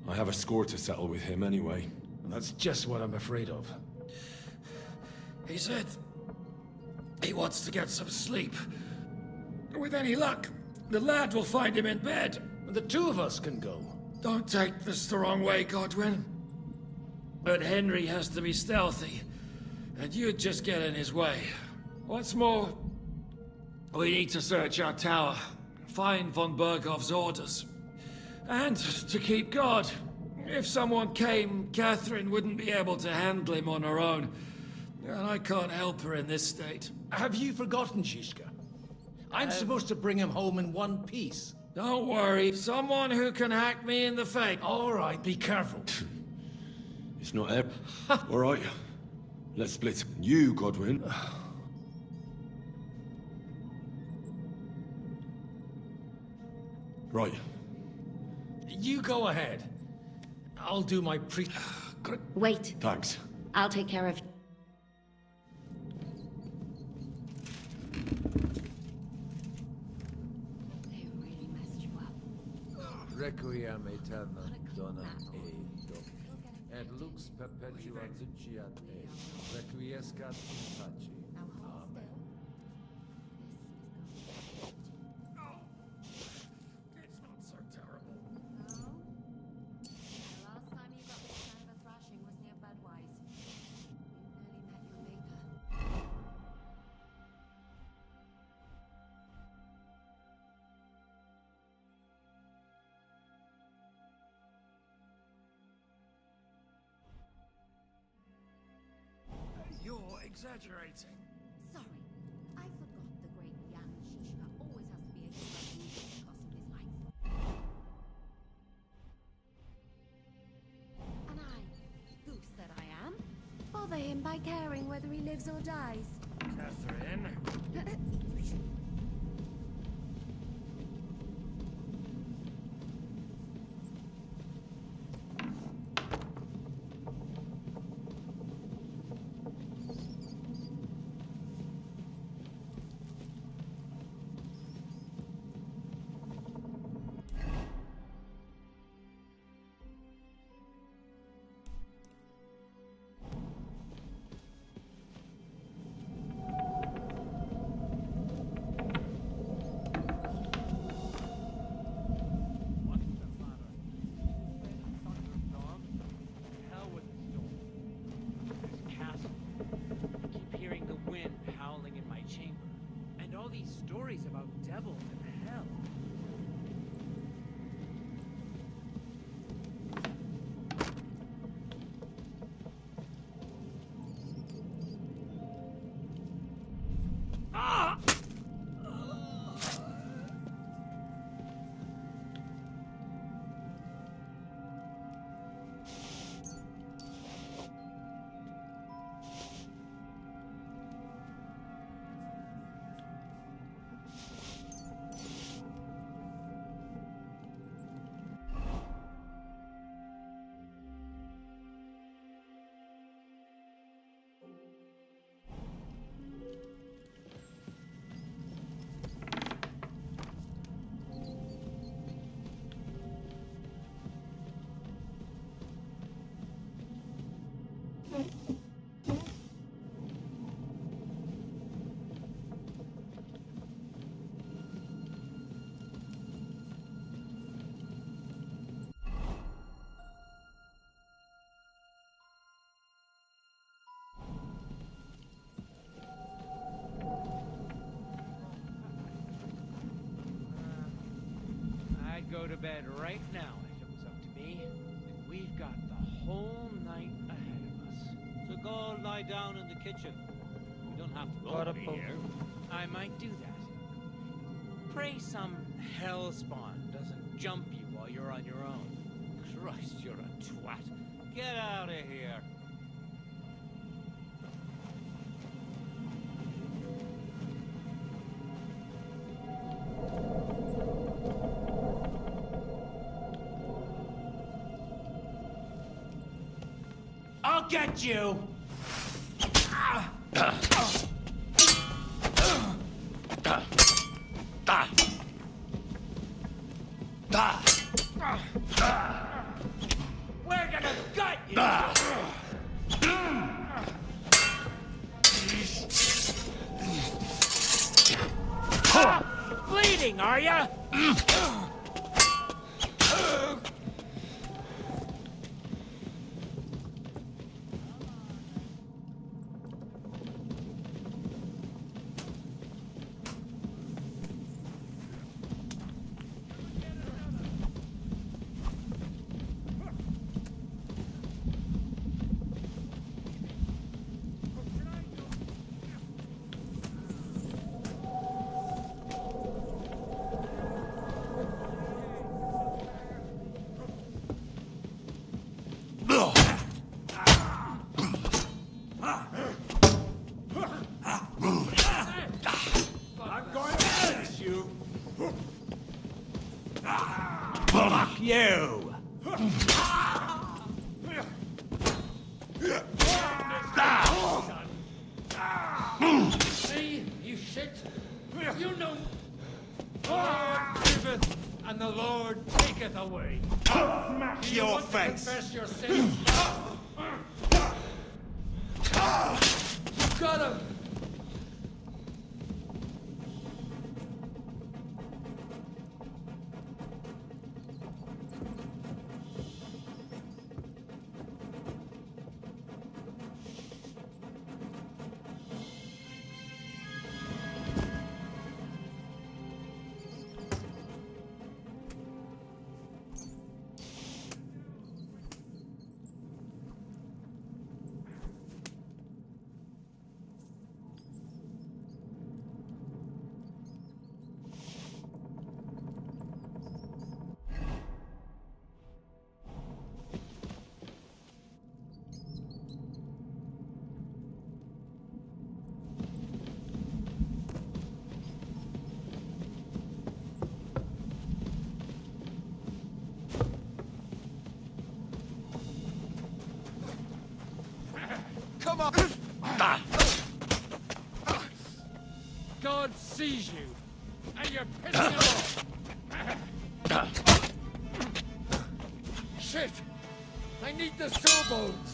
I have a score to settle with him anyway. That's just what I'm afraid of. He said he wants to get some sleep. With any luck, the lad will find him in bed. The two of us can go. Don't take this the wrong way, Godwin. But Henry has to be stealthy, and you'd just get in his way. What's more, we need to search our tower, find von Bergov's orders, and to keep guard. If someone came, Catherine wouldn't be able to handle him on her own, and I can't help her in this state. Have you forgotten, Zizka? I'm supposed to bring him home in one piece. Don't worry, someone who can hack me in the face. All right, be careful. It's not there. All right. Let's split. You, Godwin. Right. You go ahead. I'll do my pre... Wait. Thanks. I'll take care of... They really messed you up. Requiem aeternam dona Edo, et lux perpetua ziciat e, requiescat in pace. Amen. It's not so terrible. No? The last time you got this kind of a thrashing was near Budweiser. You nearly met your maker. You're exaggerating. Sorry, I forgot the great Jan Shishka always has to be a hero who cost of his life. And I, goose that I am, bother him by caring whether he lives or dies. Catherine. Stories about devils and hell. Ah! I'd go to bed right now if it was up to me. And we've got the whole night ahead of us. So go lie down in the kitchen. You don't have to Got go a be here. I might do that. Pray some hell spawn doesn't jump you while you're on your own. Christ, you're a twat. Get out of here. I'll get you! We're gonna gut you! Bleeding, are ya? Fuck you! See, you shit. You know. The Lord giveth, and the Lord taketh away. Smash your want to face! confess your sins? Got him! Come on! God sees you, and you're pissing him off. Shit! I need the sawbones.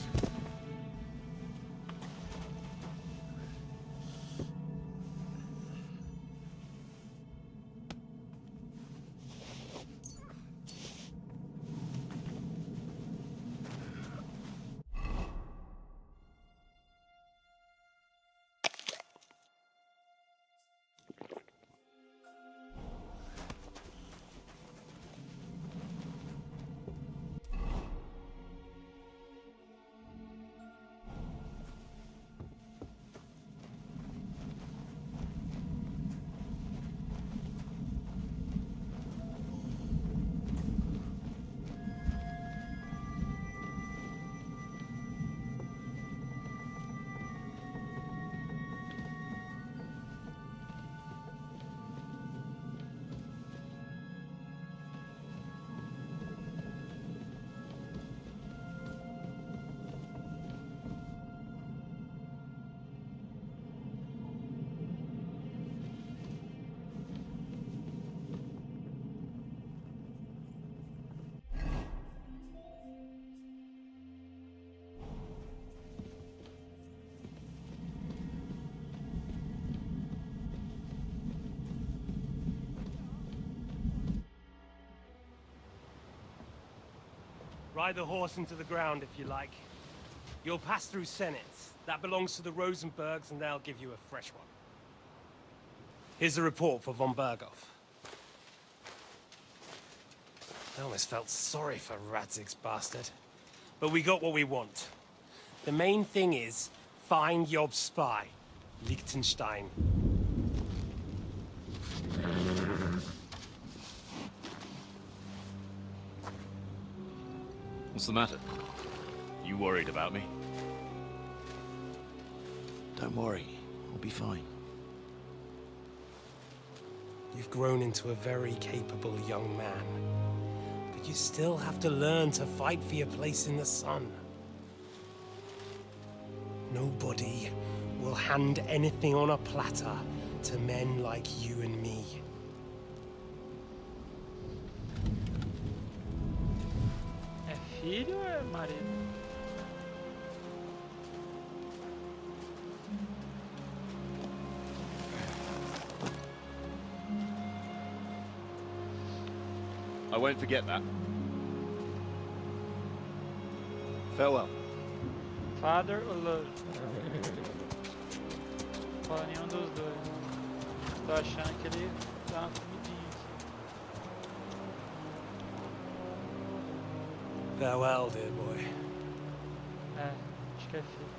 Ride the horse into the ground if you like. You'll pass through Senates. That belongs to the Rosenbergs, and they'll give you a fresh one. Here's the report for von Berghoff. I almost felt sorry for Radzig's bastard. But we got what we want. The main thing is, find Job's spy, Liechtenstein. What's the matter? You worried about me? Don't worry, we'll be fine. You've grown into a very capable young man. But you still have to learn to fight for your place in the sun. Nobody will hand anything on a platter to men like you and me. É filho ou é marido? I won't forget that. Farewell. Father ou Lord? Fala nenhum dos dois. Tô achando que ele dá uma comidinha aqui. Farewell, dear boy. É, acho que é filho.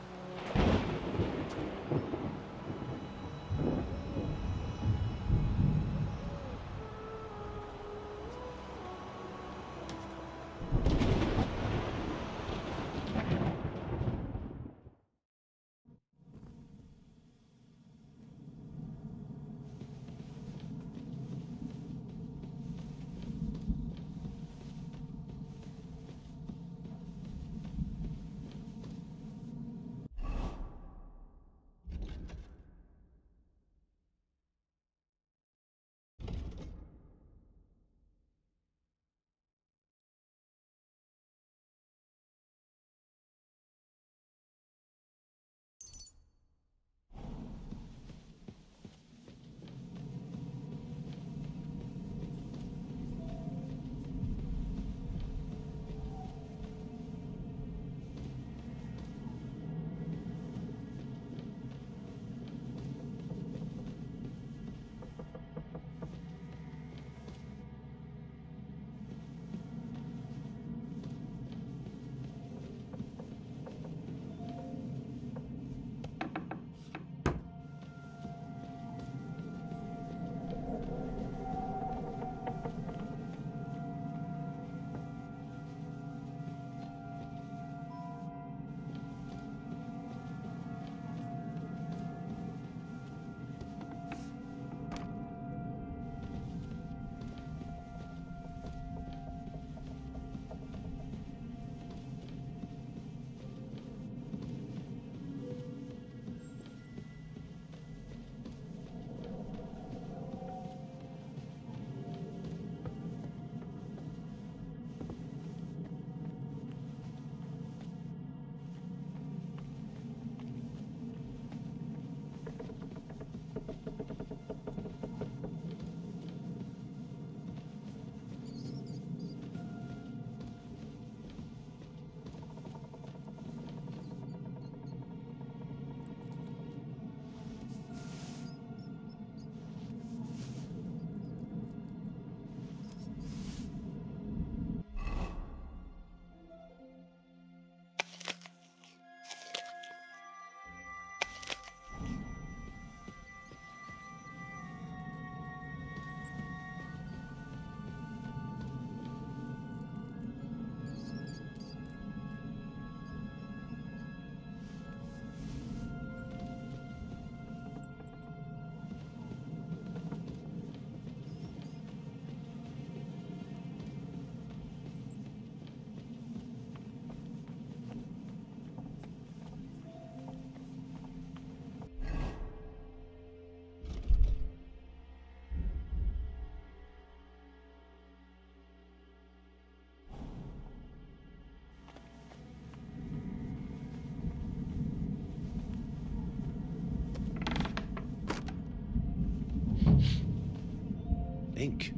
ink.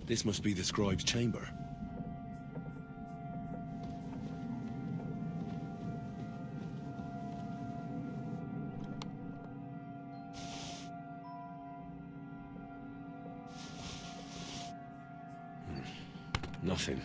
This must be the scribe's chamber. Nothing.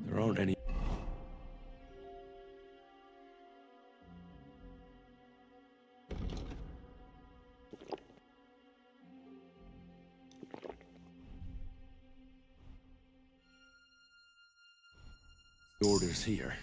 There aren't any. Orders here.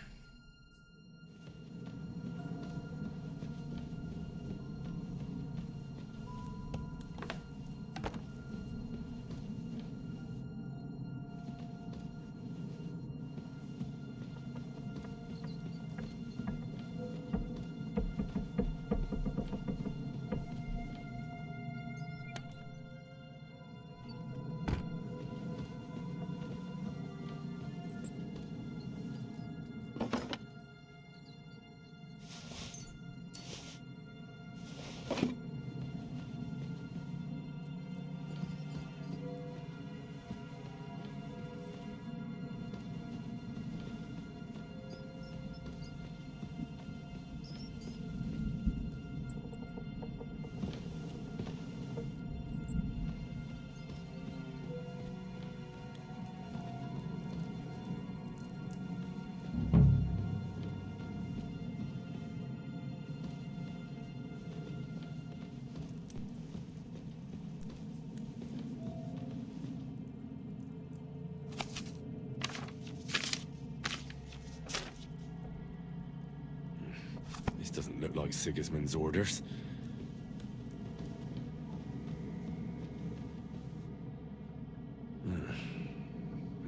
This doesn't look like Sigismund's orders.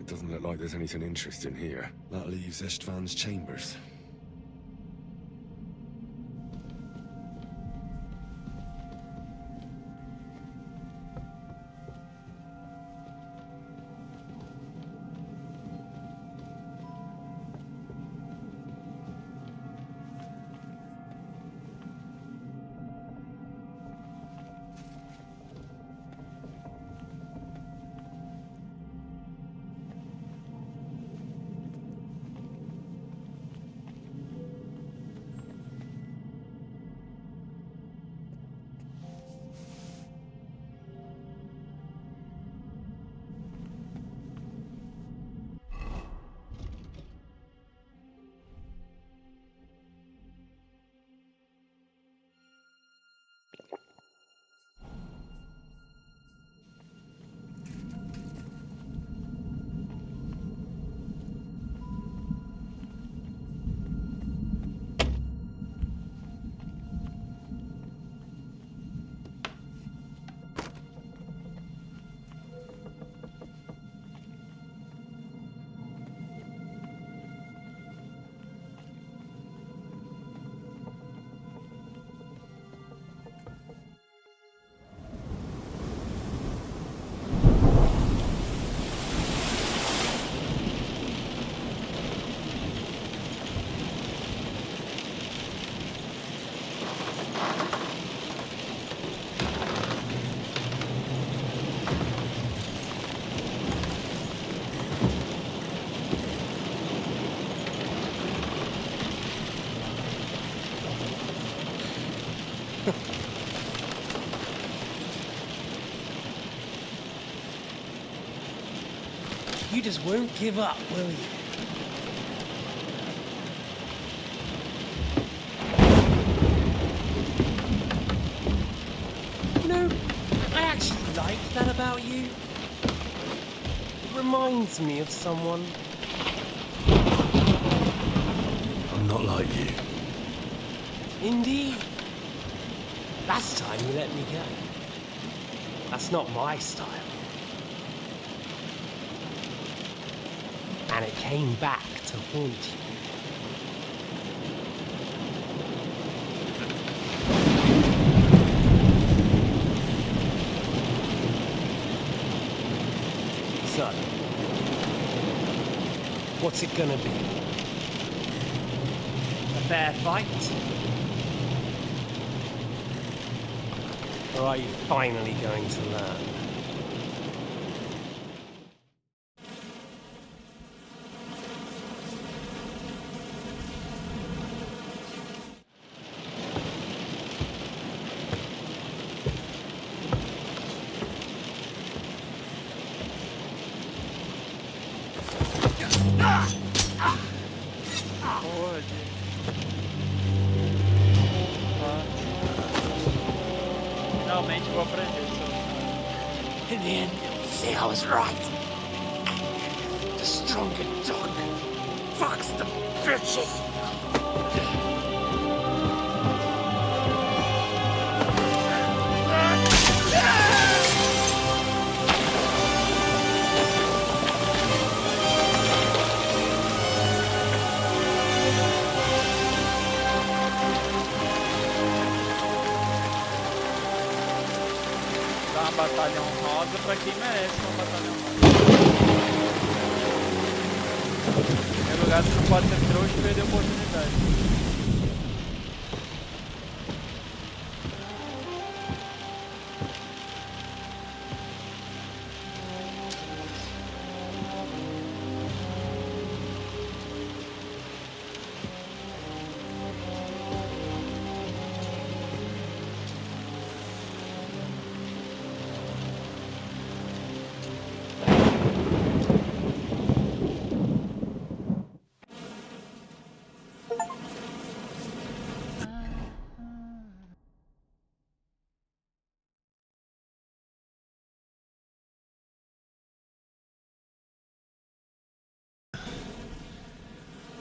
It doesn't look like there's anything interesting here. That leaves Istvan's chambers. You just won't give up, will you? You know, I actually like that about you. It reminds me of someone. I'm not like you. Indeed. Last time you let me go. That's not my style. And it came back to haunt you. So, what's it gonna be? A fair fight? Or are you finally going to learn? Porra, finalmente vou aprender isso. In the end, you'll see I was right. The stronger dog fucks the bitches. Dá uma batalha honrosa pra quem merece uma batalha honrosa. Em primeiro lugar, você não pode ser trouxa e perder a oportunidade.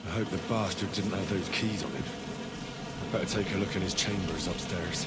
I hope the bastard didn't have those keys on him. Better take a look in his chambers upstairs.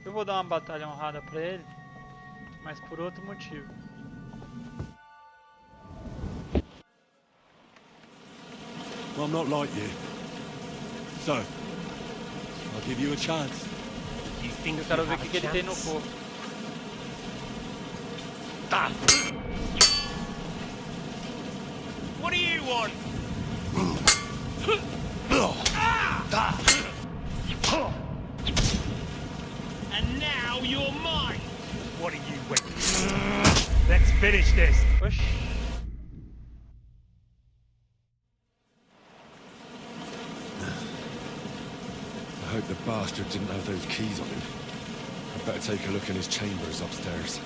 Eu vou dar uma batalha honrada pra ele, mas por outro motivo. Well, I'm not like you. So, I'll give you a chance. You think Eu quero ver o que ele tem no corpo. Tá. What do you want? And now you're mine. What are you waiting? Let's finish this. Oxi. I hope the bastard didn't have those keys on him. I'd better take a look in his chambers upstairs.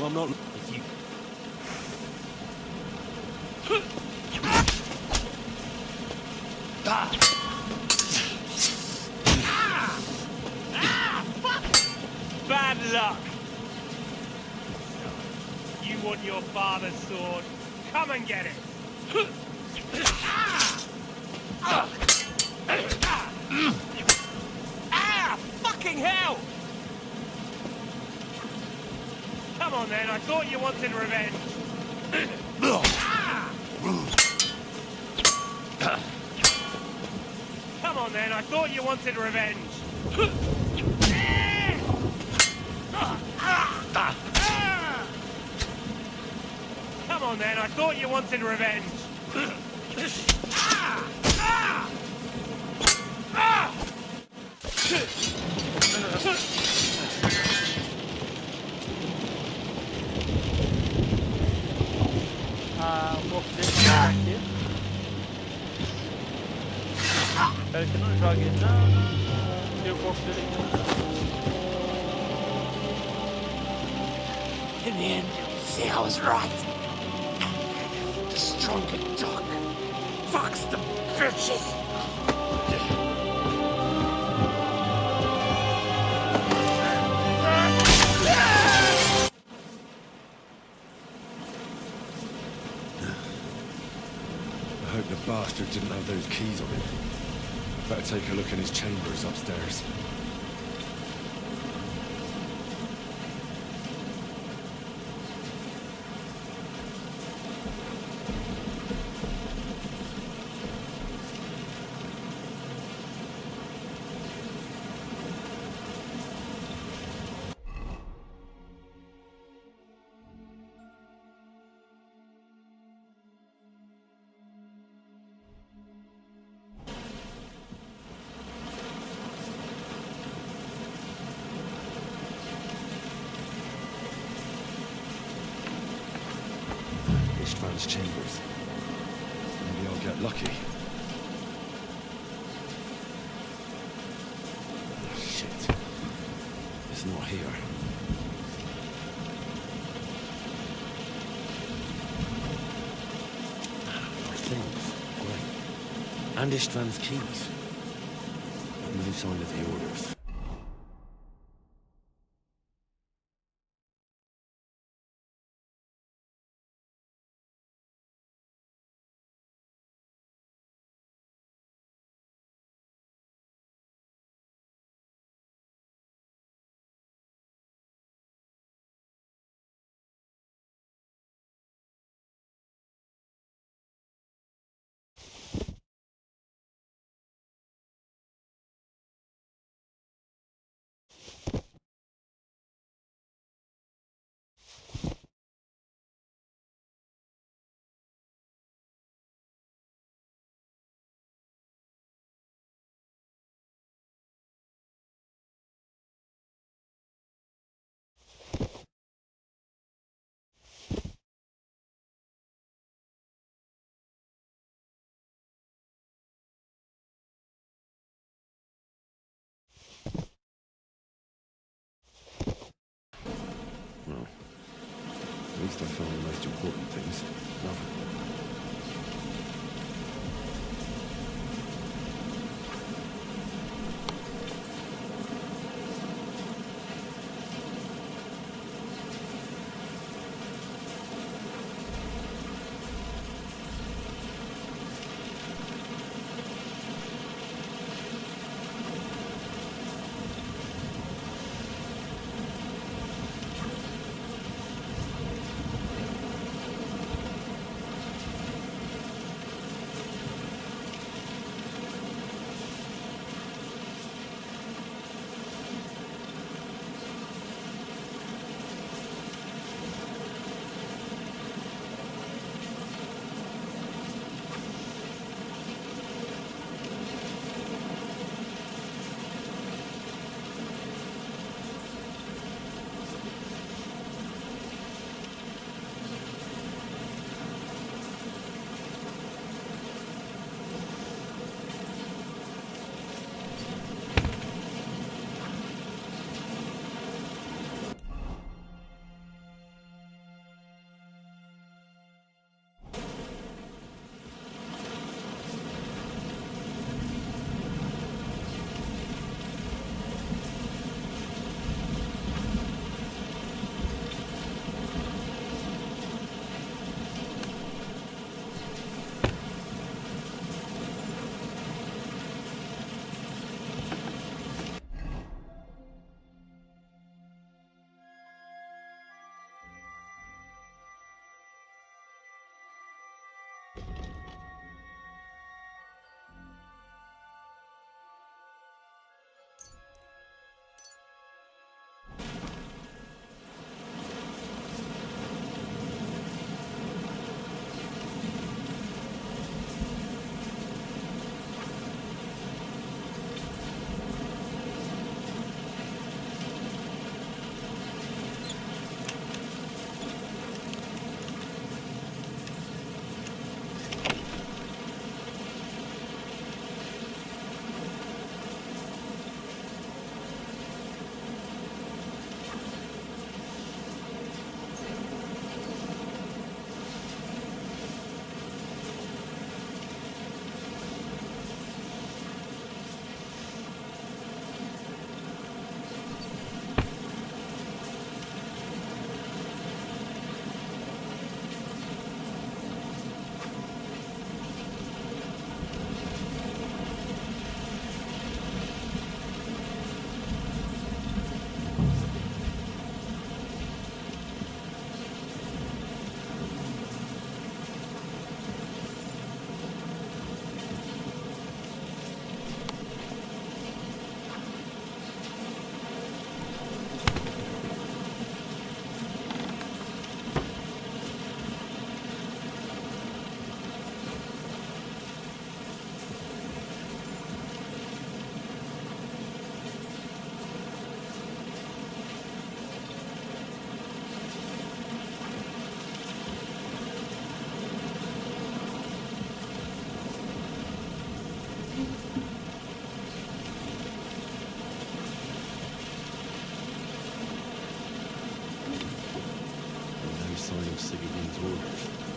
Well, I'm not... If you... Bad luck! You want your father's sword? Come and get it! Fucking hell! Come on then, I thought you wanted revenge. Come on then, I thought you wanted revenge. Come on then, I thought you wanted revenge. O corpo dele tá aqui. Espero que não jogue. Não. E o corpo dele aqui. In the end, see, I was right. The stronger dog. Fucks the bitches. I hope the bastard didn't have those keys on him. Better take a look in his chambers upstairs. Istvan's chambers. Maybe I'll get lucky. Oh, shit. It's not here. My things. Great. And Istvan's keys. No sign of the orders.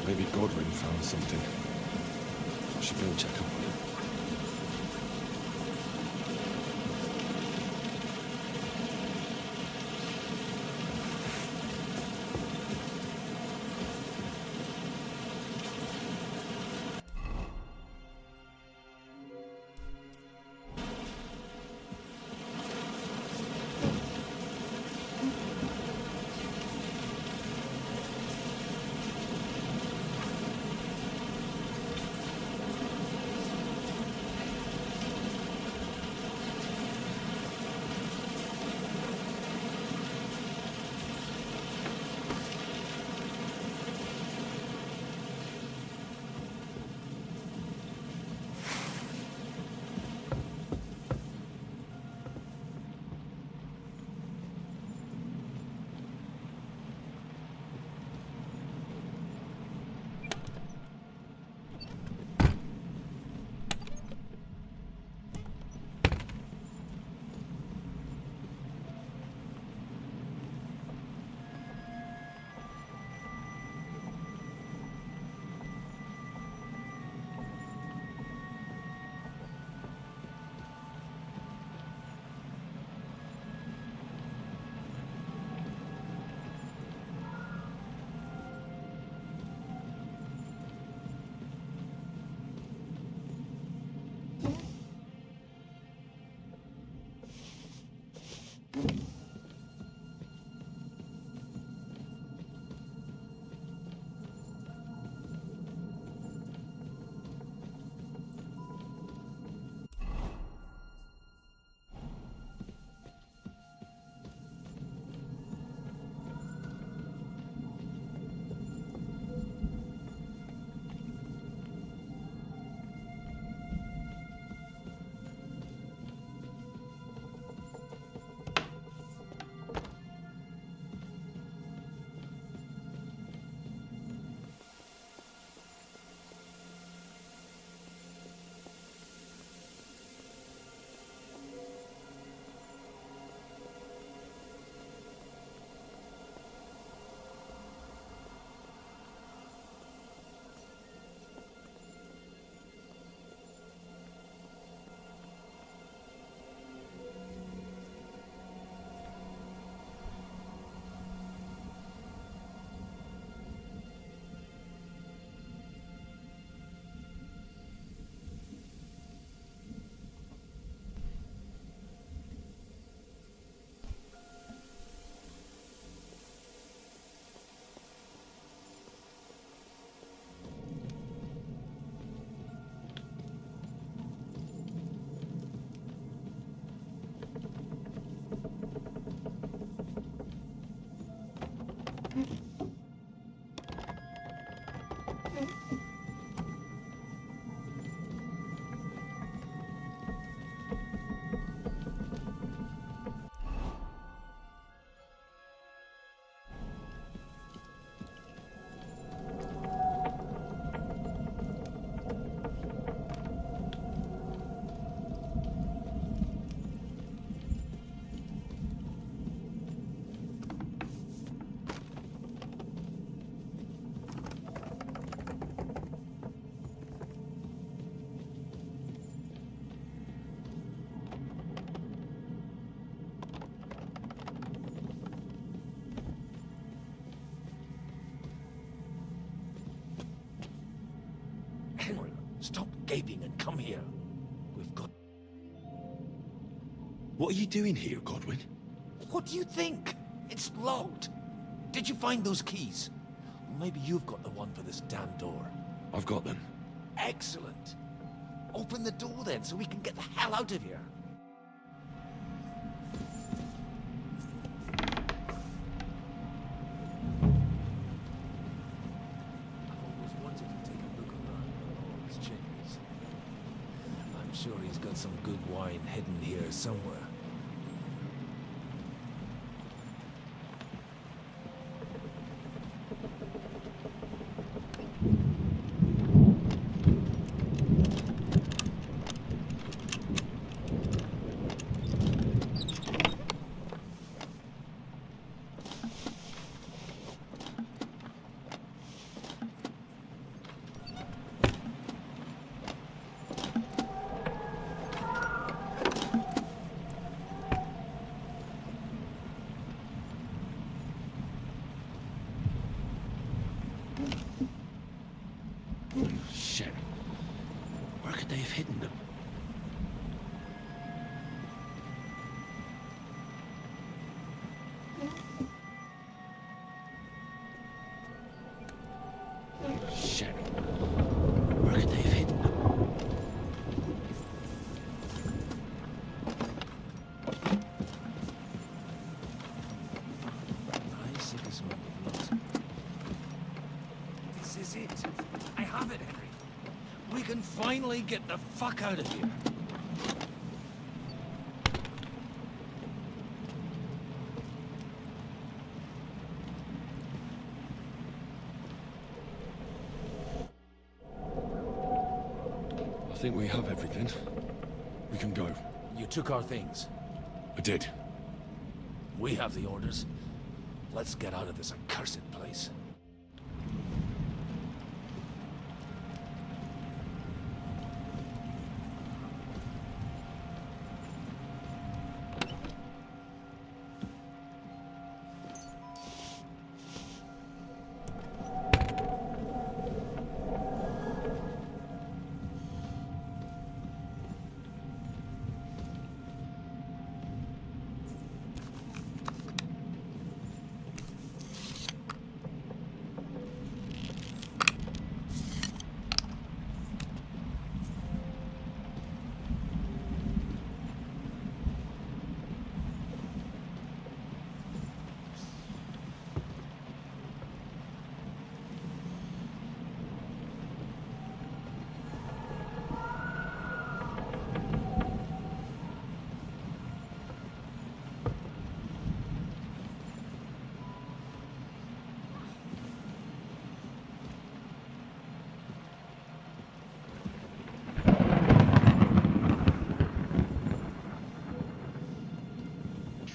Maybe Godwin found something. I should go check up on him. Henry, stop gaping and come here. We've got... What are you doing here, Godwin? What do you think? It's locked. Did you find those keys? Well, maybe you've got the one for this damn door. I've got them. Excellent. Open the door then, so we can get the hell out of here. I've always wanted to take a look around the Lord's chambers. I'm sure he's got some good wine hidden here somewhere. finally get the fuck out of here. I think we have everything. We can go. You took our things. I did. We have the orders. Let's get out of this accursed place.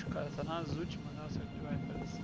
O cara tá nas últimas, nossa, o que vai aparecer.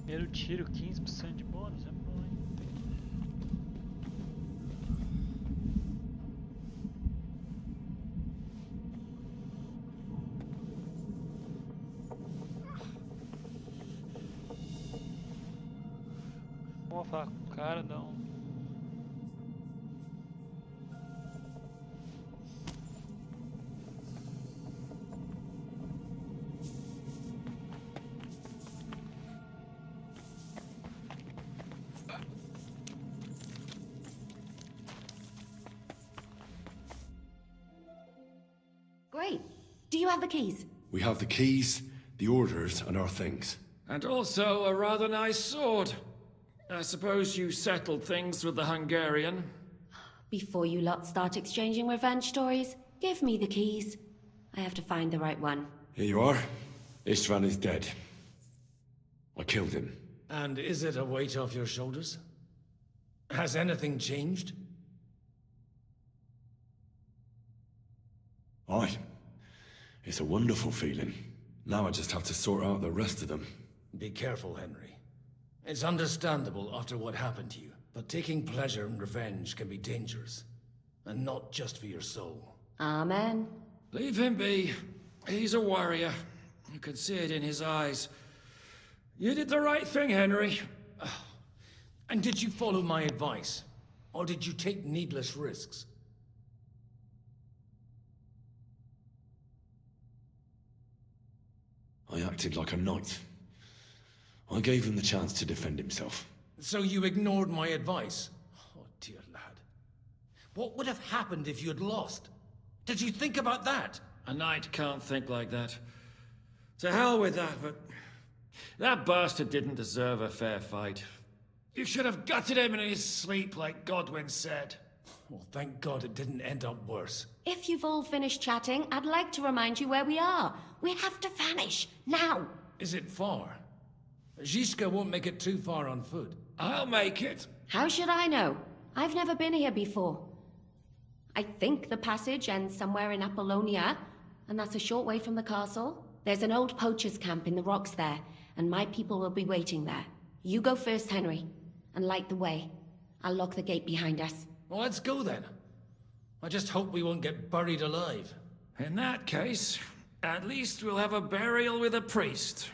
Primeiro tiro, 15% de bônus, é bom, hein? Vamos falar com o cara, não. Great. Do you have the keys? We have the keys, the orders, and our things. And also a rather nice sword. I suppose you settled things with the Hungarian. Before you lot start exchanging revenge stories, give me the keys. I have to find the right one. Here you are. Istvan is dead. I killed him. And is it a weight off your shoulders? Has anything changed? Aye. It's a wonderful feeling. Now I just have to sort out the rest of them. Be careful, Henry. It's understandable after what happened to you, but taking pleasure in revenge can be dangerous. And not just for your soul. Amen. Leave him be. He's a warrior. You can see it in his eyes. You did the right thing, Henry. And did you follow my advice? Or did you take needless risks? I acted like a knight. I gave him the chance to defend himself. So you ignored my advice? Oh, dear lad. What would have happened if you had lost? Did you think about that? A knight can't think like that. To hell with that, but... that bastard didn't deserve a fair fight. You should have gutted him in his sleep, like Godwin said. Well, thank God it didn't end up worse. If you've all finished chatting, I'd like to remind you where we are. We have to vanish, now! Is it far? Zizka won't make it too far on foot. I'll make it. How should I know? I've never been here before. I think the passage ends somewhere in Apollonia, and that's a short way from the castle. There's an old poacher's camp in the rocks there, and my people will be waiting there. You go first, Henry, and light the way. I'll lock the gate behind us. Well, let's go then. I just hope we won't get buried alive. In that case, at least we'll have a burial with a priest.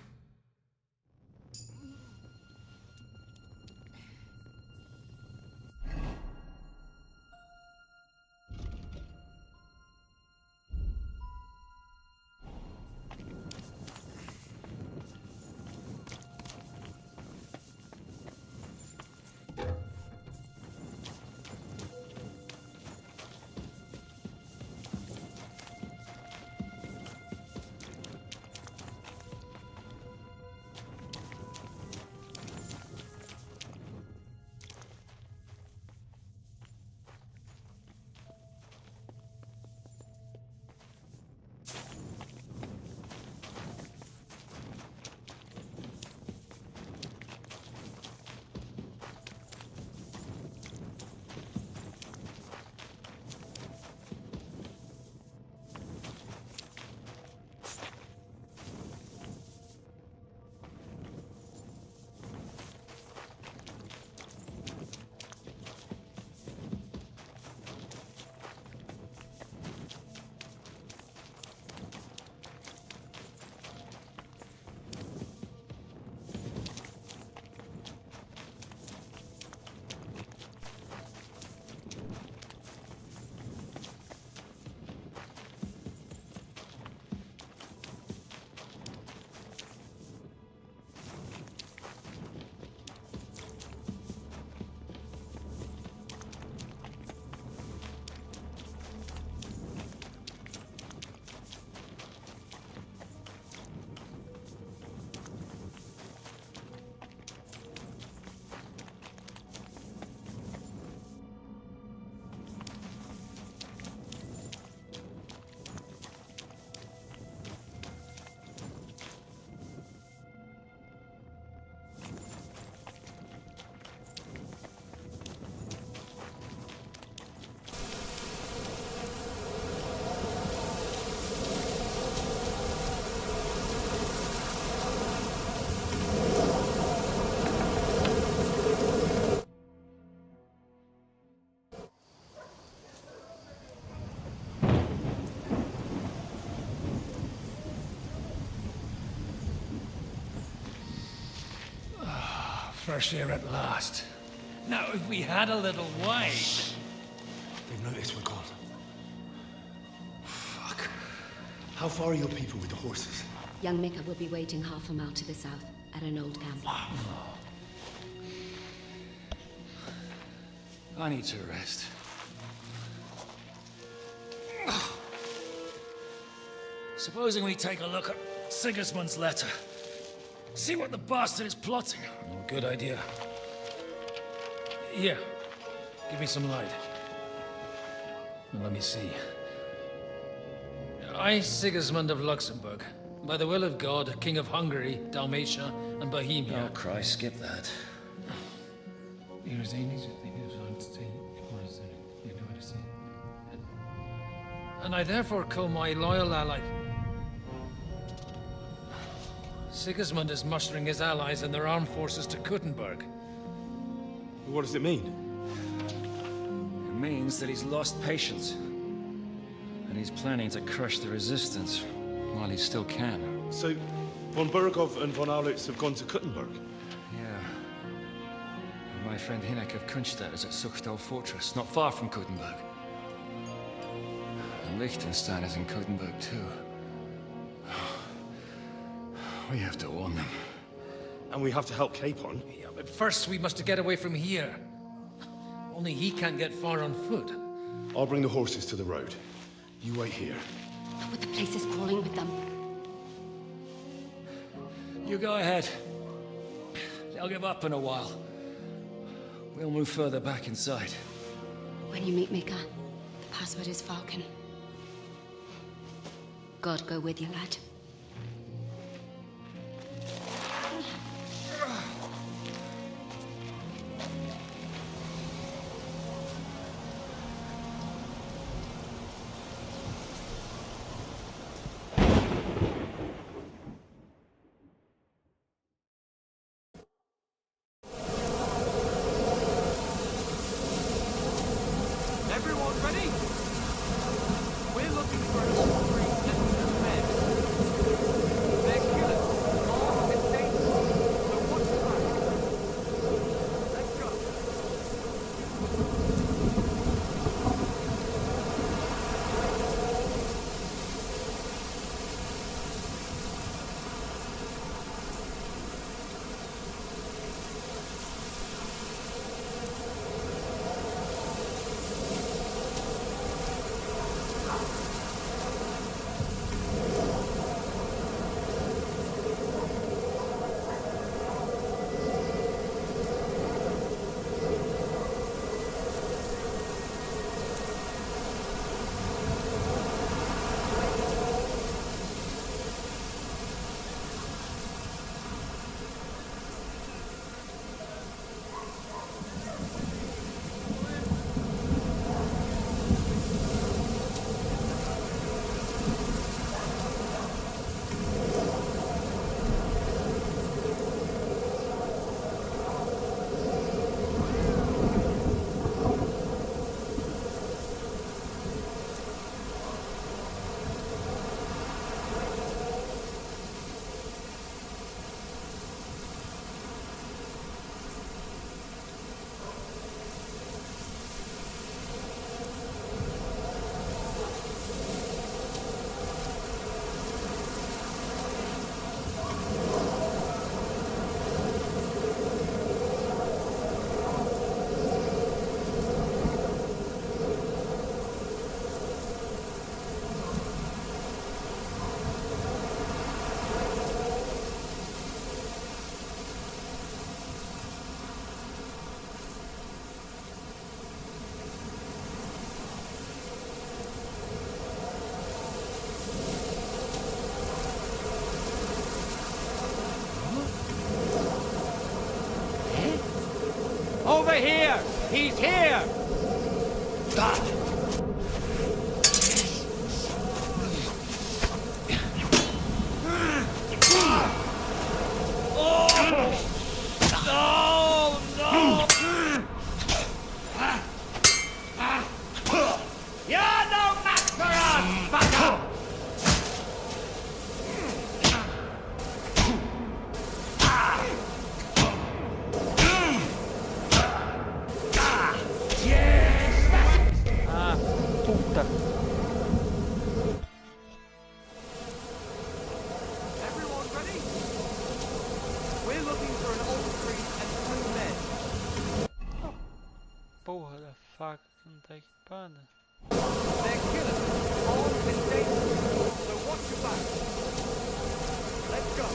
Fresh air at last. Now, if we had a little wine... They've noticed we're gone. Fuck. How far are your people with the horses? Young Mika will be waiting half a mile to the south, at an old camp. I need to rest. Supposing we take a look at Sigismund's letter. See what the bastard is plotting. Oh, good idea. Here, give me some light. Now, let me see. I, Sigismund of Luxembourg, by the will of God, King of Hungary, Dalmatia, and Bohemia. Oh, Christ, skip that. And I therefore call my loyal ally. Sigismund is mustering his allies and their armed forces to Kuttenberg. What does it mean? It means that he's lost patience. And he's planning to crush the resistance while he still can. So, von Burgov and von Aulitz have gone to Kuttenberg? Yeah. And my friend Hinek of Kunstadt is at Suchtal Fortress, not far from Kuttenberg. And Liechtenstein is in Kuttenberg too. We have to warn them. And we have to help Capon? Yeah, but first we must get away from here. Only he can't get far on foot. I'll bring the horses to the road. You wait here. But the place is crawling with them. You go ahead. They'll give up in a while. We'll move further back inside. When you meet Mika, the password is Falcon. God go with you, lad. Everyone ready? We're looking for an all-free and men. They're killers, armed and dangerous. So watch your back. Let's go. Over here! He's here! You're no match for us, fucker! faca que não tá equipada. They're killers, armed and dangerous, so watch your back. Let's go.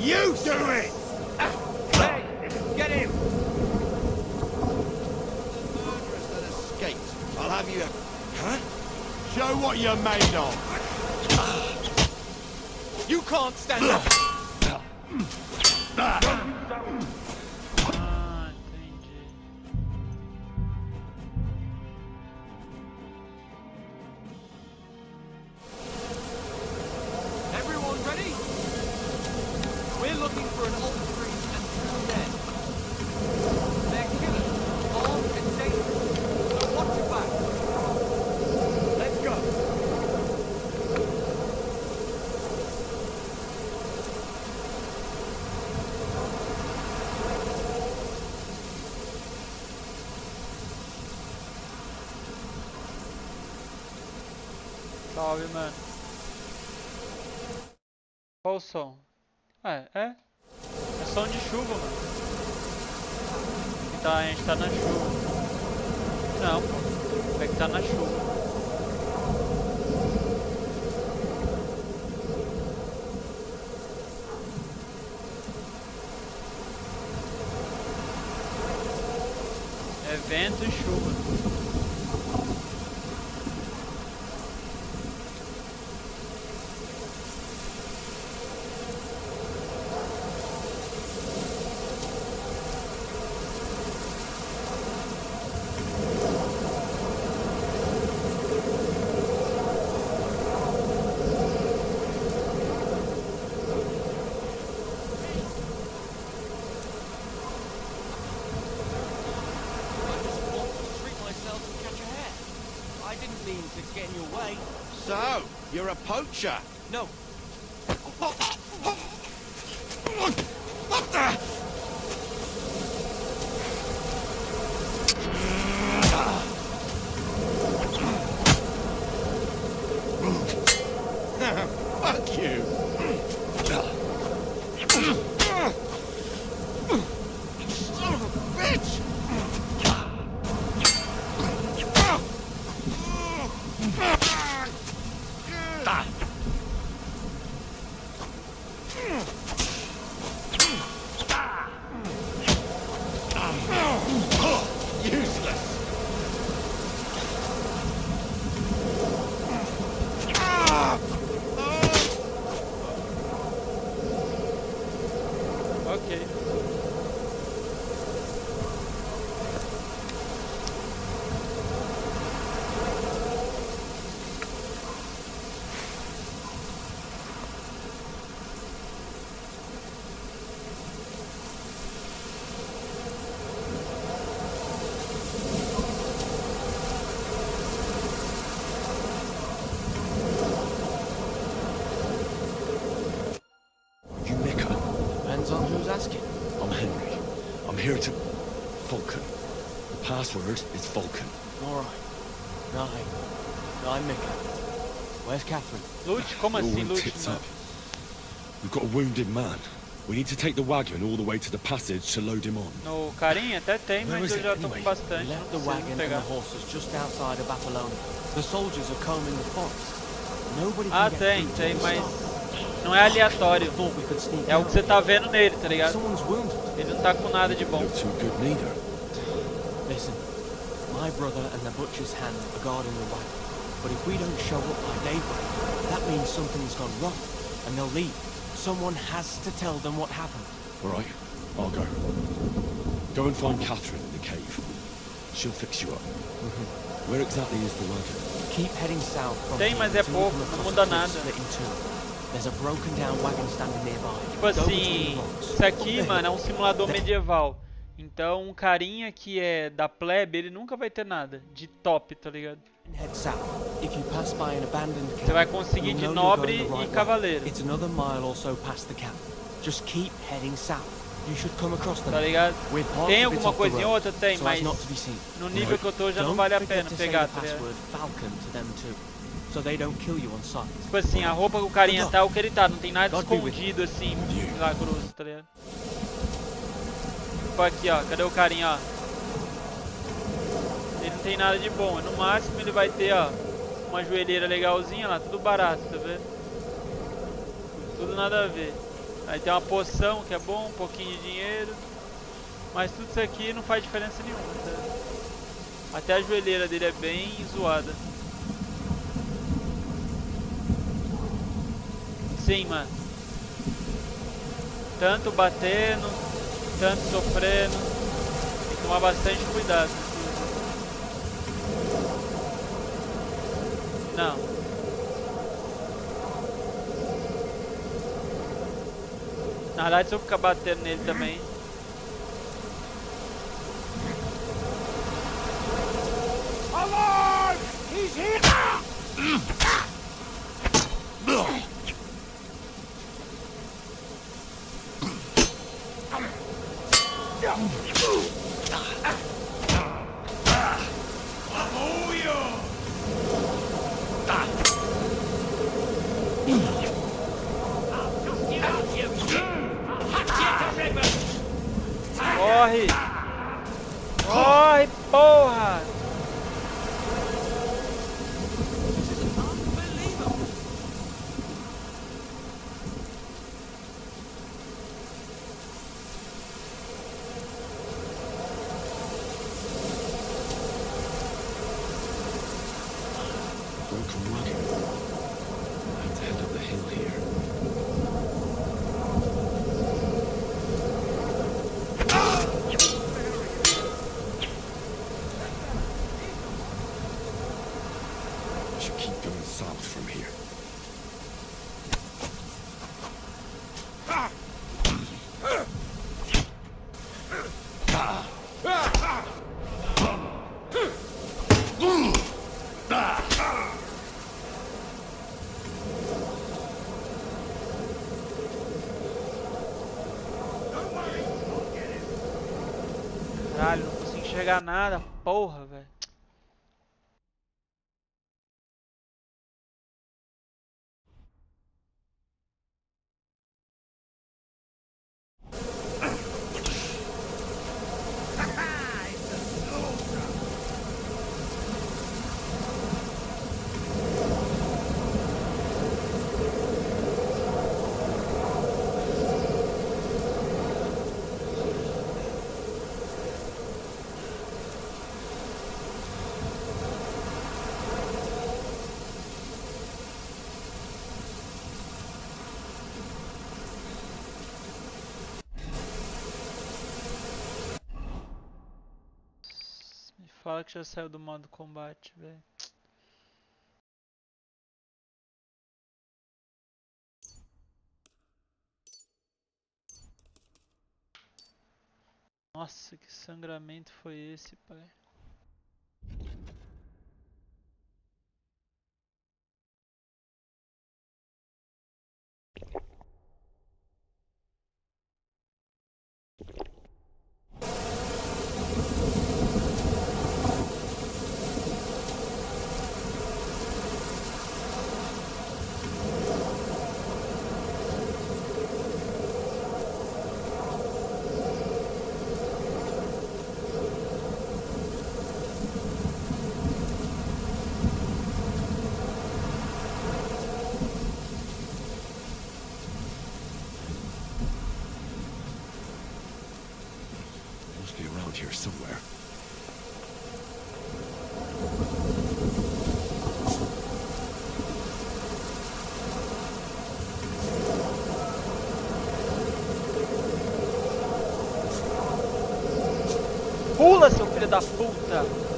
You do it! Hey, get him! Murderers that escaped. I'll have you... Huh? Show what you're made of. You can't stand up. Ah, entendi. Everyone ready? We're looking for an old priest and two men. They're killers, armed and dangerous, so watch your back. Let's go. Salve, mano. Qual o som? Ah, é? É som de chuva, mano. Então a gente tá na chuva. Não, pô. É que tá na chuva. É vento e chuva. So, you're a poacher? No. What the? Fuck you. Son of a bitch! The password is Vulcan. All right. I'm Mika. Where's Catherine? Lute? Como All assim, went Lute, tits mano? up. We've got a wounded man. We need to take the wagon all the way to the passage to load him on. No carinha até tem, Where mas is eu it já tô anyway? com bastante. Left Não the preciso wagon and the pegar. horses just outside of Apollonia. The soldiers are combing the forest. Nobody Ah, can get tem, through tem, till we mas stop. não é aleatório. Thought we could sneak É o out. que você tá vendo nele, tá ligado? Someone's wounded. Ele não tá com nada de bom. Look too good neither. Listen, my brother and the butcher's hand are guarding the wagon. But if we don't show up by daybreak, that means something's gone wrong, and they'll leave. Someone has to tell them what happened. All right, I'll go. Go and find Catherine in the cave. She'll fix you up. Where exactly is the wagon? Keep heading south from Tem, here mas é until you pouco, come não across muda a cliff nada. split in two. There's a broken down wagon standing nearby. Tipo Go between assim, the rocks. isso aqui, mano, é um simulador medieval. Então, um carinha que é da plebe, ele nunca vai ter nada de top, tá ligado? Head south. If you pass by an abandoned camp, Você vai conseguir you'll de know you're nobre going the e right way. cavaleiro, It's another mile or so past the camp. Just keep heading south. You should come across them. tá ligado? We're parked Tem a bit alguma off the coisa em road, outra? Tem, so as mas not to be seen. no nível que eu tô já não Don't vale a forget pena to say pegar, the tá ligado? password Falcon to them too, so they don't kill you on sight. Tipo assim, a roupa que o carinha tá é o que ele tá, não tem nada God be with escondido assim, milagroso, tá ligado? Tipo aqui, ó, cadê o carinha, ó? Ele não tem nada de bom, no máximo ele vai ter, ó, uma joelheira legalzinha lá, tudo barato, tá vendo? Tudo nada a ver. Aí tem uma poção que é bom, um pouquinho de dinheiro, mas tudo isso aqui não faz diferença nenhuma, tá? Até a joelheira dele é bem zoada. Sim, mano. Tanto batendo, tanto sofrendo. Tem que tomar bastante cuidado. Não. Na verdade, se eu ficar batendo nele também. Alive! He's here! Corre! Corre, porra! Broken wagon. I have to head up the hill here. I should keep going south from here. Caralho, não consigo enxergar nada, porra, velho. Me fala que já saiu do modo combate, velho. Nossa, que sangramento foi esse, pai? filha da puta.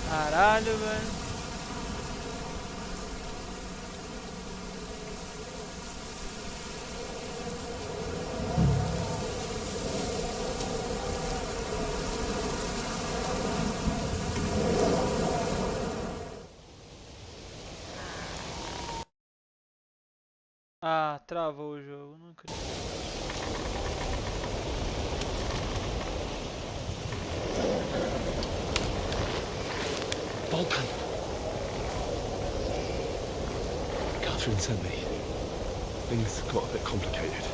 Caralho, velho. Ah, travou o jogo, não acredito. Vulcan. Catherine sent me. Things got a bit complicated.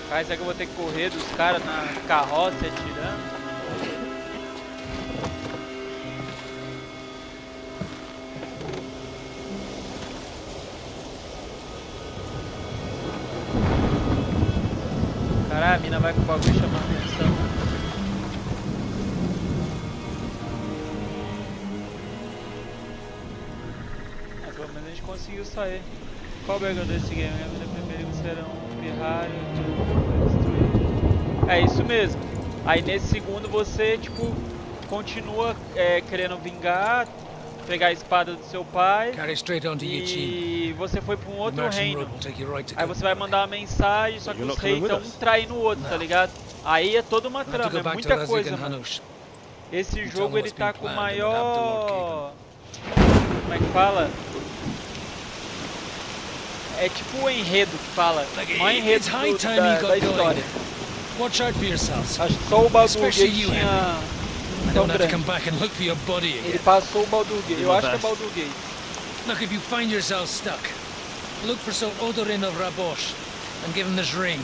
Cara, será que eu vou ter que correr dos caras na carroça atirando? Caralho, a mina vai com o bagulho chamando atenção. É, pelo menos a gente conseguiu sair. Qual o bagulho desse game? A vida primeiro será um pirralho, destruir. É isso mesmo. Aí nesse segundo você, tipo, continua querendo vingar, pegar a espada do seu pai. E você foi pra um outro reino. Aí você vai mandar uma mensagem, só que os reis estão um traindo o outro, tá ligado? Aí é toda uma trama, é muita coisa, mano. Esse jogo ele tá com o maior... Como é que fala? É tipo o enredo que fala. O maior enredo da história. Watch out for yourselves. Acho que só o Baldur Gate tinha... I don't have to come back and look for your body again. Ele passou o Baldur Gate. Eu acho que é Baldur Gate. Look, if you find yourself stuck, look for Sir Odorin of Rabosh and give him this ring.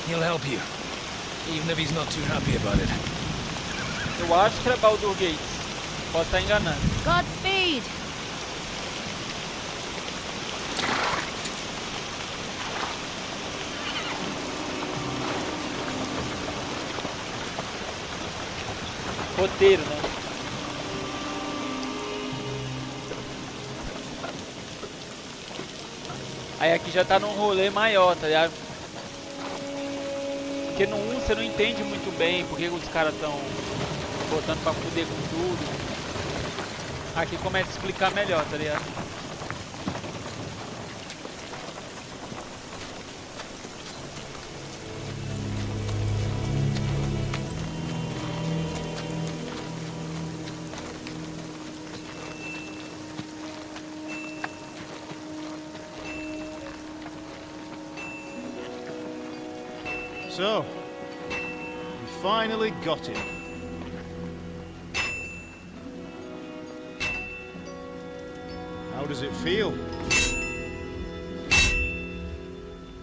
He'll help you, even if he's not too happy about it. Eu acho que é Baldur Gate. Posso estar enganando. Godspeed! Roteiro, né? Aí aqui já tá num rolê maior, tá ligado? Porque no 1 você não entende muito bem porque os caras tão botando pra fuder com tudo. Aqui começa a explicar melhor, tá ligado? So, we finally got him. How does it feel?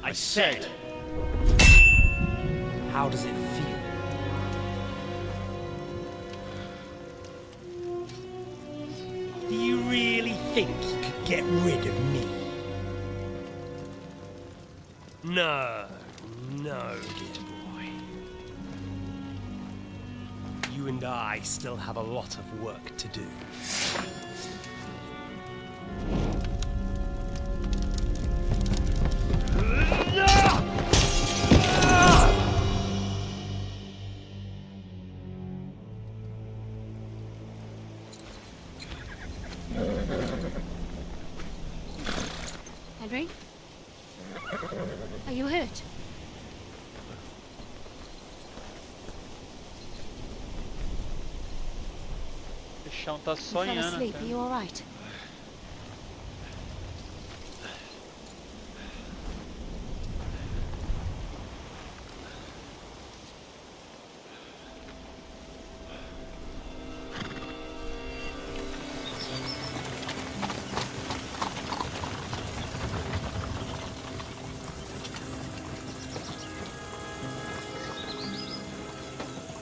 I said. How does it feel? Do you really think you could get rid of me? No, dear boy. You and I still have a lot of work to do. Henry? Are you hurt? O chão tá You fell sonhando, asleep. cara. Are you all right?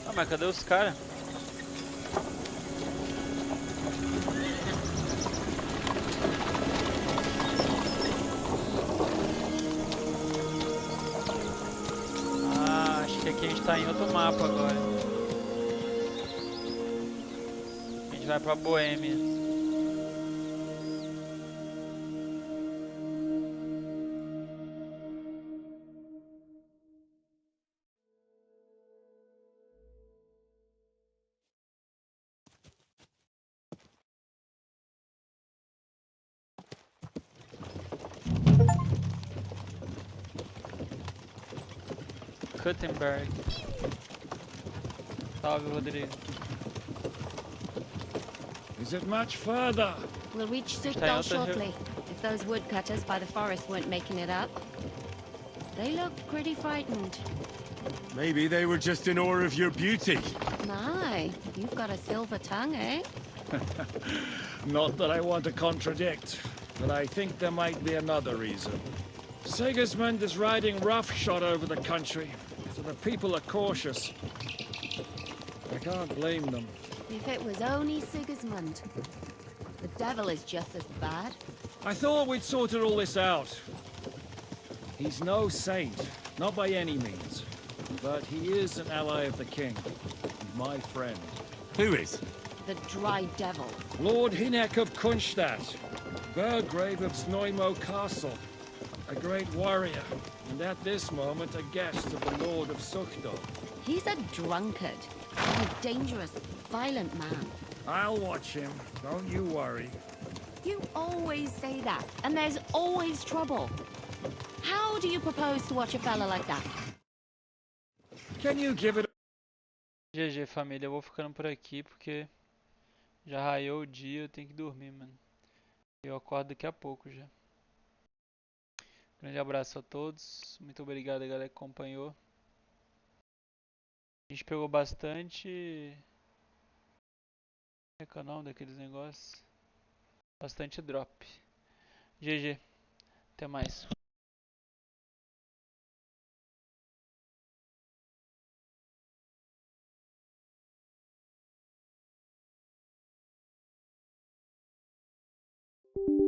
Ah, mas cadê os caras? Ah, acho que aqui a gente tá em outro mapa agora. A gente vai pra Boêmia. Gutenberg. Salve, Rodrigo. Is it much further? We'll reach Está em Sukdal outra shortly, if those woodcutters by the forest weren't making it up. They looked pretty frightened. Maybe they were just in awe of your beauty. My, you've got a silver tongue, eh? Not that I want to contradict, but I think there might be another reason. Sigismund is riding roughshod over the country, so the people are cautious. I can't blame them. If it was only Sigismund. The devil is just as bad. I thought we'd sorted all this out. He's no saint, not by any means. But he is an ally of the king, and my friend. Who is? The dry devil. Lord Hinek of Kunstadt, Burgrave of Snoimo Castle, a great warrior, and at this moment a guest of the Lord of Sukdo. He's a drunkard. A dangerous, violent man. I'll watch him, don't you worry. You always say that, and there's always trouble. How do you propose to watch a fella like that? Can you give it... GG, família. Eu vou ficando por aqui porque já raiou o dia, eu tenho que dormir, mano. Eu acordo daqui a pouco já. Grande abraço a todos. Muito obrigado, galera, que acompanhou. A gente pegou bastante... Como é que é o nome daqueles negócios? Bastante drop. GG. Até mais. You